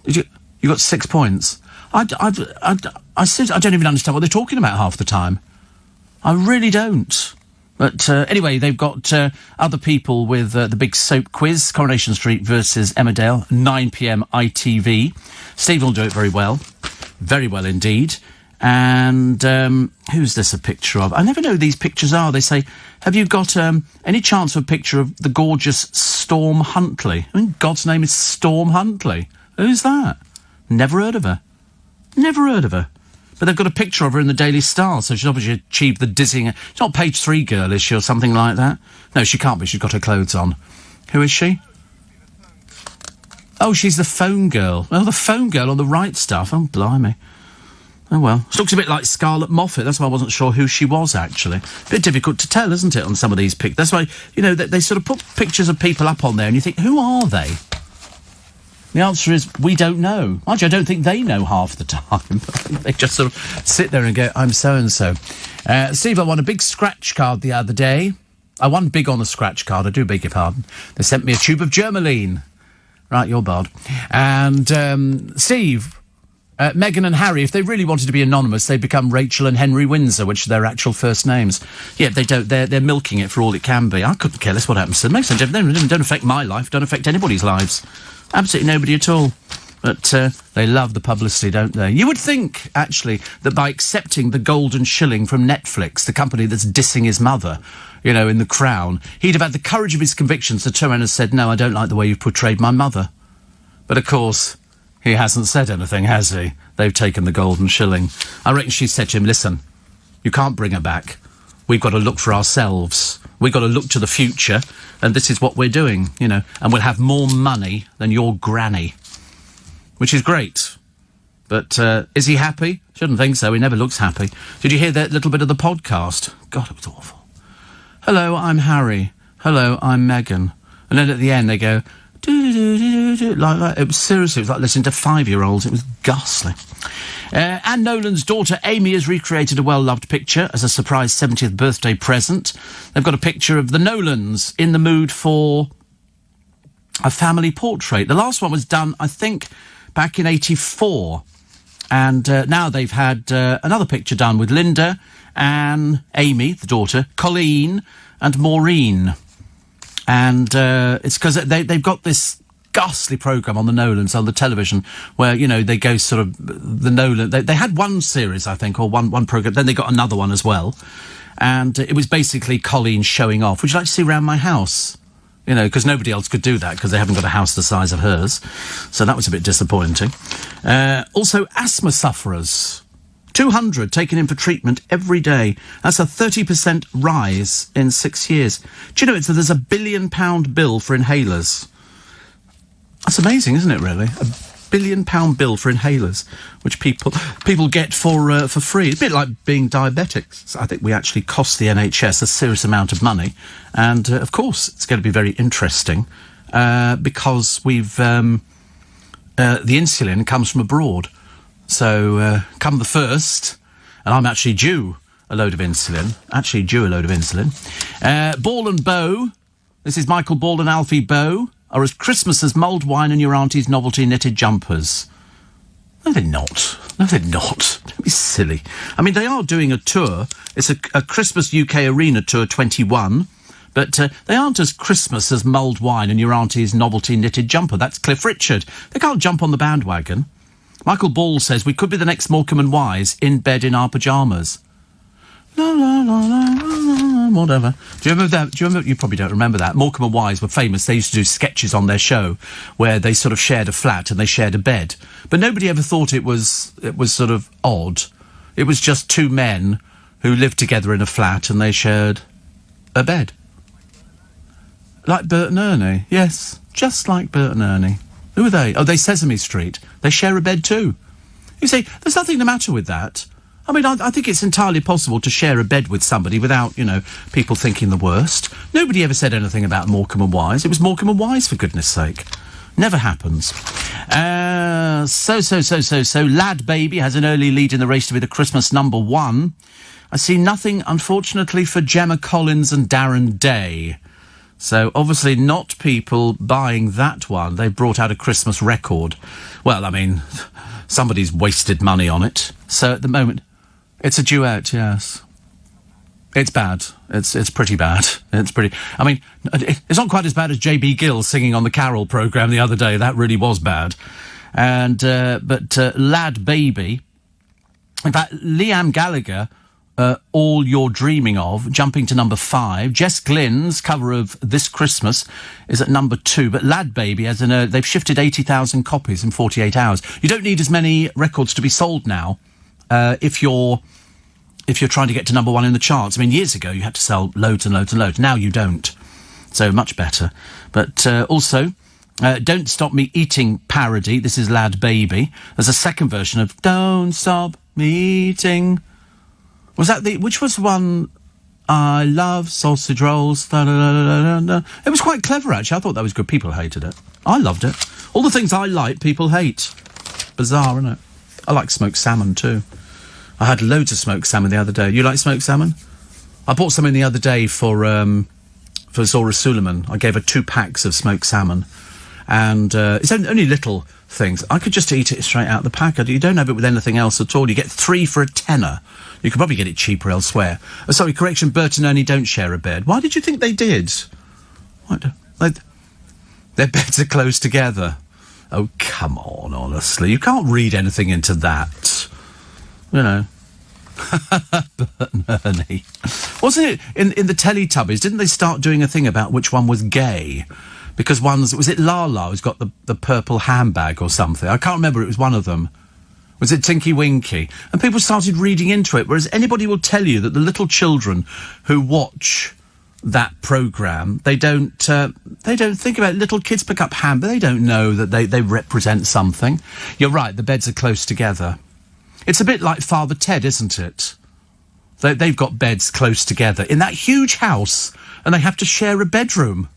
You got 6 points. I don't even understand what they're talking about half the time. I really don't. But anyway, they've got other people with the big soap quiz, Coronation Street versus Emmerdale, 9 p.m. ITV. Stephen will do it very well indeed. And who's this a picture of? I never know who these pictures are. They say, have you got any chance of a picture of the gorgeous Storm Huntley? I mean, God's name is Storm Huntley. Who's that? Never heard of her. But they've got a picture of her in the Daily Star, so she's obviously achieved the dizzying... She's not page 3 girl, is she, or something like that? No, she can't be. She's got her clothes on. Who is she? Oh, she's the phone girl. Oh, the phone girl on the right stuff. Oh, blimey. Oh, well. She looks a bit like Scarlett Moffat. That's why I wasn't sure who she was, actually. A bit difficult to tell, isn't it, on some of these pictures? That's why, you know, they sort of put pictures of people up on there, and you think, who are they? The answer is, we don't know. Actually, I don't think they know half the time. They just sort of sit there and go, I'm so-and-so. Steve, I won a big scratch card the other day. I won big on a scratch card, I do beg your pardon. They sent me a tube of Germaline. Right, you're barred. And Steve, Meghan and Harry, if they really wanted to be anonymous, they'd become Rachel and Henry Windsor, which are their actual first names. Yeah, they don't. They're milking it for all it can be. I couldn't care less what happens to them. Makes no difference. They don't affect my life. Don't affect anybody's lives. Absolutely nobody at all. But they love the publicity, don't they? You would think, actually, that by accepting the golden shilling from Netflix, the company that's dissing his mother, you know, in The Crown, he'd have had the courage of his convictions to turn around and said, no, I don't like the way you've portrayed my mother. But, of course, he hasn't said anything, has he? They've taken the golden shilling. I reckon she said to him, listen, you can't bring her back. We've got to look for ourselves. We've got to look to the future, and this is what we're doing, you know, and we'll have more money than your granny. Which is great. But is he happy? Shouldn't think so. He never looks happy. Did you hear that little bit of the podcast? God, it was awful. Hello, I'm Harry. Hello, I'm Meghan. And then at the end they go, do-do-do-do-do-do, like that. It was seriously, it was like listening to 5-year-olds. It was ghastly. Anne Nolan's daughter Amy has recreated a well-loved picture as a surprise 70th birthday present. They've got a picture of the Nolans in the mood for a family portrait. The last one was done, I think, back in 84. And now they've had another picture done with Linda, Anne, Amy, the daughter, Colleen and Maureen. And it's because they've got this ghastly programme on the Nolans on the television where, you know, they go sort of the Nolan. They had one series, I think, or one programme. Then they got another one as well. And it was basically Colleen showing off. Would you like to see around my house? You know, because nobody else could do that because they haven't got a house the size of hers. So that was a bit disappointing. Also, asthma sufferers. 200 taken in for treatment every day. That's a 30% rise in 6 years. Do you know, there's a £1 billion bill for inhalers. That's amazing, isn't it, really? £1 billion bill for inhalers, which people get for free. It's a bit like being diabetics. So I think we actually cost the NHS a serious amount of money. And, of course, it's going to be very interesting because we've... the insulin comes from abroad. So, come the 1st, and I'm actually due a load of insulin. Ball and Bow, this is Michael Ball and Alfie Bow, are as Christmas as mulled wine and your auntie's novelty knitted jumpers. No, they're not. Don't be silly. I mean, they are doing a tour. It's a Christmas UK Arena Tour 21, but they aren't as Christmas as mulled wine and your auntie's novelty knitted jumper. That's Cliff Richard. They can't jump on the bandwagon. Michael Ball says, we could be the next Morecambe and Wise in bed in our pyjamas. La, la, la, la, la, la, whatever. Do you remember that? You probably don't remember that. Morecambe and Wise were famous. They used to do sketches on their show where they sort of shared a flat and they shared a bed. But nobody ever thought it was sort of odd. It was just two men who lived together in a flat and they shared a bed. Like Bert and Ernie. Yes, just like Bert and Ernie. Who are they? Oh, they Sesame Street. They share a bed too. You see, there's nothing the matter with that. I mean, I think it's entirely possible to share a bed with somebody without, you know, people thinking the worst. Nobody ever said anything about Morecambe and Wise. It was Morecambe and Wise, for goodness sake. Never happens. So, Lad Baby has an early lead in the race to be the Christmas #1. I see nothing, unfortunately, for Gemma Collins and Darren Day. So, obviously not people buying that one. They've brought out a Christmas record. Well, I mean, somebody's wasted money on it. So, at the moment, it's a duet, yes. It's bad. It's pretty bad. I mean, it's not quite as bad as J.B. Gill singing on the Carol programme the other day. That really was bad. And, but Lad Baby... In fact, Liam Gallagher... All You're Dreaming Of, jumping to number 5. Jess Glynn's cover of This Christmas is at number 2, but Lad Baby has they've shifted 80,000 copies in 48 hours. You don't need as many records to be sold now if you're trying to get to number 1 in the charts. I mean, years ago you had to sell loads and loads and loads. Now you don't. So much better. But also, Don't Stop Me Eating parody. This is Lad Baby. There's a second version of Don't Stop Me Eating... Was that which was the one, I love sausage rolls, da, da, da, da, da, da. It was quite clever, actually. I thought that was good. People hated it. I loved it. All the things I like, people hate. Bizarre, isn't it? I like smoked salmon, too. I had loads of smoked salmon the other day. You like smoked salmon? I bought something the other day for Zora Suleiman. I gave her 2 packs of smoked salmon. and it's only little things. I could just eat it straight out the pack. You don't have it with anything else at all. You get 3 for a tenner. You could probably get it cheaper elsewhere. Sorry, correction, Bert and Ernie don't share a bed. Why did you think they did? What? Their beds are close together. Oh, come on, honestly. You can't read anything into that. You know. Bert and Ernie. Wasn't it in the Teletubbies? Didn't they start doing a thing about which one was gay? Because was it Lala who's got the purple handbag or something? I can't remember. It was one of them. Was it Tinky Winky? And people started reading into it, whereas anybody will tell you that the little children who watch that programme, they don't think about it. Little kids pick up handbags. They don't know that they represent something. You're right, the beds are close together. It's a bit like Father Ted, isn't it? They've got beds close together in that huge house, and they have to share a bedroom.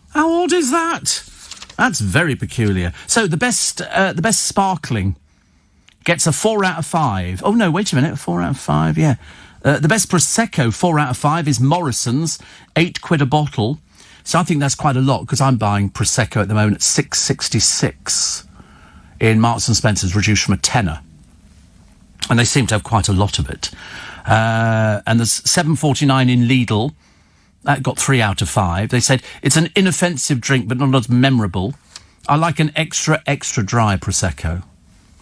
How odd is that? That's very peculiar. So the best sparkling gets a 4 out of 5. Oh no, wait a minute, 4 out of 5, yeah. The best Prosecco, 4 out of 5, is Morrison's, £8 a bottle. So I think that's quite a lot, because I'm buying Prosecco at the moment at £6.66 in Marks and Spencer's, reduced from a tenner. And they seem to have quite a lot of it. And there's £7.49 in Lidl. That got 3 out of 5. They said it's an inoffensive drink, but not as memorable. I like an extra dry Prosecco,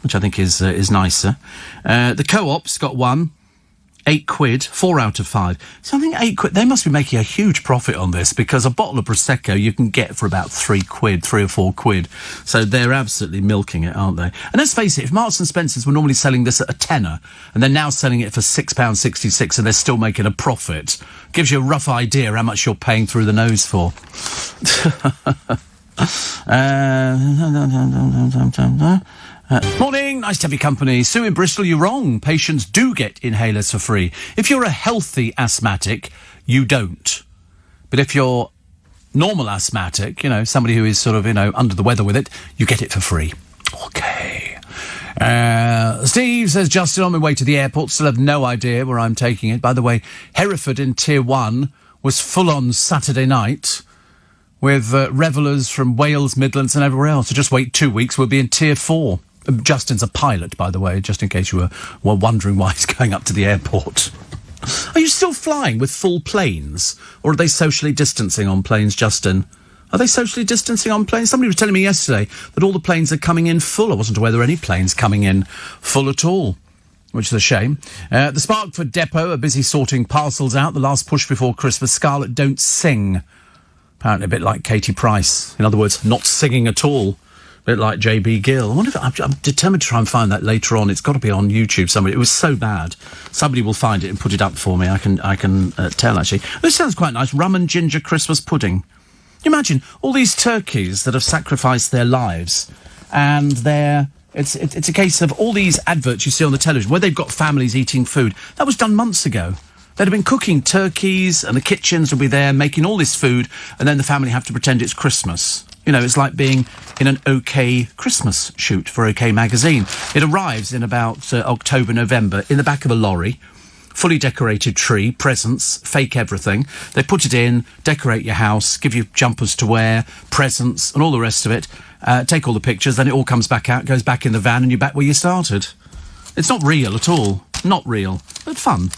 which I think is nicer. The Co-op's got one. £8, 4 out of 5. So I think £8, they must be making a huge profit on this, because a bottle of Prosecco you can get for about £3, 3 or 4 quid. So they're absolutely milking it, aren't they? And let's face it, if Marks and Spencer's were normally selling this at a tenner, and they're now selling it for £6.66 and they're still making a profit, gives you a rough idea how much you're paying through the nose for. Morning, nice to have your company. Sue in Bristol, you're wrong. Patients do get inhalers for free. If you're a healthy asthmatic, you don't. But if you're normal asthmatic, somebody who is sort of, under the weather with it, you get it for free. Okay. Steve says, Justin, on my way to the airport, still have no idea where I'm taking it. By the way, Hereford in Tier 1 was full on Saturday night, with revellers from Wales, Midlands and everywhere else. So just wait 2 weeks, we'll be in Tier 4. Justin's a pilot, by the way, just in case you were wondering why he's going up to the airport. Are you still flying with full planes? Or are they socially distancing on planes, Justin? Are they socially distancing on planes? Somebody was telling me yesterday that all the planes are coming in full. I wasn't aware there were any planes coming in full at all, which is a shame. The Sparkford Depot are busy sorting parcels out. The last push before Christmas. Scarlett, don't sing. Apparently a bit like Katie Price. In other words, not singing at all. A bit like J.B. Gill. I wonder if I'm determined to try and find that later on. It's got to be on YouTube somewhere. It was so bad. Somebody will find it and put it up for me. I can tell, actually. This sounds quite nice. Rum and ginger Christmas pudding. Imagine all these turkeys that have sacrificed their lives, and it's a case of all these adverts you see on the television where they've got families eating food. That was done months ago. They'd have been cooking turkeys, and the kitchens would be there making all this food, and then the family have to pretend it's Christmas. It's like being in an OK Christmas shoot for OK Magazine. It arrives in about October, November, in the back of a lorry, fully decorated tree, presents, fake everything. They put it in, decorate your house, give you jumpers to wear, presents, and all the rest of it. Take all the pictures, then it all comes back out, goes back in the van, and you're back where you started. It's not real at all. Not real. But fun.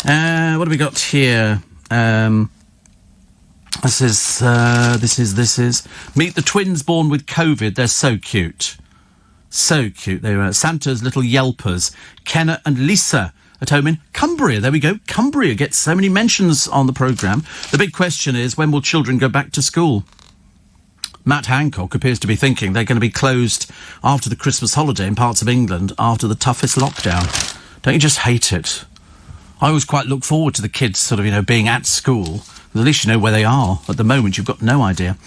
What have we got here? This is meet the twins born with COVID. They're so cute. So cute. They were Santa's little yelpers. Kenna and Lisa at home in Cumbria. There we go. Cumbria gets so many mentions on the programme. The big question is, when will children go back to school? Matt Hancock appears to be thinking they're going to be closed after the Christmas holiday in parts of England after the toughest lockdown. Don't you just hate it? I always quite look forward to the kids sort of, being at school. At least you know where they are. At the moment, you've got no idea.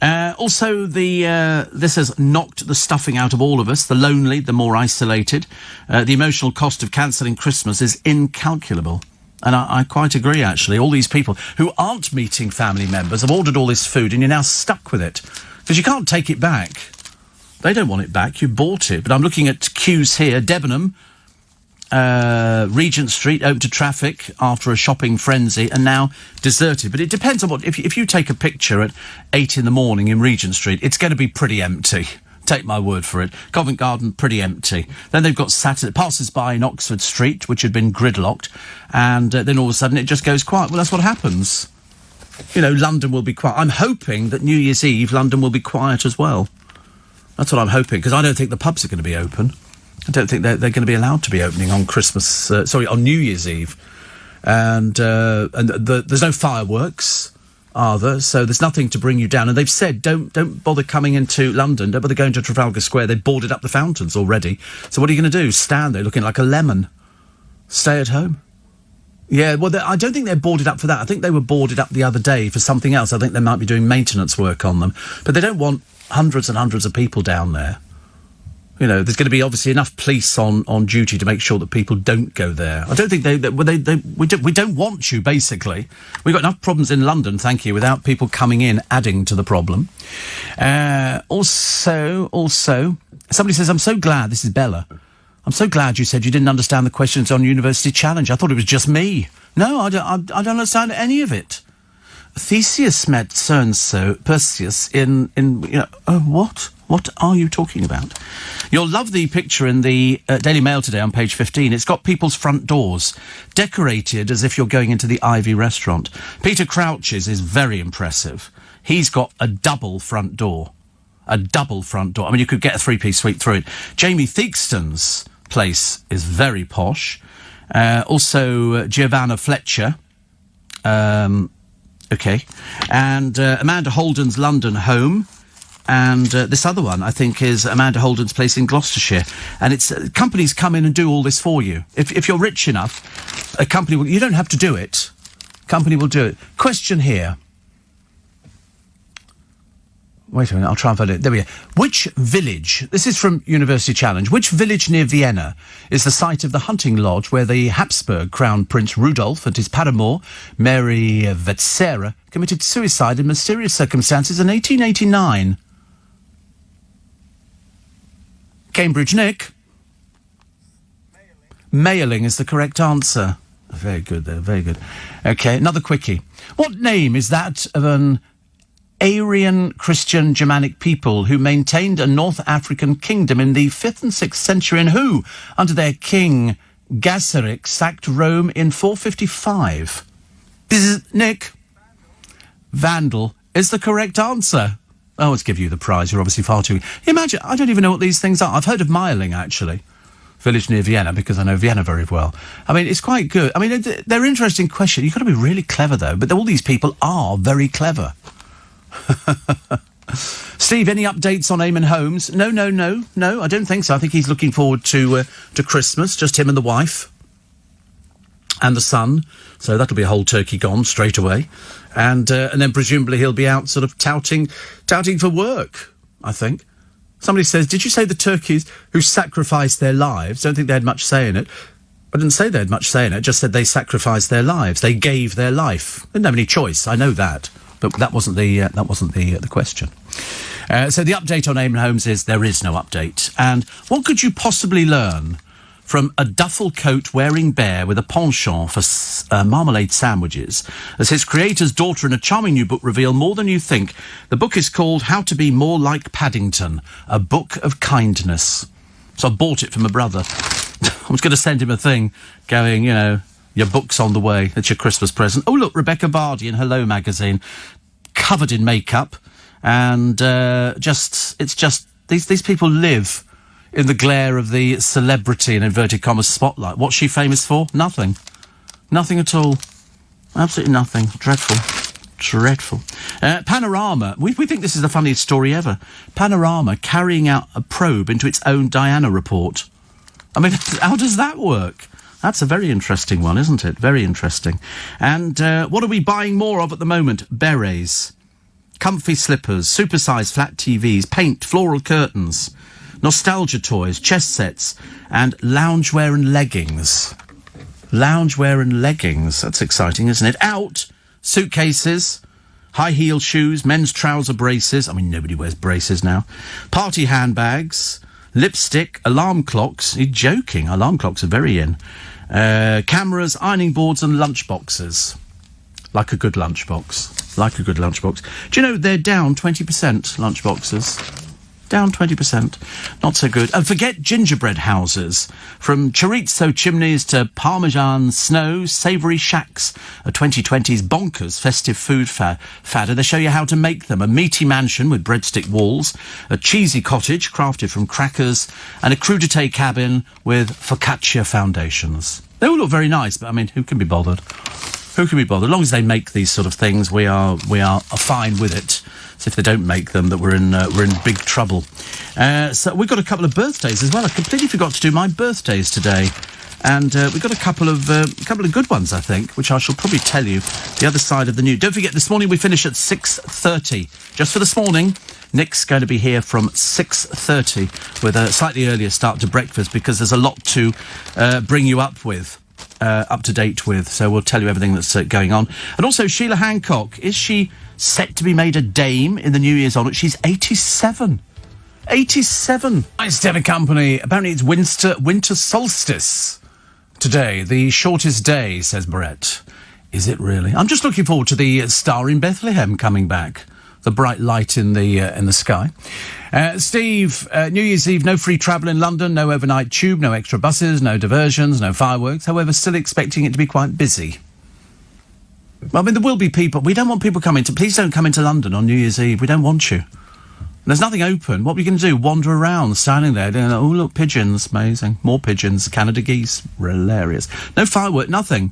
Also, this has knocked the stuffing out of all of us. The lonely, the more isolated. The emotional cost of cancelling Christmas is incalculable. And I quite agree, actually. All these people who aren't meeting family members have ordered all this food and you're now stuck with it. Because you can't take it back. They don't want it back. You bought it. But I'm looking at queues here. Debenham Regent Street open to traffic after a shopping frenzy and now deserted. But it depends on what... If you take a picture at 8 in the morning in Regent Street, it's going to be pretty empty. Take my word for it. Covent Garden, pretty empty. Then they've got passers-by in Oxford Street, which had been gridlocked, and then all of a sudden it just goes quiet. Well, that's what happens. You know, London will be quiet. I'm hoping that New Year's Eve, London will be quiet as well. That's what I'm hoping, because I don't think the pubs are going to be open. I don't think they're going to be allowed to be opening on on New Year's Eve. And there's no fireworks, are there? So there's nothing to bring you down. And they've said, don't bother coming into London, don't bother going to Trafalgar Square. They've boarded up the fountains already. So what are you going to do? Stand there looking like a lemon? Stay at home? Yeah, well, I don't think they're boarded up for that. I think they were boarded up the other day for something else. I think they might be doing maintenance work on them. But they don't want hundreds and hundreds of people down there. You know, there's going to be obviously enough police on duty to make sure that people don't go there. I don't think we don't want you, basically. We've got enough problems in London, thank you, without people coming in adding to the problem. Also, somebody says, I'm so glad, this is Bella, I'm so glad you said you didn't understand the questions on University Challenge. I thought it was just me. No, I don't understand any of it. Theseus met so-and-so, Perseus, in what? What are you talking about? You'll love the picture in the Daily Mail today on page 15. It's got people's front doors decorated as if you're going into the Ivy restaurant. Peter Crouch's is very impressive. He's got a double front door. A double front door. I mean, you could get a three-piece suite through it. Jamie Theakston's place is very posh. Also, Giovanna Fletcher. Okay. And Amanda Holden's London home. And this other one, I think, is Amanda Holden's place in Gloucestershire. And it's companies come in and do all this for you. If you're rich enough, a company will... You don't have to do it. Company will do it. Question here. Wait a minute, I'll try and find it. There we go. Which village... This is from University Challenge. Which village near Vienna is the site of the hunting lodge where the Habsburg Crown Prince Rudolph and his paramour, Mary Vetsera, committed suicide in mysterious circumstances in 1889? Cambridge Nick. Mailing is the correct answer. Very good there, very good. OK, another quickie. What name is that of an Aryan Christian Germanic people who maintained a North African kingdom in the 5th and 6th century and who, under their king Genseric, sacked Rome in 455? This is Nick. Vandal is the correct answer. Oh, let's give you the prize. You're obviously far too... Imagine, I don't even know what these things are. I've heard of Meiling, actually. Village near Vienna, because I know Vienna very well. I mean, it's quite good. I mean, they're interesting questions. You've got to be really clever, though. But all these people are very clever. Steve, any updates on Eamon Holmes? No, I don't think so. I think he's looking forward to Christmas, just him and the wife and the son. So that'll be a whole turkey gone straight away. And then presumably he'll be out sort of touting for work, I think. Somebody says, did you say the turkeys who sacrificed their lives? Don't think they had much say in it. I didn't say they had much say in it, just said they sacrificed their lives. They gave their life. They didn't have any choice, I know that. But that wasn't the question. So the update on Eamon Holmes is there is no update. And what could you possibly learn from a duffel coat wearing bear with a penchant for marmalade sandwiches, as his creator's daughter in a charming new book reveal more than you think? The book is called How to Be More Like Paddington, a book of kindness. So I bought it for my brother. I was going to send him a thing going, you know, your book's on the way. It's your Christmas present. Oh, look, Rebecca Bardi in Hello magazine, covered in makeup, and these people live in the glare of the celebrity and inverted commas spotlight. What's she famous for? Nothing. Nothing at all. Absolutely nothing. Dreadful. Panorama. We think this is the funniest story ever. Panorama carrying out a probe into its own Diana report. I mean, how does that work? That's a very interesting one, isn't it? Very interesting. And what are we buying more of at the moment? Berets, comfy slippers, supersized flat TVs, paint, floral curtains, nostalgia toys, chess sets, and loungewear and leggings. Loungewear and leggings. That's exciting, isn't it? Out, suitcases, high-heel shoes, men's trouser braces. I mean, nobody wears braces now. Party handbags, lipstick, alarm clocks. You're joking. Alarm clocks are very in. Cameras, ironing boards and lunchboxes. Like a good lunchbox. Like a good lunchbox. Do you know they're down 20%, lunchboxes? Down 20%. Not so good. And forget gingerbread houses. From chorizo chimneys to Parmesan snow, savoury shacks. A 2020's bonkers festive food fad. And they show you how to make them. A meaty mansion with breadstick walls. A cheesy cottage crafted from crackers. And a crudité cabin with focaccia foundations. They all look very nice, but I mean, who can be bothered? Who can be bothered? As long as they make these sort of things, we are fine with it. So if they don't make them, that we're in big trouble. So we've got a couple of birthdays as well. I completely forgot to do my birthdays today, and we've got a couple of good ones, I think, which I shall probably tell you the other side of the news. Don't forget, this morning we finish at 6:30. Just for this morning, Nick's going to be here from 6:30 with a slightly earlier start to breakfast because there's a lot to bring you up to date with, so we'll tell you everything that's going on. And also, Sheila Hancock, is she set to be made a dame in the New Year's honour? She's 87. 87. Nice to have a company. Apparently it's winter solstice today, the shortest day, says Brett. Is it really? I'm just looking forward to the Star in Bethlehem coming back. The bright light in the sky. Steve, New Year's Eve, no free travel in London, no overnight tube, no extra buses, no diversions, no fireworks. However, still expecting it to be quite busy. I mean, there will be people. We don't want people coming to... Please don't come into London on New Year's Eve. We don't want you. There's nothing open. What are we going to do? Wander around, standing there, doing, oh, look, pigeons. Amazing. More pigeons. Canada geese. Hilarious. No firework, nothing.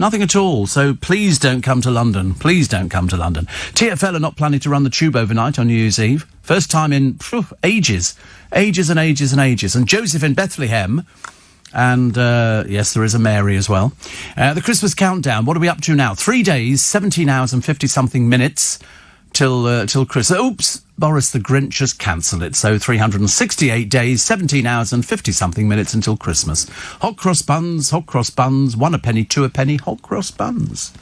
Nothing at all. So please don't come to London. Please don't come to London. TfL are not planning to run the tube overnight on New Year's Eve. First time in ages. Ages and ages and ages. And Joseph in Bethlehem... And, yes, there is a Mary as well. The Christmas countdown, what are we up to now? 3 days, 17 hours and 50-something minutes till Christmas. Oops, Boris the Grinch has cancelled it. So 368 days, 17 hours and 50-something minutes until Christmas. Hot cross buns, 1 a penny, 2 a penny, hot cross buns.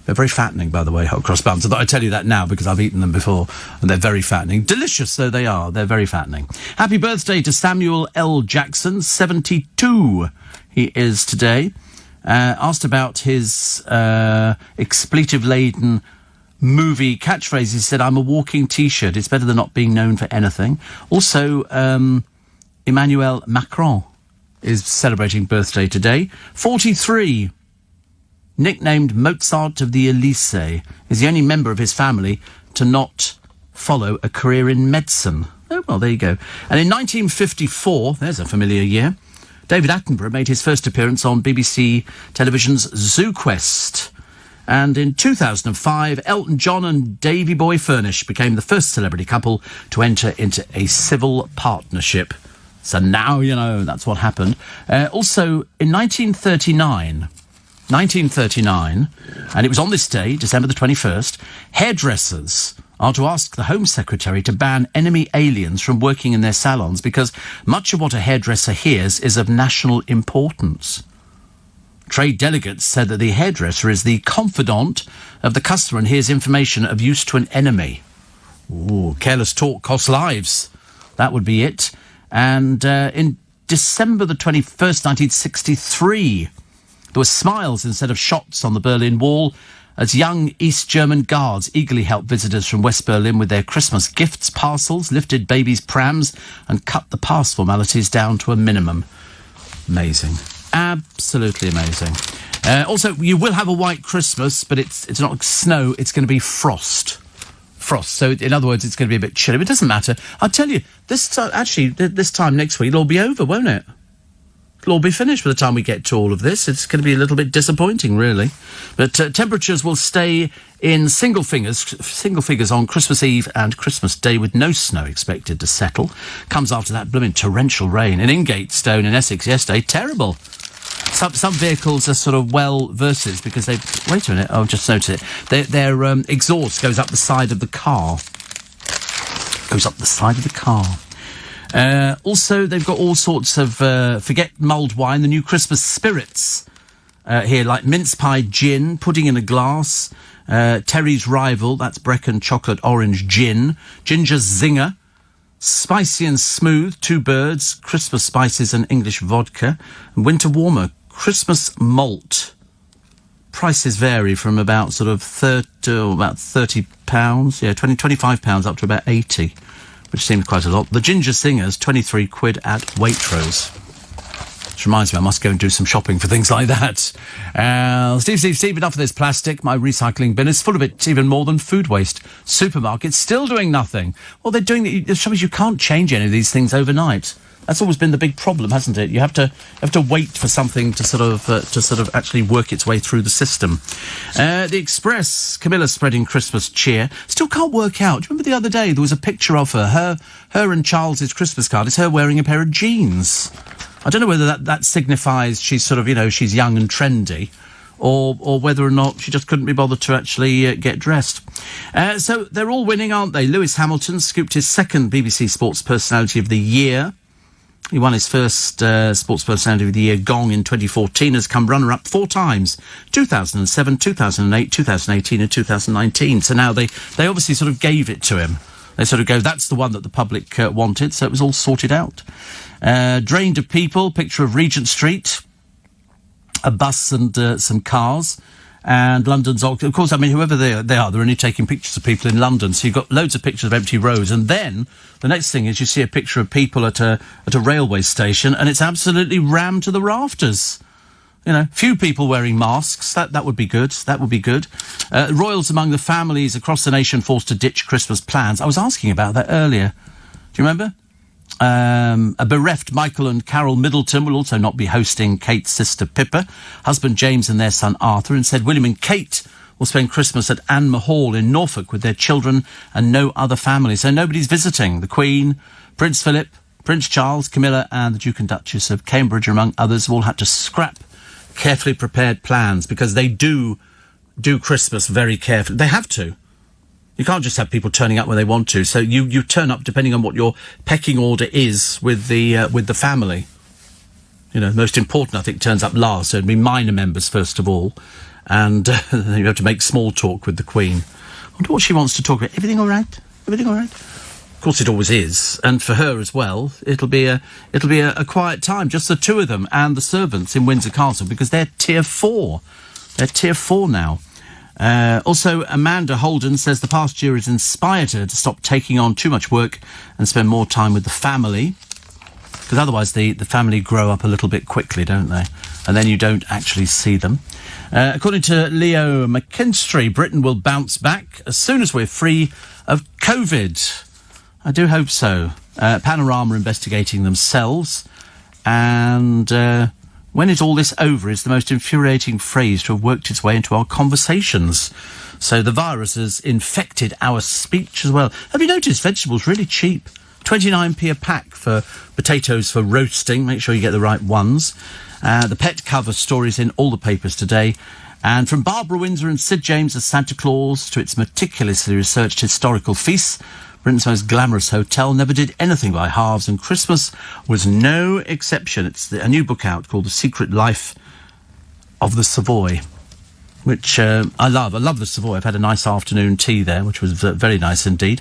They're very fattening, by the way, hot cross buns. I thought I'd tell you that now because I've eaten them before, and they're very fattening. Delicious though they are, they're very fattening. Happy birthday to Samuel L. Jackson, 72 he is today. Asked about his expletive-laden movie catchphrase, he said, I'm a walking T-shirt. It's better than not being known for anything. Also, Emmanuel Macron is celebrating birthday today. 43. Nicknamed Mozart of the Elysee, is the only member of his family to not follow a career in medicine. Oh, well, there you go. And in 1954, there's a familiar year, David Attenborough made his first appearance on BBC Television's Zoo Quest. And in 2005, Elton John and Davy Boy Furnish became the first celebrity couple to enter into a civil partnership. So now you know that's what happened. Also, in 1939, and it was on this day, December the 21st, hairdressers are to ask the Home Secretary to ban enemy aliens from working in their salons because much of what a hairdresser hears is of national importance. Trade delegates said that the hairdresser is the confidant of the customer and hears information of use to an enemy. Ooh, careless talk costs lives. That would be it. And in December the 21st, 1963... there were smiles instead of shots on the Berlin Wall as young East German guards eagerly helped visitors from West Berlin with their Christmas gifts, parcels, lifted babies' prams and cut the pass formalities down to a minimum. Amazing. Absolutely amazing. Also, you will have a white Christmas, but it's not snow, it's going to be frost. Frost. So, in other words, it's going to be a bit chilly. But it doesn't matter. I'll tell you, this time next week, it'll all be over, won't it? It'll all be finished by the time we get to all of this. It's going to be a little bit disappointing, really. But temperatures will stay in single figures on Christmas Eve and Christmas Day with no snow expected to settle. Comes after that blooming torrential rain in Ingatestone in Essex yesterday. Terrible. Some vehicles are sort of versus because they... Wait a minute, I've just noticed it. Their exhaust goes up the side of the car. Also, they've got all sorts of, forget mulled wine, the new Christmas spirits here, like mince pie gin, pudding in a glass, Terry's Rival, that's Brecon chocolate orange gin, ginger zinger, Spicy and smooth, 2 birds, Christmas spices and English vodka. And winter warmer, Christmas malt. Prices vary from about sort of £30, yeah, £25 up to about 80, which seems quite a lot. The Ginger Singers, 23 quid at Waitrose. Which reminds me, I must go and do some shopping for things like that. Steve, enough of this plastic. My recycling bin is full of it, even more than food waste. Supermarkets still doing nothing. Well, they're doing the trouble is you can't change any of these things overnight. That's always been the big problem, hasn't it? You have to wait for something to sort of actually work its way through the system. The Express, Camilla spreading Christmas cheer. Still can't work out. Do you remember the other day there was a picture of her and Charles's Christmas card? It's her wearing a pair of jeans. I don't know whether that signifies she's sort of, she's young and trendy, or whether or not she just couldn't be bothered to actually get dressed. So they're all winning, aren't they? Lewis Hamilton scooped his second BBC Sports Personality of the Year. He won his first Sports Personality of the Year gong in 2014, has come runner-up 4 times, 2007, 2008, 2018 and 2019. So now they obviously sort of gave it to him. They sort of go, that's the one that the public wanted, so it was all sorted out. Drained of people, picture of Regent Street, a bus and some cars. And London's, of course, I mean, whoever they are, they're only taking pictures of people in London. So you've got loads of pictures of empty roads. And then the next thing is you see a picture of people at a railway station, and it's absolutely rammed to the rafters. Few people wearing masks. That would be good. That would be good. Royals among the families across the nation forced to ditch Christmas plans. I was asking about that earlier. Do you remember? A bereft Michael and Carol Middleton will also not be hosting Kate's sister Pippa, husband James and their son Arthur, and said William and Kate will spend Christmas at Anmer Hall in Norfolk with their children and no other family. So nobody's visiting. The Queen, Prince Philip, Prince Charles, Camilla and the Duke and Duchess of Cambridge, among others, have all had to scrap carefully prepared plans because they do Christmas very carefully. They have to. You can't just have people turning up when they want to. So you turn up depending on what your pecking order is with the family. The most important, I think, turns up last. So it'd be minor members first of all, and then you have to make small talk with the Queen. I wonder what she wants to talk about. Everything all right? Everything all right? Of course, it always is, and for her as well. It'll be a quiet time, just the two of them and the servants in Windsor Castle, because they're tier 4. They're tier 4 now. Also, Amanda Holden says the past year has inspired her to stop taking on too much work and spend more time with the family. Because otherwise the family grow up a little bit quickly, don't they? And then you don't actually see them. According to Leo McKinstry, Britain will bounce back as soon as we're free of COVID. I do hope so. Panorama investigating themselves. And when is all this over is the most infuriating phrase to have worked its way into our conversations. So the virus has infected our speech as well. Have you noticed vegetables really cheap? 29p a pack for potatoes for roasting. Make sure you get the right ones. The pet cover stories in all the papers today. And from Barbara Windsor and Sid James as Santa Claus to its meticulously researched historical feasts, Britain's most glamorous hotel never did anything by halves, and Christmas was no exception. It's a new book out called The Secret Life of the Savoy, which I love. I love the Savoy. I've had a nice afternoon tea there, which was very nice indeed.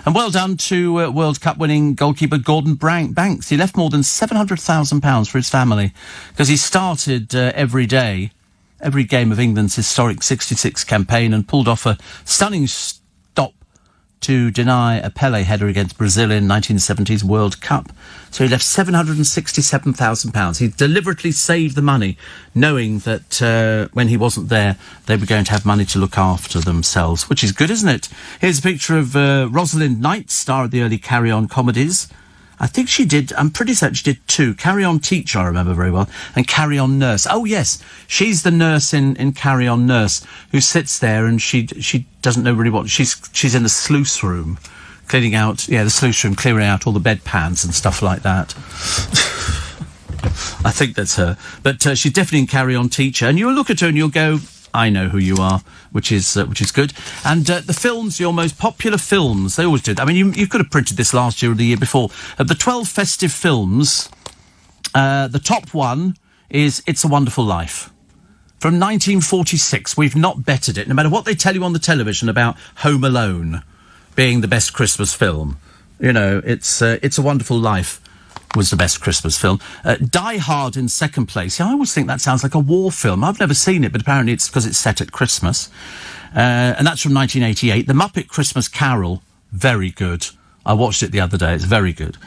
And well done to World Cup winning goalkeeper Gordon Banks. He left more than £700,000 for his family because he started every game of England's historic 66 campaign and pulled off a stunning stop to deny a Pelé header against Brazil in 1970's World Cup. So he left £767,000. He deliberately saved the money, knowing that when he wasn't there, they were going to have money to look after themselves, which is good, isn't it? Here's a picture of Rosalind Knight, star of the early Carry On comedies. I think she did, I'm pretty certain she did 2. Carry On Teacher, I remember very well, and Carry On Nurse. Oh, yes, she's the nurse in Carry On Nurse who sits there and she doesn't know really what... She's in the sluice room, clearing out all the bedpans and stuff like that. I think that's her. But she's definitely in Carry On Teacher. And you'll look at her and you'll go, I know who you are, which is good. And the films, your most popular films, they always did. I mean, you could have printed this last year or the year before. Of the 12 festive films, the top one is It's a Wonderful Life. From 1946, we've not bettered it. No matter what they tell you on the television about Home Alone being the best Christmas film, You know, It's a Wonderful Life was the best Christmas film. Die Hard in second place. Yeah, I always think that sounds like a war film. I've never seen it, but apparently it's because it's set at Christmas. And that's from 1988. The Muppet Christmas Carol, very good. I watched it the other day. It's very good.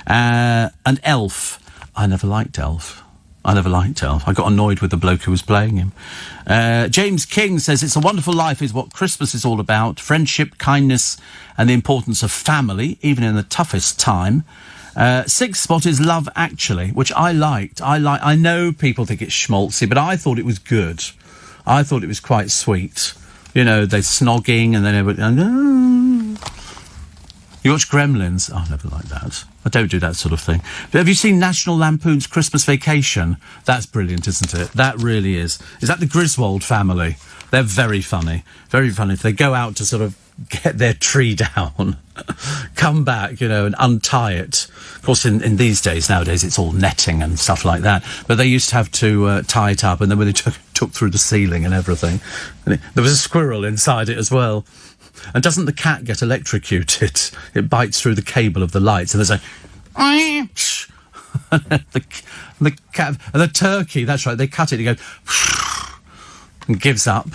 And Elf. I never liked Elf. I got annoyed with the bloke who was playing him. James King says, It's a Wonderful Life is what Christmas is all about. Friendship, kindness, and the importance of family, even in the toughest time. Sixth spot is Love Actually, which I liked. I know people think it's schmaltzy, but I thought it was good. I thought it was quite sweet. You know, they're snogging and then everybody... You watch Gremlins? Oh, I never liked that. I don't do that sort of thing. But have you seen National Lampoon's Christmas Vacation? That's brilliant, isn't it? That really is. Is that the Griswold family? They're very funny. Very funny. If they go out to sort of get their tree down, come back, you know, and untie it. Of course, in these days, nowadays, it's all netting and stuff like that. But they used to have to tie it up, and then when they took through the ceiling and everything, and there was a squirrel inside it as well. And doesn't the cat get electrocuted? It bites through the cable of the lights, and there's a... the cat... And the turkey, that's right, they cut it, it goes... and gives up.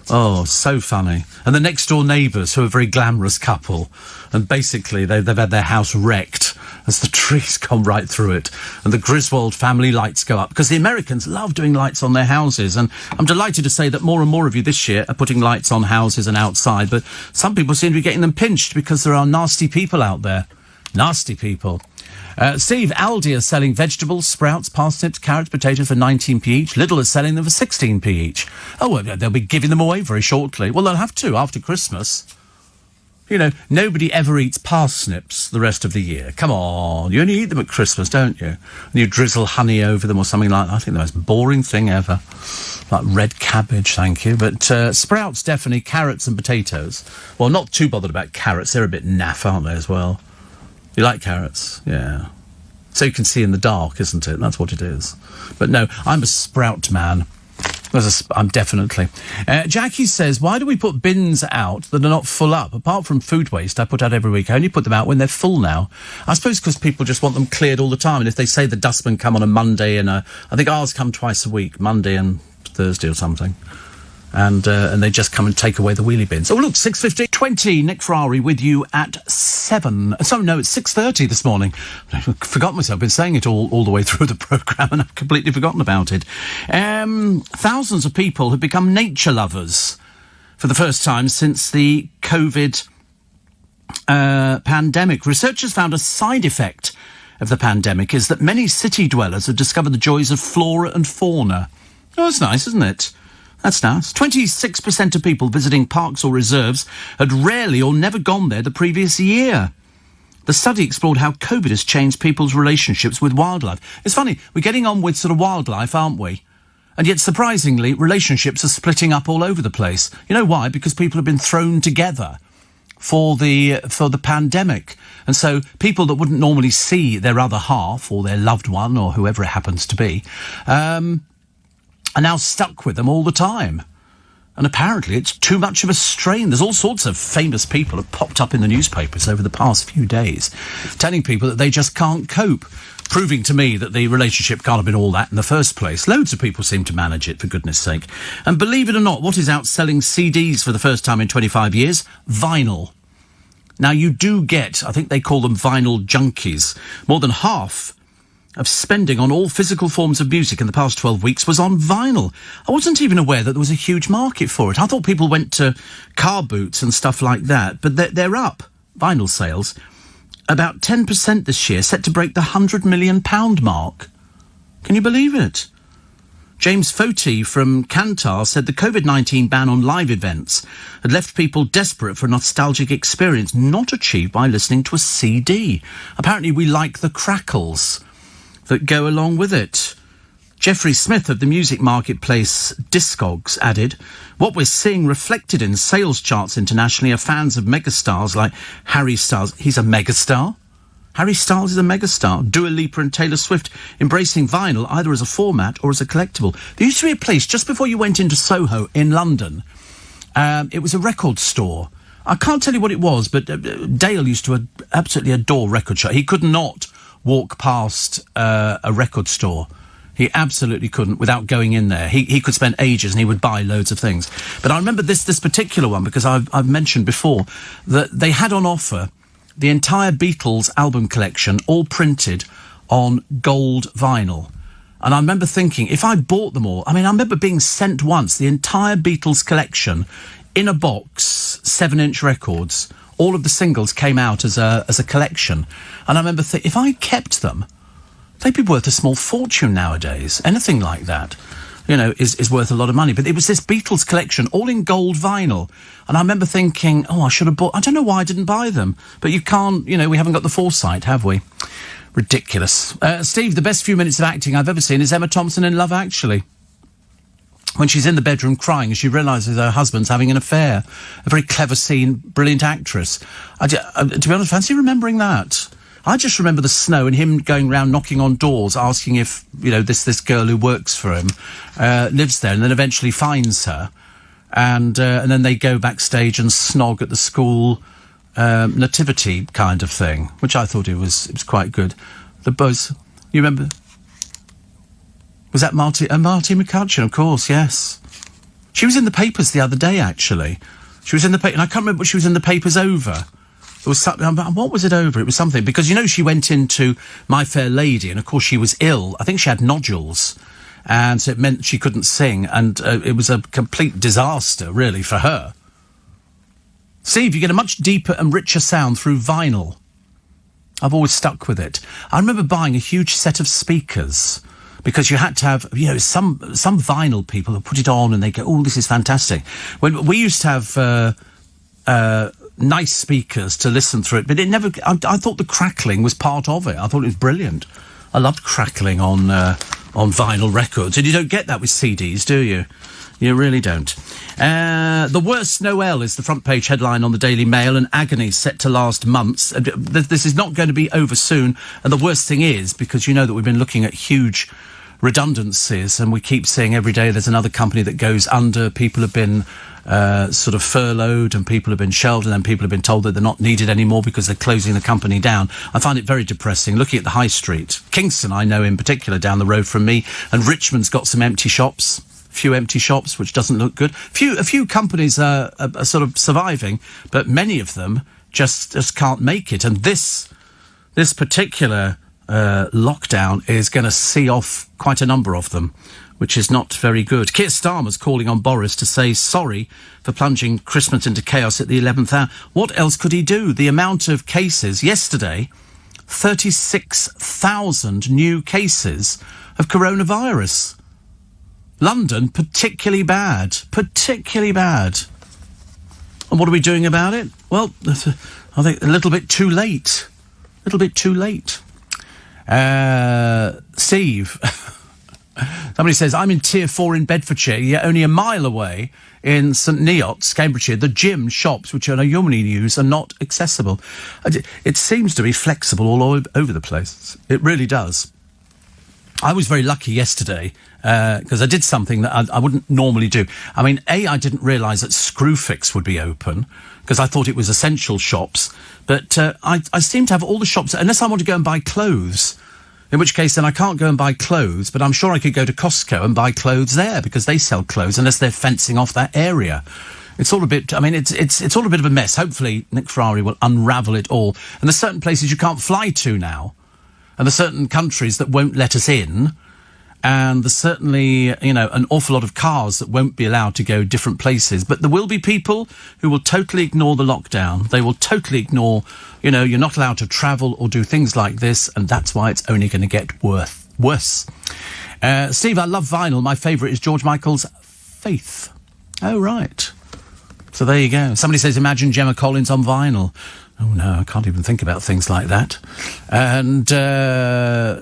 Oh, so funny. And the next-door neighbours, who are a very glamorous couple, and basically they've had their house wrecked as the trees come right through it, and the Griswold family lights go up, because the Americans love doing lights on their houses, and I'm delighted to say that more and more of you this year are putting lights on houses and outside, but some people seem to be getting them pinched because there are nasty people out there. Nasty people. Steve, Aldi are selling vegetables, sprouts, parsnips, carrots, potatoes for 19p each. Lidl is selling them for 16p each. Oh, well, they'll be giving them away very shortly. Well, they'll have to after Christmas. You know, nobody ever eats parsnips the rest of the year. Come on, you only eat them at Christmas, don't you? And you drizzle honey over them or something like that. I think the most boring thing ever. Like red cabbage, thank you. But sprouts, definitely, carrots and potatoes. Well, not too bothered about carrots. They're a bit naff, aren't they, as well? You like carrots? Yeah. So you can see in the dark, isn't it? That's what it is. But no, I'm a sprout man. I'm definitely. Jackie says, why do we put bins out that are not full up? Apart from food waste I put out every week, I only put them out when they're full now. I suppose because people just want them cleared all the time. And if they say the dustmen come on a Monday and I think ours come twice a week, Monday and Thursday or something. And they just come and take away the wheelie bins. Oh, look, 6:20, Nick Ferrari with you at 7. So, no, it's 6:30 this morning. I forgot myself. I've been saying it all the way through the programme and I've completely forgotten about it. Thousands of people have become nature lovers for the first time since the COVID pandemic. Researchers found a side effect of the pandemic is that many city dwellers have discovered the joys of flora and fauna. Oh, that's nice, isn't it? That's nice. 26% of people visiting parks or reserves had rarely or never gone there the previous year. The study explored how COVID has changed people's relationships with wildlife. It's funny, we're getting on with sort of wildlife, aren't we? And yet, surprisingly, relationships are splitting up all over the place. You know why? Because people have been thrown together for the pandemic. And so people that wouldn't normally see their other half or their loved one or whoever it happens to be are now stuck with them all the time. And apparently it's too much of a strain. There's all sorts of famous people have popped up in the newspapers over the past few days telling people that they just can't cope, proving to me that the relationship can't have been all that in the first place. Loads of people seem to manage it, for goodness sake. And believe it or not, what is outselling CDs for the first time in 25 years? Vinyl. Now, you do get, I think they call them vinyl junkies. More than half of spending on all physical forms of music in the past 12 weeks was on vinyl. I wasn't even aware that there was a huge market for it. I thought people went to car boots and stuff like that, but they're up, vinyl sales, about 10% this year, set to break the £100 million mark. Can you believe it? James Foti from Kantar said the COVID-19 ban on live events had left people desperate for a nostalgic experience not achieved by listening to a CD. Apparently we like the crackles that go along with it. Jeffrey Smith of the music marketplace Discogs added, what we're seeing reflected in sales charts internationally are fans of megastars like Harry Styles. He's a megastar. Harry Styles is a megastar. Dua Lipa and Taylor Swift embracing vinyl either as a format or as a collectible. There used to be a place just before you went into Soho in London. It was a record store. I can't tell you what it was, but Dale used to absolutely adore record shops. He could not walk past a record store. He absolutely couldn't without going in there. He could spend ages and he would buy loads of things. But I remember this particular one because I've mentioned before that they had on offer the entire Beatles album collection, all printed on gold vinyl. And I remember thinking, if I bought them all... I mean, I remember being sent once the entire Beatles collection in a box, 7-inch records. All of the singles came out as a collection. And I remember thinking, if I kept them, they'd be worth a small fortune nowadays. Anything like that, you know, is worth a lot of money. But it was this Beatles collection, all in gold vinyl. And I remember thinking, I should have bought... I don't know why I didn't buy them. But you can't, you know, we haven't got the foresight, have we? Ridiculous. Steve, the best few minutes of acting I've ever seen is Emma Thompson in Love Actually. When she's in the bedroom crying and she realises her husband's having an affair. A very clever scene, brilliant actress. To be honest, fancy remembering that. I just remember the snow and him going round knocking on doors, asking if, you know, this girl who works for him lives there, and then eventually finds her. And then they go backstage and snog at the school nativity kind of thing, which I thought it was quite good. The buzz, you remember... Was that Marty McCutcheon? Of course, yes. She was in the papers the other day, actually. She was in the paper, and I can't remember what she was in the papers over. There was something. What was it over? It was something because you know she went into My Fair Lady, and of course she was ill. I think she had nodules, and so it meant she couldn't sing, and it was a complete disaster, really, for her. Steve, you get a much deeper and richer sound through vinyl. I've always stuck with it. I remember buying a huge set of speakers. Because you had to have, you know, some vinyl people who put it on and they go, this is fantastic. When we used to have nice speakers to listen through it, but it never. I thought the crackling was part of it. I thought it was brilliant. I loved crackling on vinyl records, and you don't get that with CDs, do you? You really don't. The worst Noel is the front page headline on the Daily Mail, and agony set to last months. This is not going to be over soon, and the worst thing is, because you know that we've been looking at huge redundancies, and we keep seeing every day there's another company that goes under. People have been sort of furloughed, and people have been shelved, and then people have been told that they're not needed anymore because they're closing the company down. I find it very depressing. Looking at the high street, Kingston, I know in particular, down the road from me, and Richmond's got some empty shops. Few empty shops, which doesn't look good. A few companies are sort of surviving, but many of them just can't make it. And this particular lockdown is going to see off quite a number of them, which is not very good. Keir Starmer's calling on Boris to say sorry for plunging Christmas into chaos at the 11th hour. What else could he do? The amount of cases yesterday, 36,000 new cases of coronavirus. London, particularly bad. Particularly bad. And what are we doing about it? Well, I think a little bit too late. A little bit too late. Steve. Somebody says, I'm in Tier 4 in Bedfordshire, yet only a mile away in St Neots, Cambridgeshire. The gym shops, which I normally use, are not accessible. It seems to be flexible all over the place. It really does. I was very lucky yesterday because I did something that I wouldn't normally do. I mean, I didn't realise that Screwfix would be open because I thought it was essential shops. But I seem to have all the shops, unless I want to go and buy clothes, in which case then I can't go and buy clothes, but I'm sure I could go to Costco and buy clothes there because they sell clothes unless they're fencing off that area. It's all a bit, I mean, it's all a bit of a mess. Hopefully Nick Ferrari will unravel it all. And there's certain places you can't fly to now. And there's certain countries that won't let us in. And there's certainly, you know, an awful lot of cars that won't be allowed to go different places. But there will be people who will totally ignore the lockdown. They will totally ignore, you know, you're not allowed to travel or do things like this. And that's why it's only going to get worse. Steve, I love vinyl. My favourite is George Michael's Faith. Oh, right. So there you go. Somebody says, imagine Gemma Collins on vinyl. Oh, no, I can't even think about things like that. And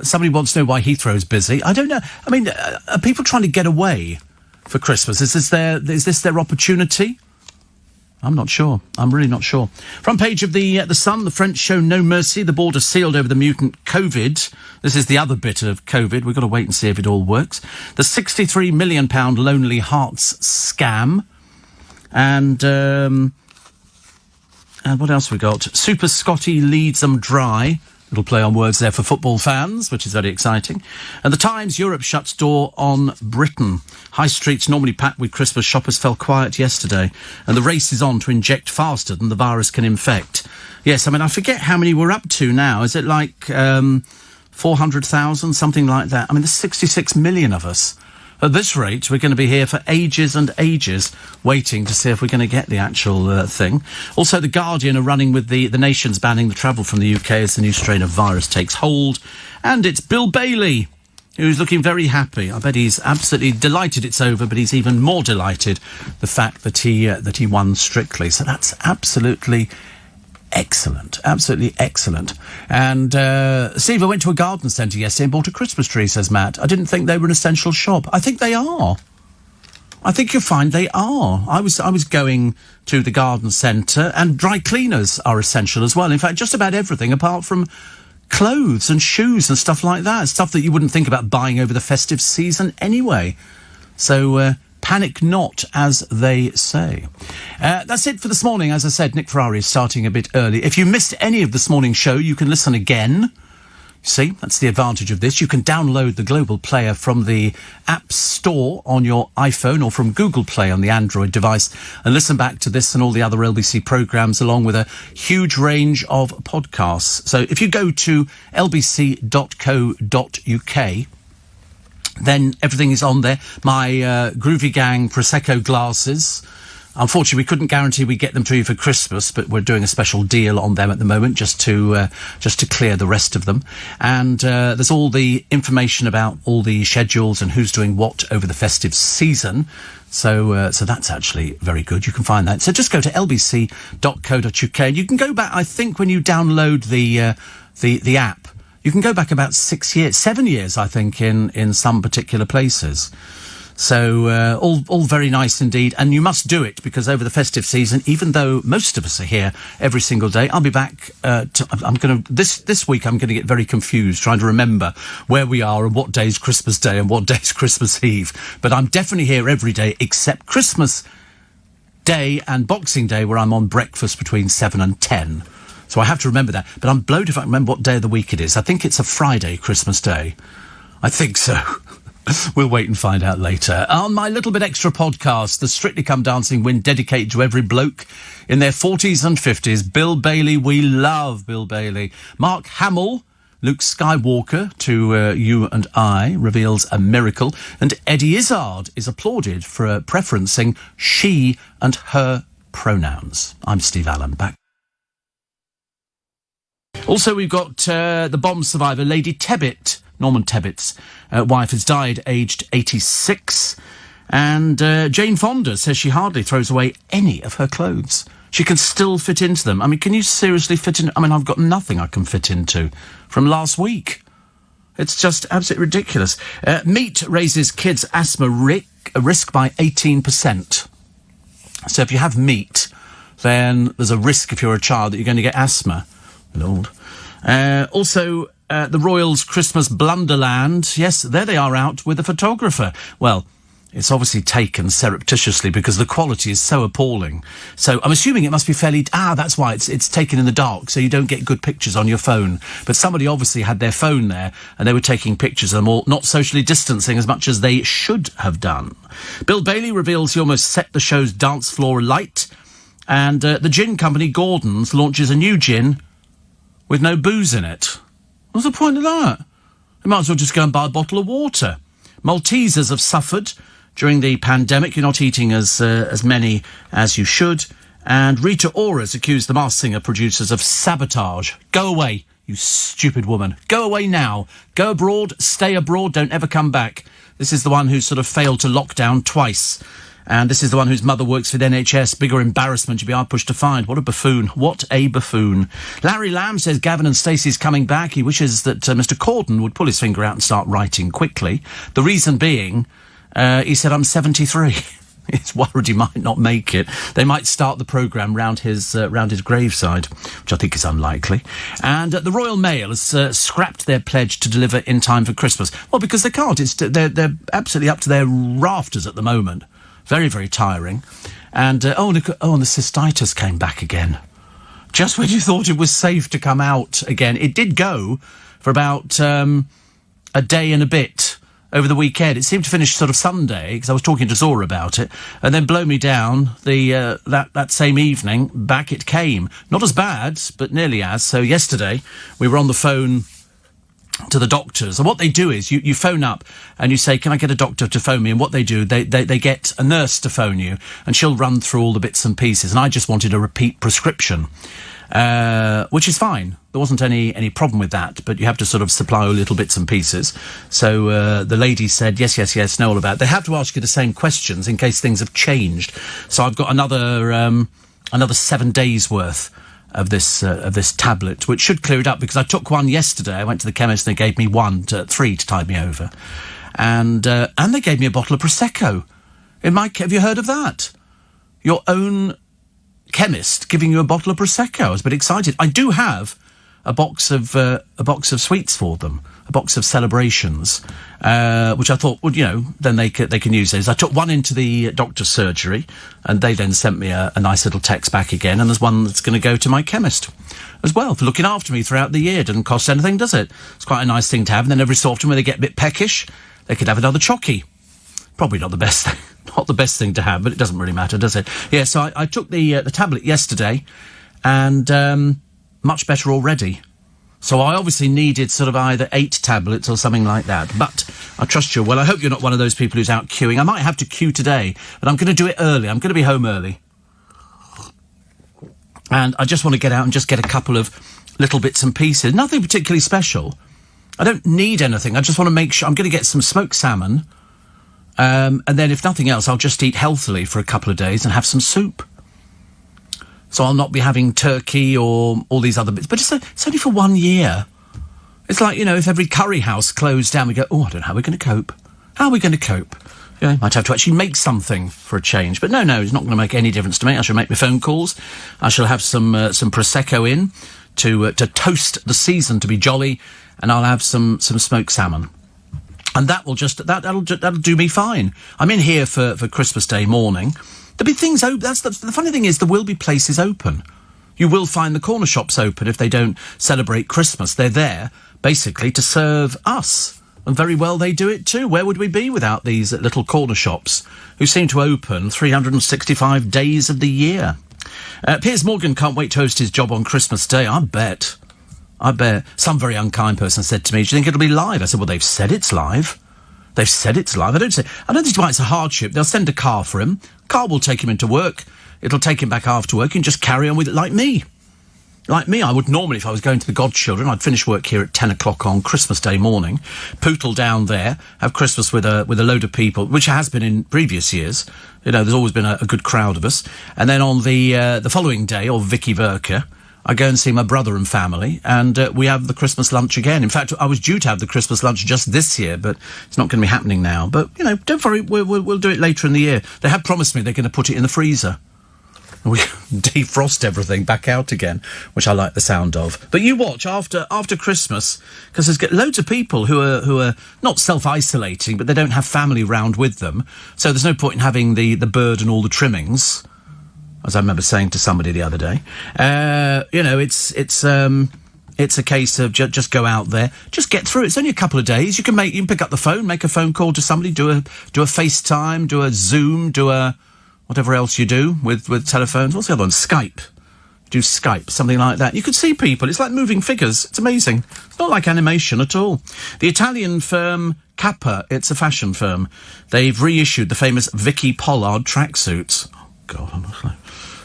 somebody wants to know why Heathrow's busy. I don't know. I mean, are people trying to get away for Christmas? Is this their opportunity? I'm not sure. I'm really not sure. Front page of the Sun, the French show no mercy. The border sealed over the mutant COVID. This is the other bit of COVID. We've got to wait and see if it all works. The £63 million Lonely Hearts scam. And... And what else we got? Super Scotty leads them dry. Little play on words there for football fans, which is very exciting. And the Times, Europe shuts door on Britain. High streets normally packed with Christmas shoppers fell quiet yesterday. And the race is on to inject faster than the virus can infect. Yes, I mean, I forget how many we're up to now. Is it like 400,000, something like that? I mean, there's 66 million of us. At this rate, we're going to be here for ages and ages, waiting to see if we're going to get the actual thing. Also, The Guardian are running with the nations banning the travel from the UK as the new strain of virus takes hold. And it's Bill Bailey, who's looking very happy. I bet he's absolutely delighted it's over, but he's even more delighted the fact that he won Strictly. So that's absolutely excellent, absolutely excellent. And Steve, I went to a garden centre yesterday and bought a Christmas tree, says Matt. I didn't think they were an essential shop. I think they are. I think you'll find they are. I was going to the garden centre, and dry cleaners are essential as well. In fact, just about everything apart from clothes and shoes and stuff like that. Stuff that you wouldn't think about buying over the festive season anyway. So panic not, as they say. That's it for this morning. As I said, Nick Ferrari is starting a bit early. If you missed any of this morning's show, you can listen again. See, that's the advantage of this. You can download the Global Player from the App Store on your iPhone or from Google Play on the Android device and listen back to this and all the other LBC programmes along with a huge range of podcasts. So if you go to lbc.co.uk, then everything is on there. My Groovy Gang Prosecco glasses. Unfortunately, we couldn't guarantee we'd get them to you for Christmas, but we're doing a special deal on them at the moment just to clear the rest of them. And there's all the information about all the schedules and who's doing what over the festive season. So that's actually very good. You can find that. So just go to lbc.co.uk. And you can go back, I think, when you download the app, you can go back about 7 years, I think, in some particular places. So all very nice indeed. And you must do it because over the festive season, even though most of us are here every single day, I'll be back. This week I'm going to get very confused trying to remember where we are and what day is Christmas Day and what day is Christmas Eve. But I'm definitely here every day except Christmas Day and Boxing Day, where I'm on breakfast between 7 and 10. So I have to remember that. But I'm blowed if I can remember what day of the week it is. I think it's a Friday, Christmas Day. I think so. We'll wait and find out later. On my Little Bit Extra podcast, the Strictly Come Dancing win dedicated to every bloke in their 40s and 50s. Bill Bailey, we love Bill Bailey. Mark Hamill, Luke Skywalker, to you and I, reveals a miracle. And Eddie Izzard is applauded for preferencing she and her pronouns. I'm Steve Allen, back. Also, we've got the bomb survivor, Lady Tebbit. Norman Tebbett's wife has died, aged 86. And Jane Fonda says she hardly throws away any of her clothes. She can still fit into them. I mean, can you seriously fit in? I mean, I've got nothing I can fit into from last week. It's just absolutely ridiculous. Meat raises kids' asthma risk by 18%. So if you have meat, then there's a risk if you're a child that you're going to get asthma. Lord. Also, the Royals' Christmas Blunderland. Yes, there they are out with a photographer. Well, it's obviously taken surreptitiously because the quality is so appalling. So I'm assuming it must be fairly... that's why it's taken in the dark, so you don't get good pictures on your phone. But somebody obviously had their phone there, and they were taking pictures of them all, not socially distancing as much as they should have done. Bill Bailey reveals he almost set the show's dance floor alight. And the gin company, Gordon's, launches a new gin with no booze in it. What's the point of that? You might as well just go and buy a bottle of water. Maltesers have suffered during the pandemic. You're not eating as many as you should. And Rita Ora's accused the Masked Singer producers of sabotage. Go away, you stupid woman. Go away now. Go abroad, stay abroad, don't ever come back. This is the one who sort of failed to lock down twice. And this is the one whose mother works for the NHS. Bigger embarrassment you'd be hard pushed to find. What a buffoon. What a buffoon. Larry Lamb says Gavin and Stacey's coming back. He wishes that Mr Corden would pull his finger out and start writing quickly. The reason being, he said, I'm 73. He's worried he might not make it. They might start the programme round his graveside, which I think is unlikely. And the Royal Mail has scrapped their pledge to deliver in time for Christmas. Well, because they can't. They're absolutely up to their rafters at the moment. Very, very tiring. And, and the cystitis came back again. just when you thought it was safe to come out again. It did go for about a day and a bit over the weekend. It seemed to finish sort of Sunday, because I was talking to Zora about it, and then blow me down that same evening, back it came. Not as bad, but nearly as. So yesterday, we were on the phone to the doctors, and what they do is you phone up and you say, can I get a doctor to phone me? And what they do, they get a nurse to phone you, and she'll run through all the bits and pieces. And I just wanted a repeat prescription, which is fine. There wasn't any problem with that, but you have to sort of supply all little bits and pieces. So the lady said, yes, know all about it. They have to ask you the same questions in case things have changed. So I've got another 7 days worth of this tablet, which should clear it up, because I took one yesterday. I went to the chemist and they gave me 3 to tide me over, and they gave me a bottle of Prosecco. Have you heard of that? Your own chemist giving you a bottle of Prosecco. I was a bit excited. I do have a box of sweets for them, a box of celebrations, which I thought, well, then they can use those. I took one into the doctor's surgery, and they then sent me a nice little text back again, and there's one that's going to go to my chemist as well, for looking after me throughout the year. Doesn't cost anything, does it? It's quite a nice thing to have. And then every so often, when they get a bit peckish, they could have another chocky. Probably not the best thing, not the best thing to have, but it doesn't really matter, does it? Yeah, so I took the tablet yesterday, and much better already. So I obviously needed sort of either 8 tablets or something like that. But I trust you. Well, I hope you're not one of those people who's out queuing. I might have to queue today, but I'm going to do it early. I'm going to be home early. And I just want to get out and just get a couple of little bits and pieces. Nothing particularly special. I don't need anything. I just want to make sure. I'm going to get some smoked salmon. And then, if nothing else, I'll just eat healthily for a couple of days and have some soup. So I'll not be having turkey or all these other bits. But it's only for 1 year. It's like, if every curry house closed down, we go, oh, I don't know how we're going to cope. How are we going to cope? Might have to actually make something for a change. But no, it's not going to make any difference to me. I shall make my phone calls. I shall have some Prosecco in to toast the season to be jolly. And I'll have some smoked salmon. And that'll do me fine. I'm in here for Christmas Day morning. There'll be things open. The funny thing is, there will be places open. You will find the corner shops open if they don't celebrate Christmas. They're there, basically, to serve us. And very well they do it too. Where would we be without these little corner shops, who seem to open 365 days of the year? Piers Morgan can't wait to host his job on Christmas Day. I bet. Some very unkind person said to me, do you think it'll be live? I said, well, they've said it's live. I don't think why it's a hardship. They'll send a car for him. Car will take him into work. It'll take him back after work and just carry on with it like me. Like me, I would normally, if I was going to the godchildren, I'd finish work here at 10 o'clock on Christmas Day morning, pootle down there, have Christmas with a load of people, which has been in previous years. There's always been a good crowd of us. And then on the following day, or Vicky Verka, I go and see my brother and family, and we have the Christmas lunch again. In fact, I was due to have the Christmas lunch just this year, but it's not going to be happening now. But, don't worry, we'll do it later in the year. They have promised me they're going to put it in the freezer. We defrost everything back out again, which I like the sound of. But you watch after Christmas, because there's loads of people who are not self-isolating, but they don't have family round with them. So there's no point in having the bird and all the trimmings, as I remember saying to somebody the other day. It's a case of just go out there, just get through it. It's only a couple of days. You can pick up the phone, make a phone call to somebody, do a FaceTime, do a Zoom, do a whatever else you do with telephones. What's the other one? Skype. Do Skype, something like that. You could see people. It's like moving figures. It's amazing. It's not like animation at all. The Italian firm Kappa, it's a fashion firm. They've reissued the famous Vicky Pollard tracksuits. Oh, God, honestly.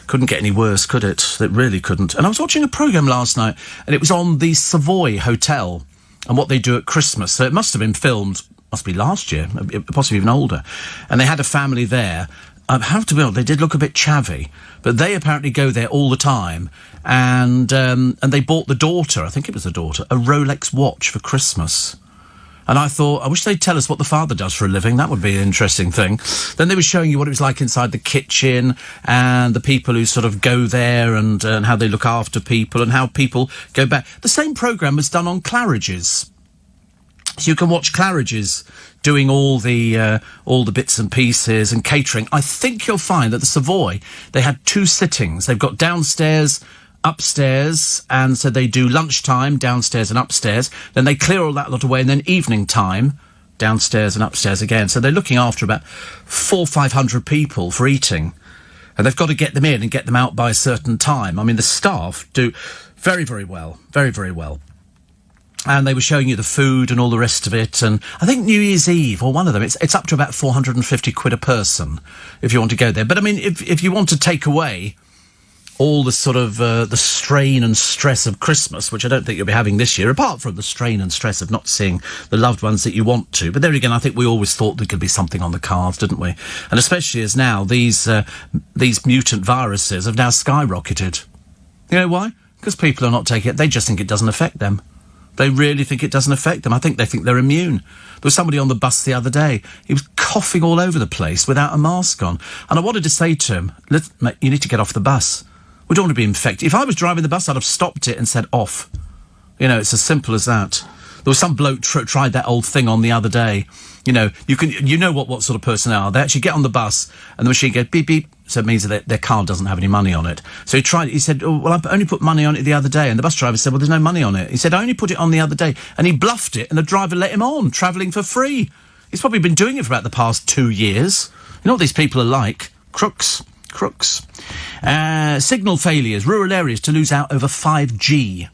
Couldn't get any worse, could it? It really couldn't. And I was watching a programme last night, and it was on the Savoy Hotel and what they do at Christmas. So it must have been filmed, must be last year, possibly even older. And they had a family there. I have to be honest, they did look a bit chavvy, but they apparently go there all the time. And they bought the daughter, I think it was the daughter, a Rolex watch for Christmas. And I thought, I wish they'd tell us what the father does for a living. That would be an interesting thing. Then they were showing you what it was like inside the kitchen, and the people who sort of go there, and how they look after people, and how people go back. The same programme was done on Claridge's. So you can watch Claridge's doing all the bits and pieces and catering. I think you'll find that the Savoy, they had 2 sittings. They've got downstairs, upstairs, and so they do lunchtime downstairs and upstairs. Then they clear all that lot away, and then evening time downstairs and upstairs again. So they're looking after about 400 or 500 people for eating, and they've got to get them in and get them out by a certain time. I mean, the staff do very, very well, very, very well. And they were showing you the food and all the rest of it. And I think New Year's Eve, or one of them, it's up to about 450 quid a person if you want to go there. But I mean, if you want to take away all the sort of the strain and stress of Christmas, which I don't think you'll be having this year, apart from the strain and stress of not seeing the loved ones that you want to. But there again, I think we always thought there could be something on the cards, didn't we? And especially as now these mutant viruses have now skyrocketed. You know why? Because people are not taking it. They just think it doesn't affect them. They really think it doesn't affect them. I think they think they're immune. There was somebody on the bus the other day. He was coughing all over the place without a mask on. And I wanted to say to him, mate, you need to get off the bus. We don't want to be infected. If I was driving the bus, I'd have stopped it and said off. You know, it's as simple as that. There was some bloke tried that old thing on the other day. You know, you know what sort of person they are. They actually get on the bus and the machine goes beep, beep. So it means that their car doesn't have any money on it. So he said, oh, well, I only put money on it the other day. And the bus driver said, well, there's no money on it. He said, I only put it on the other day. And he bluffed it, and the driver let him on, travelling for free. He's probably been doing it for about the past 2 years. You know what these people are like? Crooks. Signal failures, rural areas to lose out over 5G.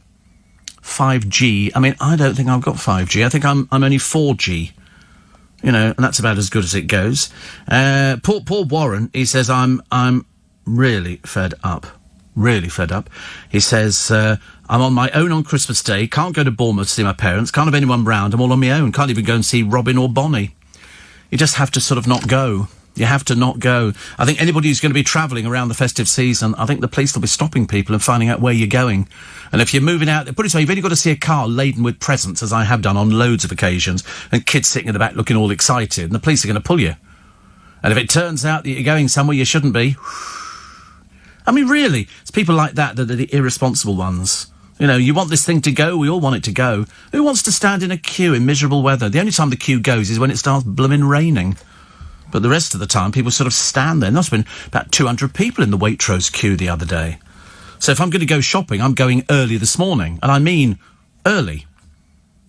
5G. I mean, I don't think I've got 5G. I think I'm only 4G. You know, and that's about as good as it goes. Paul Warren, he says, I'm really fed up. Really fed up. He says, I'm on my own on Christmas Day, can't go to Bournemouth to see my parents, can't have anyone round, I'm all on my own, can't even go and see Robin or Bonnie. You just have to sort of not go. You have to not go. I think anybody who's going to be travelling around the festive season, I think the police will be stopping people and finding out where you're going. And if you're moving out, put it this way, you've only got to see a car laden with presents, as I have done on loads of occasions, and kids sitting in the back looking all excited, and the police are going to pull you. And if it turns out that you're going somewhere you shouldn't be... I mean, really, it's people like that that are the irresponsible ones. You know, you want this thing to go, we all want it to go. Who wants to stand in a queue in miserable weather? The only time the queue goes is when it starts blooming raining. But the rest of the time, people sort of stand there. And there's been about 200 people in the Waitrose queue the other day. So if I'm going to go shopping, I'm going early this morning. And I mean early.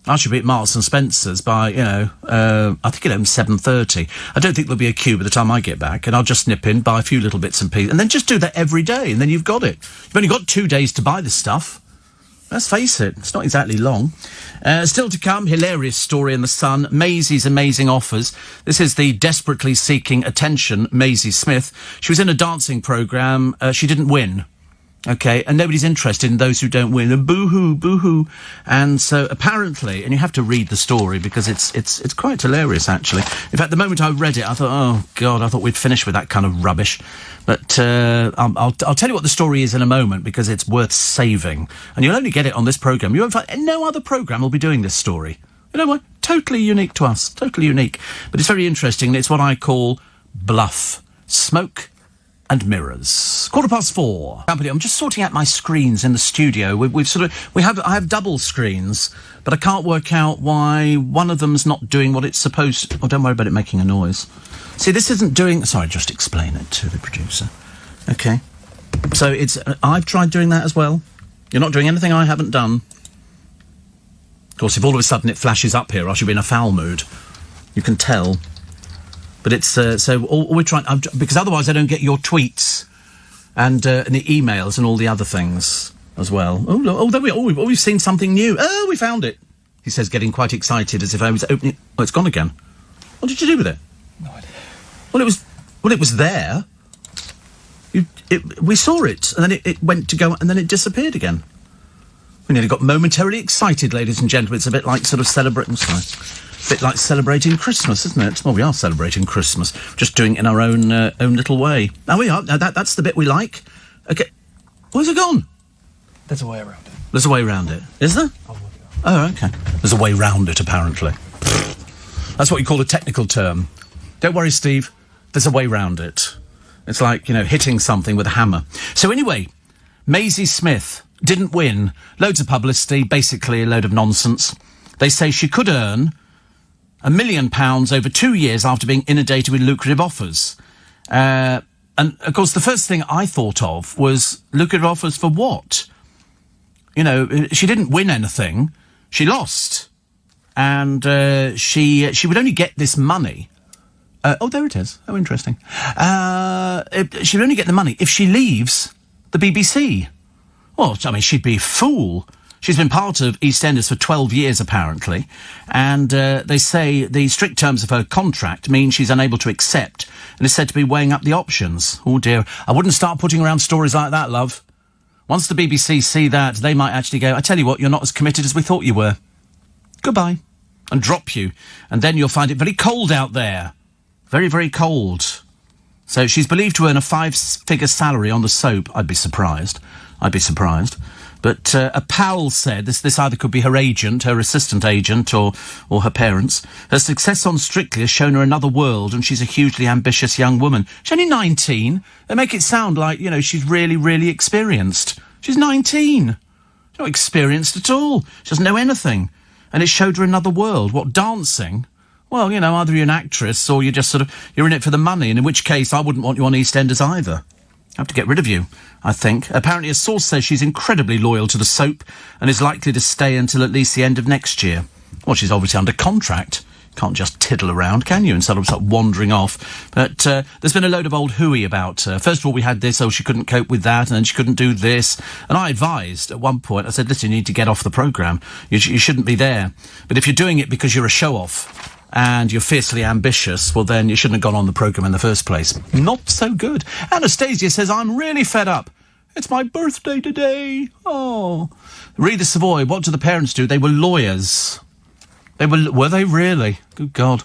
I should be at Marks and Spencer's by, I think it opens 7:30. I don't think there'll be a queue by the time I get back. And I'll just nip in, buy a few little bits and pieces. And then just do that every day. And then you've got it. You've only got 2 days to buy this stuff. Let's face it, it's not exactly long. Still to come, hilarious story in The Sun. Maisie's amazing offers. This is the desperately seeking attention Maisie Smith. She was in a dancing programme. She didn't win. Okay, and nobody's interested in those who don't win. And boo-hoo, boo-hoo. And so apparently, and you have to read the story because it's quite hilarious, actually. In fact, the moment I read it, I thought, oh, God, I thought we'd finish with that kind of rubbish. But I'll tell you what the story is in a moment because it's worth saving. And you'll only get it on this programme. You won't find no other programme will be doing this story. You know what? Totally unique to us. Totally unique. But it's very interesting. It's what I call bluff. Smoke and mirrors. 4:15. Company. I'm just sorting out my screens in the studio. I have double screens, but I can't work out why one of them's not doing what it's supposed to. Oh, don't worry about it making a noise. See, this isn't doing... Sorry, just explain it to the producer. Okay. So it's... I've tried doing that as well. You're not doing anything I haven't done. Of course, if all of a sudden it flashes up here, I should be in a foul mood. You can tell. But it's... so all we're trying... because otherwise I don't get your tweets and the emails and all the other things as well. We've seen something new. Oh, we found it. He says, getting quite excited as if I was opening... Oh, it's gone again. What did you do with it? No idea. Well, it was there. We saw it, and then it went to go, and then it disappeared again. We nearly got momentarily excited, ladies and gentlemen. It's a bit like sort of celebrating Christmas, isn't it? Well, we are celebrating Christmas, just doing it in our own little way. Now we are. Now that's the bit we like. Okay, where's it gone? There's a way around it. There's a way around it. Is there? I'll work it out. Oh, okay. There's a way round it, apparently. That's what you call a technical term. Don't worry, Steve. There's a way round it. It's like, hitting something with a hammer. So anyway, Maisie Smith didn't win. Loads of publicity, basically a load of nonsense. They say she could earn £1 million over 2 years after being inundated with lucrative offers. And, of course, the first thing I thought of was lucrative offers for what? she didn't win anything. She lost. And she would only get this money. Oh, there it is. Oh, interesting. She would only get the money if she leaves the BBC. Well, I mean, she'd be a fool. She's been part of EastEnders for 12 years, apparently, and they say the strict terms of her contract mean she's unable to accept and is said to be weighing up the options. Oh, dear. I wouldn't start putting around stories like that, love. Once the BBC see that, they might actually go, I tell you what, you're not as committed as we thought you were. Goodbye. And drop you. And then you'll find it very cold out there. Very, very cold. So she's believed to earn a 5-figure salary on the soap. I'd be surprised. But a pal said this either could be her agent, her assistant agent, or her parents. Her success on Strictly has shown her another world, and she's a hugely ambitious young woman. She's only 19. They make it sound like, she's really, really experienced. She's 19. She's not experienced at all. She doesn't know anything. And it showed her another world. What, dancing? Well, either you're an actress or you're just you're in it for the money, and in which case I wouldn't want you on EastEnders either. I have to get rid of you, I think. Apparently a source says she's incredibly loyal to the soap and is likely to stay until at least the end of next year. Well, she's obviously under contract. Can't just tiddle around, can you, instead of wandering off. But there's been a load of old hooey about her. First of all, we had this, she couldn't cope with that, and then she couldn't do this. And I advised at one point, I said, listen, you need to get off the programme. You shouldn't be there. But if you're doing it because you're a show-off and you're fiercely ambitious, well, then you shouldn't have gone on the programme in the first place. Not so good. Anastasia says, I'm really fed up. It's my birthday today. Oh. Read the Savoy. What do the parents do? They were lawyers. Were they really? Good God.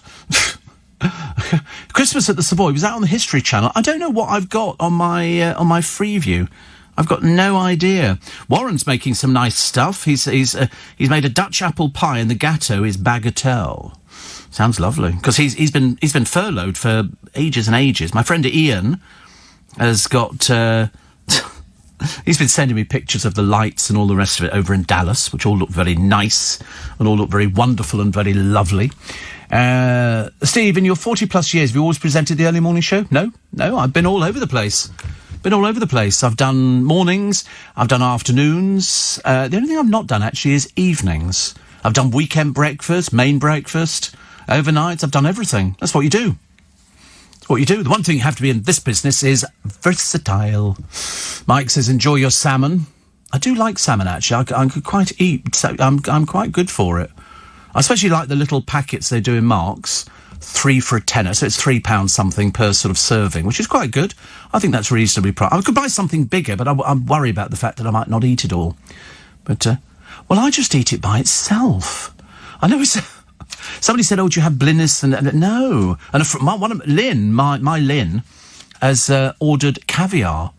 Christmas at the Savoy, was that on the History Channel? I don't know what I've got on my Freeview. I've got no idea. Warren's making some nice stuff. He's made a Dutch apple pie, and the gâteau is bagatelle. Sounds lovely. Because he's been furloughed for ages and ages. My friend Ian has got he's been sending me pictures of the lights and all the rest of it over in Dallas, which all look very nice and all look very wonderful and very lovely. Steve, in your 40-plus years, have you always presented the early morning show? No, I've been all over the place. I've done mornings, I've done afternoons. The only thing I've not done, actually, is evenings. I've done weekend breakfast, main breakfast, overnights. I've done everything. That's what you do. The one thing you have to be in this business is versatile. Mike says, enjoy your salmon. I do like salmon, actually. I could quite eat. So I'm quite good for it. I especially like the little packets they do in Marks. 3 for a tenner, so it's £3 something per sort of serving, which is quite good. I think that's reasonably priced. I could buy something bigger, but I'm worried about the fact that I might not eat it all. But, I just eat it by itself. I know it's... Somebody said, do you have Blinnis? And no. And Lynn, my Lynn, has ordered caviar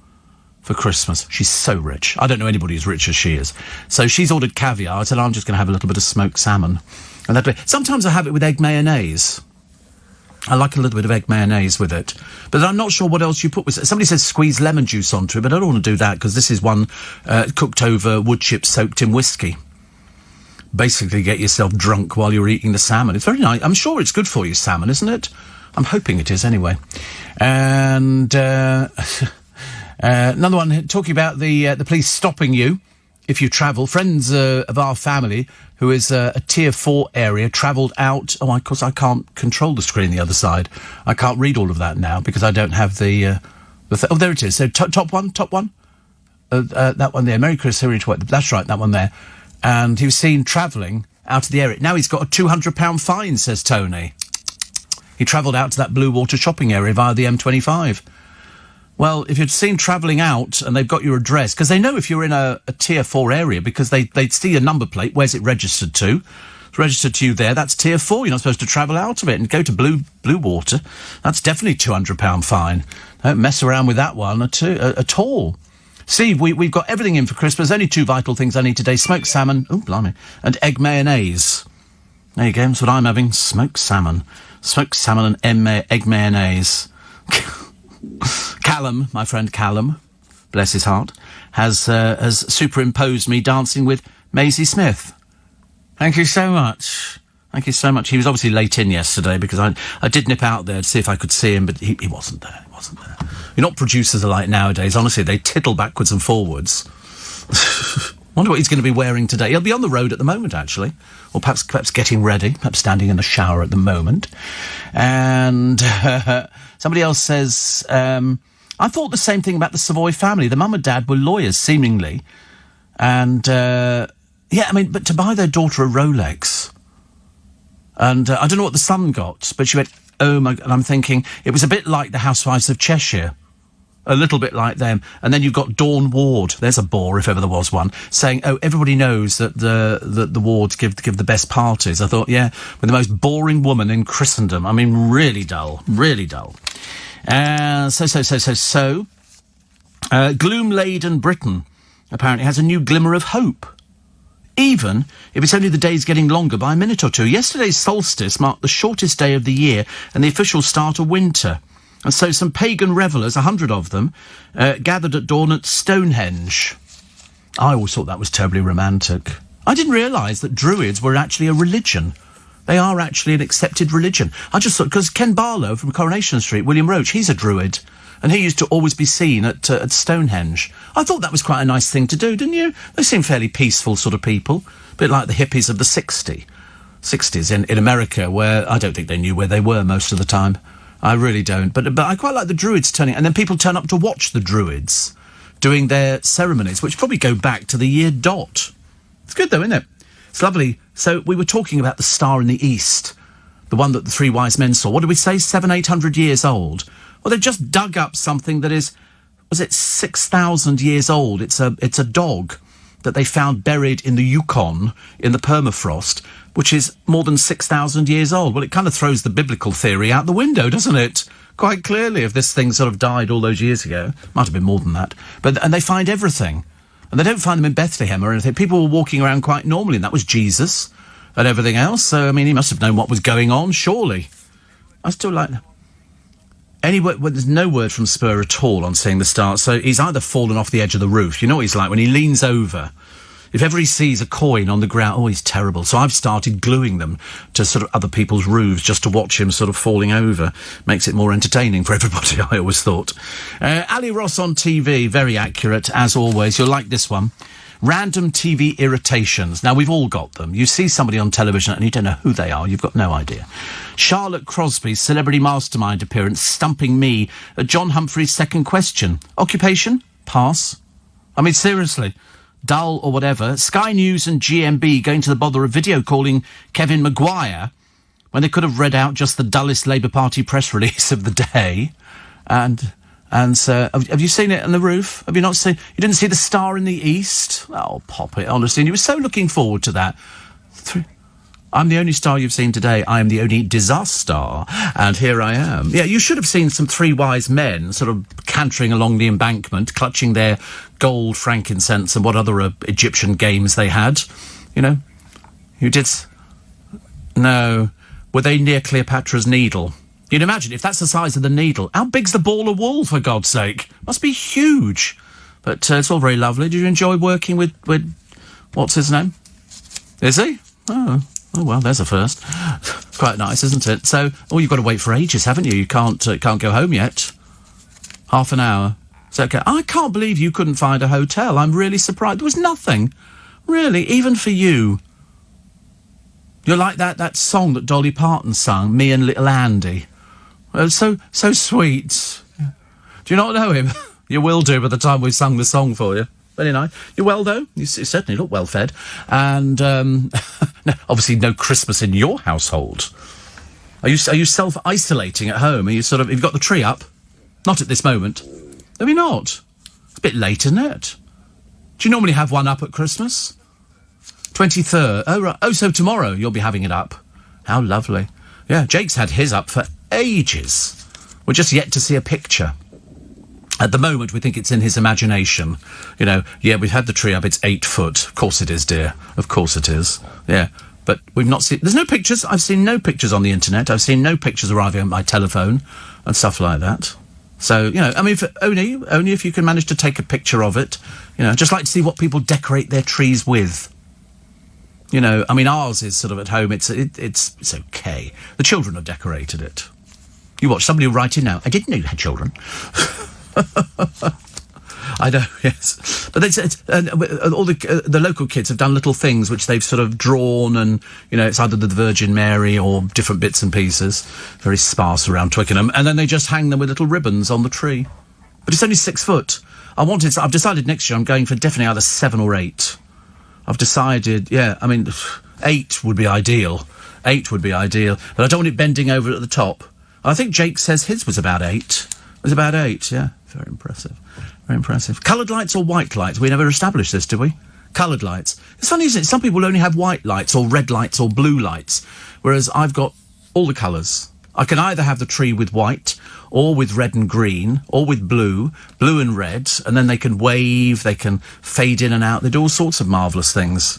for Christmas. She's so rich. I don't know anybody as rich as she is. So she's ordered caviar. I said, I'm just going to have a little bit of smoked salmon. And sometimes I have it with egg mayonnaise. I like a little bit of egg mayonnaise with it. But I'm not sure what else you put with it. Somebody says squeeze lemon juice onto it, but I don't want to do that because this is one cooked over wood chips soaked in whiskey. Basically get yourself drunk while you're eating the salmon. It's very nice. I'm sure it's good for you, salmon, isn't it? I'm hoping it is anyway. And another one talking about the police stopping you if you travel. Friends of our family, who is a Tier 4 area, travelled out. Oh, of course, I can't control the screen the other side. I can't read all of that now because I don't have the there it is. So top one. That one there. Merry Christmas. That's right, that one there. And he was seen travelling out of the area. Now he's got a £200 fine, says Tony. He travelled out to that Blue Water shopping area via the M25. Well, if you'd seen travelling out and they've got your address, because they know if you're in a Tier 4 area, because they'd see a number plate, where's it registered to? It's registered to you there, that's Tier 4. You're not supposed to travel out of it and go to Blue Water. That's definitely £200 fine. Don't mess around with that one at all. Steve, we've got everything in for Christmas. Only 2 vital things I need today. Smoked salmon, and egg mayonnaise. There you go, that's what I'm having. Smoked salmon and egg mayonnaise. Callum, my friend Callum, bless his heart, has superimposed me dancing with Maisie Smith. Thank you so much. He was obviously late in yesterday because I did nip out there to see if I could see him, but he wasn't there. You know what producers are like nowadays? Honestly, they tittle backwards and forwards. Wonder what he's going to be wearing today. He'll be on the road at the moment, actually. Or perhaps getting ready. Perhaps standing in the shower at the moment. And somebody else says, I thought the same thing about the Savoy family. The mum and dad were lawyers, seemingly. And, but to buy their daughter a Rolex. And I don't know what the son got, but she went, oh my... And I'm thinking, it was a bit like the Housewives of Cheshire. A little bit like them. And then you've got Dawn Ward, there's a bore if ever there was one, saying, oh, everybody knows that the Wards give the best parties. I thought, yeah, we're the most boring woman in Christendom. I mean, really dull, really dull. Gloom-laden Britain apparently has a new glimmer of hope. Even if it's only the days getting longer by a minute or two. Yesterday's solstice marked the shortest day of the year and the official start of winter. And so some pagan revellers, 100 of them, gathered at dawn at Stonehenge. I always thought that was terribly romantic. I didn't realise that Druids were actually a religion. They are actually an accepted religion. I just thought, because Ken Barlow from Coronation Street, William Roach, he's a Druid. And he used to always be seen at Stonehenge. I thought that was quite a nice thing to do, didn't you? They seem fairly peaceful sort of people. A bit like the hippies of the 60s in America, where I don't think they knew where they were most of the time. I really don't. But I quite like the Druids turning... And then people turn up to watch the Druids doing their ceremonies, which probably go back to the year dot. It's good, though, isn't it? It's lovely. So we were talking about the star in the east, the one that the three wise men saw. What did we say? 700-800 years old. Well, they've just dug up something that is... Was it 6,000 years old? It's a dog that they found buried in the Yukon in the permafrost, which is more than 6,000 years old. Well, it kind of throws the biblical theory out the window, doesn't it? Quite clearly, if this thing sort of died all those years ago. Might have been more than that. And they find everything. And they don't find them in Bethlehem or anything. People were walking around quite normally, and that was Jesus and everything else. So, I mean, he must have known what was going on, surely. I still like... Well, there's no word from Spur at all on seeing the star. So he's either fallen off the edge of the roof. You know what he's like when he leans over. If ever he sees a coin on the ground, oh, he's terrible. So I've started gluing them to sort of other people's roofs just to watch him sort of falling over. Makes it more entertaining for everybody, I always thought. Ali Ross on TV, very accurate, as always. You'll like this one. Random TV irritations. Now, we've all got them. You see somebody on television and you don't know who they are. You've got no idea. Charlotte Crosby's Celebrity Mastermind appearance stumping me at John Humphrey's second question. Occupation? Pass. I mean, seriously. Dull or whatever. Sky News and GMB going to the bother of video calling Kevin Maguire when they could have read out just the dullest Labour Party press release of the day. And so, have you seen it on the roof? Have you not seen... You didn't see the star in the east? Oh, pop it, honestly. And you were so looking forward to that. I'm the only star you've seen today. I am the only disaster. And here I am. Yeah, you should have seen some three wise men sort of cantering along the embankment, clutching their gold, frankincense, and what other Egyptian games they had. You know? You did... No. Were they near Cleopatra's Needle? You'd imagine, if that's the size of the needle, how big's the ball of wool, for God's sake? Must be huge. But it's all very lovely. Did you enjoy working with what's his name? Is he? Oh, well, there's a first. Quite nice, isn't it? So, you've got to wait for ages, haven't you? You can't go home yet. Half an hour. Is that okay? I can't believe you couldn't find a hotel. I'm really surprised. There was nothing. Really, even for you. You're like that song that Dolly Parton sung, Me and Little Andy. So sweet. Do you not know him? You will do by the time we've sung the song for you. Very nice. You well, though? You certainly look well fed. And, no, obviously no Christmas in your household. Are you self-isolating at home? Are you have you got the tree up? Not at this moment. Maybe not. It's a bit late, isn't it? Do you normally have one up at Christmas? 23rd. Oh, right. Oh, so tomorrow you'll be having it up. How lovely. Yeah, Jake's had his up for ages. We're just yet to see a picture. At the moment, we think it's in his imagination. You know, yeah, we've had the tree up, it's 8 foot. Of course it is, dear. Of course it is. Yeah, but we've not seen... There's no pictures. I've seen no pictures on the internet. I've seen no pictures arriving on my telephone and stuff like that. So, you know, I mean, only if you can manage to take a picture of it. You know, just like to see what people decorate their trees with. You know, I mean, ours is sort of at home. It's okay. The children have decorated it. You watch, somebody will write in now. I didn't know you had children. I know, yes. But all the local kids have done little things which they've sort of drawn, and, you know, it's either the Virgin Mary or different bits and pieces, very sparse around Twickenham, and then they just hang them with little ribbons on the tree. But it's only 6 foot. I've decided next year I'm going for definitely either 7 or 8. I've decided, 8 would be ideal. 8 would be ideal. But I don't want it bending over at the top. I think Jake says his was about 8. It was about 8, yeah. Very impressive. Very impressive. Coloured lights or white lights? We never established this, did we? Coloured lights. It's funny, isn't it? Some people only have white lights or red lights or blue lights, whereas I've got all the colours. I can either have the tree with white, or with red and green, or with blue and red, and then they can wave, they can fade in and out. They do all sorts of marvellous things,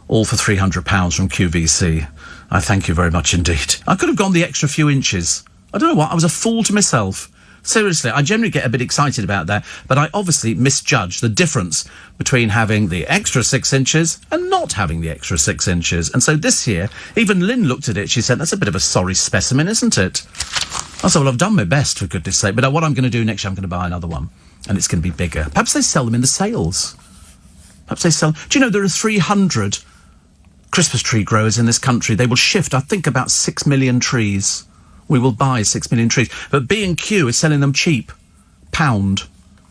all for £300 from QVC. I thank you very much indeed. I could have gone the extra few inches. I don't know what, I was a fool to myself. Seriously, I generally get a bit excited about that, but I obviously misjudged the difference between having the extra 6 inches and not having the extra 6 inches. And so this year, even Lynn looked at it, she said, that's a bit of a sorry specimen, isn't it? I said, well, I've done my best, for goodness sake, but what I'm going to do next year, I'm going to buy another one, and it's going to be bigger. Perhaps they sell them in the sales. Perhaps they sell... Do you know there are 300 Christmas tree growers in this country? They will shift, I think, about 6 million trees. We will buy 6 million trees. But B&Q is selling them cheap. £1.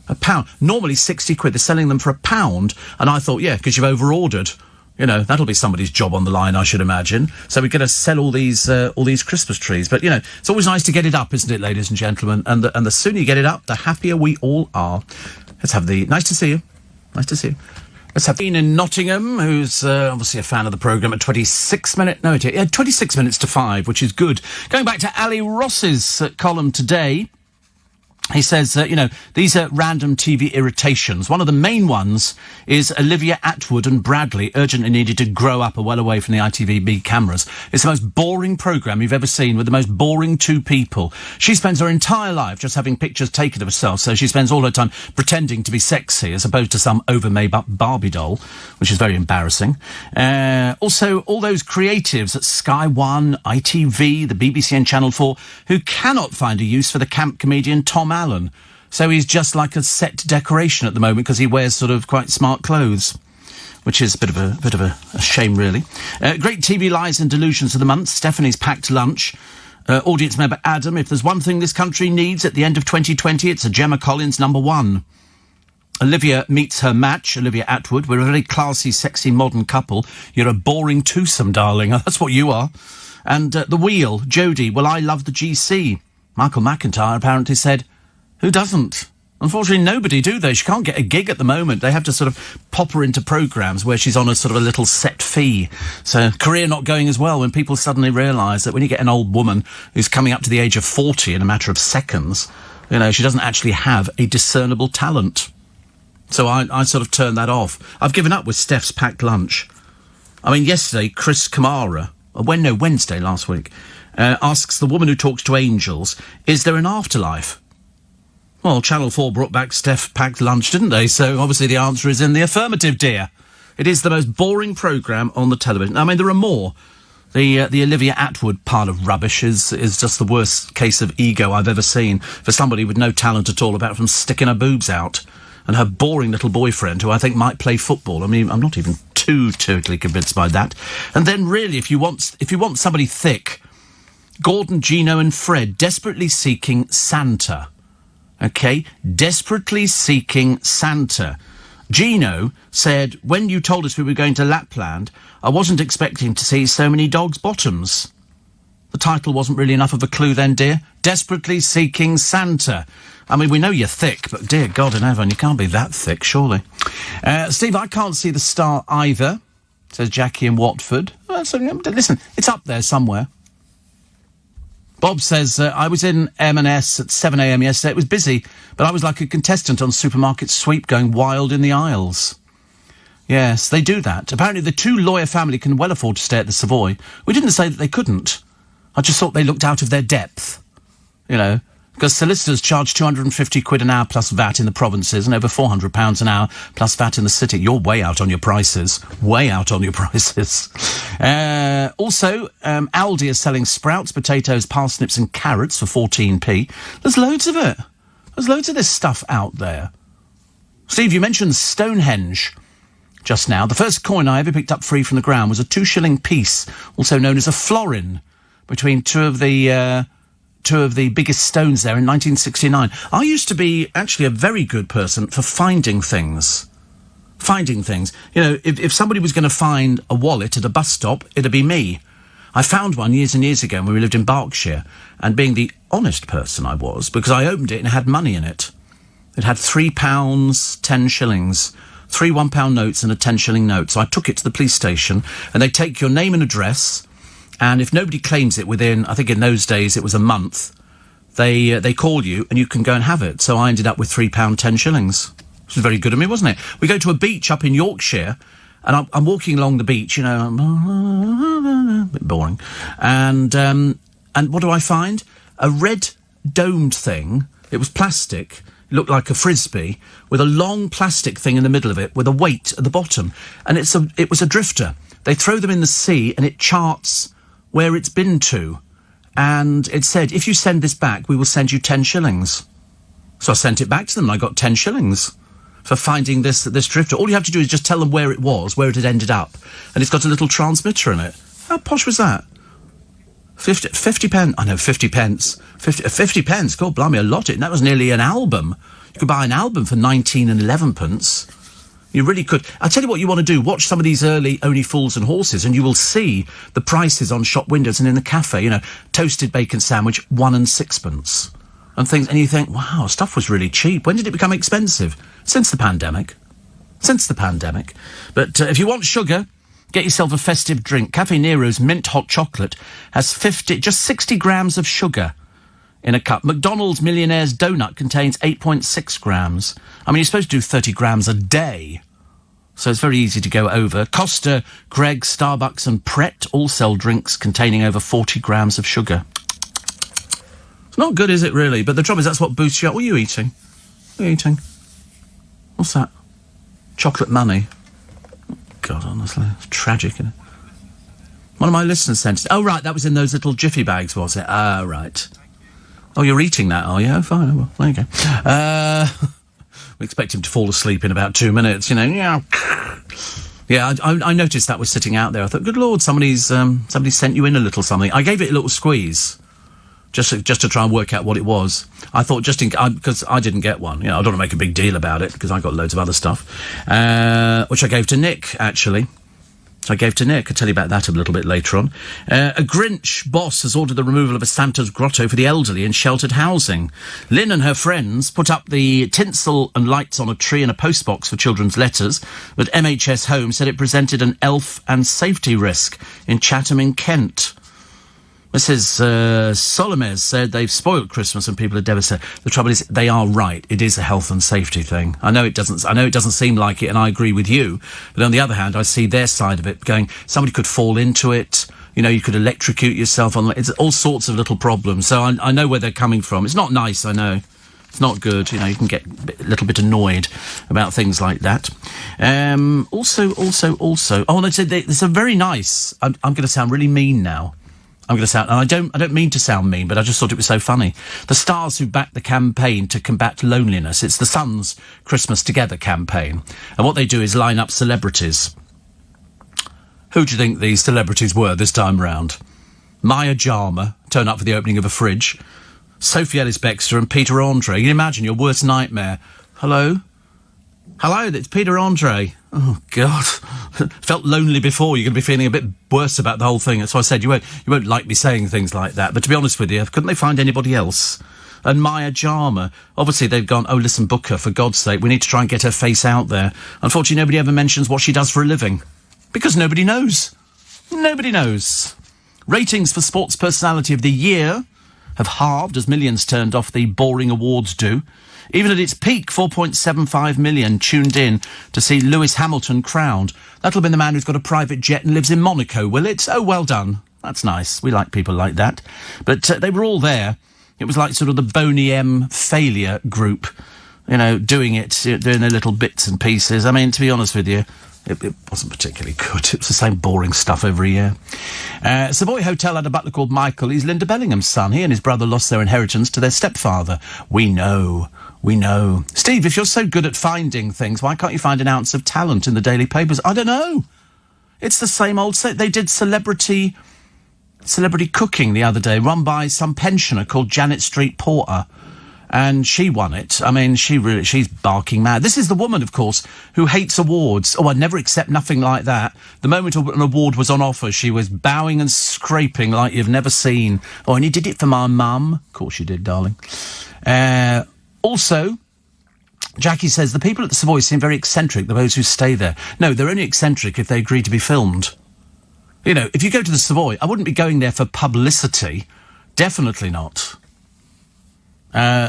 £1. Normally 60 quid. They're selling them for £1. And I thought, yeah, because you've over-ordered. You know, that'll be somebody's job on the line, I should imagine. So we're going to sell all these Christmas trees. But, you know, it's always nice to get it up, isn't it, ladies and gentlemen? And the sooner you get it up, the happier we all are. Let's have the... Nice to see you. Nice to see you. Let's have Dean in Nottingham, who's obviously a fan of the programme at 26 minutes... No, 26 minutes to 5, which is good. Going back to Ali Ross's column today, he says, these are random TV irritations. One of the main ones is Olivia Attwood and Bradley urgently needed to grow up well away from the ITVB cameras. It's the most boring programme you've ever seen, with the most boring 2 people. She spends her entire life just having pictures taken of herself, so she spends all her time pretending to be sexy as opposed to some over-made-up Barbie doll, which is very embarrassing. Also, all those creatives at Sky One, ITV, the BBC and Channel 4, who cannot find a use for the camp comedian Tom Allen. So he's just like a set decoration at the moment because he wears sort of quite smart clothes, which is a bit of a shame, really. Great TV lies and delusions of the month. Stephanie's packed lunch. Audience member Adam, if there's one thing this country needs at the end of 2020, it's a Gemma Collins #1. Olivia meets her match, Olivia Attwood. We're a very classy, sexy, modern couple. You're a boring twosome, darling. That's what you are. And The Wheel, Jodie, well, I love the GC. Michael McIntyre apparently said, who doesn't? Unfortunately, nobody, do they? She can't get a gig at the moment. They have to sort of pop her into programmes where she's on a sort of a little set fee. So, career not going as well when people suddenly realise that when you get an old woman who's coming up to the age of 40 in a matter of seconds, you know, she doesn't actually have a discernible talent. So I sort of turned that off. I've given up with Steph's packed lunch. I mean, yesterday, Chris Kamara, Wednesday last week, asks the woman who talks to angels, is there an afterlife? Well, Channel 4 brought back Steph packed lunch, didn't they? So obviously the answer is in the affirmative, dear. It is the most boring programme on the television. I mean, there are more. The Olivia Attwood pile of rubbish is just the worst case of ego I've ever seen for somebody with no talent at all, apart from sticking her boobs out. And her boring little boyfriend, who I think might play football. I mean, I'm not even too totally convinced by that. And then, really, if you want somebody thick, Gordon, Gino and Fred desperately seeking Santa. OK? Desperately seeking Santa. Gino said, when you told us we were going to Lapland, I wasn't expecting to see so many dogs' bottoms. The title wasn't really enough of a clue then, dear. Desperately seeking Santa. I mean, we know you're thick, but dear God in heaven, you can't be that thick, surely. Steve, I can't see the star either, says Jackie in Watford. Listen, it's up there somewhere. Bob says, I was in M&S at 7 a.m. yesterday. It was busy, but I was like a contestant on Supermarket Sweep going wild in the aisles. Yes, they do that. Apparently the 2 lawyer family can well afford to stay at the Savoy. We didn't say that they couldn't. I just thought they looked out of their depth, you know, because solicitors charge 250 quid an hour plus VAT in the provinces and over £400 an hour plus VAT in the city. You're way out on your prices. Way out on your prices. Also, Aldi is selling sprouts, potatoes, parsnips and carrots for 14p. There's loads of it. There's loads of this stuff out there. Steve, you mentioned Stonehenge just now. The first coin I ever picked up free from the ground was a 2-shilling piece, also known as a florin, between two of the biggest stones there in 1969. I used to be actually a very good person for finding things. You know, if somebody was going to find a wallet at a bus stop, it'd be me. I found one years and years ago when we lived in Berkshire, and being the honest person I was, because I opened it and it had money in it. It had £3, 10 shillings, 3 £1 notes and a 10-shilling note. So I took it to the police station, and they take your name and address, and if nobody claims it within, I think in those days it was a month, they call you and you can go and have it. So I ended up with £3, 10 shillings. Which was very good of me, wasn't it? We go to a beach up in Yorkshire, and I'm walking along the beach, you know, a bit boring. And what do I find? A red domed thing. It was plastic. It looked like a frisbee with a long plastic thing in the middle of it with a weight at the bottom. And it was a drifter. They throw them in the sea and it charts where it's been to. And it said, if you send this back, we will send you 10 shillings. So I sent it back to them and I got 10 shillings for finding this drifter. All you have to do is just tell them where it was, where it had ended up. And it's got a little transmitter in it. How posh was that? 50 pence. I know, 50 pence. 50 pence. God, blimey, a lot. That was nearly an album. You could buy an album for 19 and 11 pence. You really could. I'll tell you what you want to do. Watch some of these early Only Fools and Horses, and you will see the prices on shop windows and in the cafe. You know, toasted bacon sandwich, 1 and 6 and things. And you think, wow, stuff was really cheap. When did it become expensive? Since the pandemic. But if you want sugar, get yourself a festive drink. Cafe Nero's mint hot chocolate has 60 grams of sugar in a cup. McDonald's Millionaire's Donut contains 8.6 grams. I mean, you're supposed to do 30 grams a day, so it's very easy to go over. Costa, Greggs, Starbucks and Pret all sell drinks containing over 40 grams of sugar. It's not good, is it, really? But the trouble is that's what boosts you up. What are you eating? What are you eating? What's that? Chocolate money. God, honestly, it's tragic, isn't it? One of my listeners sent it. Oh, right, that was in those little jiffy bags, was it? Ah, right. Oh, you're eating that, are you? Oh, fine. Well, there you go. We expect him to fall asleep in about 2 minutes, you know. Yeah, I noticed that was sitting out there. I thought, good Lord, somebody sent you in a little something. I gave it a little squeeze, just to try and work out what it was. I thought because I didn't get one. You know, I don't want to make a big deal about it because I got loads of other stuff, which I gave to Nick, actually. So I gave to Nick. I'll tell you about that a little bit later on. A Grinch boss has ordered the removal of a Santa's grotto for the elderly in sheltered housing. Lynn and her friends put up the tinsel and lights on a tree in a postbox for children's letters, but MHS Home said it presented an elf and safety risk in Chatham in Kent. Mrs. Solomez said they've spoiled Christmas and people are devastated. The trouble is, they are right. It is a health and safety thing. I know it doesn't seem like it, and I agree with you. But on the other hand, I see their side of it going, somebody could fall into it. You know, you could electrocute yourself. It's all sorts of little problems. So I know where they're coming from. It's not nice, I know. It's not good. You know, you can get a little bit annoyed about things like that. Also. Oh, and I said there's a very nice. I'm going to sound really mean now. And I don't mean to sound mean, but I just thought it was so funny. The stars who backed the campaign to combat loneliness. It's the Sun's Christmas Together campaign. And what they do is line up celebrities. Who do you think these celebrities were this time round? Maya Jama, turn up for the opening of a fridge. Sophie Ellis-Bextor and Peter Andre. You can imagine your worst nightmare. Hello, it's Peter Andre. Oh, God. Felt lonely before. You're going to be feeling a bit worse about the whole thing. That's why I said you won't like me saying things like that. But to be honest with you, couldn't they find anybody else? And Maya Jama. Obviously, they've gone, oh, listen, book her, for God's sake. We need to try and get her face out there. Unfortunately, nobody ever mentions what she does for a living. Because nobody knows. Nobody knows. Ratings for Sports Personality of the Year have halved as millions turned off the boring awards do. Even at its peak, 4.75 million tuned in to see Lewis Hamilton crowned. That'll have been the man who's got a private jet and lives in Monaco, will it? Oh, well done. That's nice. We like people like that. But they were all there. It was like sort of the Boney M failure group, you know, doing their little bits and pieces. I mean, to be honest with you, it wasn't particularly good. It was the same boring stuff every year. Savoy Hotel had a butler called Michael. He's Linda Bellingham's son. He and his brother lost their inheritance to their stepfather. We know We know. Steve, if you're so good at finding things, why can't you find an ounce of talent in the daily papers? I don't know. It's the same old... They did celebrity cooking the other day, run by some pensioner called Janet Street Porter. And she won it. I mean, she's barking mad. This is the woman, of course, who hates awards. Oh, I'd never accept nothing like that. The moment an award was on offer, she was bowing and scraping like you've never seen. Oh, and you did it for my mum. Of course you did, darling. Also, Jackie says, the people at the Savoy seem very eccentric, those who stay there. No, they're only eccentric if they agree to be filmed. You know, if you go to the Savoy, I wouldn't be going there for publicity. Definitely not.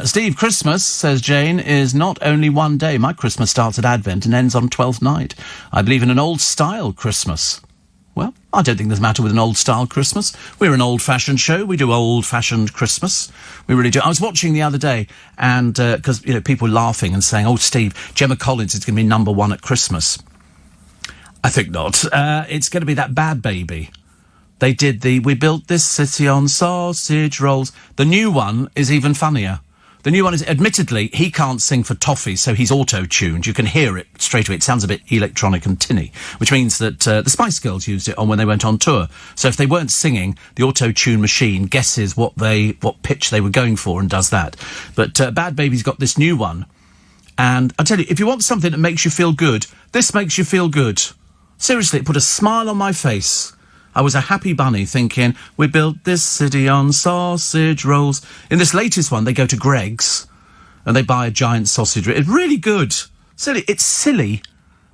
Steve, Christmas, says Jane, is not only one day. My Christmas starts at Advent and ends on 12th night. I believe in an old-style Christmas. Well, I don't think there's a matter with an old-style Christmas. We're an old-fashioned show. We do old-fashioned Christmas. We really do. I was watching the other day, and, because, people were laughing and saying, oh, Steve, Gemma Collins is going to be number one at Christmas. I think not. It's going to be that Bad Baby. They did We Built This City on Sausage Rolls. The new one is even funnier. The new one is, admittedly, he can't sing for toffee, so he's auto-tuned. You can hear it straight away. It sounds a bit electronic and tinny, which means that the Spice Girls used it on when they went on tour. So if they weren't singing, the auto-tune machine guesses what pitch they were going for and does that. But Bad Baby's got this new one. And I tell you, if you want something that makes you feel good, this makes you feel good. Seriously, it put a smile on my face. I was a happy bunny thinking, we built this city on sausage rolls. In this latest one, they go to Greggs and they buy a giant sausage roll. It's really good. Silly. It's silly,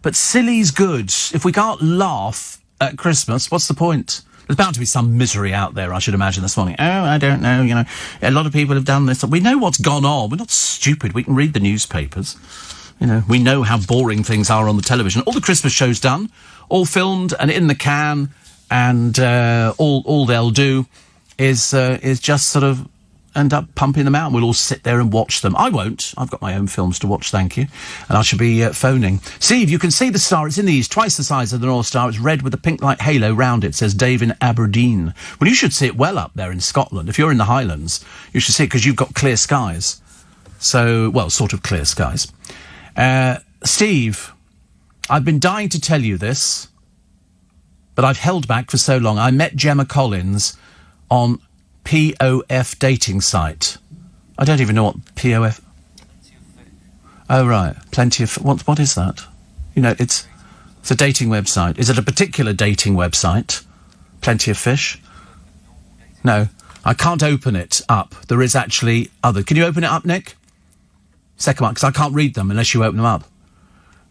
but silly's good. If we can't laugh at Christmas, what's the point? There's bound to be some misery out there, I should imagine, this morning. Oh, I don't know, a lot of people have done this. We know what's gone on. We're not stupid. We can read the newspapers. We know how boring things are on the television. All the Christmas shows done, all filmed and in the can. And all they'll do is just sort of end up pumping them out, and we'll all sit there and watch them. I won't. I've got my own films to watch, thank you. And I shall be phoning. Steve, you can see the star. It's in the east, twice the size of the North Star. It's red with a pink light halo round it, says Dave in Aberdeen. Well, you should see it well up there in Scotland. If you're in the Highlands, you should see it because you've got clear skies. So, well, sort of clear skies. Steve, I've been dying to tell you this, but I've held back for so long. I met Gemma Collins on POF dating site. I don't even know what POF... Oh, right. Plenty of... What is that? It's a dating website. Is it a particular dating website? Plenty of Fish? No. I can't open it up. There is actually other... Can you open it up, Nick? Second one, because I can't read them unless you open them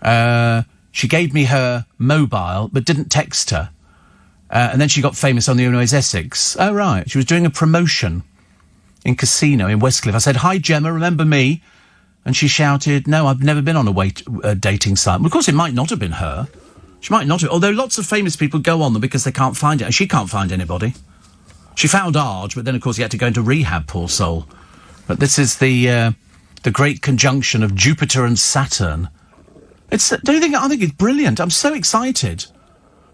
up. She gave me her mobile, but didn't text her. And then she got famous on the Illinois Essex. Oh, right. She was doing a promotion in Casino in Westcliff. I said, hi, Gemma, remember me? And she shouted, no, I've never been on a dating site. Well, of course, it might not have been her. She might not have. Although lots of famous people go on them because they can't find it. And she can't find anybody. She found Arj, but then, of course, he had to go into rehab, poor soul. But this is the great conjunction of Jupiter and Saturn. I think it's brilliant. I'm so excited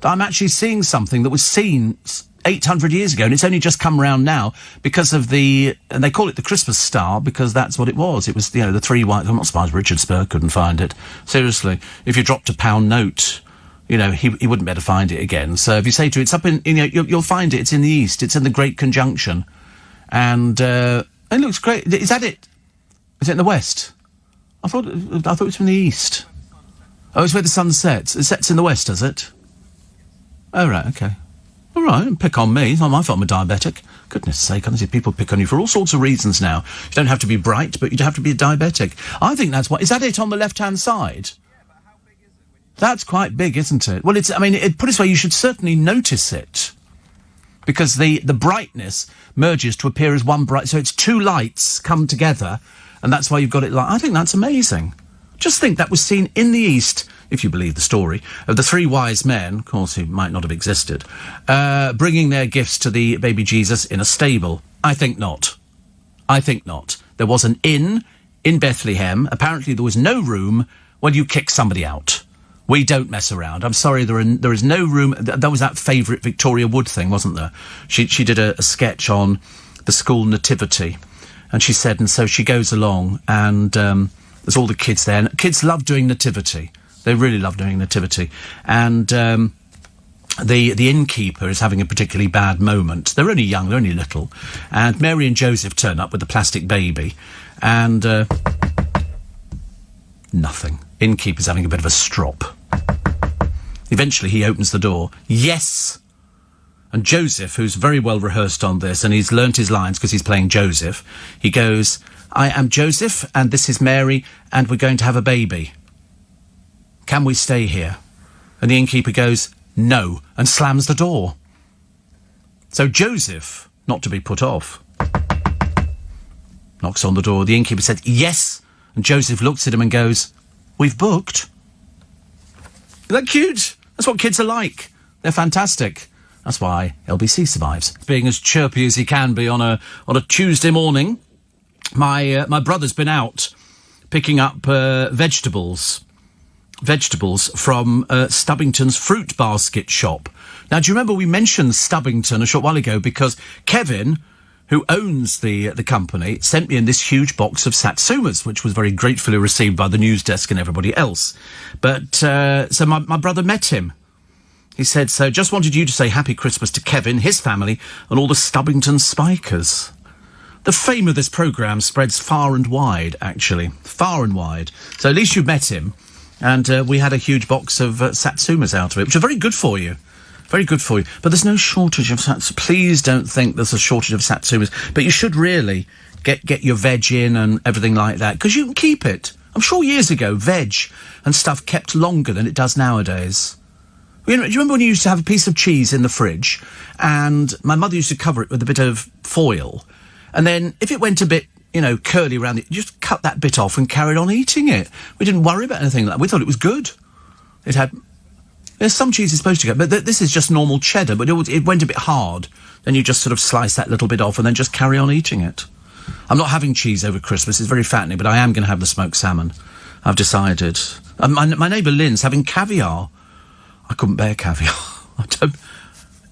that I'm actually seeing something that was seen 800 years ago, and it's only just come round now because of and they call it the Christmas star because that's what it was. It was, the three white... I'm not surprised Richard Spur couldn't find it. Seriously. If you dropped a £1 note, he wouldn't be able to find it again. So if you say to it, it's up in, you'll find it. It's in the east. It's in the Great Conjunction. And it looks great. Is that it? Is it in the west? I thought it was from the east. Oh, it's where the sun sets. It sets in the west, does it? Oh, right, okay. All right, pick on me. It's not my fault I'm a diabetic. Goodness sake, honestly, people pick on you for all sorts of reasons now. You don't have to be bright, but you have to be a diabetic. I think that's what... Is that it on the left-hand side? Yeah, but how big is it? That's quite big, isn't it? Well, put it this way, you should certainly notice it. Because the brightness merges to appear as one bright... So it's two lights come together, and that's why you've got it like... I think that's amazing. Just think that was seen in the east... if you believe the story, of the three wise men, of course he might not have existed, bringing their gifts to the baby Jesus in a stable. I think not. There was an inn in Bethlehem. Apparently there was no room when you kick somebody out. We don't mess around. I'm sorry, there is no room. That was that favourite Victoria Wood thing, wasn't there? She did a sketch on the school nativity. And she said, and so she goes along, and there's all the kids there. And kids love doing nativity. They really love doing nativity. And the innkeeper is having a particularly bad moment. They're only young, they're only little. And Mary and Joseph turn up with the plastic baby. And nothing. Innkeeper's having a bit of a strop. Eventually he opens the door. Yes! And Joseph, who's very well rehearsed on this, and he's learnt his lines because he's playing Joseph, he goes, I am Joseph, and this is Mary, and we're going to have a baby. Can we stay here? And the innkeeper goes, no, and slams the door. So Joseph, not to be put off, knocks on the door. The innkeeper said, yes, and Joseph looks at him and goes, we've booked. Isn't that cute? That's what kids are like. They're fantastic. That's why LBC survives. Being as chirpy as he can be on a Tuesday morning, my brother's been out picking up vegetables from Stubbington's fruit basket shop. Now, do you remember we mentioned Stubbington a short while ago because Kevin, who owns the company, sent me in this huge box of Satsumas, which was very gratefully received by the news desk and everybody else. But so my brother met him. He said, so just wanted you to say Happy Christmas to Kevin, his family, and all the Stubbington Spikers. The fame of this programme spreads far and wide, actually. Far and wide. So at least you've met him. And we had a huge box of Satsumas out of it, which are very good for you. Very good for you. But there's no shortage of Satsumas. Please don't think there's a shortage of Satsumas. But you should really get your veg in and everything like that, because you can keep it. I'm sure years ago, veg and stuff kept longer than it does nowadays. You know, do you remember when you used to have a piece of cheese in the fridge and my mother used to cover it with a bit of foil, and then if it went a bit, curly around it, you just cut that bit off and carried on eating it. We didn't worry about anything like that. We thought it was good. There's some cheese is supposed to go, but this is just normal cheddar, but it went a bit hard. Then you just sort of slice that little bit off and then just carry on eating it. I'm not having cheese over Christmas. It's very fattening, but I am going to have the smoked salmon. I've decided. My neighbour Lynn's having caviar. I couldn't bear caviar.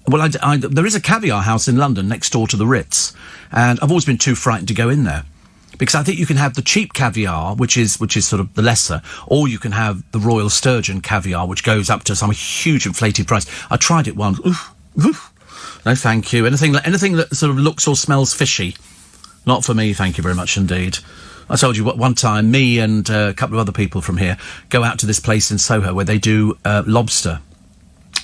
There is a caviar house in London next door to the Ritz, and I've always been too frightened to go in there because I think you can have the cheap caviar, which is sort of the lesser, or you can have the Royal Sturgeon caviar, which goes up to some huge inflated price. I tried it once. Oof. No, thank you. Anything that sort of looks or smells fishy, not for me. Thank you very much indeed. I told you one time, me and a couple of other people from here go out to this place in Soho where they do lobster.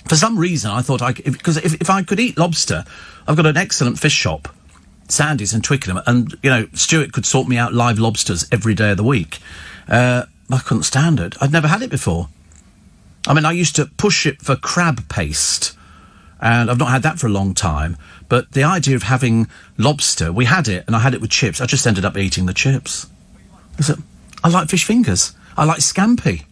For some reason, I thought because if I could eat lobster, I've got an excellent fish shop, Sandy's in Twickenham, and, Stuart could sort me out live lobsters every day of the week. I couldn't stand it. I'd never had it before. I mean, I used to push it for crab paste, and I've not had that for a long time. But the idea of having lobster, we had it, and I had it with chips. I just ended up eating the chips. I like fish fingers. I like scampi.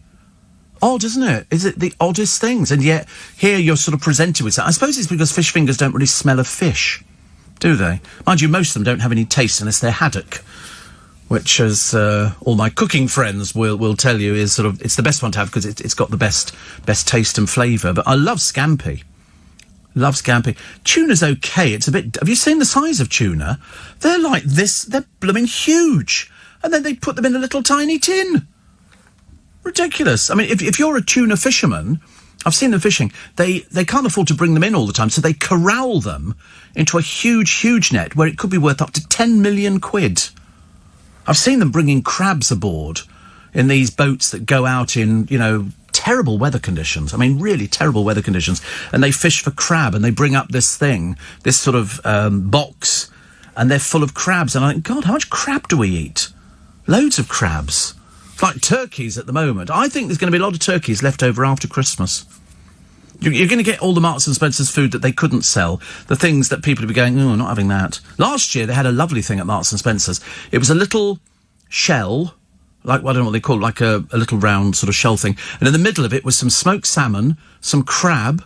Odd, isn't it? Is it the oddest things? And yet, here you're sort of presented with that. I suppose it's because fish fingers don't really smell of fish, do they? Mind you, most of them don't have any taste unless they're haddock, which, as all my cooking friends will tell you, is sort of, it's the best one to have because it's got the best taste and flavour. But I love scampi. Love scampi. Tuna's okay. It's a bit... Have you seen the size of tuna? They're like this. They're blooming huge. And then they put them in a little tiny tin. Ridiculous. I mean, if you're a tuna fisherman, I've seen them fishing, they can't afford to bring them in all the time, so they corral them into a huge net where it could be worth up to 10 million quid. I've seen them bringing crabs aboard in these boats that go out in, terrible weather conditions. I mean, really terrible weather conditions. And they fish for crab, and they bring up this sort of box, and they're full of crabs. And I think, God, how much crab do we eat? Loads of crabs. It's like turkeys at the moment. I think there's going to be a lot of turkeys left over after Christmas. You're going to get all the Marks and Spencer's food that they couldn't sell, the things that people would be going, oh, I'm not having that. Last year, they had a lovely thing at Marks and Spencer's. It was a little shell, like, I don't know what they call it, like a little round sort of shell thing. And in the middle of it was some smoked salmon, some crab,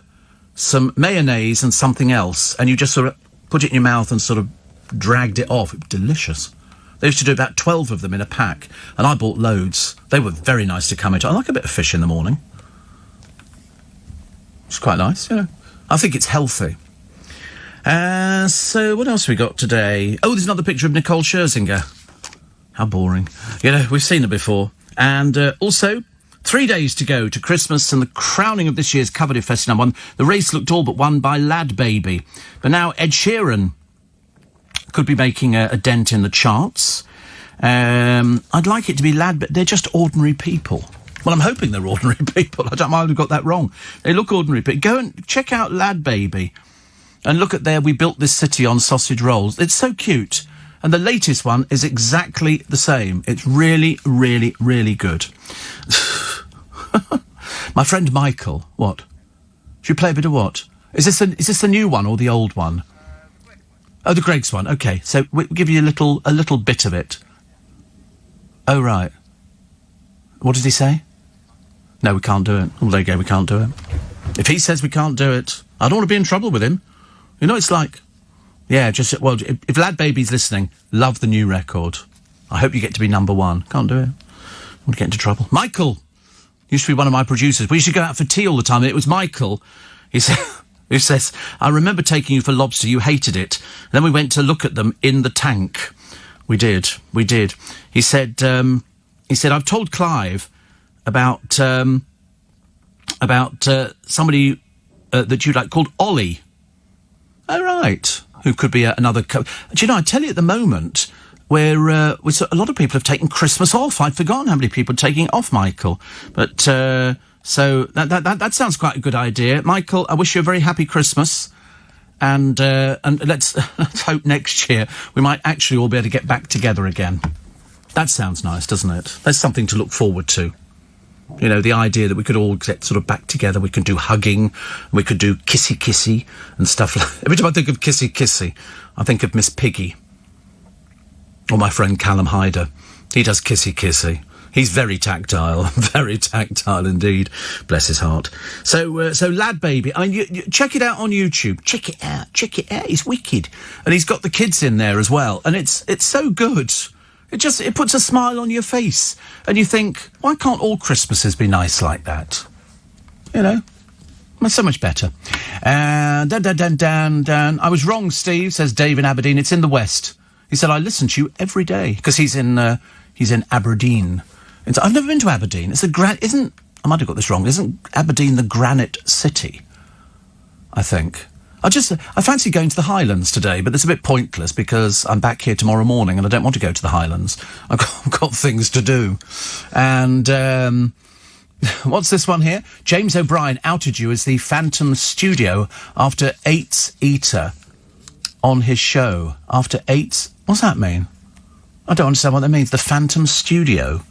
some mayonnaise and something else. And you just sort of put it in your mouth and sort of dragged it off. It was delicious. They used to do about 12 of them in a pack, and I bought loads. They were very nice to come into. I like a bit of fish in the morning. It's quite nice, I think it's healthy. So what else we got today? Oh, there's another picture of Nicole Scherzinger. How boring. You know, we've seen her before. And also, 3 days to go to Christmas and the crowning of this year's Coverdale Festival #1. The race looked all but won by Lad Baby. But now Ed Sheeran could be making a dent in the charts. I'd like it to be Lad, but they're just ordinary people. Well, I'm hoping they're ordinary people. I might have got that wrong. They look ordinary, but go and check out Lad Baby and look at We Built This City on sausage rolls. It's so cute. And the latest one is exactly the same. It's really, really, really good. My friend Michael, what? Should you play a bit of what? Is this the new one or the old one? Oh, the Greggs one. Okay, so we'll give you a little bit of it. Oh, right. What did he say? No, we can't do it. Oh, there you go, we can't do it. If he says we can't do it, I don't want to be in trouble with him. You know, it's like... Yeah, if Lad Baby's listening, love the new record. I hope you get to be #1. Can't do it. I want to get into trouble. Michael used to be one of my producers. We used to go out for tea all the time, and it was Michael who says, I remember taking you for lobster, you hated it. Then we went to look at them in the tank. We did. He said, I've told Clive about somebody that you like called Ollie. Oh, right. Who could be another... Do you know, I tell you at the moment, where a lot of people have taken Christmas off. I'd forgotten how many people are taking it off, Michael. But, so that sounds quite a good idea. Michael, I wish you a very happy Christmas. And let's hope next year we might actually all be able to get back together again. That sounds nice, doesn't it? There's something to look forward to. You know, the idea that we could all get sort of back together, we could do hugging, we could do kissy-kissy and stuff like that. Every time I think of kissy-kissy, I think of Miss Piggy. Or my friend Callum Hyder. He does kissy-kissy. He's very tactile indeed. Bless his heart. So Lad Baby, I mean, you check it out on YouTube. Check it out. It's wicked. And he's got the kids in there as well. And it's so good. It puts a smile on your face. And you think, why can't all Christmases be nice like that? You know? It's so much better. I was wrong, Steve, says Dave in Aberdeen. It's in the West. He said, I listen to you every day. Because he's in Aberdeen. I've never been to Aberdeen. I might have got this wrong. Isn't Aberdeen the Granite City? I think. I fancy going to the Highlands today, but it's a bit pointless because I'm back here tomorrow morning and I don't want to go to the Highlands. I've got things to do. And, what's this one here? James O'Brien outed you as the Phantom Studio after Eights Eater on his show. After Eights... What's that mean? I don't understand what that means. The Phantom Studio.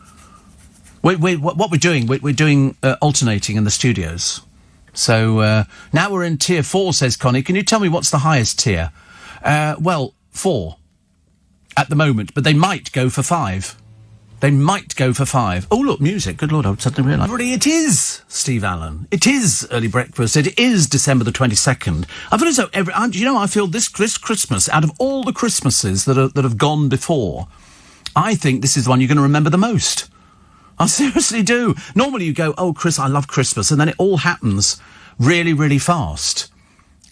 What we're doing, we're doing alternating in the studios. So, now we're in tier 4, says Connie. Can you tell me what's the highest tier? Well, 4 at the moment, but they might go for 5. Oh, look, music. Good Lord, I suddenly realised. It is Steve Allen. It is Early Breakfast. It is December the 22nd. I feel as though I feel this Christmas, out of all the Christmases that have gone before, I think this is the one you're going to remember the most. I seriously do. Normally you go, oh, Chris, I love Christmas, and then it all happens really, really fast.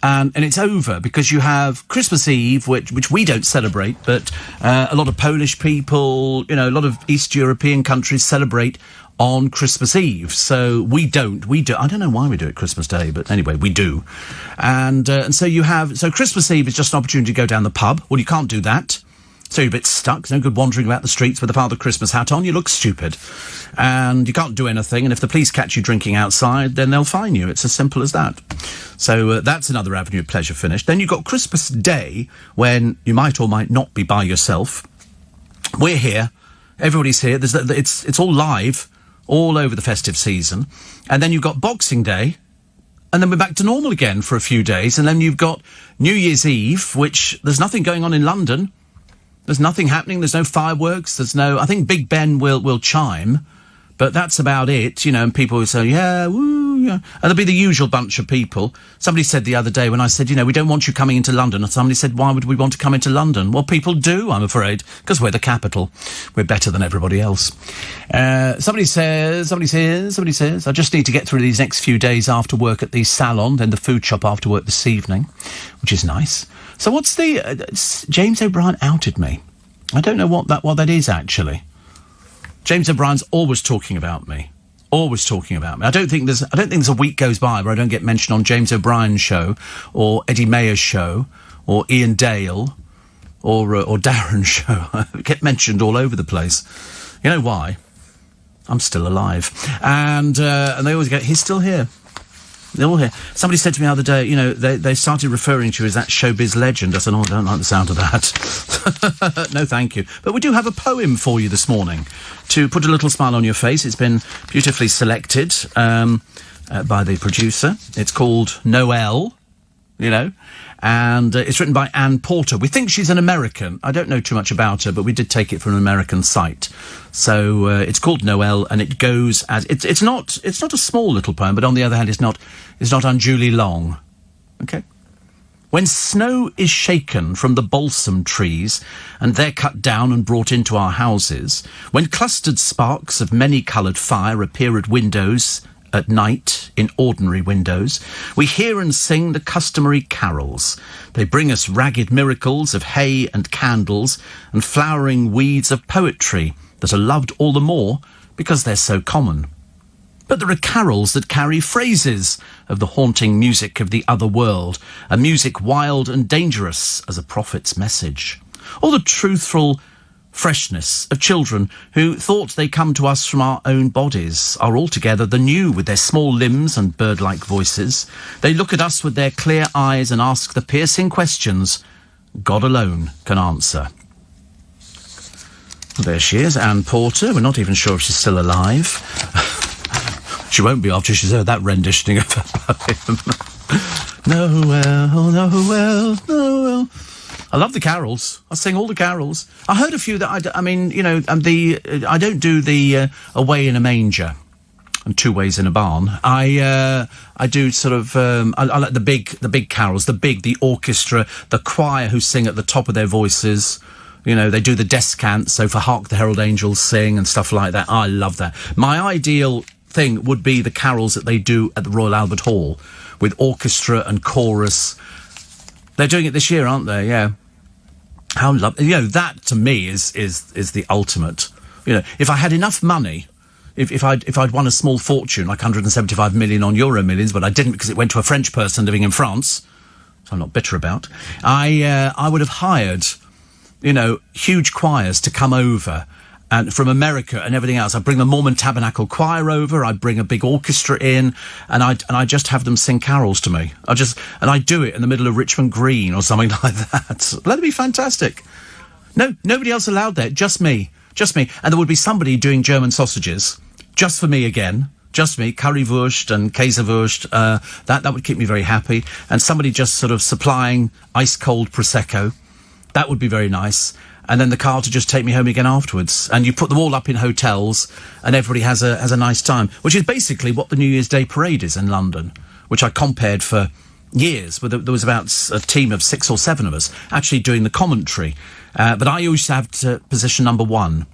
And it's over because you have Christmas Eve, which we don't celebrate, but a lot of Polish people, you know, a lot of East European countries celebrate on Christmas Eve. So we don't. I don't know why we do it Christmas Day, but anyway, we do. And so Christmas Eve is just an opportunity to go down the pub. Well, you can't do that. So you're a bit stuck. It's no good wandering about the streets with a Father Christmas hat on. You look stupid. And you can't do anything. And if the police catch you drinking outside, then they'll fine you. It's as simple as that. So that's another avenue of pleasure finished. Then you've got Christmas Day, when you might or might not be by yourself. We're here. Everybody's here. It's all live, all over the festive season. And then you've got Boxing Day. And then we're back to normal again for a few days. And then you've got New Year's Eve, which there's nothing going on in London. There's nothing happening. There's no fireworks. I think Big Ben will chime, but that's about it, you know, and people will say, yeah, woo, yeah. And there'll be the usual bunch of people. Somebody said the other day when I said, we don't want you coming into London, and somebody said, why would we want to come into London? Well, people do, I'm afraid, because we're the capital. We're better than everybody else. Somebody says, I just need to get through these next few days after work at the salon, then the food shop after work this evening, which is nice. So what's the... James O'Brien outed me. I don't know what that is, actually. James O'Brien's always talking about me. Always talking about me. I don't think there's a week goes by where I don't get mentioned on James O'Brien's show, or Eddie Mayer's show, or Ian Dale, or Darren's show. I get mentioned all over the place. You know why? I'm still alive. And they always go, he's still here. They're all here. Somebody said to me the other day, they started referring to you as that showbiz legend. I said, I don't like the sound of that. No, thank you. But we do have a poem for you this morning to put a little smile on your face. It's been beautifully selected by the producer. It's called Noel, and it's written by Anne Porter. We think she's an American. I don't know too much about her, but we did take it from an American site. So it's called Noel, and it goes as it's not a small little poem, but on the other hand, it's not unduly long. Okay. When snow is shaken from the balsam trees, and they're cut down and brought into our houses, when clustered sparks of many-coloured fire appear at windows at night, in ordinary windows, we hear and sing the customary carols. They bring us ragged miracles of hay and candles and flowering weeds of poetry that are loved all the more because they're so common. But there are carols that carry phrases of the haunting music of the other world, a music wild and dangerous as a prophet's message, or the truthful freshness of children who thought they come to us from our own bodies, are altogether the new with their small limbs and bird-like voices. They look at us with their clear eyes and ask the piercing questions God alone can answer. There she is, Anne Porter. We're not even sure if she's still alive. She won't be after she's heard that renditioning of her poem. Noel, Noel, Noel. I love the carols. I sing all the carols. I heard a few that I don't do the away in a manger and two ways in a barn. I do sort of I like the big carols, the orchestra, the choir who sing at the top of their voices. They do the descant, so for Hark the Herald Angels Sing and stuff like that. I love that. My ideal thing would be the carols that they do at the Royal Albert Hall with orchestra and chorus. They're doing it this year, aren't they? Yeah. How lovely. That to me is the ultimate. If I had enough money, if I'd won a small fortune, like 175 million on Euro Millions, but I didn't because it went to a French person living in France, so I'm not bitter about, I would have hired, huge choirs to come over, and from America and everything else. I'd bring the Mormon Tabernacle Choir over, I'd bring a big orchestra in, and I just have them sing carols to me. I do it in the middle of Richmond Green or something like that. That'd be fantastic. No, nobody else allowed that, just me. And there would be somebody doing German sausages, just for me again. Just me, currywurst and Käsewurst, that would keep me very happy. And somebody just sort of supplying ice-cold Prosecco. That would be very nice. And then the car to just take me home again afterwards. And you put them all up in hotels, and everybody has a nice time, which is basically what the New Year's Day parade is in London, which I compared for years. There was about a team of 6 or 7 of us actually doing the commentary. But I used to have position number 1.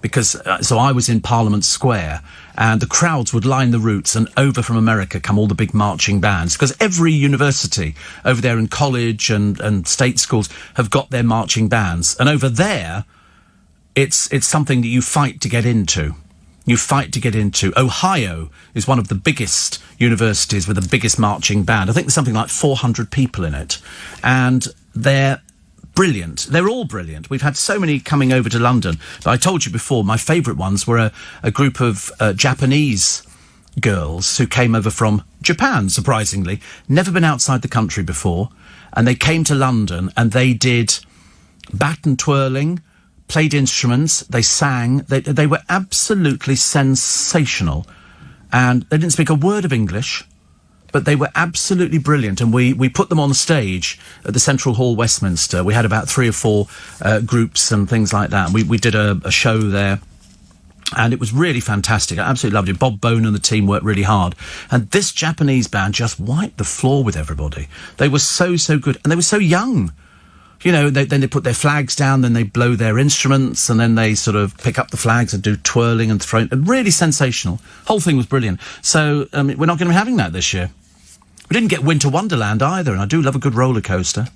Because so I was in Parliament Square, and the crowds would line the routes, and over from America come all the big marching bands, because every university over there in college and state schools have got their marching bands, and over there it's something that you fight to get into. Ohio is one of the biggest universities with the biggest marching band. I think there's something like 400 people in it, and they're brilliant. They're all brilliant. We've had so many coming over to London. But I told you before, my favourite ones were a group of Japanese girls who came over from Japan, surprisingly. Never been outside the country before. And they came to London and they did baton twirling, played instruments, they sang. They were absolutely sensational. And they didn't speak a word of English, but they were absolutely brilliant, and we put them on stage at the Central Hall, Westminster. We had about 3 or 4 groups and things like that. We did a show there, And it was really fantastic. I absolutely loved it. Bob Bone and the team worked really hard. And this Japanese band just wiped the floor with everybody. They were so, so good. And they were so young. You know, then they put their flags down, then they blow their instruments, and then they sort of pick up the flags and do twirling and throwing. Really sensational. Whole thing was brilliant. So we're not going to be having that this year. We didn't get Winter Wonderland either, and I do love a good roller coaster.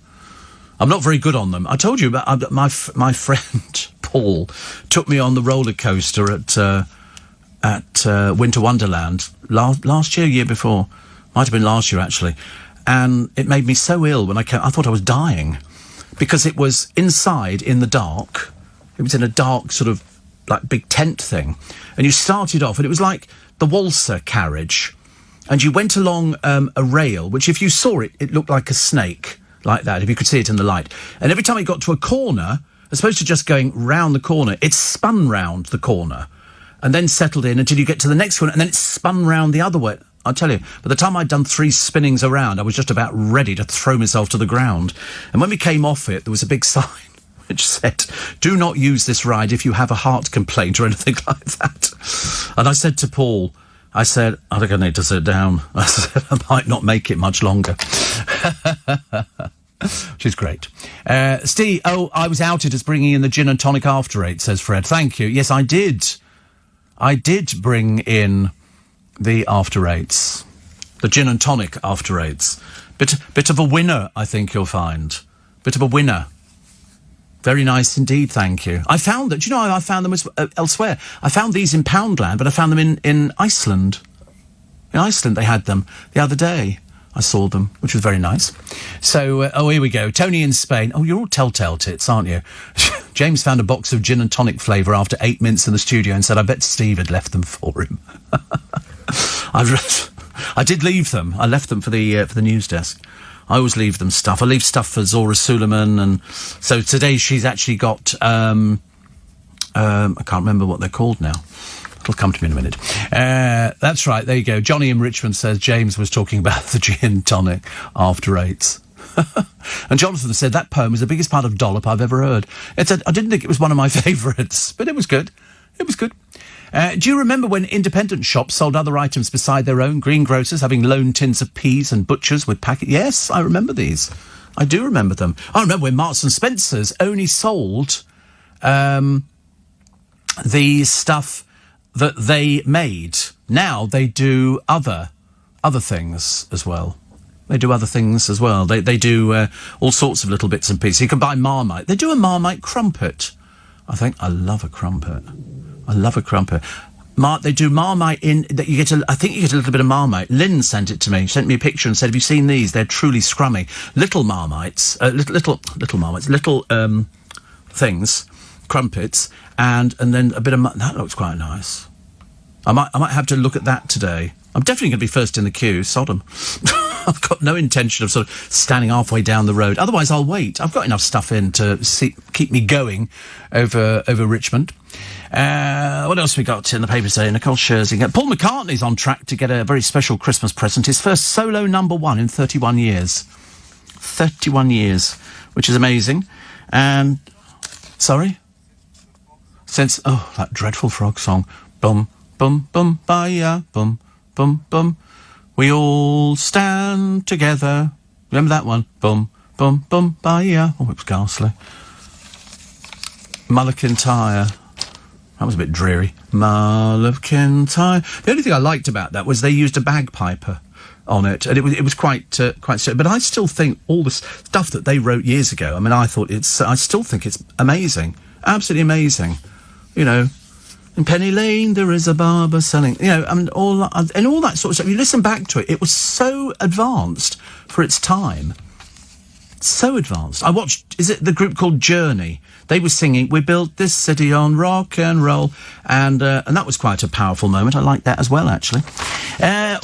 I'm not very good on them. I told you about my friend Paul took me on the roller coaster at Winter Wonderland last year before. Might have been last year, actually. And it made me so ill when I came. I thought I was dying because it was inside in the dark. It was in a dark sort of like big tent thing. And you started off and it was like the Walser carriage. And you went along a rail, which if you saw it, it looked like a snake. Like that, if you could see it in the light. And every time it got to a corner, as opposed to just going round the corner, it spun round the corner and then settled in until you get to the next one, and then it spun round the other way. I'll tell you, by the time I'd done 3 spinnings around, I was just about ready to throw myself to the ground. And when we came off it, there was a big sign which said, "Do not use this ride if you have a heart complaint," or anything like that. And I said to Paul, I said, "I think I need to sit down." I said, "I might not make it much longer." She's great. Steve, I was outed as bringing in the gin and tonic after 8, says Fred. Thank you. Yes, I did. I did bring in the after 8s. The gin and tonic after 8s. Bit of a winner, I think you'll find. Bit of a winner. Very nice indeed, thank you. I found that, I found them elsewhere. I found these in Poundland, but I found them in Iceland. In Iceland they had them the other day. I saw them, which was very nice. So, here we go. Tony in Spain. Oh, you're all telltale tits, aren't you? James found a box of gin and tonic flavour after 8 minutes in the studio and said, I bet Steve had left them for him. I did leave them. I left them for the news desk. I always leave them stuff. I leave stuff for Zora Suleiman, and so today she's actually got, I can't remember what they're called now. It'll come to me in a minute. That's right, there you go. Johnny in Richmond says James was talking about the gin tonic after 8s. And Jonathan said that poem is the biggest part of Dollop I've ever heard. I didn't think it was one of my favourites, but it was good. It was good. Do you remember when independent shops sold other items beside their own? Greengrocers having lone tins of peas and butchers with packets. Yes, I remember these. I do remember them. I remember when Marks and Spencer's only sold the stuff that they made. Now they do other things as well. They do other things as well. They do all sorts of little bits and pieces. You can buy Marmite. They do a Marmite crumpet. I love a crumpet. I love a crumpet. They do Marmite in that you get. I think you get a little bit of Marmite. Lynn sent it to me. She sent me a picture and said, "Have you seen these? They're truly scrummy. Little Marmites, little Marmites, little things, crumpets, and then a bit of that looks quite nice. I might have to look at that today. I'm definitely going to be first in the queue. Sodom. I've got no intention of sort of standing halfway down the road. Otherwise, I'll wait. I've got enough stuff in to keep me going over Richmond. What else we got in the paper today? Nicole Scherzinger. Paul McCartney's on track to get a very special Christmas present. His first solo #1 in 31 years. 31 years, which is amazing. And, sorry? That dreadful frog song. Bum, bum, bum, baya, bum, bum, bum. We all stand together. Remember that one? Bum, bum, bum, baya. Oh, it was ghastly. Mull of Kintyre. That was a bit dreary. Mull of Kintyre. The only thing I liked about that was they used a bagpiper on it, and it was quite straight. But I still think all the stuff that they wrote years ago. I mean, I still think it's amazing, absolutely amazing. You know, in Penny Lane there is a barber selling. You know, all that sort of stuff. You listen back to it; it was so advanced for its time. So advanced. I watched, is it the group called Journey? They were singing, "We built this city on rock and roll," and that was quite a powerful moment. I liked that as well, actually.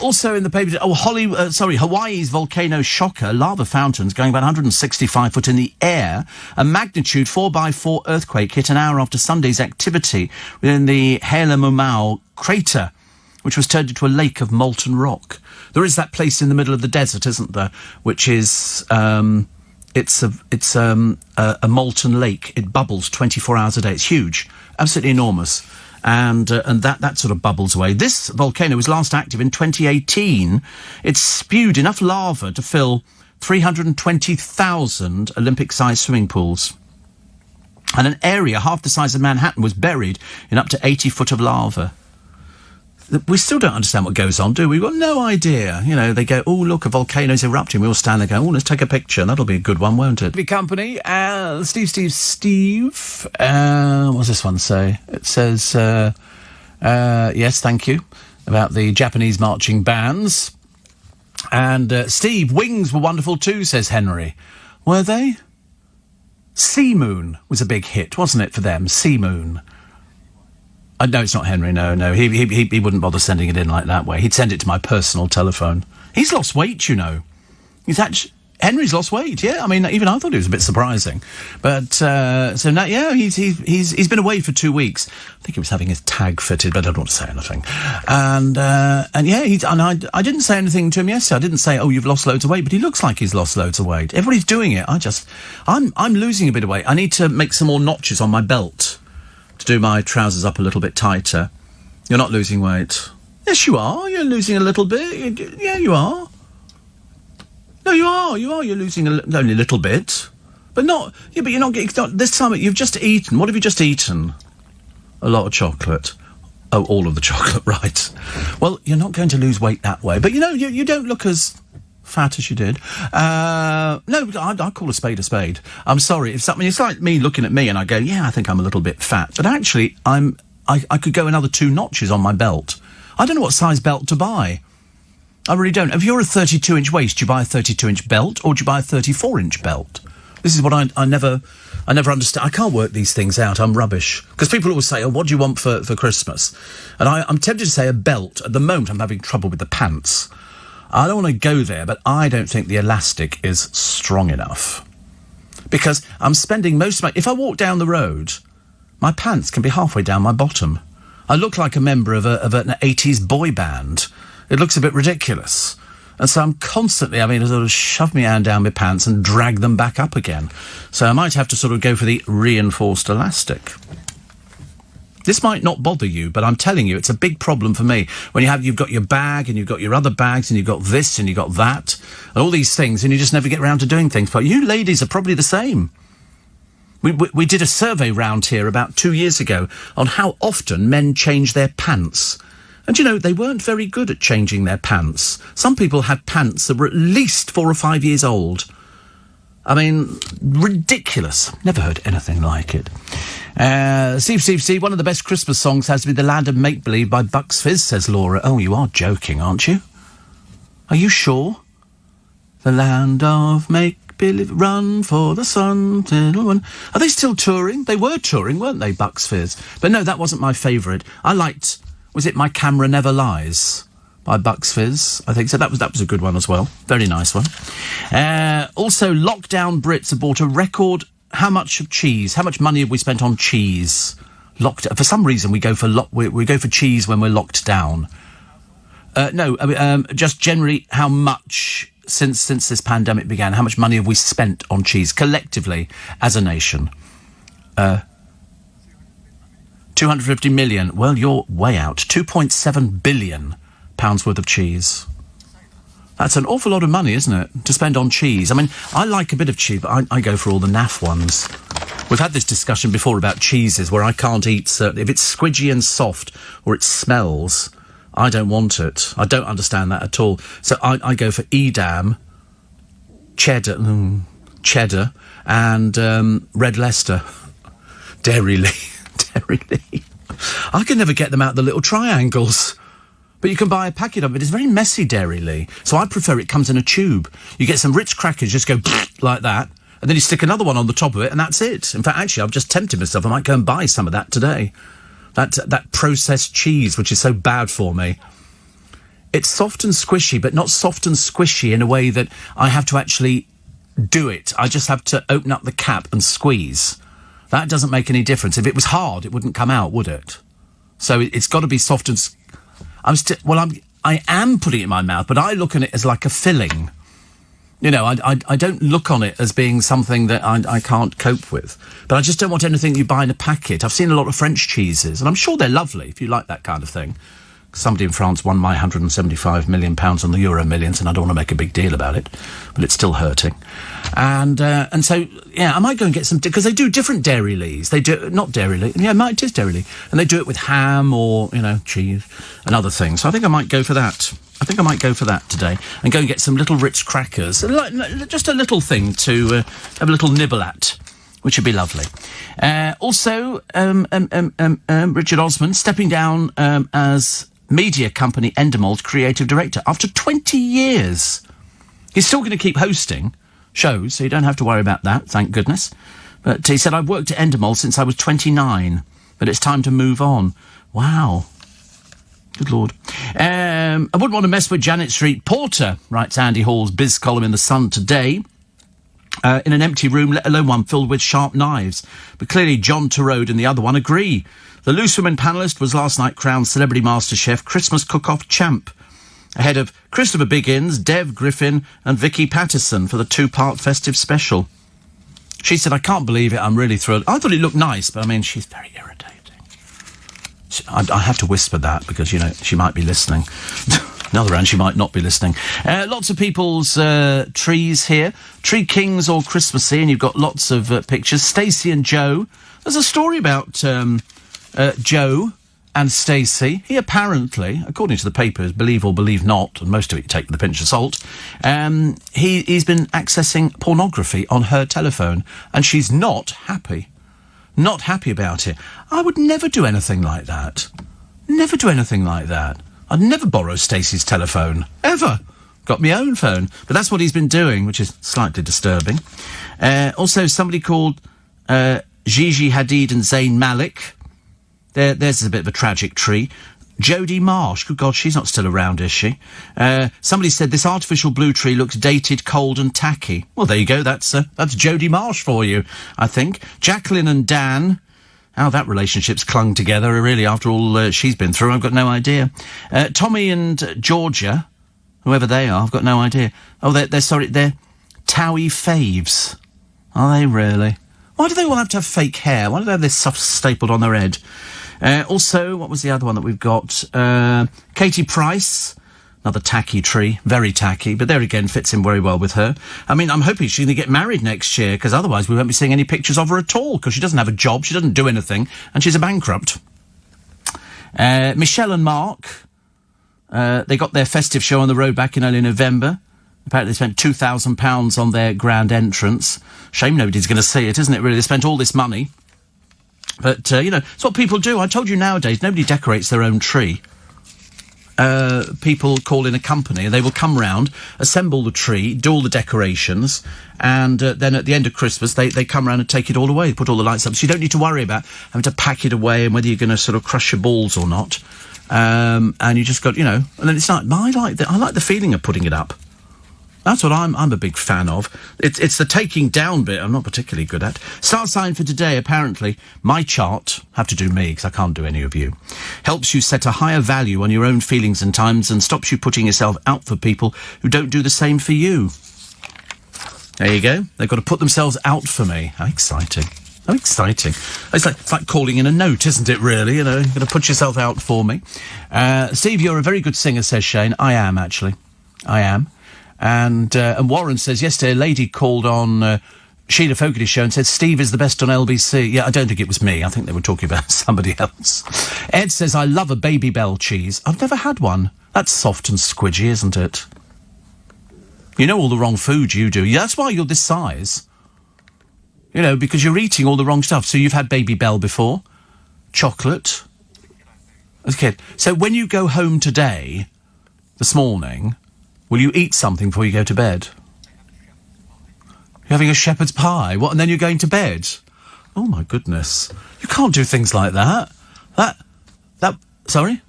Also in the paper, Hawaii's volcano shocker, lava fountains going about 165 foot in the air. A magnitude 4x4 earthquake hit an hour after Sunday's activity within the Halemaumau crater, which was turned into a lake of molten rock. There is that place in the middle of the desert, isn't there, which is... It's a molten lake. It bubbles 24 hours a day. It's huge, absolutely enormous. and that sort of bubbles away. This volcano was last active in 2018. It spewed enough lava to fill 320,000 Olympic-sized swimming pools. And an area half the size of Manhattan was buried in up to 80 foot of lava. We still don't understand what goes on, do we? We've got no idea. You know, they go, oh, look, a volcano's erupting. We all stand there going, oh, let's take a picture. That'll be a good one, won't it? Big company, Steve. What's this one say? It says, yes, thank you, about the Japanese marching bands. And Steve, Wings were wonderful too, says Henry. Were they? Sea Moon was a big hit, wasn't it, for them? Sea Moon. No, it's not Henry, no. He wouldn't bother sending it in like that way. He'd send it to my personal telephone. He's lost weight, you know. Henry's lost weight, yeah. I mean, even I thought it was a bit surprising. But, so now, yeah, he's been away for 2 weeks. I think he was having his tag fitted, but I don't want to say anything. And yeah, I didn't say anything to him yesterday. I didn't say, oh, you've lost loads of weight, but he looks like he's lost loads of weight. Everybody's doing it. I'm losing a bit of weight. I need to make some more notches on my belt to do my trousers up a little bit tighter. You're not losing weight. Yes, you are. You're losing a little bit. Yeah, you are. No, you are. You're losing only a little bit. But not... Yeah, but you're not getting... This time, you've just eaten... What have you just eaten? A lot of chocolate. Oh, all of the chocolate, right. Well, you're not going to lose weight that way. But, you know, you don't look as fat as you did. No, I call a spade a spade. I'm sorry. It's like me looking at me and I go, yeah, I think I'm a little bit fat. But actually, I could go another 2 notches on my belt. I don't know what size belt to buy. I really don't. If you're a 32-inch waist, do you buy a 32-inch belt or do you buy a 34-inch belt? This is what I never understand. I can't work these things out. I'm rubbish. Because people always say, oh, what do you want for Christmas? And I'm tempted to say a belt. At the moment, I'm having trouble with the pants. I don't want to go there, but I don't think the elastic is strong enough. Because I'm spending most of my... If I walk down the road, my pants can be halfway down my bottom. I look like a member of an 80s boy band. It looks a bit ridiculous. And so I'm constantly having to sort of shove my hand down my pants and drag them back up again. So I might have to sort of go for the reinforced elastic. This might not bother you, but I'm telling you, it's a big problem for me. When you've got your bag, and you've got your other bags, and you've got this, and you've got that, and all these things, and you just never get around to doing things. But you ladies are probably the same. We did a survey round here about 2 years ago on how often men change their pants. And, you know, they weren't very good at changing their pants. Some people had pants that were at least 4 or 5 years old. I mean, ridiculous. Never heard anything like it. Steve, one of the best Christmas songs has to be The Land of Make-Believe by Bucks Fizz, says Laura. Oh, you are joking, aren't you? Are you sure? The land of make-believe, run for the sun, little one. Are they still touring? They were touring, weren't they, Bucks Fizz? But no, that wasn't my favourite. I liked... Was it My Camera Never Lies by Bucks Fizz? I think so. That was a good one as well. Very nice one. Also, lockdown Brits have bought a record... How much of cheese? How much money have we spent on cheese? For some reason, we go for cheese when we're locked down. Just generally, how much since this pandemic began? How much money have we spent on cheese collectively as a nation? 250 million. Well, you're way out. 2.7 billion pounds worth of cheese. That's an awful lot of money, isn't it, to spend on cheese? I mean, I like a bit of cheese, but I go for all the naff ones. We've had this discussion before about cheeses where I can't eat certain... If it's squidgy and soft or it smells, I don't want it. I don't understand that at all. So I go for Edam, cheddar, and Red Leicester. Dairy Lee. I can never get them out the little triangles. But you can buy a packet of it. It's very messy, Dairy Lee. So I prefer it comes in a tube. You get some Ritz crackers, just go like that, and then you stick another one on the top of it, and that's it. In fact, actually, I've just tempted myself. I might go and buy some of that today. That processed cheese, which is so bad for me. It's soft and squishy, but not soft and squishy in a way that I have to actually do it. I just have to open up the cap and squeeze. That doesn't make any difference. If it was hard, it wouldn't come out, would it? So it's got to be soft and... I am putting it in my mouth, but I look at it as like a filling. You know, I don't look on it as being something that I can't cope with. But I just don't want anything you buy in a packet. I've seen a lot of French cheeses, and I'm sure they're lovely if you like that kind of thing. Somebody in France won my £175 million on the Euro Millions, and I don't want to make a big deal about it, but it's still hurting. And so, yeah, I might go and get some, because they do different Dairy Lees. They do, not Dairy Lee, yeah, it is Dairy Lee. And they do it with ham or, you know, cheese and other things. So I think I might go for that. I think I might go for that today and go and get some Little Ritz crackers. Just a little thing to have a little nibble at, which would be lovely. Also, Richard Osman stepping down as media company Endemol's creative director after 20 years. He's still going to keep hosting shows, so you don't have to worry about that, thank goodness. But he said, I've worked at Endemol since I was 29, but it's time to move on. Wow. Good Lord. I wouldn't want to mess with Janet Street Porter, writes Andy Hall's Biz column in The Sun today. In an empty room, let alone one filled with sharp knives. But clearly John Turode and the other one agree. The Loose Women panellist was last night crowned Celebrity MasterChef Christmas Cook-Off champ, ahead of Christopher Biggins, Dev Griffin and Vicky Patterson for the two-part festive special. She said, I can't believe it, I'm really thrilled. I thought it looked nice, but I mean, she's very irritating. I have to whisper that because, you know, she might be listening. On the other hand, she might not be listening. Lots of people's trees here. Tree Kings or Christmassy, and you've got lots of pictures. Stacey and Joe. There's a story about Joe and Stacey. He apparently, according to the papers, believe or believe not, and most of it you take with a pinch of salt, he's been accessing pornography on her telephone, and she's not happy. Not happy about it. I would never do anything like that. Never do anything like that. I'd never borrow Stacey's telephone. Ever. Got my own phone. But that's what he's been doing, which is slightly disturbing. Also, somebody called Gigi Hadid and Zayn Malik. There's a bit of a tragic tree. Jodie Marsh. Good God, she's not still around, is she? Somebody said this artificial blue tree looks dated, cold and tacky. Well, there you go. That's Jodie Marsh for you, I think. Jacqueline and Dan. How that relationship's clung together, really, after all she's been through, I've got no idea. Tommy and Georgia, whoever they are, I've got no idea. Oh, they're Towie Faves. Are they really? Why do they all have to have fake hair? Why do they have this stuff stapled on their head? Also, what was the other one that we've got? Katie Price. Another tacky tree. Very tacky. But there again, fits in very well with her. I mean, I'm hoping she's going to get married next year, because otherwise we won't be seeing any pictures of her at all, because she doesn't have a job, she doesn't do anything, and she's a bankrupt. Michelle and Mark. They got their festive show on the road back in early November. Apparently they spent £2,000 on their grand entrance. Shame nobody's going to see it, isn't it, really? They spent all this money. But, you know, it's what people do. I told you nowadays, nobody decorates their own tree. People call in a company, and they will come round, assemble the tree, do all the decorations, and then at the end of Christmas, they come round and take it all away, put all the lights up. So you don't need to worry about having to pack it away and whether you're going to sort of crush your balls or not. And you just got, you know, and then it's like, I like the feeling of putting it up. That's what I'm a big fan of. It's the taking down bit I'm not particularly good at. Star sign for today, apparently, my chart, have to do me, because I can't do any of you, helps you set a higher value on your own feelings and times and stops you putting yourself out for people who don't do the same for you. There you go. They've got to put themselves out for me. How exciting. How exciting. It's like calling in a note, isn't it, really? You know, you're going to put yourself out for me. Steve, you're a very good singer, says Shane. I am, actually. I am. And Warren says, yesterday a lady called on Sheila Fogarty's show and said, Steve is the best on LBC. Yeah, I don't think it was me. I think they were talking about somebody else. Ed says, I love a Baby Bell cheese. I've never had one. That's soft and squidgy, isn't it? You know all the wrong food you do. Yeah, that's why you're this size. You know, because you're eating all the wrong stuff. So you've had Baby Bell before. Chocolate. As a kid. So when you go home today, this morning, will you eat something before you go to bed? You're having a shepherd's pie? What, and then you're going to bed? Oh, my goodness. You can't do things like that. Sorry?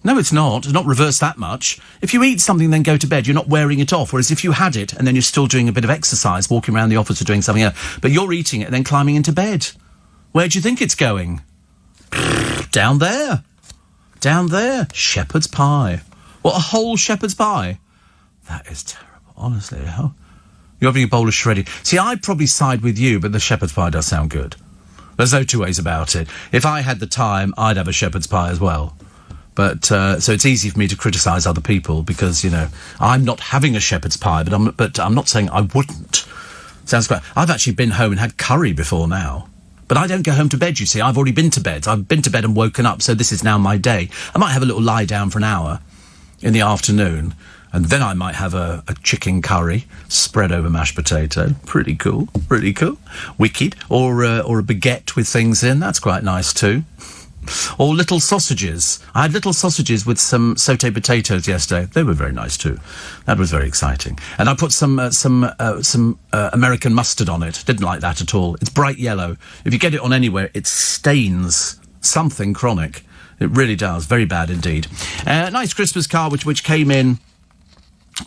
No, it's not. It's not reversed that much. If you eat something and then go to bed, you're not wearing it off. Whereas if you had it and then you're still doing a bit of exercise, walking around the office or doing something else, but you're eating it and then climbing into bed. Where do you think it's going? Down there. Down there. Shepherd's pie. What, a whole shepherd's pie? That is terrible. honestly. Oh. You're having a bowl of shredded. See, I'd probably side with you, but the shepherd's pie does sound good. There's no two ways about it. If I had the time, I'd have a shepherd's pie as well. But, so it's easy for me to criticise other people because, I'm not having a shepherd's pie, but I'm not saying I wouldn't. Sounds great. I've actually been home and had curry before now. But I don't go home to bed, you see. I've already been to bed. I've been to bed and woken up, so this is now my day. I might have a little lie down for an hour in the afternoon, and then I might have a chicken curry spread over mashed potato. Pretty cool. Wicked. Or a baguette with things in. That's quite nice too. Or little sausages. I had little sausages with some sauté potatoes yesterday. They were very nice too. That was very exciting. And I put some American mustard on it. Didn't like that at all. It's bright yellow. If you get it on anywhere, it stains something chronic. It really does. Very bad indeed. Nice Christmas card which came in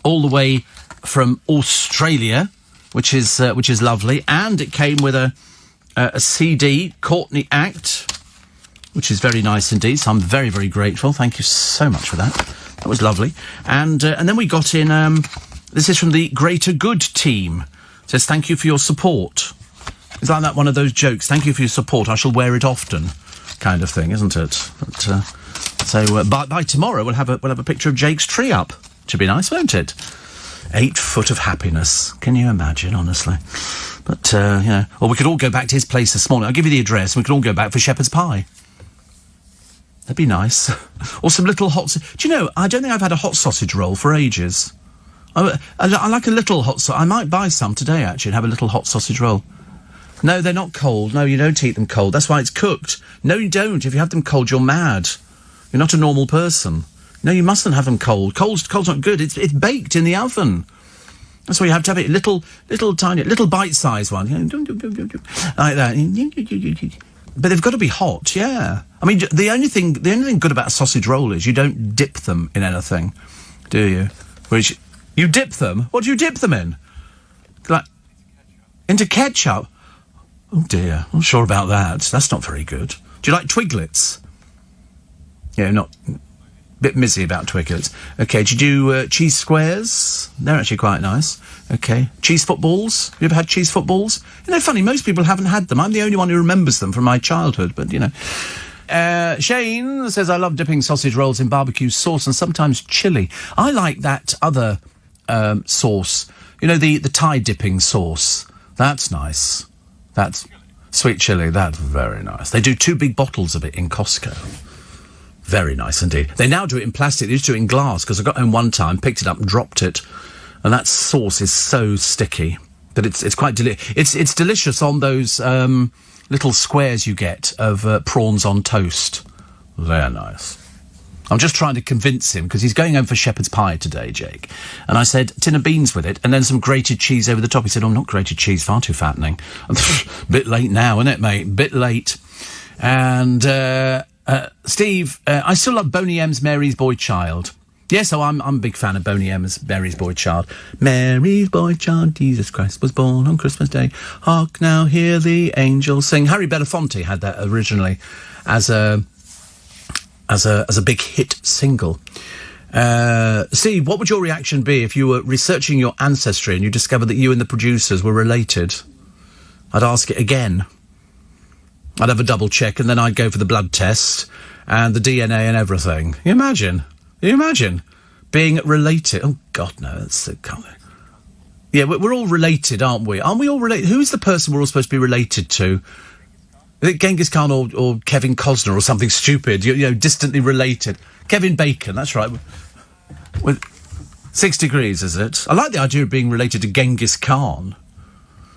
all the way from Australia, which is lovely. And it came with a CD, Courtney Act, which is very nice indeed. So I'm very, very grateful. Thank you so much for that. That was lovely. And then we got in, this is from the Greater Good team. It says, thank you for your support. It's like that one of those jokes. Thank you for your support. I shall wear it often, kind of thing, isn't it? But, so by tomorrow we'll have a picture of Jake's tree up. Should be nice, won't it? 8 foot of happiness. Can you imagine, honestly? But, or we could all go back to his place this morning. I'll give you the address and we could all go back for shepherd's pie. That'd be nice. Or some little hot... Do you know, I don't think I've had a hot sausage roll for ages. I like a little hot sausage. I might buy some today, actually, and have a little hot sausage roll. No, they're not cold. No, you don't eat them cold. That's why it's cooked. No, you don't. If you have them cold, you're mad. You're not a normal person. No, you mustn't have them cold. Cold's not good. It's baked in the oven. That's why you have to have it little tiny, little bite-sized one. Like that. But they've got to be hot, yeah. I mean, the only thing good about a sausage roll is you don't dip them in anything, do you? Whereas you dip them? What do you dip them in? Like, into ketchup? Oh dear, I'm not sure about that. That's not very good. Do you like Twiglets? Yeah, not... Bit mizzy about Twiglets. Okay, do you do cheese squares? They're actually quite nice. Okay. Cheese footballs? You ever had cheese footballs? Funny, most people haven't had them. I'm the only one who remembers them from my childhood, but, Shane says, I love dipping sausage rolls in barbecue sauce and sometimes chilli. I like that other sauce. The Thai dipping sauce. That's nice. That's sweet chilli. That's very nice. They do 2 big bottles of it in Costco. Very nice indeed. They now do it in plastic. They used to do it in glass because I got home one time, picked it up and dropped it. And that sauce is so sticky that it's quite delicious. It's delicious on those little squares you get of prawns on toast. They're nice. I'm just trying to convince him because he's going home for shepherd's pie today, Jake. And I said, tin of beans with it and then some grated cheese over the top. He said, not grated cheese, far too fattening. Bit late now, isn't it, mate? Bit late. And... Steve, I still love Boney M's Mary's Boy Child. Yes, I'm a big fan of Boney M's Mary's Boy Child. Mary's Boy Child, Jesus Christ was born on Christmas Day. Hark now, hear the angels sing. Harry Belafonte had that originally as a big hit single. Steve, what would your reaction be if you were researching your ancestry and you discovered that you and the producers were related? I'd ask it again. I'd have a double check and then I'd go for the blood test and the DNA and everything. You imagine being related? Oh, God, no. That's yeah, we're all related, aren't we? Aren't we all related? Who's the person we're all supposed to be related to? Is it Genghis Khan or Kevin Costner or something stupid? Distantly related. Kevin Bacon, that's right. With 6 degrees, is it? I like the idea of being related to Genghis Khan.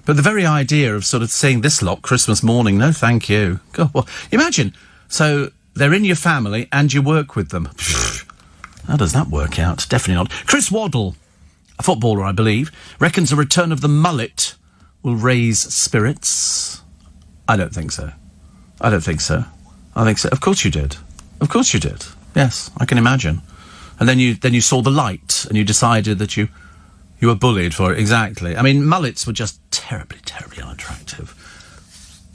But the very idea of sort of seeing this lot Christmas morning, no thank you. God, well, imagine. So they're in your family and you work with them. How does that work out? Definitely not. Chris Waddle, a footballer, I believe, reckons the return of the mullet will raise spirits. I don't think so. I think so. Of course you did. Yes, I can imagine. And then you saw the light and you decided that you were bullied for it. Exactly. I mean, mullets were just terribly, terribly unattractive.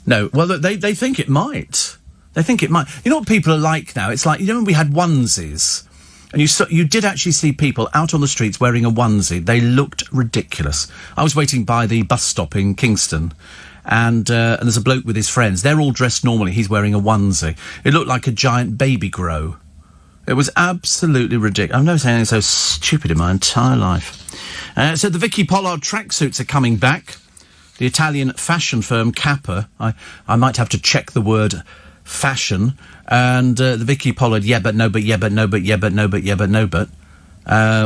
No, well, they think it might. They think it might. You know what people are like now? It's like, when we had onesies And you did actually see people out on the streets wearing a onesie. They looked ridiculous. I was waiting by the bus stop in Kingston, and there's a bloke with his friends. They're all dressed normally. He's wearing a onesie. It looked like a giant baby grow. It was absolutely ridiculous. I've never seen anything so stupid in my entire life. So the Vicky Pollard tracksuits are coming back. The Italian fashion firm Kappa. I might have to check the word fashion. And the Vicky Pollard,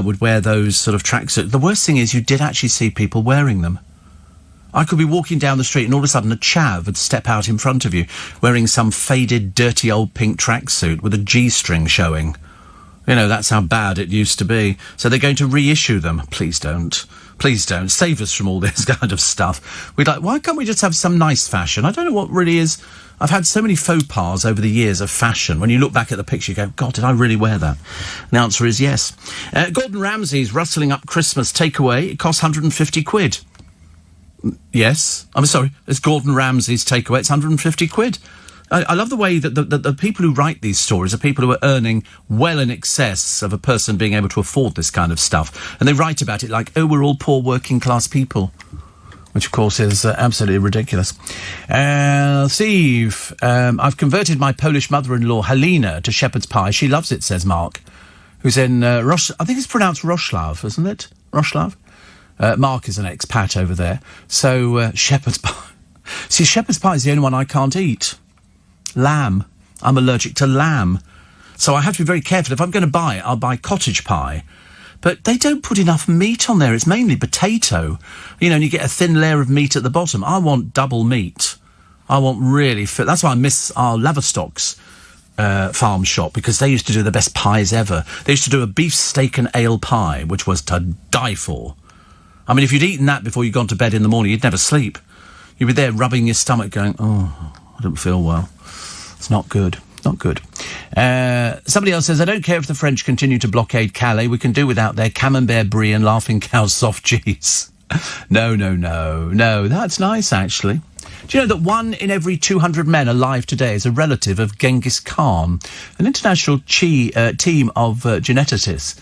would wear those sort of tracksuits. The worst thing is you did actually see people wearing them. I could be walking down the street and all of a sudden a chav would step out in front of you wearing some faded, dirty old pink tracksuit with a G-string showing. You know, that's how bad it used to be. So they're going to reissue them. Please don't. Please don't. Save us from all this kind of stuff. Why can't we just have some nice fashion? I don't know what really is. I've had so many faux pas over the years of fashion. When you look back at the picture, you go, God, did I really wear that? And the answer is yes. Gordon Ramsay's rustling up Christmas takeaway. It costs 150 quid. Yes. I'm sorry. It's Gordon Ramsay's takeaway. It's 150 quid. I love the way that the people who write these stories are people who are earning well in excess of a person being able to afford this kind of stuff. And they write about it like, oh, we're all poor working class people. Which, of course, is absolutely ridiculous. Steve, I've converted my Polish mother-in-law, Halina, to shepherd's pie. She loves it, says Mark, who's in I think it's pronounced Wrocław, isn't it? Wrocław? Mark is an expat over there. So, shepherd's pie. See, shepherd's pie is the only one I can't eat. Lamb. I'm allergic to lamb. So I have to be very careful. If I'm going to buy it, I'll buy cottage pie. But they don't put enough meat on there. It's mainly potato. You know, and you get a thin layer of meat at the bottom. I want double meat. I want really... That's why I miss our Laverstocks farm shop, because they used to do the best pies ever. They used to do a beef steak and ale pie, which was to die for. I mean, if you'd eaten that before you'd gone to bed in the morning, you'd never sleep. You'd be there rubbing your stomach going, oh, I don't feel well. It's not good. Not good. Somebody else says, I don't care if the French continue to blockade Calais. We can do without their camembert brie and laughing cow soft cheese. No. That's nice, actually. Do you know that 1 in every 200 men alive today is a relative of Genghis Khan? An international team of geneticists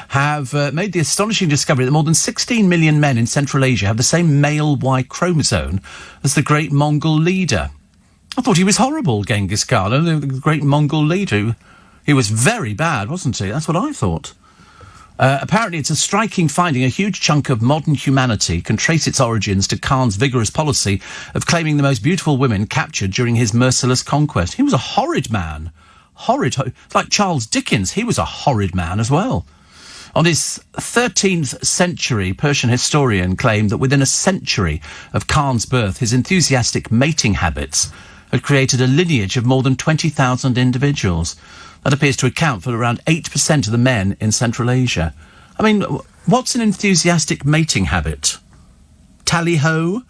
have made the astonishing discovery that more than 16 million men in Central Asia have the same male Y chromosome as the great Mongol leader. I thought he was horrible, Genghis Khan, the great Mongol leader. He was very bad, wasn't he? That's what I thought. Apparently, it's a striking finding. A huge chunk of modern humanity can trace its origins to Khan's vigorous policy of claiming the most beautiful women captured during his merciless conquest. He was a horrid man. Horrid. Like Charles Dickens, he was a horrid man as well. On his 13th century, Persian historian claimed that within a century of Khan's birth, his enthusiastic mating habits had created a lineage of more than 20,000 individuals. That appears to account for around 8% of the men in Central Asia. I mean, what's an enthusiastic mating habit? Tally-ho?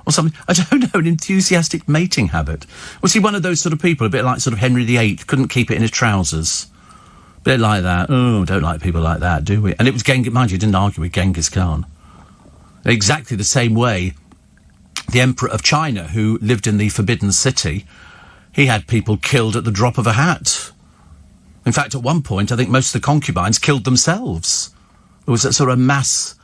Or something? I don't know, an enthusiastic mating habit. Was he one of those sort of people, a bit like sort of Henry VIII, couldn't keep it in his trousers? A bit like that. Oh, don't like people like that, do we? And it was mind you, didn't argue with Genghis Khan. Exactly the same way the Emperor of China, who lived in the Forbidden City, he had people killed at the drop of a hat. In fact, at one point, I think most of the concubines killed themselves. There was a sort of mass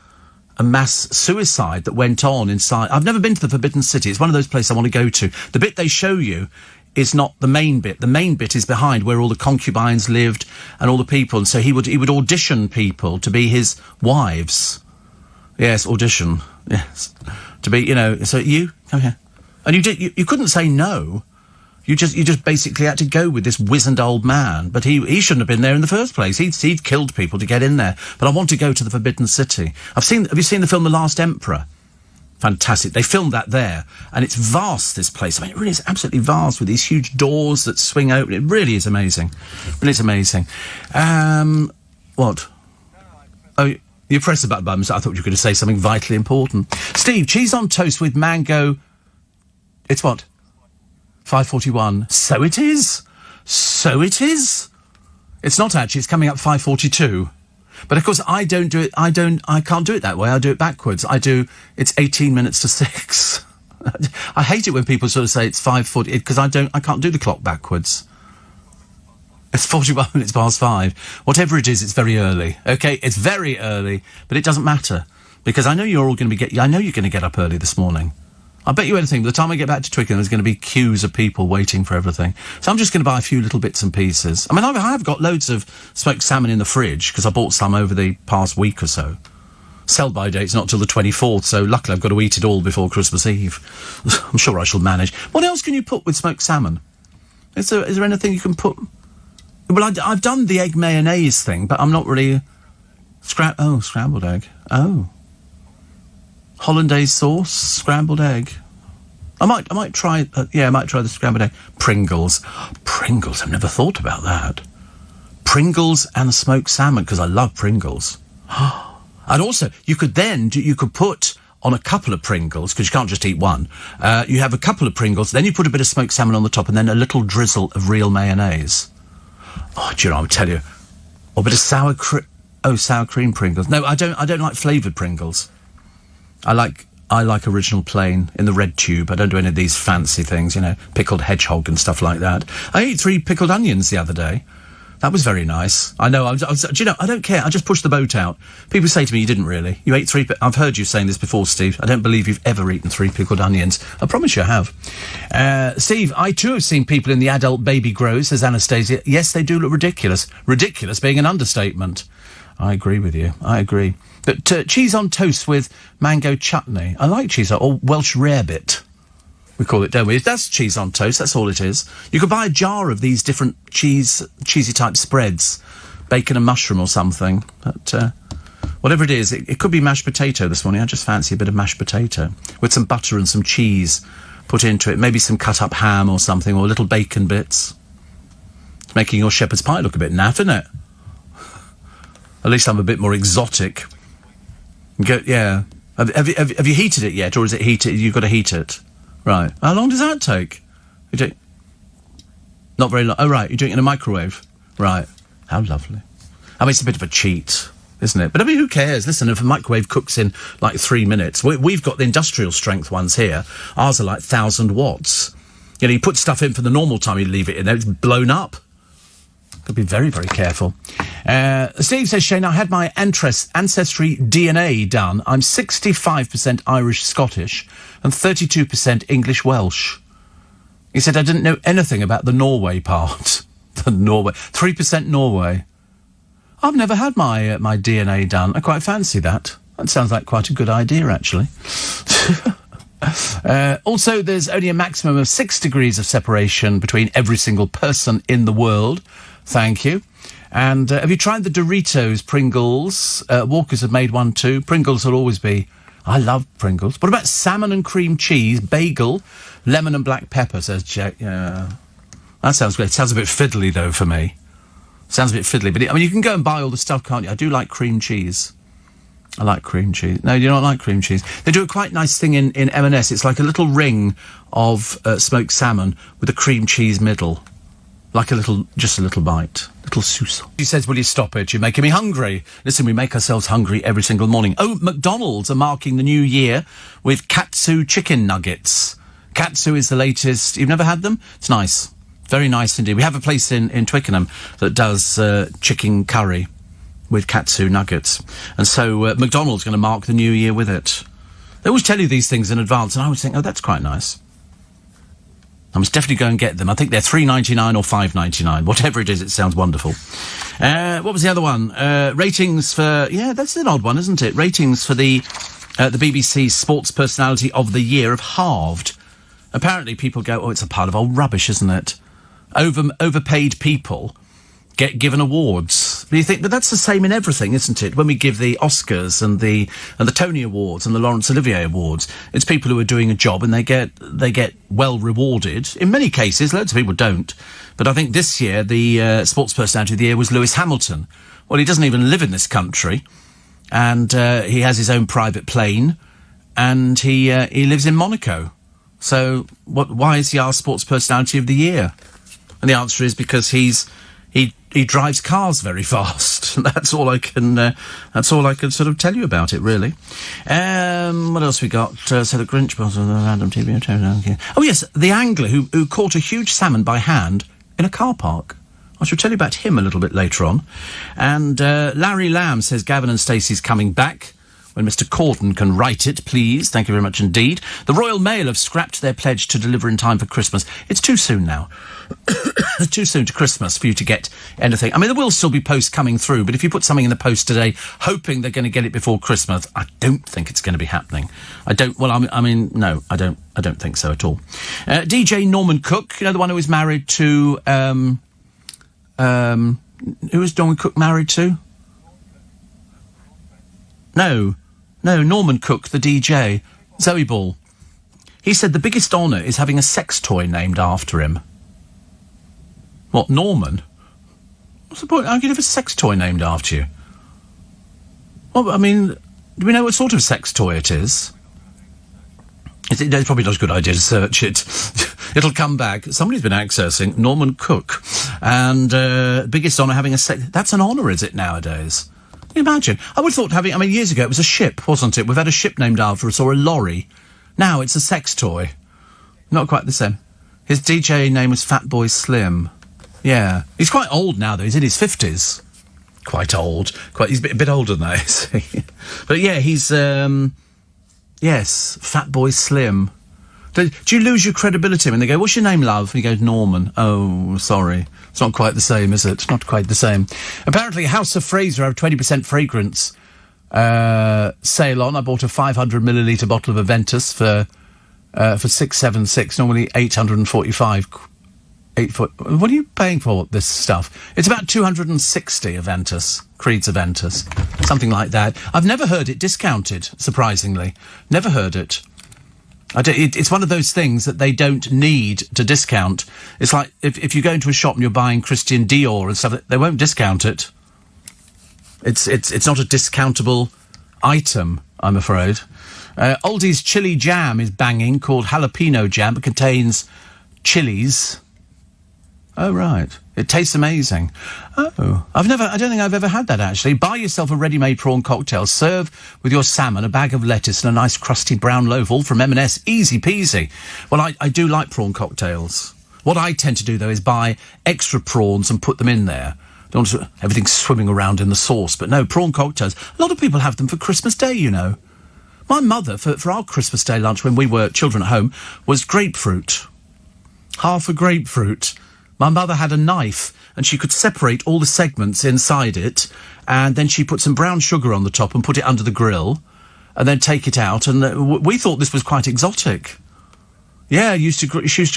suicide that went on inside. I've never been to the Forbidden City. It's one of those places I want to go to. The bit they show you is not the main bit. The main bit is behind where all the concubines lived and all the people. And so he would audition people to be his wives. Yes, audition. Yes. To be, you know, so you come here. And you couldn't say no. You just basically had to go with this wizened old man. But he shouldn't have been there in the first place. He'd killed people to get in there. But I want to go to the Forbidden City. Have you seen the film The Last Emperor? Fantastic. They filmed that there. And it's vast, this place. I mean, it really is absolutely vast with these huge doors that swing open. It really is amazing. Really is amazing. What? Oh, you pressed the button. I thought you were going to say something vitally important. Steve, cheese on toast with mango. It's what? 5:41. So it is. So it is. It's not actually. It's coming up 5:42. But of course, I don't do it. I can't do it that way. I do it backwards. It's 18 minutes to 6. I hate it when people sort of say it's 5:40 because I can't do the clock backwards. It's 41 minutes past 5. Whatever it is, it's very early. Okay, it's very early, but it doesn't matter because I know you're all going to I know you're going to get up early this morning. I bet you anything, by the time I get back to Twickenham, there's going to be queues of people waiting for everything. So I'm just going to buy a few little bits and pieces. I mean, I've got loads of smoked salmon in the fridge because I bought some over the past week or so. Sell-by date's not till the 24th, so luckily I've got to eat it all before Christmas Eve. I'm sure I shall manage. What else can you put with smoked salmon? Is there anything you can put? Well, I've done the egg mayonnaise thing, but I'm not really... scrambled egg. Oh. Hollandaise sauce, scrambled egg. I might try the scrambled egg. Pringles. Pringles, I've never thought about that. Pringles and smoked salmon, because I love Pringles. And also, you could put on a couple of Pringles, because you can't just eat one. You have a couple of Pringles, then you put a bit of smoked salmon on the top, and then a little drizzle of real mayonnaise. Oh, do you know, I'll tell you. Or a bit of sour cream Pringles. No, I don't like flavoured Pringles. I like original plain in the red tube. I don't do any of these fancy things, you know, pickled hedgehog and stuff like that. I ate 3 pickled onions the other day. That was very nice. I know, do you know, I don't care. I just pushed the boat out. People say to me, you didn't really. You ate 3... I've heard you saying this before, Steve. I don't believe you've ever eaten 3 pickled onions. I promise you I have. Steve, I too have seen people in the adult baby grows, says Anastasia. Yes, they do look ridiculous. Ridiculous being an understatement. I agree with you. I agree. But cheese on toast with mango chutney. I like cheese, or Welsh rarebit. We call it, don't we? That's cheese on toast, that's all it is. You could buy a jar of these different cheesy type spreads. Bacon and mushroom or something. But whatever it is, it could be mashed potato this morning. I just fancy a bit of mashed potato. With some butter and some cheese put into it. Maybe some cut up ham or something, or little bacon bits. It's making your shepherd's pie look a bit naff, isn't it? At least I'm a bit more exotic. Yeah. Have you heated it yet, or is it heated? You've got to heat it. Right. How long does that take? Not very long. Oh, right. You're doing it in a microwave. Right. How lovely. I mean, it's a bit of a cheat, isn't it? But I mean, who cares? Listen, if a microwave cooks in like 3 minutes, we've got the industrial strength ones here. Ours are like 1,000 watts. You know, you put stuff in for the normal time you leave it in there, it's blown up. Got to be very, very careful. Steve says, Shane, I had my ancestry DNA done. I'm 65% Irish-Scottish and 32% English-Welsh. He said, I didn't know anything about the Norway part. The Norway. 3% Norway. I've never had my DNA done. I quite fancy that. That sounds like quite a good idea, actually. Also, there's only a maximum of 6 degrees of separation between every single person in the world. Thank you. And have you tried the Doritos Pringles? Walkers have made one too. Pringles will always be... I love Pringles. What about salmon and cream cheese, bagel, lemon and black pepper, says Jack. Yeah. That sounds great. It sounds a bit fiddly, though, for me. Sounds a bit fiddly. But, I mean, you can go and buy all the stuff, can't you? I do like cream cheese. I like cream cheese. No, you don't like cream cheese. They do a quite nice thing in M&S. It's like a little ring of smoked salmon with a cream cheese middle. Like just a little bite. Little sousson. He says, will you stop it? You're making me hungry. Listen, we make ourselves hungry every single morning. Oh, McDonald's are marking the new year with Katsu chicken nuggets. Katsu is the latest. You've never had them? It's nice. Very nice indeed. We have a place in Twickenham that does chicken curry with Katsu nuggets. And so McDonald's going to mark the new year with it. They always tell you these things in advance, and I always think, oh, that's quite nice. I must definitely go and get them. I think they're $3.99 or $5.99. Whatever it is, it sounds wonderful. What was the other one? Ratings for... Yeah, that's an odd one, isn't it? Ratings for the BBC Sports Personality of the Year have halved. Apparently people go, oh, it's a pile of old rubbish, isn't it? Overpaid people get given awards. But you think, but that's the same in everything, isn't it? When we give the Oscars and the Tony Awards and the Laurence Olivier Awards, it's people who are doing a job and they get well rewarded. In many cases, loads of people don't. But I think this year the Sports Personality of the Year was Lewis Hamilton. Well, he doesn't even live in this country, and he has his own private plane, and he lives in Monaco. So why is he our Sports Personality of the Year? And the answer is because he drives cars very fast. That's all I can sort of tell you about it, really. What else we got? So the Grinch was on the random TV. Oh yes, the angler who caught a huge salmon by hand in a car park. I shall tell you about him a little bit later on. And Larry Lamb says Gavin and Stacey's coming back. When Mr. Corden can write it, please. Thank you very much indeed. The Royal Mail have scrapped their pledge to deliver in time for Christmas. It's too soon now. It's too soon to Christmas for you to get anything. I mean, there will still be posts coming through, but if you put something in the post today, hoping they're going to get it before Christmas, I don't think it's going to be happening. No, I don't think so at all. DJ Norman Cook, you know, the one who was married to, who was Norman Cook married to? No, Norman Cook, the DJ, Zoe Ball. He said the biggest honour is having a sex toy named after him. What, Norman? What's the point? How can you have a sex toy named after you? Well, I mean, do we know what sort of sex toy it is? It's probably not a good idea to search it. It'll come back. Somebody's been accessing Norman Cook. And biggest honour having a sex... That's an honour, is it, nowadays? Can you imagine? I would have thought years ago it was a ship, wasn't it? We've had a ship named after us, or a lorry. Now it's a sex toy. Not quite the same. His DJ name was Fatboy Slim. Yeah. He's quite old now, though. He's in his 50s. Quite old. He's a bit older than that, is he? But yeah, he's, yes, Fatboy Slim. Do you lose your credibility when they go, what's your name, love? And he goes, Norman. Oh, sorry. It's not quite the same, is it? Not quite the same. Apparently, House of Fraser have 20% fragrance sale on. I bought a 500ml bottle of Aventus for $676, normally $845. What are you paying for this stuff? It's about 260 Aventus, Creed's Aventus, something like that. I've never heard it discounted, surprisingly. Never heard it. It's one of those things that they don't need to discount. It's like if you go into a shop and you're buying Christian Dior and stuff, they won't discount it. It's not a discountable item, I'm afraid. Aldi's chili jam is banging, called jalapeno jam. It contains chilies. Oh, right. It tastes amazing. Oh, I don't think I've ever had that, actually. Buy yourself a ready-made prawn cocktail. Serve with your salmon, a bag of lettuce and a nice crusty brown loaf, all from M&S. Easy peasy. Well, I do like prawn cocktails. What I tend to do, though, is buy extra prawns and put them in there. Don't want everything swimming around in the sauce. But no, prawn cocktails. A lot of people have them for Christmas Day, you know. My mother, for our Christmas Day lunch when we were children at home, was grapefruit. Half a grapefruit. My mother had a knife, and she could separate all the segments inside it, and then she put some brown sugar on the top and put it under the grill, and then take it out, and we thought this was quite exotic. Yeah, she used to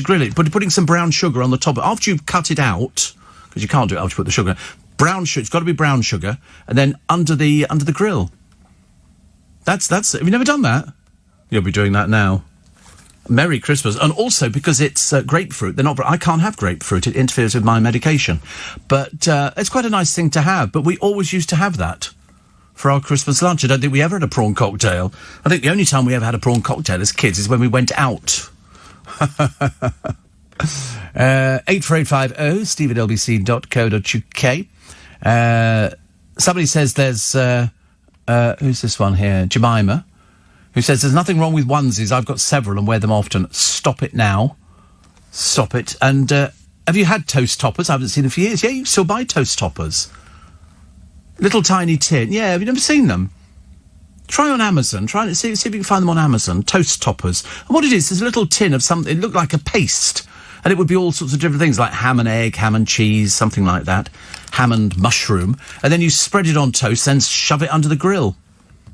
grill it, putting some brown sugar on the top. After you've cut it out, because you can't do it after you put the sugar, brown sugar, it's got to be brown sugar, and then under the grill. That's. Have you never done that? You'll be doing that now. Merry Christmas. And also, because it's grapefruit, I can't have grapefruit. It interferes with my medication. But it's quite a nice thing to have. But we always used to have that for our Christmas lunch. I don't think we ever had a prawn cocktail. I think the only time we ever had a prawn cocktail as kids is when we went out. 84850 steve@lbc.co.uk. Somebody says there's... who's this one here? Jemima, who says, there's nothing wrong with onesies. I've got several and wear them often. Stop it now. Stop it. And have you had toast toppers? I haven't seen them for years. Yeah, you can still buy toast toppers. Little tiny tin. Yeah, have you never seen them? Try on Amazon. Try and see if you can find them on Amazon. Toast toppers. And what it is a little tin of something. It looked like a paste. And it would be all sorts of different things, like ham and egg, ham and cheese, something like that. Ham and mushroom. And then you spread it on toast, then shove it under the grill.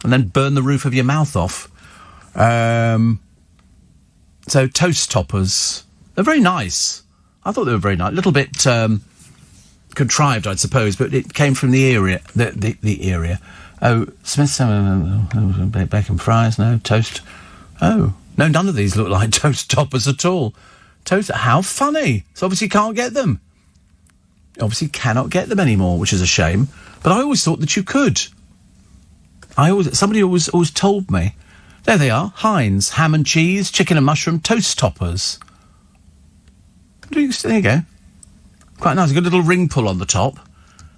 And then burn the roof of your mouth off. So toast toppers. They're very nice. I thought they were very nice. A little bit contrived, I suppose, but it came from the area. The area. Oh, Smith's bacon fries, no. Toast. Oh, no, none of these look like toast toppers at all. Toast. How funny. So obviously you can't get them. Obviously cannot get them anymore, which is a shame. But I always thought that you could. Somebody always told me. There they are. Heinz, ham and cheese, chicken and mushroom, toast toppers. There you go. Quite nice. You've got a little ring pull on the top.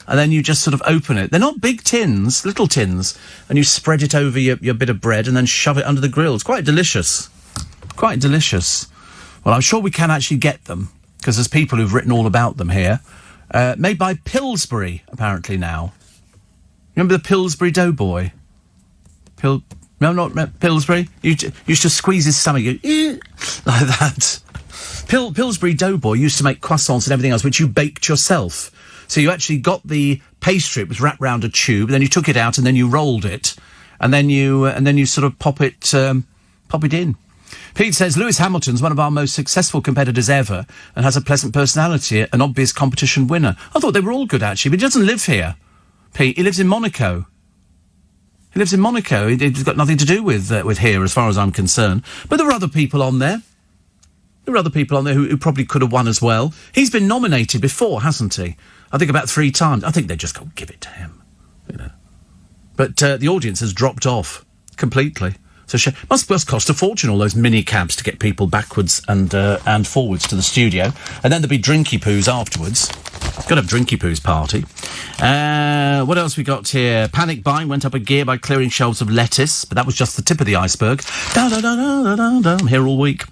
And then you just sort of open it. They're not big tins, little tins. And you spread it over your bit of bread and then shove it under the grill. It's quite delicious. Quite delicious. Well, I'm sure we can actually get them, because there's people who've written all about them here. Made by Pillsbury, apparently now. Remember the Pillsbury Doughboy? No, not Pillsbury. You used to squeeze his stomach like that. Pillsbury Doughboy used to make croissants and everything else, which you baked yourself. So you actually got the pastry, it was wrapped round a tube, then you took it out and then you rolled it, and then you sort of pop it in. Pete says, Lewis Hamilton's one of our most successful competitors ever and has a pleasant personality, an obvious competition winner. I thought they were all good, actually, but he doesn't live here, Pete. He lives in Monaco. He's got nothing to do with here, as far as I'm concerned. But there were other people on there. Who probably could have won as well. He's been nominated before, hasn't he? I think about 3 times. I think they just go, give it to him, you know. But the audience has dropped off completely. So must cost a fortune, all those mini cabs to get people backwards and forwards to the studio. And then there'll be drinky poos afterwards. Got to have drinky poos party. What else we got here? Panic buying went up a gear by clearing shelves of lettuce, but that was just the tip of the iceberg. I'm here all week.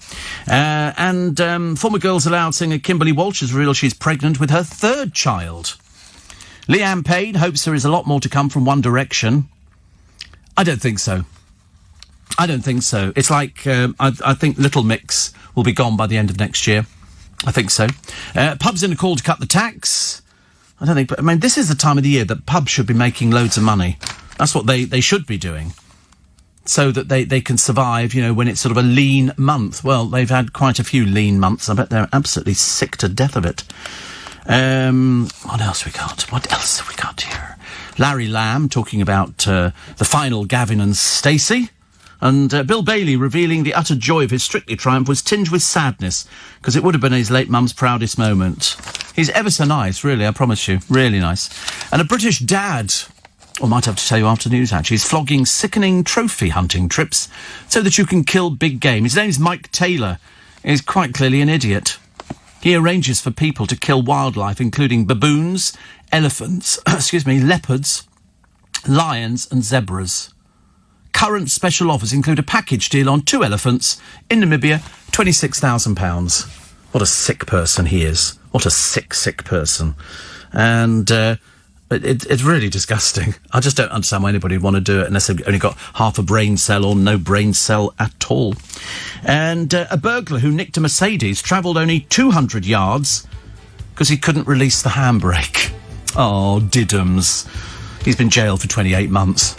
Former Girls Aloud singer Kimberly Walsh has revealed she's pregnant with her 3rd child. Leanne Payne hopes there is a lot more to come from One Direction. I don't think so. It's like, I think Little Mix will be gone by the end of next year. I think so. Pubs in a call to cut the tax. I don't think, but I mean, this is the time of the year that pubs should be making loads of money. That's what they should be doing. So that they can survive, you know, when it's sort of a lean month. Well, they've had quite a few lean months. I bet they're absolutely sick to death of it. What else we got? What else have we got here? Larry Lamb talking about the final Gavin and Stacey. And Bill Bailey revealing the utter joy of his Strictly triumph was tinged with sadness, because it would have been his late mum's proudest moment. He's ever so nice, really, I promise you. Really nice. And a British dad, I might have to tell you after the news, actually, is flogging sickening trophy hunting trips so that you can kill big game. His name's Mike Taylor. He's quite clearly an idiot. He arranges for people to kill wildlife, including baboons, elephants, leopards, lions and zebras. Current special offers include a package deal on 2 elephants in Namibia, £26,000. What a sick person he is. What a sick person. And it's really disgusting. I just don't understand why anybody would want to do it unless they've only got half a brain cell or no brain cell at all. And a burglar who nicked a Mercedes travelled only 200 yards because he couldn't release the handbrake. Oh, diddums. He's been jailed for 28 months.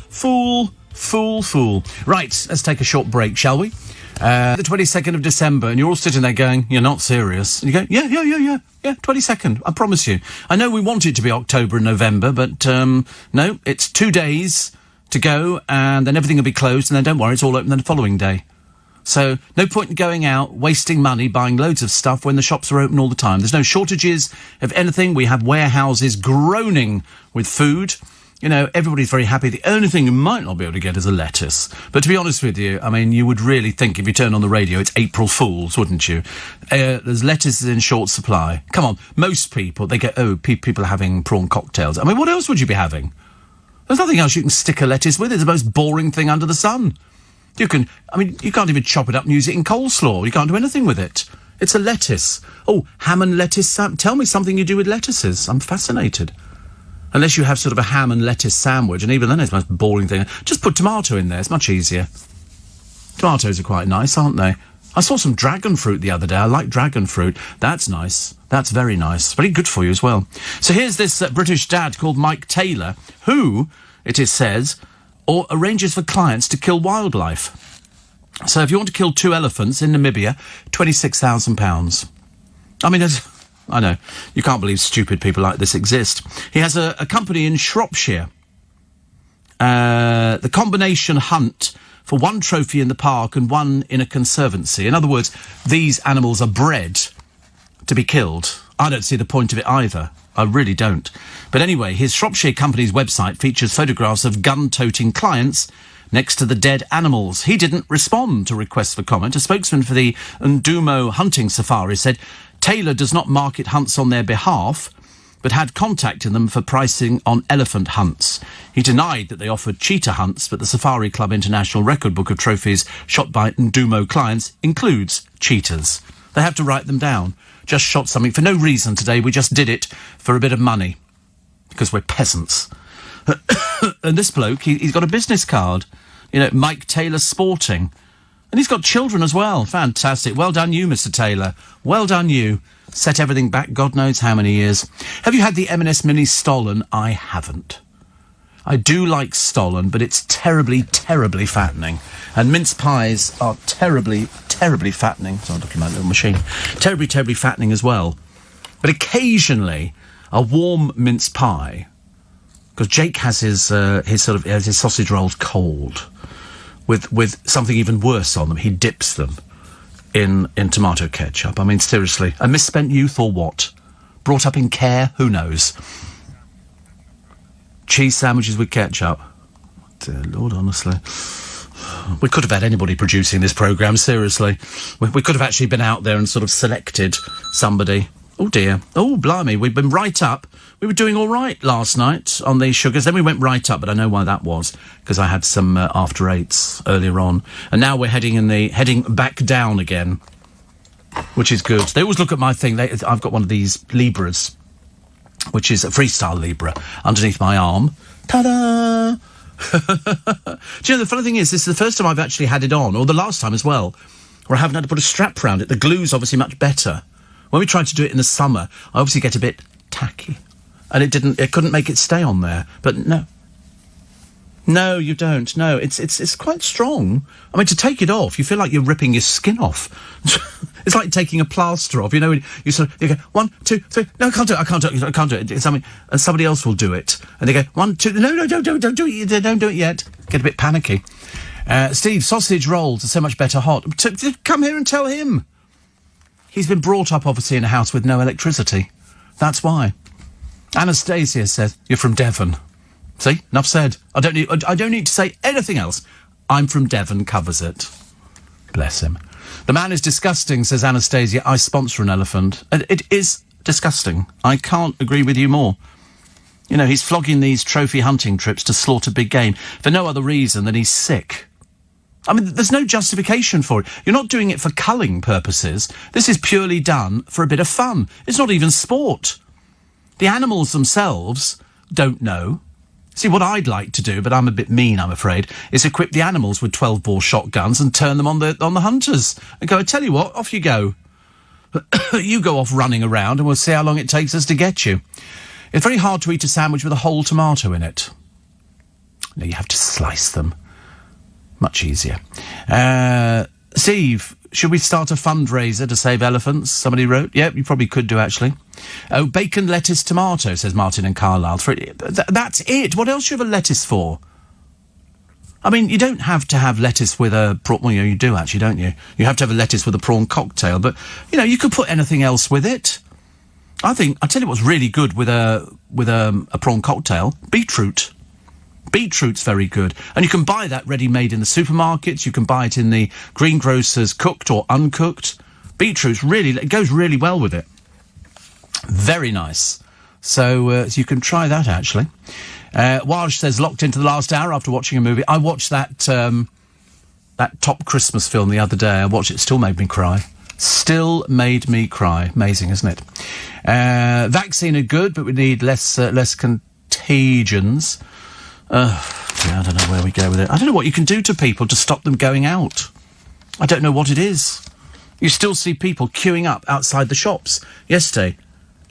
Fool. Right, let's take a short break, shall we? The 22nd of December, and you're all sitting there going, you're not serious. And you go, yeah, 22nd, I promise you. I know we want it to be October and November, but no, it's 2 days to go, and then everything will be closed, and then don't worry, it's all open the following day. So, no point in going out, wasting money, buying loads of stuff when the shops are open all the time. There's no shortages of anything. We have warehouses groaning with food. You know, everybody's very happy. The only thing you might not be able to get is a lettuce. But to be honest with you, I mean, you would really think if you turn on the radio, it's April Fools, wouldn't you? There's lettuces in short supply. Come on, most people, they go, people are having prawn cocktails. I mean, what else would you be having? There's nothing else you can stick a lettuce with. It's the most boring thing under the sun. You can't even chop it up and use it in coleslaw. You can't do anything with it. It's a lettuce. Oh, ham and lettuce. Tell me something you do with lettuces. I'm fascinated. Unless you have sort of a ham and lettuce sandwich, and even then it's the most boring thing. Just put tomato in there. It's much easier. Tomatoes are quite nice, aren't they? I saw some dragon fruit the other day. I like dragon fruit. That's nice. That's very nice. Very good for you as well. So here's this British dad called Mike Taylor, who, it is says, or arranges for clients to kill wildlife. So if you want to kill 2 elephants in Namibia, £26,000. I mean, I know, you can't believe stupid people like this exist. He has a company in Shropshire. The combination hunt for 1 trophy in the park and 1 in a conservancy. In other words, these animals are bred to be killed. I don't see the point of it either. I really don't. But anyway, his Shropshire company's website features photographs of gun-toting clients next to the dead animals. He didn't respond to requests for comment. A spokesman for the Ndumo hunting safari said Taylor does not market hunts on their behalf, but had contacted them for pricing on elephant hunts. He denied that they offered cheetah hunts, but the Safari Club International Record Book of Trophies shot by Ndumo clients includes cheetahs. They have to write them down. Just shot something for no reason today. We just did it for a bit of money. Because we're peasants. And this bloke, he's got a business card. You know, Mike Taylor Sporting. And he's got children as well. Fantastic. Well done you, Mr. Taylor. Well done you. Set everything back God knows how many years. Have you had the M&S Mini Stollen? I haven't. I do like Stollen, but it's terribly, terribly fattening. And mince pies are terribly, terribly fattening. Sorry, I'm looking at my little machine. Terribly, terribly fattening as well. But occasionally, a warm mince pie, because Jake has his sausage rolls cold, with something even worse on them. He dips them in tomato ketchup. I mean, seriously, a misspent youth or what? Brought up in care? Who knows? Cheese sandwiches with ketchup. Dear Lord, honestly. We could have had anybody producing this programme, seriously. We could have actually been out there and sort of selected somebody. Oh dear. Oh, blimey, we've been right up. We were doing all right last night on these sugars. Then we went right up, but I know why that was, because I had some after eights earlier on. And now we're heading back down again, which is good. They always look at my thing. I've got one of these Libras, which is a freestyle Libra, underneath my arm. Ta-da! Do you know, the funny thing is, this is the first time I've actually had it on, or the last time as well, where I haven't had to put a strap around it. The glue's obviously much better. When we tried to do it in the summer, I obviously get a bit tacky. And it couldn't make it stay on there. But no. No, you don't. No, it's quite strong. I mean, to take it off, you feel like you're ripping your skin off. It's like taking a plaster off. You know, you go, 1, 2, 3, no, I can't do it. It's something, and somebody else will do it. And they go, 1, 2, no, don't do it. Don't do it yet. Get a bit panicky. Steve, sausage rolls are so much better hot. Come here and tell him. He's been brought up, obviously, in a house with no electricity. That's why. Anastasia says, you're from Devon. See? Enough said. I don't need to say anything else. I'm from Devon covers it. Bless him. The man is disgusting, says Anastasia. I sponsor an elephant. It is disgusting. I can't agree with you more. You know, he's flogging these trophy hunting trips to slaughter big game for no other reason than he's sick. I mean, there's no justification for it. You're not doing it for culling purposes. This is purely done for a bit of fun. It's not even sport. The animals themselves don't know. See, what I'd like to do, but I'm a bit mean, I'm afraid, is equip the animals with 12-bore shotguns and turn them on the hunters. And go, I tell you what, off you go. You go off running around and we'll see how long it takes us to get you. It's very hard to eat a sandwich with a whole tomato in it. No, you have to slice them. Much easier. Steve, should we start a fundraiser to save elephants? Somebody wrote. Yeah, you probably could do, actually. Oh, bacon, lettuce, tomato, says Martin and Carlisle. That's it. What else do you have a lettuce for? I mean, you don't have to have lettuce with a prawn. Well, you do, actually, don't you? You have to have a lettuce with a prawn cocktail. But, you know, you could put anything else with it. I'll tell you what's really good with a prawn cocktail. Beetroot. Beetroot's very good. And you can buy that ready-made in the supermarkets. You can buy it in the greengrocers, cooked or uncooked. Beetroot's it goes really well with it. Very nice. So you can try that, actually. Walsh says, locked into the last hour after watching a movie. I watched that Top Christmas film the other day. I watched it. Still made me cry. Still made me cry. Amazing, isn't it? Vaccine are good, but we need less contagions. I don't know where we go with it. I don't know what you can do to people to stop them going out. I don't know what it is. You still see people queuing up outside the shops. Yesterday,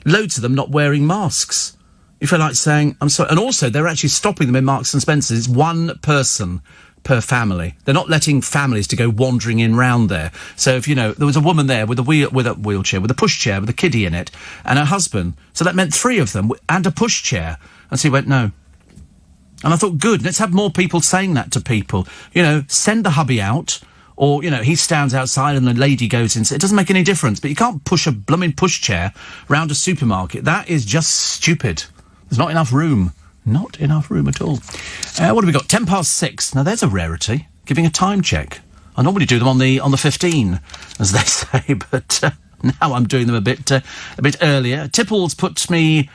loads of them not wearing masks. You feel like saying, I'm sorry. And also, they're actually stopping them in Marks and Spencer's. It's one person per family. They're not letting families to go wandering in round there. So if, you know, there was a woman there with a wheelchair, with a pushchair, with a kiddie in it, and her husband. So that meant 3 of them and a pushchair. And so he went, no. And I thought, good, let's have more people saying that to people. You know, send the hubby out, or, you know, he stands outside and the lady goes in. It doesn't make any difference, but you can't push a blooming pushchair round a supermarket. That is just stupid. There's not enough room. Not enough room at all. What have we got? 6:10. Now, there's a rarity. Giving a time check. I normally do them on the 15, as they say, but now I'm doing them a bit earlier. Tipples puts me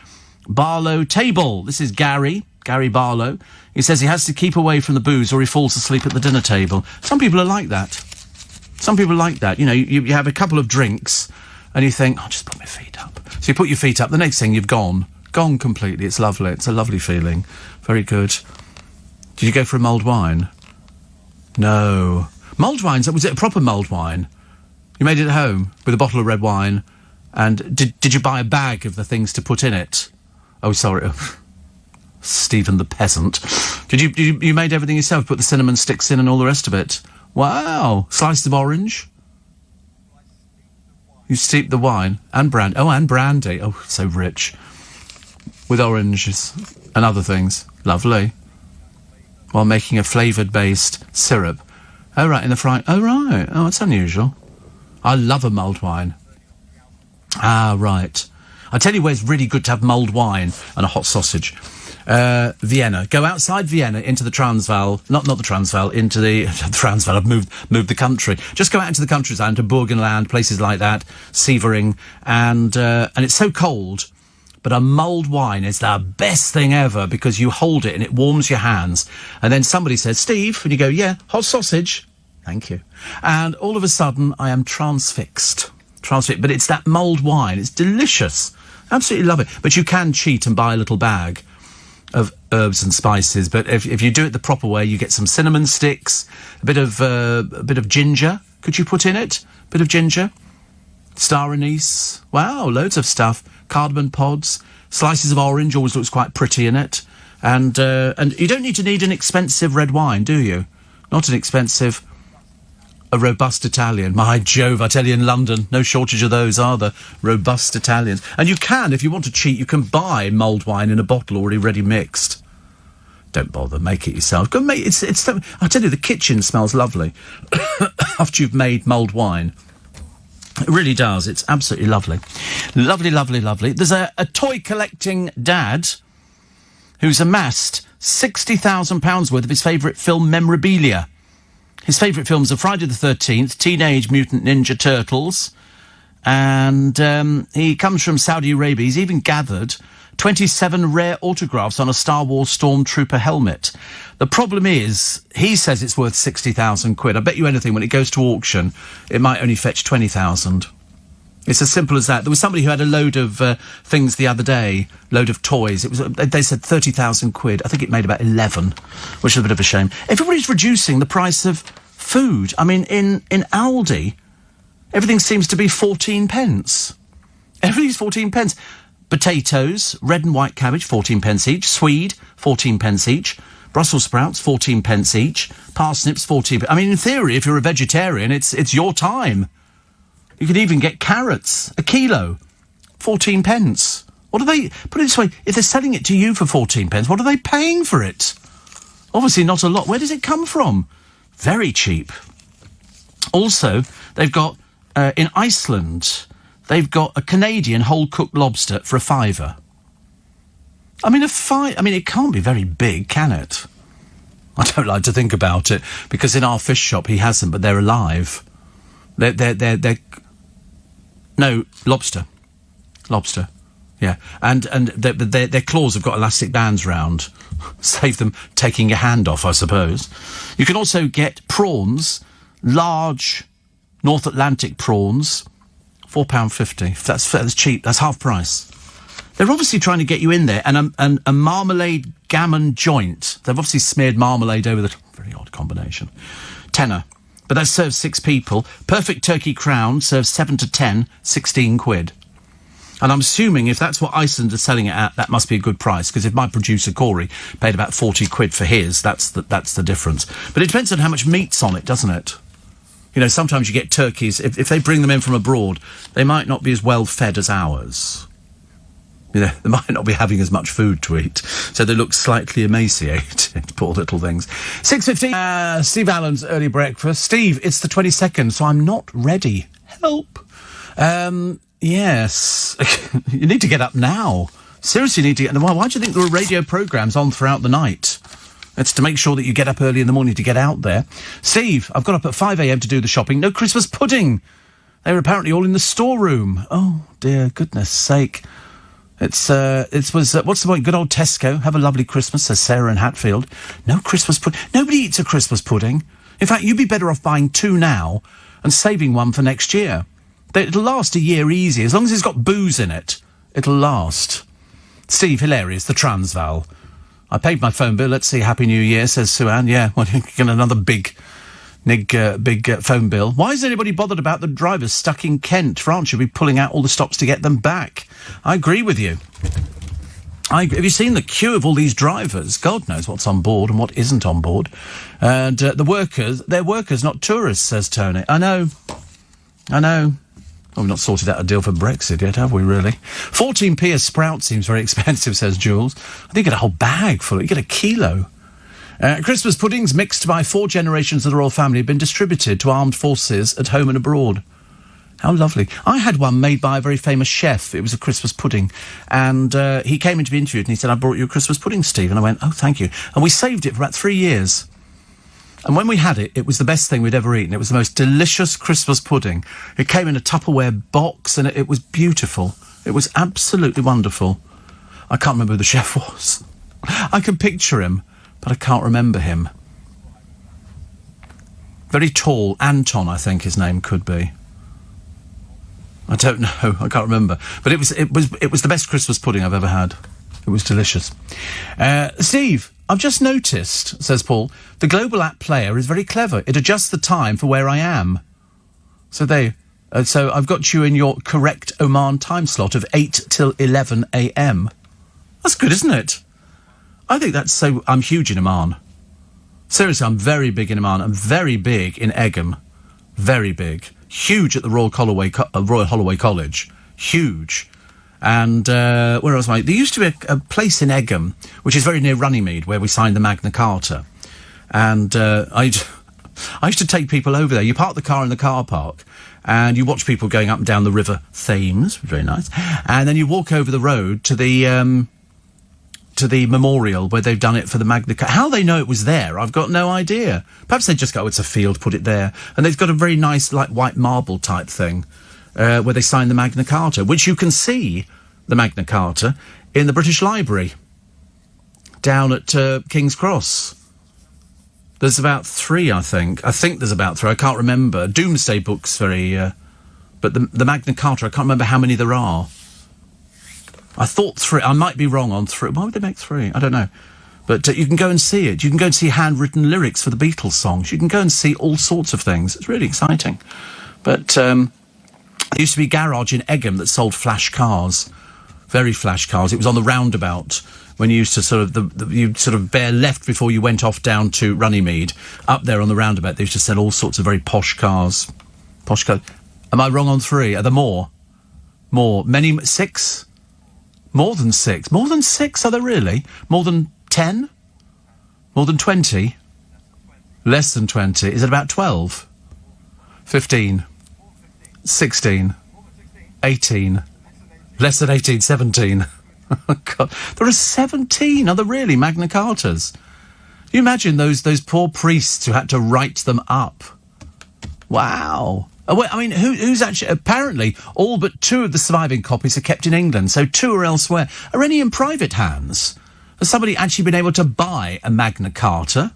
Barlow table. This is Gary Barlow. He says he has to keep away from the booze or he falls asleep at the dinner table. Some people are like that. Some people like that. You know, you have a couple of drinks and you think, I'll just put my feet up. So you put your feet up. The next thing, you've gone completely. It's lovely. It's a lovely feeling. Very good. Did you go for a mulled wine? No. Mulled wine, was it a proper mulled wine? You made it at home with a bottle of red wine, and did you buy a bag of the things to put in it? Oh, sorry. Stephen the peasant. You made everything yourself, put the cinnamon sticks in and all the rest of it? Wow. Slices of orange? You steeped the wine and brandy. Oh, and brandy. Oh, so rich. With oranges and other things. Lovely. While making a flavoured-based syrup. Oh, right, in the frying... Oh, right. Oh, that's unusual. I love a mulled wine. Ah, right. I tell you where it's really good to have mulled wine and a hot sausage. Vienna. Go outside Vienna into the Transvaal. Not the Transvaal, into the Transvaal. I've moved the country. Just go out into the countryside, to Burgenland, places like that, Sievering, and it's so cold. But a mulled wine is the best thing ever because you hold it and it warms your hands. And then somebody says, Steve, and you go, yeah, hot sausage. Thank you. And all of a sudden, I am transfixed. But it's that mulled wine. It's delicious. Absolutely love it. But you can cheat and buy a little bag of herbs and spices. But if you do it the proper way, you get some cinnamon sticks, a bit of ginger. Could you put in it? A bit of ginger. Star anise. Wow, loads of stuff. Cardamom pods. Slices of orange. Always looks quite pretty in it. And you don't need an expensive red wine, do you? Not an expensive... A robust Italian. My Jove, I tell you, in London, no shortage of those, are there? Robust Italians. And you can, if you want to cheat, you can buy mulled wine in a bottle already ready mixed. Don't bother, make it yourself. Go make it's. I tell you, the kitchen smells lovely after you've made mulled wine. It really does. It's absolutely lovely. Lovely, lovely, lovely. There's a toy collecting dad who's amassed £60,000 worth of his favourite film memorabilia. His favourite films are Friday the 13th, Teenage Mutant Ninja Turtles, and he comes from Saudi Arabia. He's even gathered 27 rare autographs on a Star Wars Stormtrooper helmet. The problem is, he says it's worth 60,000 quid. I bet you anything, when it goes to auction, it might only fetch 20,000. It's as simple as that. There was somebody who had a load of things the other day, load of toys. It was they said 30,000 quid. I think it made about 11, which is a bit of a shame. Everybody's reducing the price of food. I mean, in Aldi, everything seems to be 14 pence. Everything's 14 pence. Potatoes, red and white cabbage, 14 pence each. Swede, 14 pence each. Brussels sprouts, 14 pence each. Parsnips, 14 pence. I mean, in theory, if you're a vegetarian, it's your time. You can even get carrots, a kilo, 14 pence. What are they... Put it this way, if they're selling it to you for 14 pence, what are they paying for it? Obviously not a lot. Where does it come from? Very cheap. Also, they've got, in Iceland, they've got a Canadian whole-cooked lobster for £5. I mean, it can't be very big, can it? I don't like to think about it, because in our fish shop he has them, but they're alive. They're no, lobster. Lobster, yeah. And their claws have got elastic bands round. Save them taking your hand off, I suppose. You can also get prawns, large North Atlantic prawns, £4.50. That's cheap. That's half price. They're obviously trying to get you in there. And a marmalade gammon joint. They've obviously smeared marmalade over the top. Very odd combination. Tenner. But that serves 6 people. Perfect turkey crown serves 7 to 10, 16 quid. And I'm assuming if that's what Iceland are selling it at, that must be a good price, because if my producer, Corey, paid about 40 quid for his, that's the difference. But it depends on how much meat's on it, doesn't it? You know, sometimes you get turkeys, if they bring them in from abroad, they might not be as well fed as ours. You know, they might not be having as much food to eat, so they look slightly emaciated, poor little things. 6:15, Steve Allen's early breakfast. Steve, it's the 22nd, so I'm not ready. Help. Yes. You need to get up now. Seriously, you need to get... Why do you think there are radio programmes on throughout the night? It's to make sure that you get up early in the morning to get out there. Steve, I've got up at 5 a.m. to do the shopping. No Christmas pudding. They were apparently all in the storeroom. Oh, dear goodness sake. It was what's the point? Good old Tesco. Have a lovely Christmas, says Sarah in Hatfield. No Christmas pudding. Nobody eats a Christmas pudding. In fact, you'd be better off buying 2 now and saving one for next year. It'll last a year easy. As long as it's got booze in it, it'll last. Steve, hilarious, the Transvaal. I paid my phone bill. Let's see, Happy New Year, says Sue-Ann. Yeah, well, you get another big phone bill. Why is anybody bothered about the drivers stuck in Kent? France should be pulling out all the stops to get them back. I agree with you. Have you seen the queue of all these drivers? God knows what's on board and what isn't on board. And they're workers, not tourists, says Tony. I know. Oh, we've not sorted out a deal for Brexit yet, have we, really? 14p a sprout seems very expensive, says Jules. I think you get a whole bag full. You get a kilo. Christmas puddings mixed by 4 generations of the royal family have been distributed to armed forces at home and abroad. How lovely. I had one made by a very famous chef. It was a Christmas pudding. And he came in to be interviewed and he said, I brought you a Christmas pudding, Steve. And I went, oh, thank you. And we saved it for about 3 years. And when we had it, it was the best thing we'd ever eaten. It was the most delicious Christmas pudding. It came in a Tupperware box and it was beautiful. It was absolutely wonderful. I can't remember who the chef was. I can picture him, but I can't remember him. Very tall. Anton, I think his name could be. I don't know. I can't remember. But it was the best Christmas pudding I've ever had. It was delicious. Steve, I've just noticed, says Paul, the global app player is very clever. It adjusts the time for where I am. So so I've got you in your correct Oman time slot of 8 till 11 a.m. That's good, isn't it? I think that's so... I'm huge in Oman. Seriously, I'm very big in Oman. I'm very big in Egham. Very big. Huge at the Royal Holloway College. Huge. And where else am I? There used to be a place in Egham, which is very near Runnymede, where we signed the Magna Carta. And I used to take people over there. You park the car in the car park, and you watch people going up and down the River Thames, very nice. And then you walk over the road to the memorial where they've done it for the Magna Carta. How they know it was there, I've got no idea. Perhaps they just go, it's a field, put it there. And they've got a very nice, like, white marble type thing. Where they signed the Magna Carta, which you can see, the Magna Carta, in the British Library, down at King's Cross. There's about 3, I think. I think there's about 3. I can't remember. Doomsday Book's very... but the Magna Carta, I can't remember how many there are. I thought 3. I might be wrong on 3. Why would they make 3? I don't know. But you can go and see it. You can go and see handwritten lyrics for the Beatles songs. You can go and see all sorts of things. It's really exciting. But... there used to be a garage in Egham that sold flash cars, very flash cars. It was on the roundabout when you used to you'd sort of bear left before you went off down to Runnymede. Up there on the roundabout, they used to sell all sorts of very posh cars. Posh cars. Am I wrong on 3? Are there more? More. 6? More than 6. More than 6, are there really? More than 10? More than 20? Less than 20. Is it about 12? 15? 16, 18, less than 18, 17. Oh, God. There are 17, are there really, Magna Cartas? Can you imagine those poor priests who had to write them up? Wow. I mean, who's actually... Apparently, all but 2 of the surviving copies are kept in England, so 2 are elsewhere. Are any in private hands? Has somebody actually been able to buy a Magna Carta?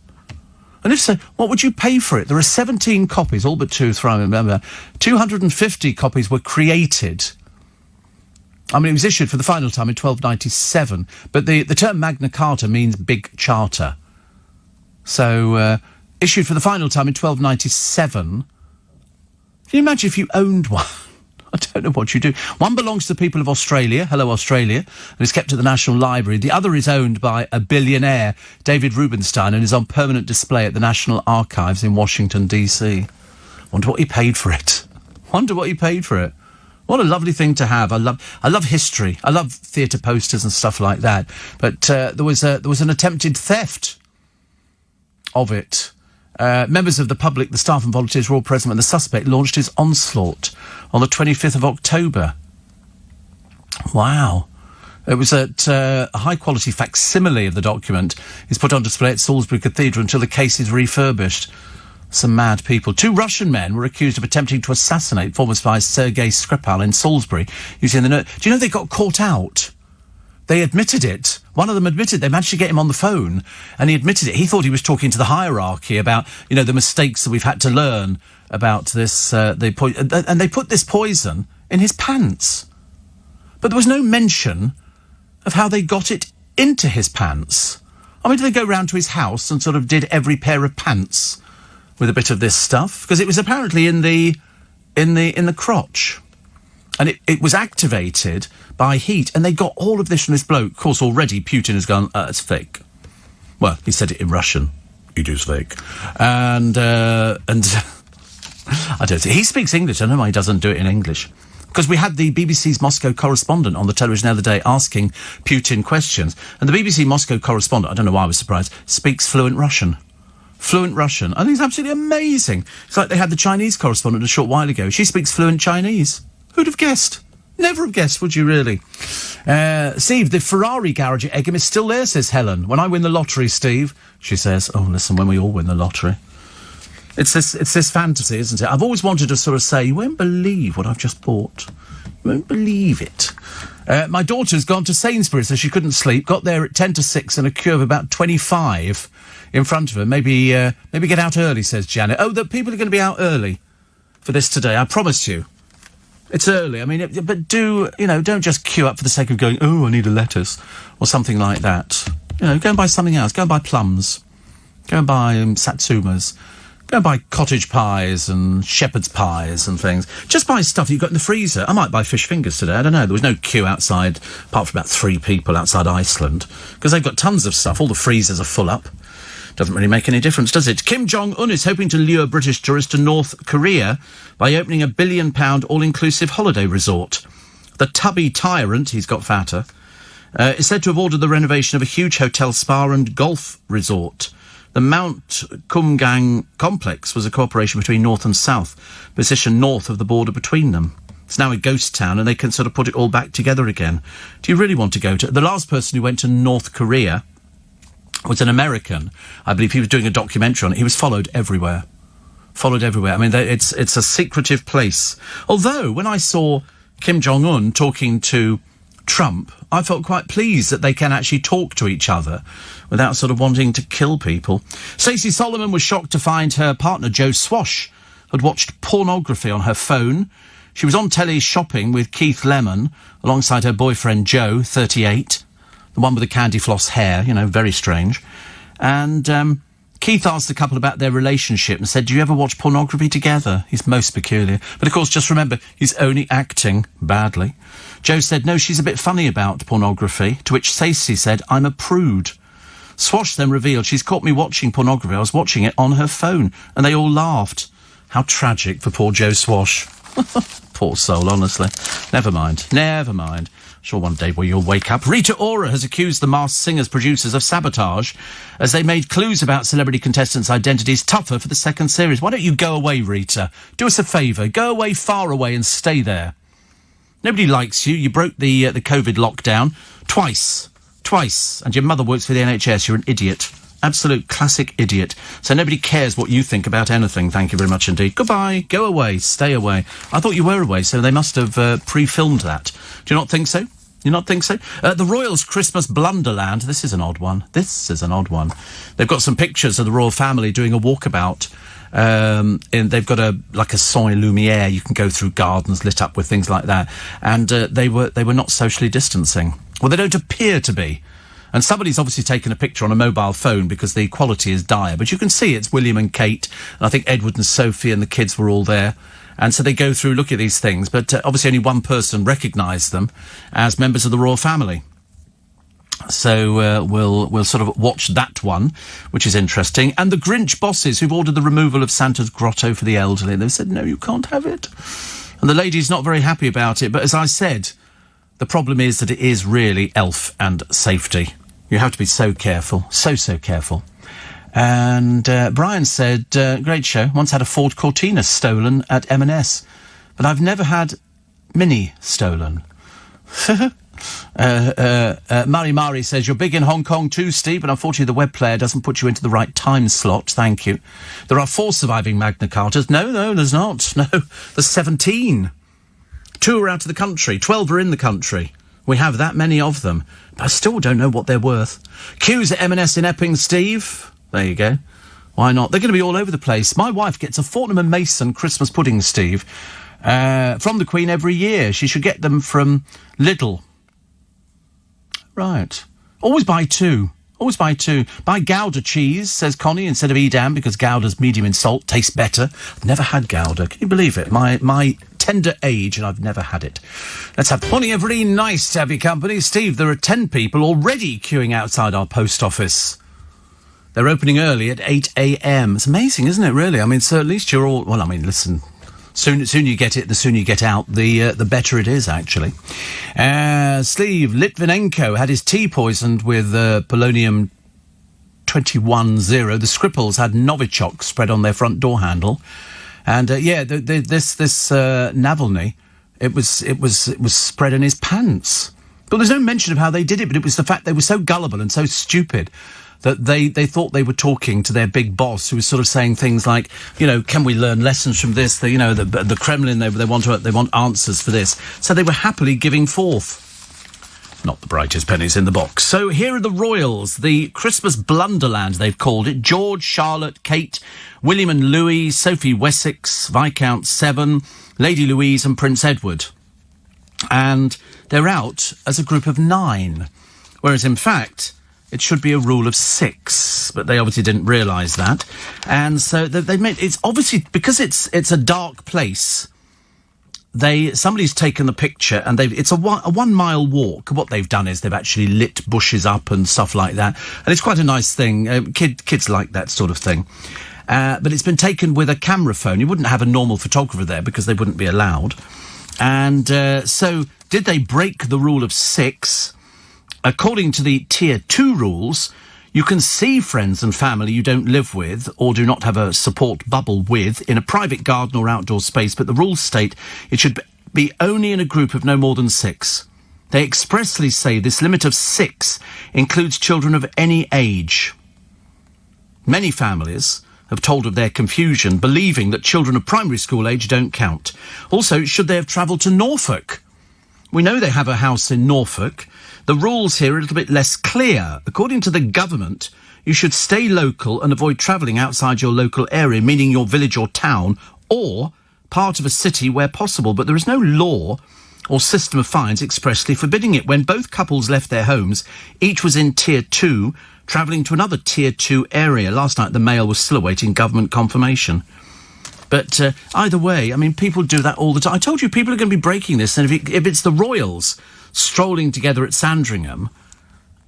And if so, what would you pay for it? There are 17 copies, all but 2, I remember. 250 copies were created. I mean, it was issued for the final time in 1297, but the term Magna Carta means big charter. So, issued for the final time in 1297. Can you imagine if you owned one? I don't know what you do. One belongs to the people of Australia, hello Australia, and is kept at the National Library. The other is owned by a billionaire, David Rubenstein, and is on permanent display at the National Archives in Washington, D.C. Wonder what he paid for it. Wonder what he paid for it. What a lovely thing to have. I love history. I love theatre posters and stuff like that. But there was an attempted theft of it. Members of the public, the staff and volunteers were all present when the suspect launched his onslaught on the 25th of October. Wow. It was at a high-quality facsimile of the document is put on display at Salisbury Cathedral until the case is refurbished. Some mad people. 2 Russian men were accused of attempting to assassinate former spy Sergei Skripal in Salisbury using the... Do you know they got caught out? they admitted it. One of them admitted, they managed to get him on the phone, and he admitted it. He thought he was talking to the hierarchy about, the mistakes that we've had to learn about this, and they put this poison in his pants. But there was no mention of how they got it into his pants. I mean, did they go round to his house and sort of did every pair of pants with a bit of this stuff? Because it was apparently in the crotch. And it was activated by heat, and they got all of this from this bloke. Of course, already Putin has gone, it's fake. Well, he said it in Russian. It is fake. And I don't think... He speaks English. I don't know why he doesn't do it in English. Because we had the BBC's Moscow correspondent on the television the other day asking Putin questions. And the BBC Moscow correspondent, I don't know why I was surprised, speaks fluent Russian. Fluent Russian. I think it's absolutely amazing. It's like they had the Chinese correspondent a short while ago. She speaks fluent Chinese. Who'd have guessed? Never have guessed, would you really? Steve, the Ferrari garage at Egham is still there, says Helen. When I win the lottery, Steve, she says, oh, listen, when we all win the lottery. It's this fantasy, isn't it? I've always wanted to sort of say, you won't believe what I've just bought. You won't believe it. My daughter's gone to Sainsbury's, so she couldn't sleep. Got there at 10 to 6 in a queue of about 25 in front of her. Maybe get out early, says Janet. Oh, the people are going to be out early for this today, I promise you. It's early. I mean, but don't just queue up for the sake of going, oh, I need a lettuce, or something like that. Go and buy something else. Go and buy plums. Go and buy satsumas. Go and buy cottage pies and shepherd's pies and things. Just buy stuff you've got in the freezer. I might buy fish fingers today. I don't know. There was no queue outside, apart from about 3 people outside Iceland, because they've got tons of stuff. All the freezers are full up. Doesn't really make any difference, does it? Kim Jong-un is hoping to lure British tourists to North Korea by opening a £1 billion all-inclusive holiday resort. The tubby tyrant, he's got fatter, is said to have ordered the renovation of a huge hotel, spa and golf resort. The Mount Kumgang complex was a cooperation between North and South, positioned north of the border between them. It's now a ghost town, and they can sort of put it all back together again. Do you really want to go to... The last person who went to North Korea was an American. I believe he was doing a documentary on it. He was followed everywhere. Followed everywhere. I mean, it's a secretive place. Although, when I saw Kim Jong-un talking to Trump, I felt quite pleased that they can actually talk to each other without sort of wanting to kill people. Stacey Solomon was shocked to find her partner, Joe Swash, had watched pornography on her phone. She was on telly shopping with Keith Lemon alongside her boyfriend, Joe, 38. The one with the candy floss hair, very strange. And Keith asked the couple about their relationship and said, do you ever watch pornography together? He's most peculiar. But, of course, just remember, he's only acting badly. Joe said, no, she's a bit funny about pornography, to which Stacey said, I'm a prude. Swash then revealed, she's caught me watching pornography. I was watching it on her phone, and they all laughed. How tragic for poor Joe Swash. Poor soul, honestly. Never mind. Sure, one day you'll wake up. Rita Ora has accused the Masked Singer's producers of sabotage as they made clues about celebrity contestants' identities tougher for the second series. Why don't you go away, Rita? Do us a favour. Go away, far away, and stay there. Nobody likes you. You broke the COVID lockdown twice. And your mother works for the NHS. You're an idiot. Absolute classic idiot. So nobody cares what you think about anything. Thank you very much indeed. Goodbye. Go away. Stay away. I thought you were away, so they must have pre-filmed that. Do you not think so? You not think so? The Royals' Christmas Blunderland. This is an odd one. They've got some pictures of the royal family doing a walkabout. They've got a Soin Lumiere. You can go through gardens lit up with things like that. And they were not socially distancing. Well, they don't appear to be. And somebody's obviously taken a picture on a mobile phone because the quality is dire. But you can see it's William and Kate, and I think Edward and Sophie and the kids were all there. And so they go through, look at these things. But obviously only one person recognised them as members of the royal family. So we'll sort of watch that one, which is interesting. And the Grinch bosses who've ordered the removal of Santa's grotto for the elderly. They've said, no, you can't have it. And the lady's not very happy about it. But as I said, the problem is that it is really elf and safety. You have to be so careful, so careful. And Brian said, great show, once had a Ford Cortina stolen at M&S, but I've never had Mini stolen. Mari says, you're big in Hong Kong too, Steve, but unfortunately the web player doesn't put you into the right time slot. Thank you. There are 4 surviving Magna Cartas. No, there's not. No, there's 17. 2 are out of the country. 12 are in the country. We have that many of them. But I still don't know what they're worth. Queues at M&S in Epping, Steve. There you go. Why not? They're going to be all over the place. My wife gets a Fortnum & Mason Christmas pudding, Steve, from the Queen every year. She should get them from Lidl. Right. Always buy two. Always buy two. Buy Gouda cheese, says Connie, instead of Edam, because Gouda's medium in salt, tastes better. I've never had Gouda. Can you believe it? My tender age, and I've never had it. Let's have morning, everybody. Nice to have your company. Steve, there are 10 people already queuing outside our post office. They're opening early at 8 a.m. It's amazing, isn't it, really? I mean, so at least you're all... Well, I mean, listen... Soon you get it, the sooner you get out, the better it is, actually. Steve Litvinenko had his tea poisoned with polonium 21-0. The Skripals had Novichok spread on their front door handle. And, this Navalny, it was spread in his pants. But there's no mention of how they did it, but it was the fact they were so gullible and so stupid that they thought they were talking to their big boss, who was sort of saying things like, you know, can we learn lessons from this? The Kremlin, they want answers for this. So they were happily giving forth. Not the brightest pennies in the box. So here are the royals, the Christmas Blunderland, they've called it. George, Charlotte, Kate, William and Louis, Sophie Wessex, Viscount Severn, Lady Louise and Prince Edward. And they're out as a group of 9. Whereas, in fact... it should be a rule of 6, but they obviously didn't realise that. And so they made... It's obviously... Because it's a dark place, somebody's taken the picture and it's a 1 mile walk. What they've done is they've actually lit bushes up and stuff like that. And it's quite a nice thing. Kids like that sort of thing. But it's been taken with a camera phone. You wouldn't have a normal photographer there because they wouldn't be allowed. And so did they break the rule of 6? According to the Tier 2 rules, you can see friends and family you don't live with or do not have a support bubble with in a private garden or outdoor space, but the rules state it should be only in a group of no more than 6. They expressly say this limit of 6 includes children of any age. Many families have told of their confusion, believing that children of primary school age don't count. Also, should they have travelled to Norfolk? We know they have a house in Norfolk. The rules here are a little bit less clear. According to the government, you should stay local and avoid travelling outside your local area, meaning your village or town, or part of a city where possible. But there is no law or system of fines expressly forbidding it. When both couples left their homes, each was in Tier 2, travelling to another Tier 2 area. Last night, the Mail was still awaiting government confirmation. But either way, I mean, people do that all the time. I told you people are going to be breaking this, and if it's the royals strolling together at Sandringham,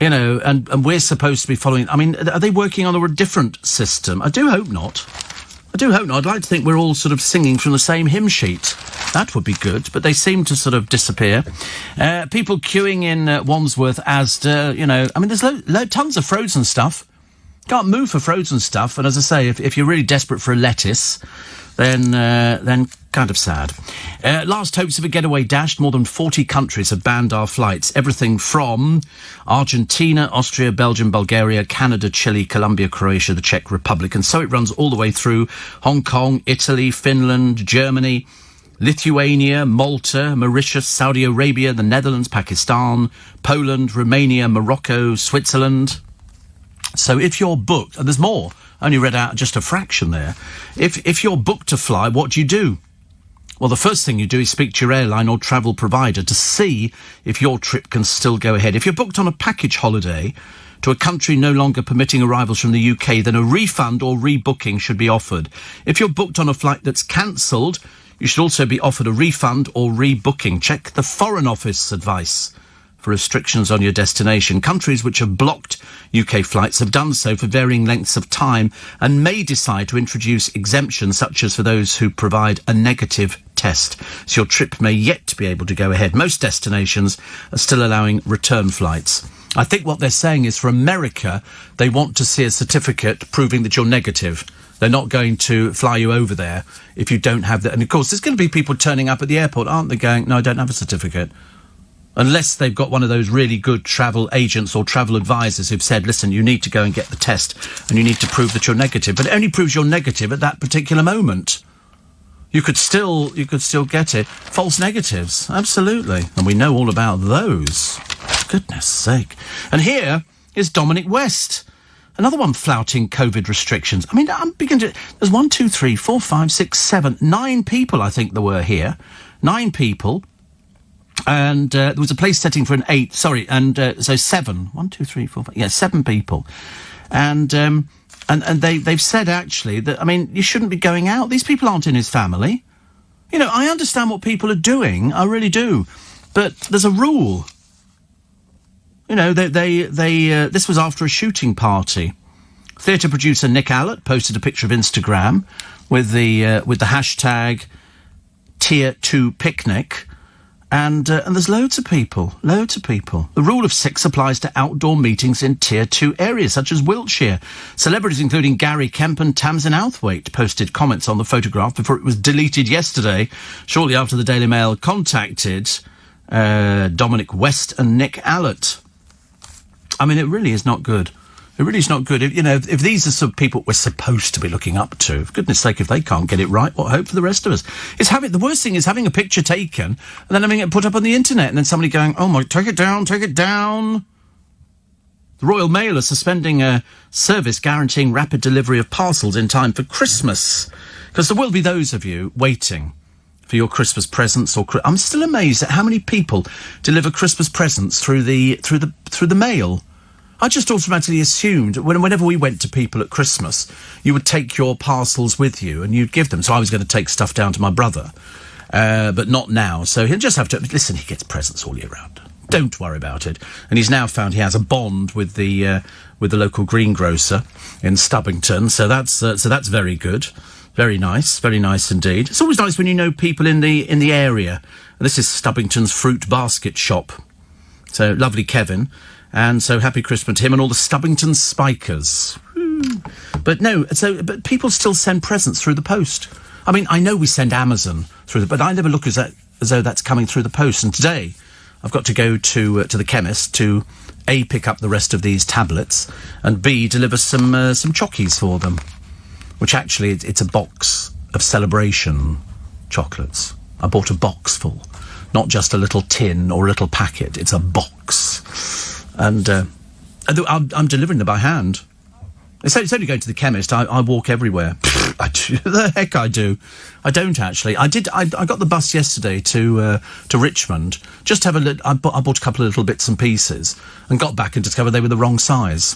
you know, and we're supposed to be following... I mean, are they working on a different system? I do hope not. I'd like to think we're all sort of singing from the same hymn sheet. That would be good, but they seem to sort of disappear. People queuing in Wandsworth, Asda, you know... I mean, there's tons of frozen stuff. Can't move for frozen stuff, and as I say, if you're really desperate for a lettuce... Then kind of sad. Last hopes of a getaway dashed. More than 40 countries have banned our flights. Everything from Argentina, Austria, Belgium, Bulgaria, Canada, Chile, Colombia, Croatia, the Czech Republic. And so it runs all the way through Hong Kong, Italy, Finland, Germany, Lithuania, Malta, Mauritius, Saudi Arabia, the Netherlands, Pakistan, Poland, Romania, Morocco, Switzerland. So if you're booked, and there's more, I only read out just a fraction there. If you're booked to fly, what do? Well, the first thing you do is speak to your airline or travel provider to see if your trip can still go ahead. If you're booked on a package holiday to a country no longer permitting arrivals from the UK, then a refund or rebooking should be offered. If you're booked on a flight that's cancelled, you should also be offered a refund or rebooking. Check the Foreign Office advice for restrictions on your destination. Countries which have blocked UK flights have done so for varying lengths of time and may decide to introduce exemptions, such as for those who provide a negative test. So your trip may yet be able to go ahead. Most destinations are still allowing return flights. I think what they're saying is for America, they want to see a certificate proving that you're negative. They're not going to fly you over there if you don't have that. And of course, there's going to be people turning up at the airport, aren't they, going, no, I don't have a certificate. Unless they've got one of those really good travel agents or travel advisors who've said, listen, you need to go and get the test and you need to prove that you're negative. But it only proves you're negative at that particular moment. you could still get it. False negatives, absolutely. And we know all about those. Goodness sake. And here is Dominic West. Another one flouting COVID restrictions. I mean, I'm beginning to... There's 1, 2, 3, 4, 5, 6, 7, 9 people, I think there were here. 9 people. And there was a place setting for an 8. Sorry, and so 7. 1, 2, 3, 4, 5... Yeah, 7 people. And they've said, actually, that, I mean, you shouldn't be going out. These people aren't in his family. You know, I understand what people are doing. I really do. But there's a rule. You know, this was after a shooting party. Theatre producer Nick Allott posted a picture of Instagram with the hashtag Tier 2 Picnic, and there's loads of people. The rule of 6 applies to outdoor meetings in Tier 2 areas, such as Wiltshire. Celebrities including Gary Kemp and Tamsin Outhwaite posted comments on the photograph before it was deleted yesterday, shortly after the Daily Mail contacted Dominic West and Nick Allott. I mean, it really is not good. It really is not good. If these are some people we're supposed to be looking up to, for goodness sake, if they can't get it right, what hope for the rest of us? The worst thing is having a picture taken and then having it put up on the internet and then somebody going, oh my, take it down. The Royal Mail are suspending a service guaranteeing rapid delivery of parcels in time for Christmas. Because there will be those of you waiting for your Christmas presents I'm still amazed at how many people deliver Christmas presents through the mail. I just automatically assumed whenever we went to people at Christmas, you would take your parcels with you and you'd give them. So I was going to take stuff down to my brother, but not now. So he'll just have to listen. He gets presents all year round. Don't worry about it. And he's now found he has a bond with the local greengrocer in Stubbington. So that's very good. Very nice indeed. It's always nice when you know people in the area. And this is Stubbington's Fruit Basket Shop. So lovely Kevin, and so happy Christmas to him and all the Stubbington Spikers. But people still send presents through the post. I mean, I know we send Amazon through but I never look as though that's coming through the post. And today, I've got to go to the chemist to A, pick up the rest of these tablets, and B, deliver some chockies for them. Which actually, it's a box of Celebration chocolates. I bought a box full. Not just a little tin or a little packet. It's a box. And I'm delivering them by hand. It's only going to the chemist. I walk everywhere. The heck I do. I don't, actually. I got the bus yesterday to Richmond. Just to have a look. I bought a couple of little bits and pieces and got back and discovered they were the wrong size.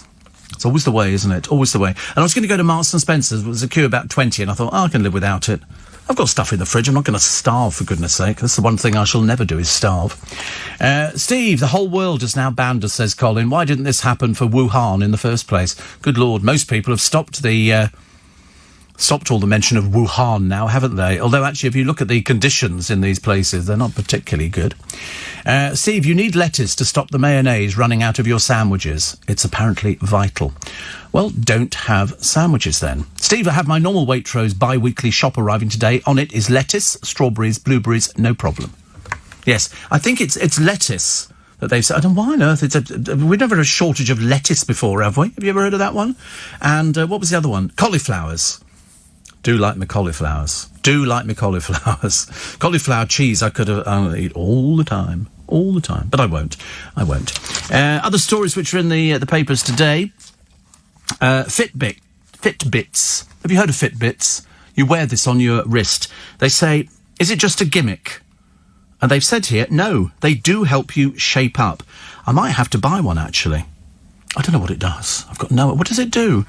It's always the way, isn't it? Always the way. And I was going to go to Marks and Spencer's. There was a queue about 20, and I thought, I can live without it. I've got stuff in the fridge. I'm not going to starve, for goodness sake. That's the one thing I shall never do, is starve. Steve, the whole world has now banned us, says Colin. Why didn't this happen for Wuhan in the first place? Good Lord, most people have stopped all the mention of Wuhan now, haven't they? Although, actually, if you look at the conditions in these places, they're not particularly good. Steve, you need lettuce to stop the mayonnaise running out of your sandwiches. It's apparently vital. Well, don't have sandwiches then. Steve, I have my normal Waitrose bi-weekly shop arriving today. On it is lettuce, strawberries, blueberries, no problem. Yes, I think it's lettuce that they've said. I don't know why on earth. We've never had a shortage of lettuce before, have we? Have you ever heard of that one? And what was the other one? Cauliflowers. Do like my cauliflowers. Cauliflower cheese I could eat all the time, but I won't. Other stories which are in the papers today. Fitbits. Have you heard of Fitbits? You wear this on your wrist. They say, is it just a gimmick? And they've said here, no, they do help you shape up. I might have to buy one, actually. I don't know what it does. What does it do?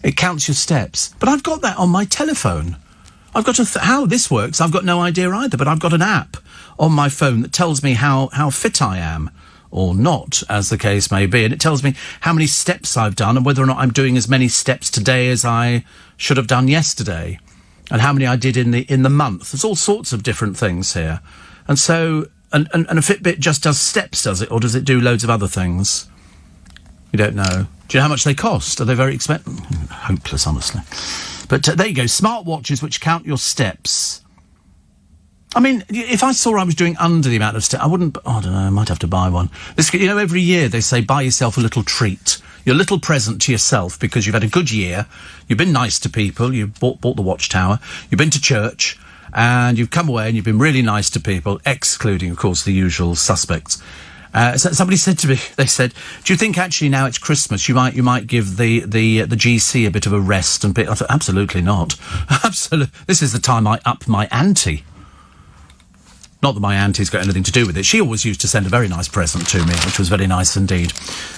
It counts your steps. But I've got that on my telephone. I've got how this works, I've got no idea either, but I've got an app on my phone that tells me how fit I am, or not, as the case may be, and it tells me how many steps I've done and whether or not I'm doing as many steps today as I should have done yesterday, and how many I did in the month. There's all sorts of different things here. And so, and a Fitbit just does steps, does it, or does it do loads of other things? You don't know. Do you know how much they cost? Are they very expensive? Hopeless, honestly. But there you go, smartwatches which count your steps. I mean, if I saw I was doing under the amount of steps, I wouldn't... I don't know, I might have to buy one. Every year they say, buy yourself a little treat. Your little present to yourself, because you've had a good year, you've been nice to people, you've bought the Watchtower, you've been to church, and you've come away and you've been really nice to people, excluding, of course, the usual suspects. So somebody said to me, they said, "Do you think actually now it's Christmas, you might give the GC a bit of a rest?" And I thought, absolutely not. Absolutely, this is the time I up my ante. Not that my auntie's got anything to do with it. She always used to send a very nice present to me, which was very nice indeed.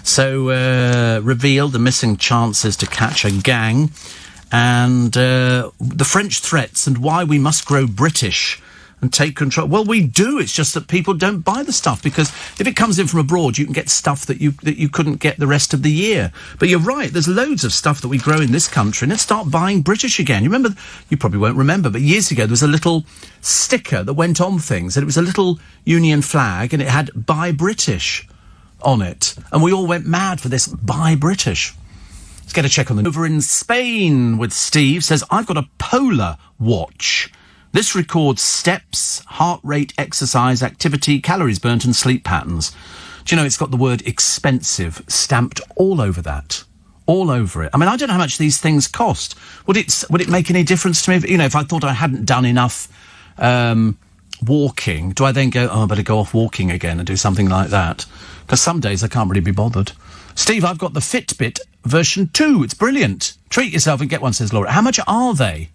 So, revealed the missing chances to catch a gang, and the French threats and why we must grow British and take control. Well, we do. It's just that people don't buy the stuff, because if it comes in from abroad, you can get stuff that you couldn't get the rest of the year. But you're right, there's loads of stuff that we grow in this country, and let's start buying British again. You remember, you probably won't remember, but years ago there was a little sticker that went on things, and it was a little Union flag, and it had Buy British on it. And we all went mad for this Buy British. Let's get a check on the... Over in Spain with Steve, says, "I've got a Polar watch. This records steps, heart rate, exercise, activity, calories burnt and sleep patterns." Do you know, it's got the word expensive stamped all over that. All over it. I mean, I don't know how much these things cost. Would it make any difference to me? If I thought I hadn't done enough walking, do I then go, I better go off walking again and do something like that? Because some days I can't really be bothered. "Steve, I've got the Fitbit version 2. It's brilliant. Treat yourself and get one," says Laura. "How much are they?"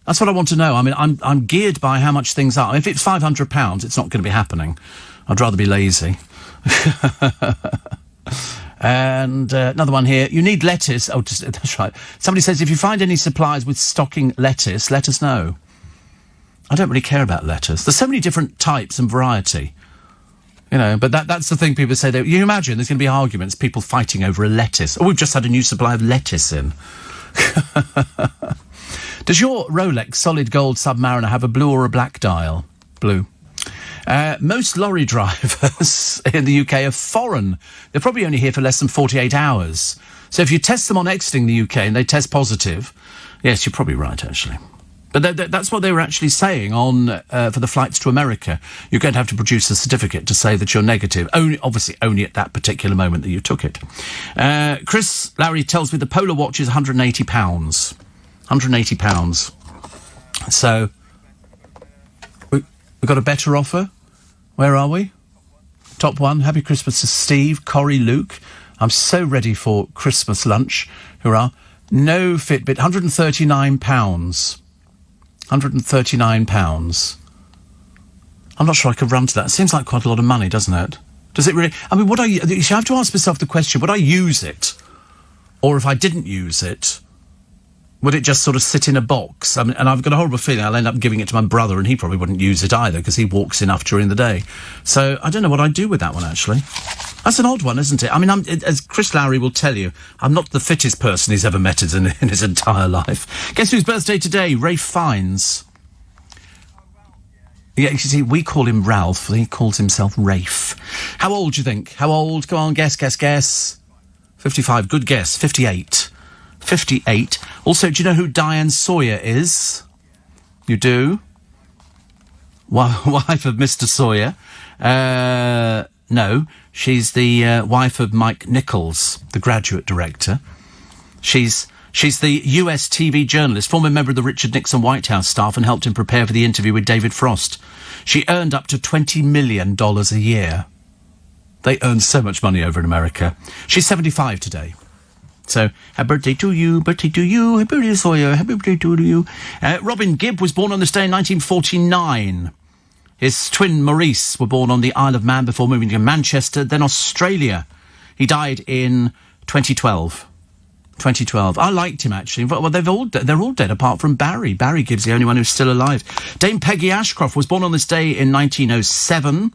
That's what I want to know. I mean, I'm geared by how much things are. If it's £500, it's not going to be happening. I'd rather be lazy. And another one here. "You need lettuce." Oh, that's right. Somebody says, "If you find any supplies with stocking lettuce, let us know." I don't really care about lettuce. There's so many different types and variety. You know, but that's the thing people say. You imagine there's going to be arguments, people fighting over a lettuce. "Oh, we've just had a new supply of lettuce in." Does your Rolex Solid Gold Submariner have a blue or a black dial? Blue. Most lorry drivers in the UK are foreign. They're probably only here for less than 48 hours. So if you test them on exiting the UK and they test positive, yes, you're probably right, actually. But that's what they were actually saying on for the flights to America. You're going to have to produce a certificate to say that you're negative. Obviously, only at that particular moment that you took it. Chris Lowry tells me the Polar watch is £180. £180. So, we've got a better offer. Where are we? Top one. Happy Christmas to Steve, Corrie, Luke. I'm so ready for Christmas lunch. Hurrah. No Fitbit. £139. £139. I'm not sure I could run to that. It seems like quite a lot of money, doesn't it? Does it really? I mean, you have to ask myself the question, would I use it? Or if I didn't use it, would it just sort of sit in a box? I mean, and I've got a horrible feeling I'll end up giving it to my brother, and he probably wouldn't use it either, because he walks enough during the day. So I don't know what I'd do with that one, actually. That's an odd one, isn't it? I mean, as Chris Lowry will tell you, I'm not the fittest person he's ever met in his entire life. Guess whose birthday today? Rafe Fiennes. Yeah, you see, we call him Ralph. He calls himself Rafe. How old do you think? How old? Come on, guess. 55. Good guess. 58. 58. Also, do you know who Diane Sawyer is? You do? Wife of Mr. Sawyer. No, she's the wife of Mike Nichols, the Graduate director. She's the US TV journalist, former member of the Richard Nixon White House staff, and helped him prepare for the interview with David Frost. She earned up to $20 million a year. They earn so much money over in America. She's 75 today. So, happy birthday to you, happy birthday, Sawyer, happy birthday to you. Robin Gibb was born on this day in 1949. His twin Maurice were born on the Isle of Man before moving to Manchester, then Australia. He died in 2012. 2012. I liked him, actually. Well, they're all dead apart from Barry. Barry Gibb's the only one who's still alive. Dame Peggy Ashcroft was born on this day in 1907.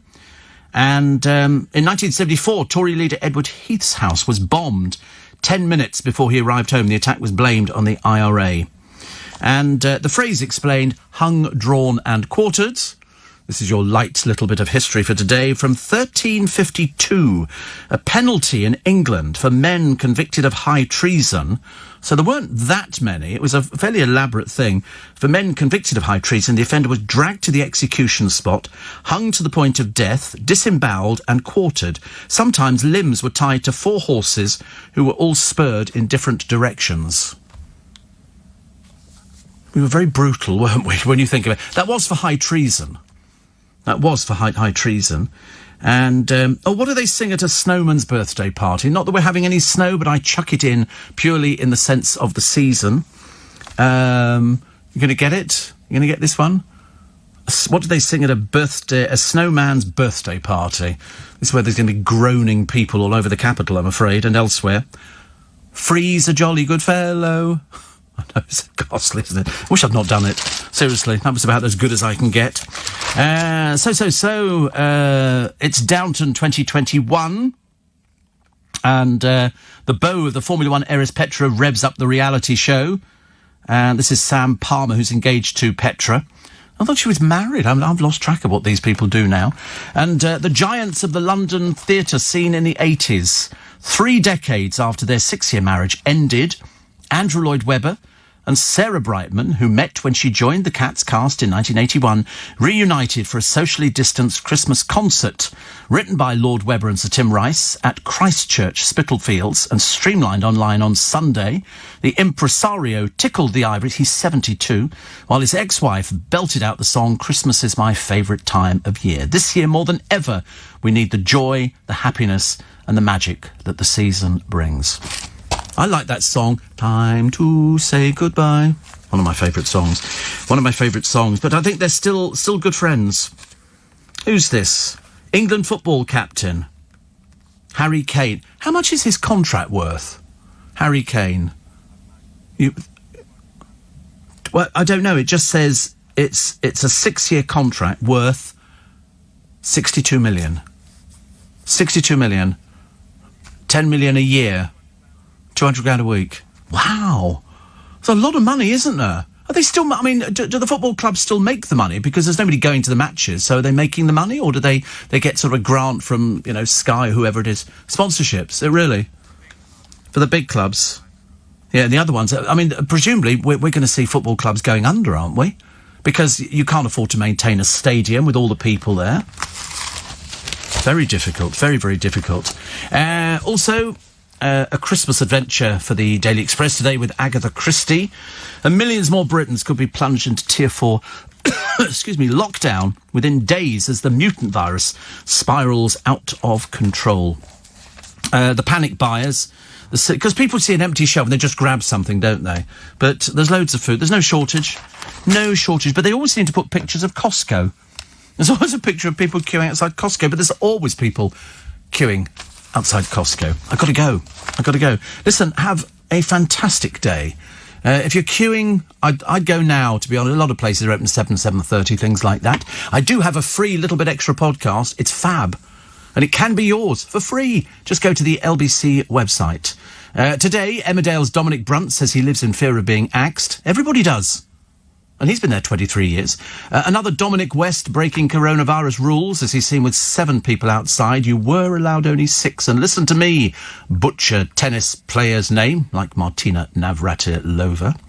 And in 1974, Tory leader Edward Heath's house was bombed 10 minutes before he arrived home. The attack was blamed on the IRA. And the phrase explained, hung, drawn and quartered. This is your light little bit of history for today. From 1352, a penalty in England for men convicted of high treason. So there weren't that many. It was a fairly elaborate thing. For men convicted of high treason, the offender was dragged to the execution spot, hung to the point of death, disemboweled and quartered. Sometimes limbs were tied to 4 horses who were all spurred in different directions. We were very brutal, weren't we, when you think of it? That was for high treason. That was for high treason. And, what do they sing at a snowman's birthday party? Not that we're having any snow, but I chuck it in purely in the sense of the season. You're going to get it? You're going to get this one? What do they sing at a snowman's birthday party? This is where there's going to be groaning people all over the capital, I'm afraid, and elsewhere. Freeze a jolly good fellow. I know, it's costly, isn't it? Wish I'd not done it. Seriously, that was about as good as I can get. It's Downton 2021. And the beau of the Formula One heiress Petra revs up the reality show. And this is Sam Palmer, who's engaged to Petra. I thought she was married. I've lost track of what these people do now. And the giants of the London theatre scene in the 80s. 3 decades after their 6-year marriage ended, Andrew Lloyd Webber and Sarah Brightman, who met when she joined the Cats cast in 1981, reunited for a socially distanced Christmas concert written by Lord Webber and Sir Tim Rice at Christchurch Spitalfields and streamlined online on Sunday. The impresario tickled the ivories, he's 72, while his ex-wife belted out the song "Christmas is my favourite time of year." This year, more than ever, we need the joy, the happiness and the magic that the season brings. I like that song, "Time to Say Goodbye." One of my favourite songs. But I think they're still good friends. Who's this? England football captain, Harry Kane. How much is his contract worth? Harry Kane. Well, I don't know. It just says it's a 6-year contract worth 62 million. 62 million. 10 million a year. 200 grand a week. Wow. It's a lot of money, isn't there? Are they still, I mean, do the football clubs still make the money? Because there's nobody going to the matches, so are they making the money? Or do they get sort of a grant from, Sky, whoever it is? Sponsorships, really? For the big clubs? Yeah, the other ones, I mean, presumably we're going to see football clubs going under, aren't we? Because you can't afford to maintain a stadium with all the people there. Very difficult, very, very difficult. Also, a Christmas adventure for the Daily Express today with Agatha Christie. And millions more Britons could be plunged into Tier 4 lockdown within days as the mutant virus spirals out of control. The panic buyers, because people see an empty shelf and they just grab something, don't they? But there's loads of food. There's no shortage, but they always seem to put pictures of Costco. There's always a picture of people queuing outside Costco, but there's always people queuing outside Costco. I've got to go. Listen, have a fantastic day. If you're queuing, I'd go now, to be honest. A lot of places are open 7:30, things like that. I do have a free little bit extra podcast. It's fab. And it can be yours for free. Just go to the LBC website. Today, Emmerdale's Dominic Brunt says he lives in fear of being axed. Everybody does. And he's been there 23 years. Another Dominic West breaking coronavirus rules as he's seen with 7 people outside. You were allowed only 6. And listen to me, butcher tennis player's name, like Martina Navratilova.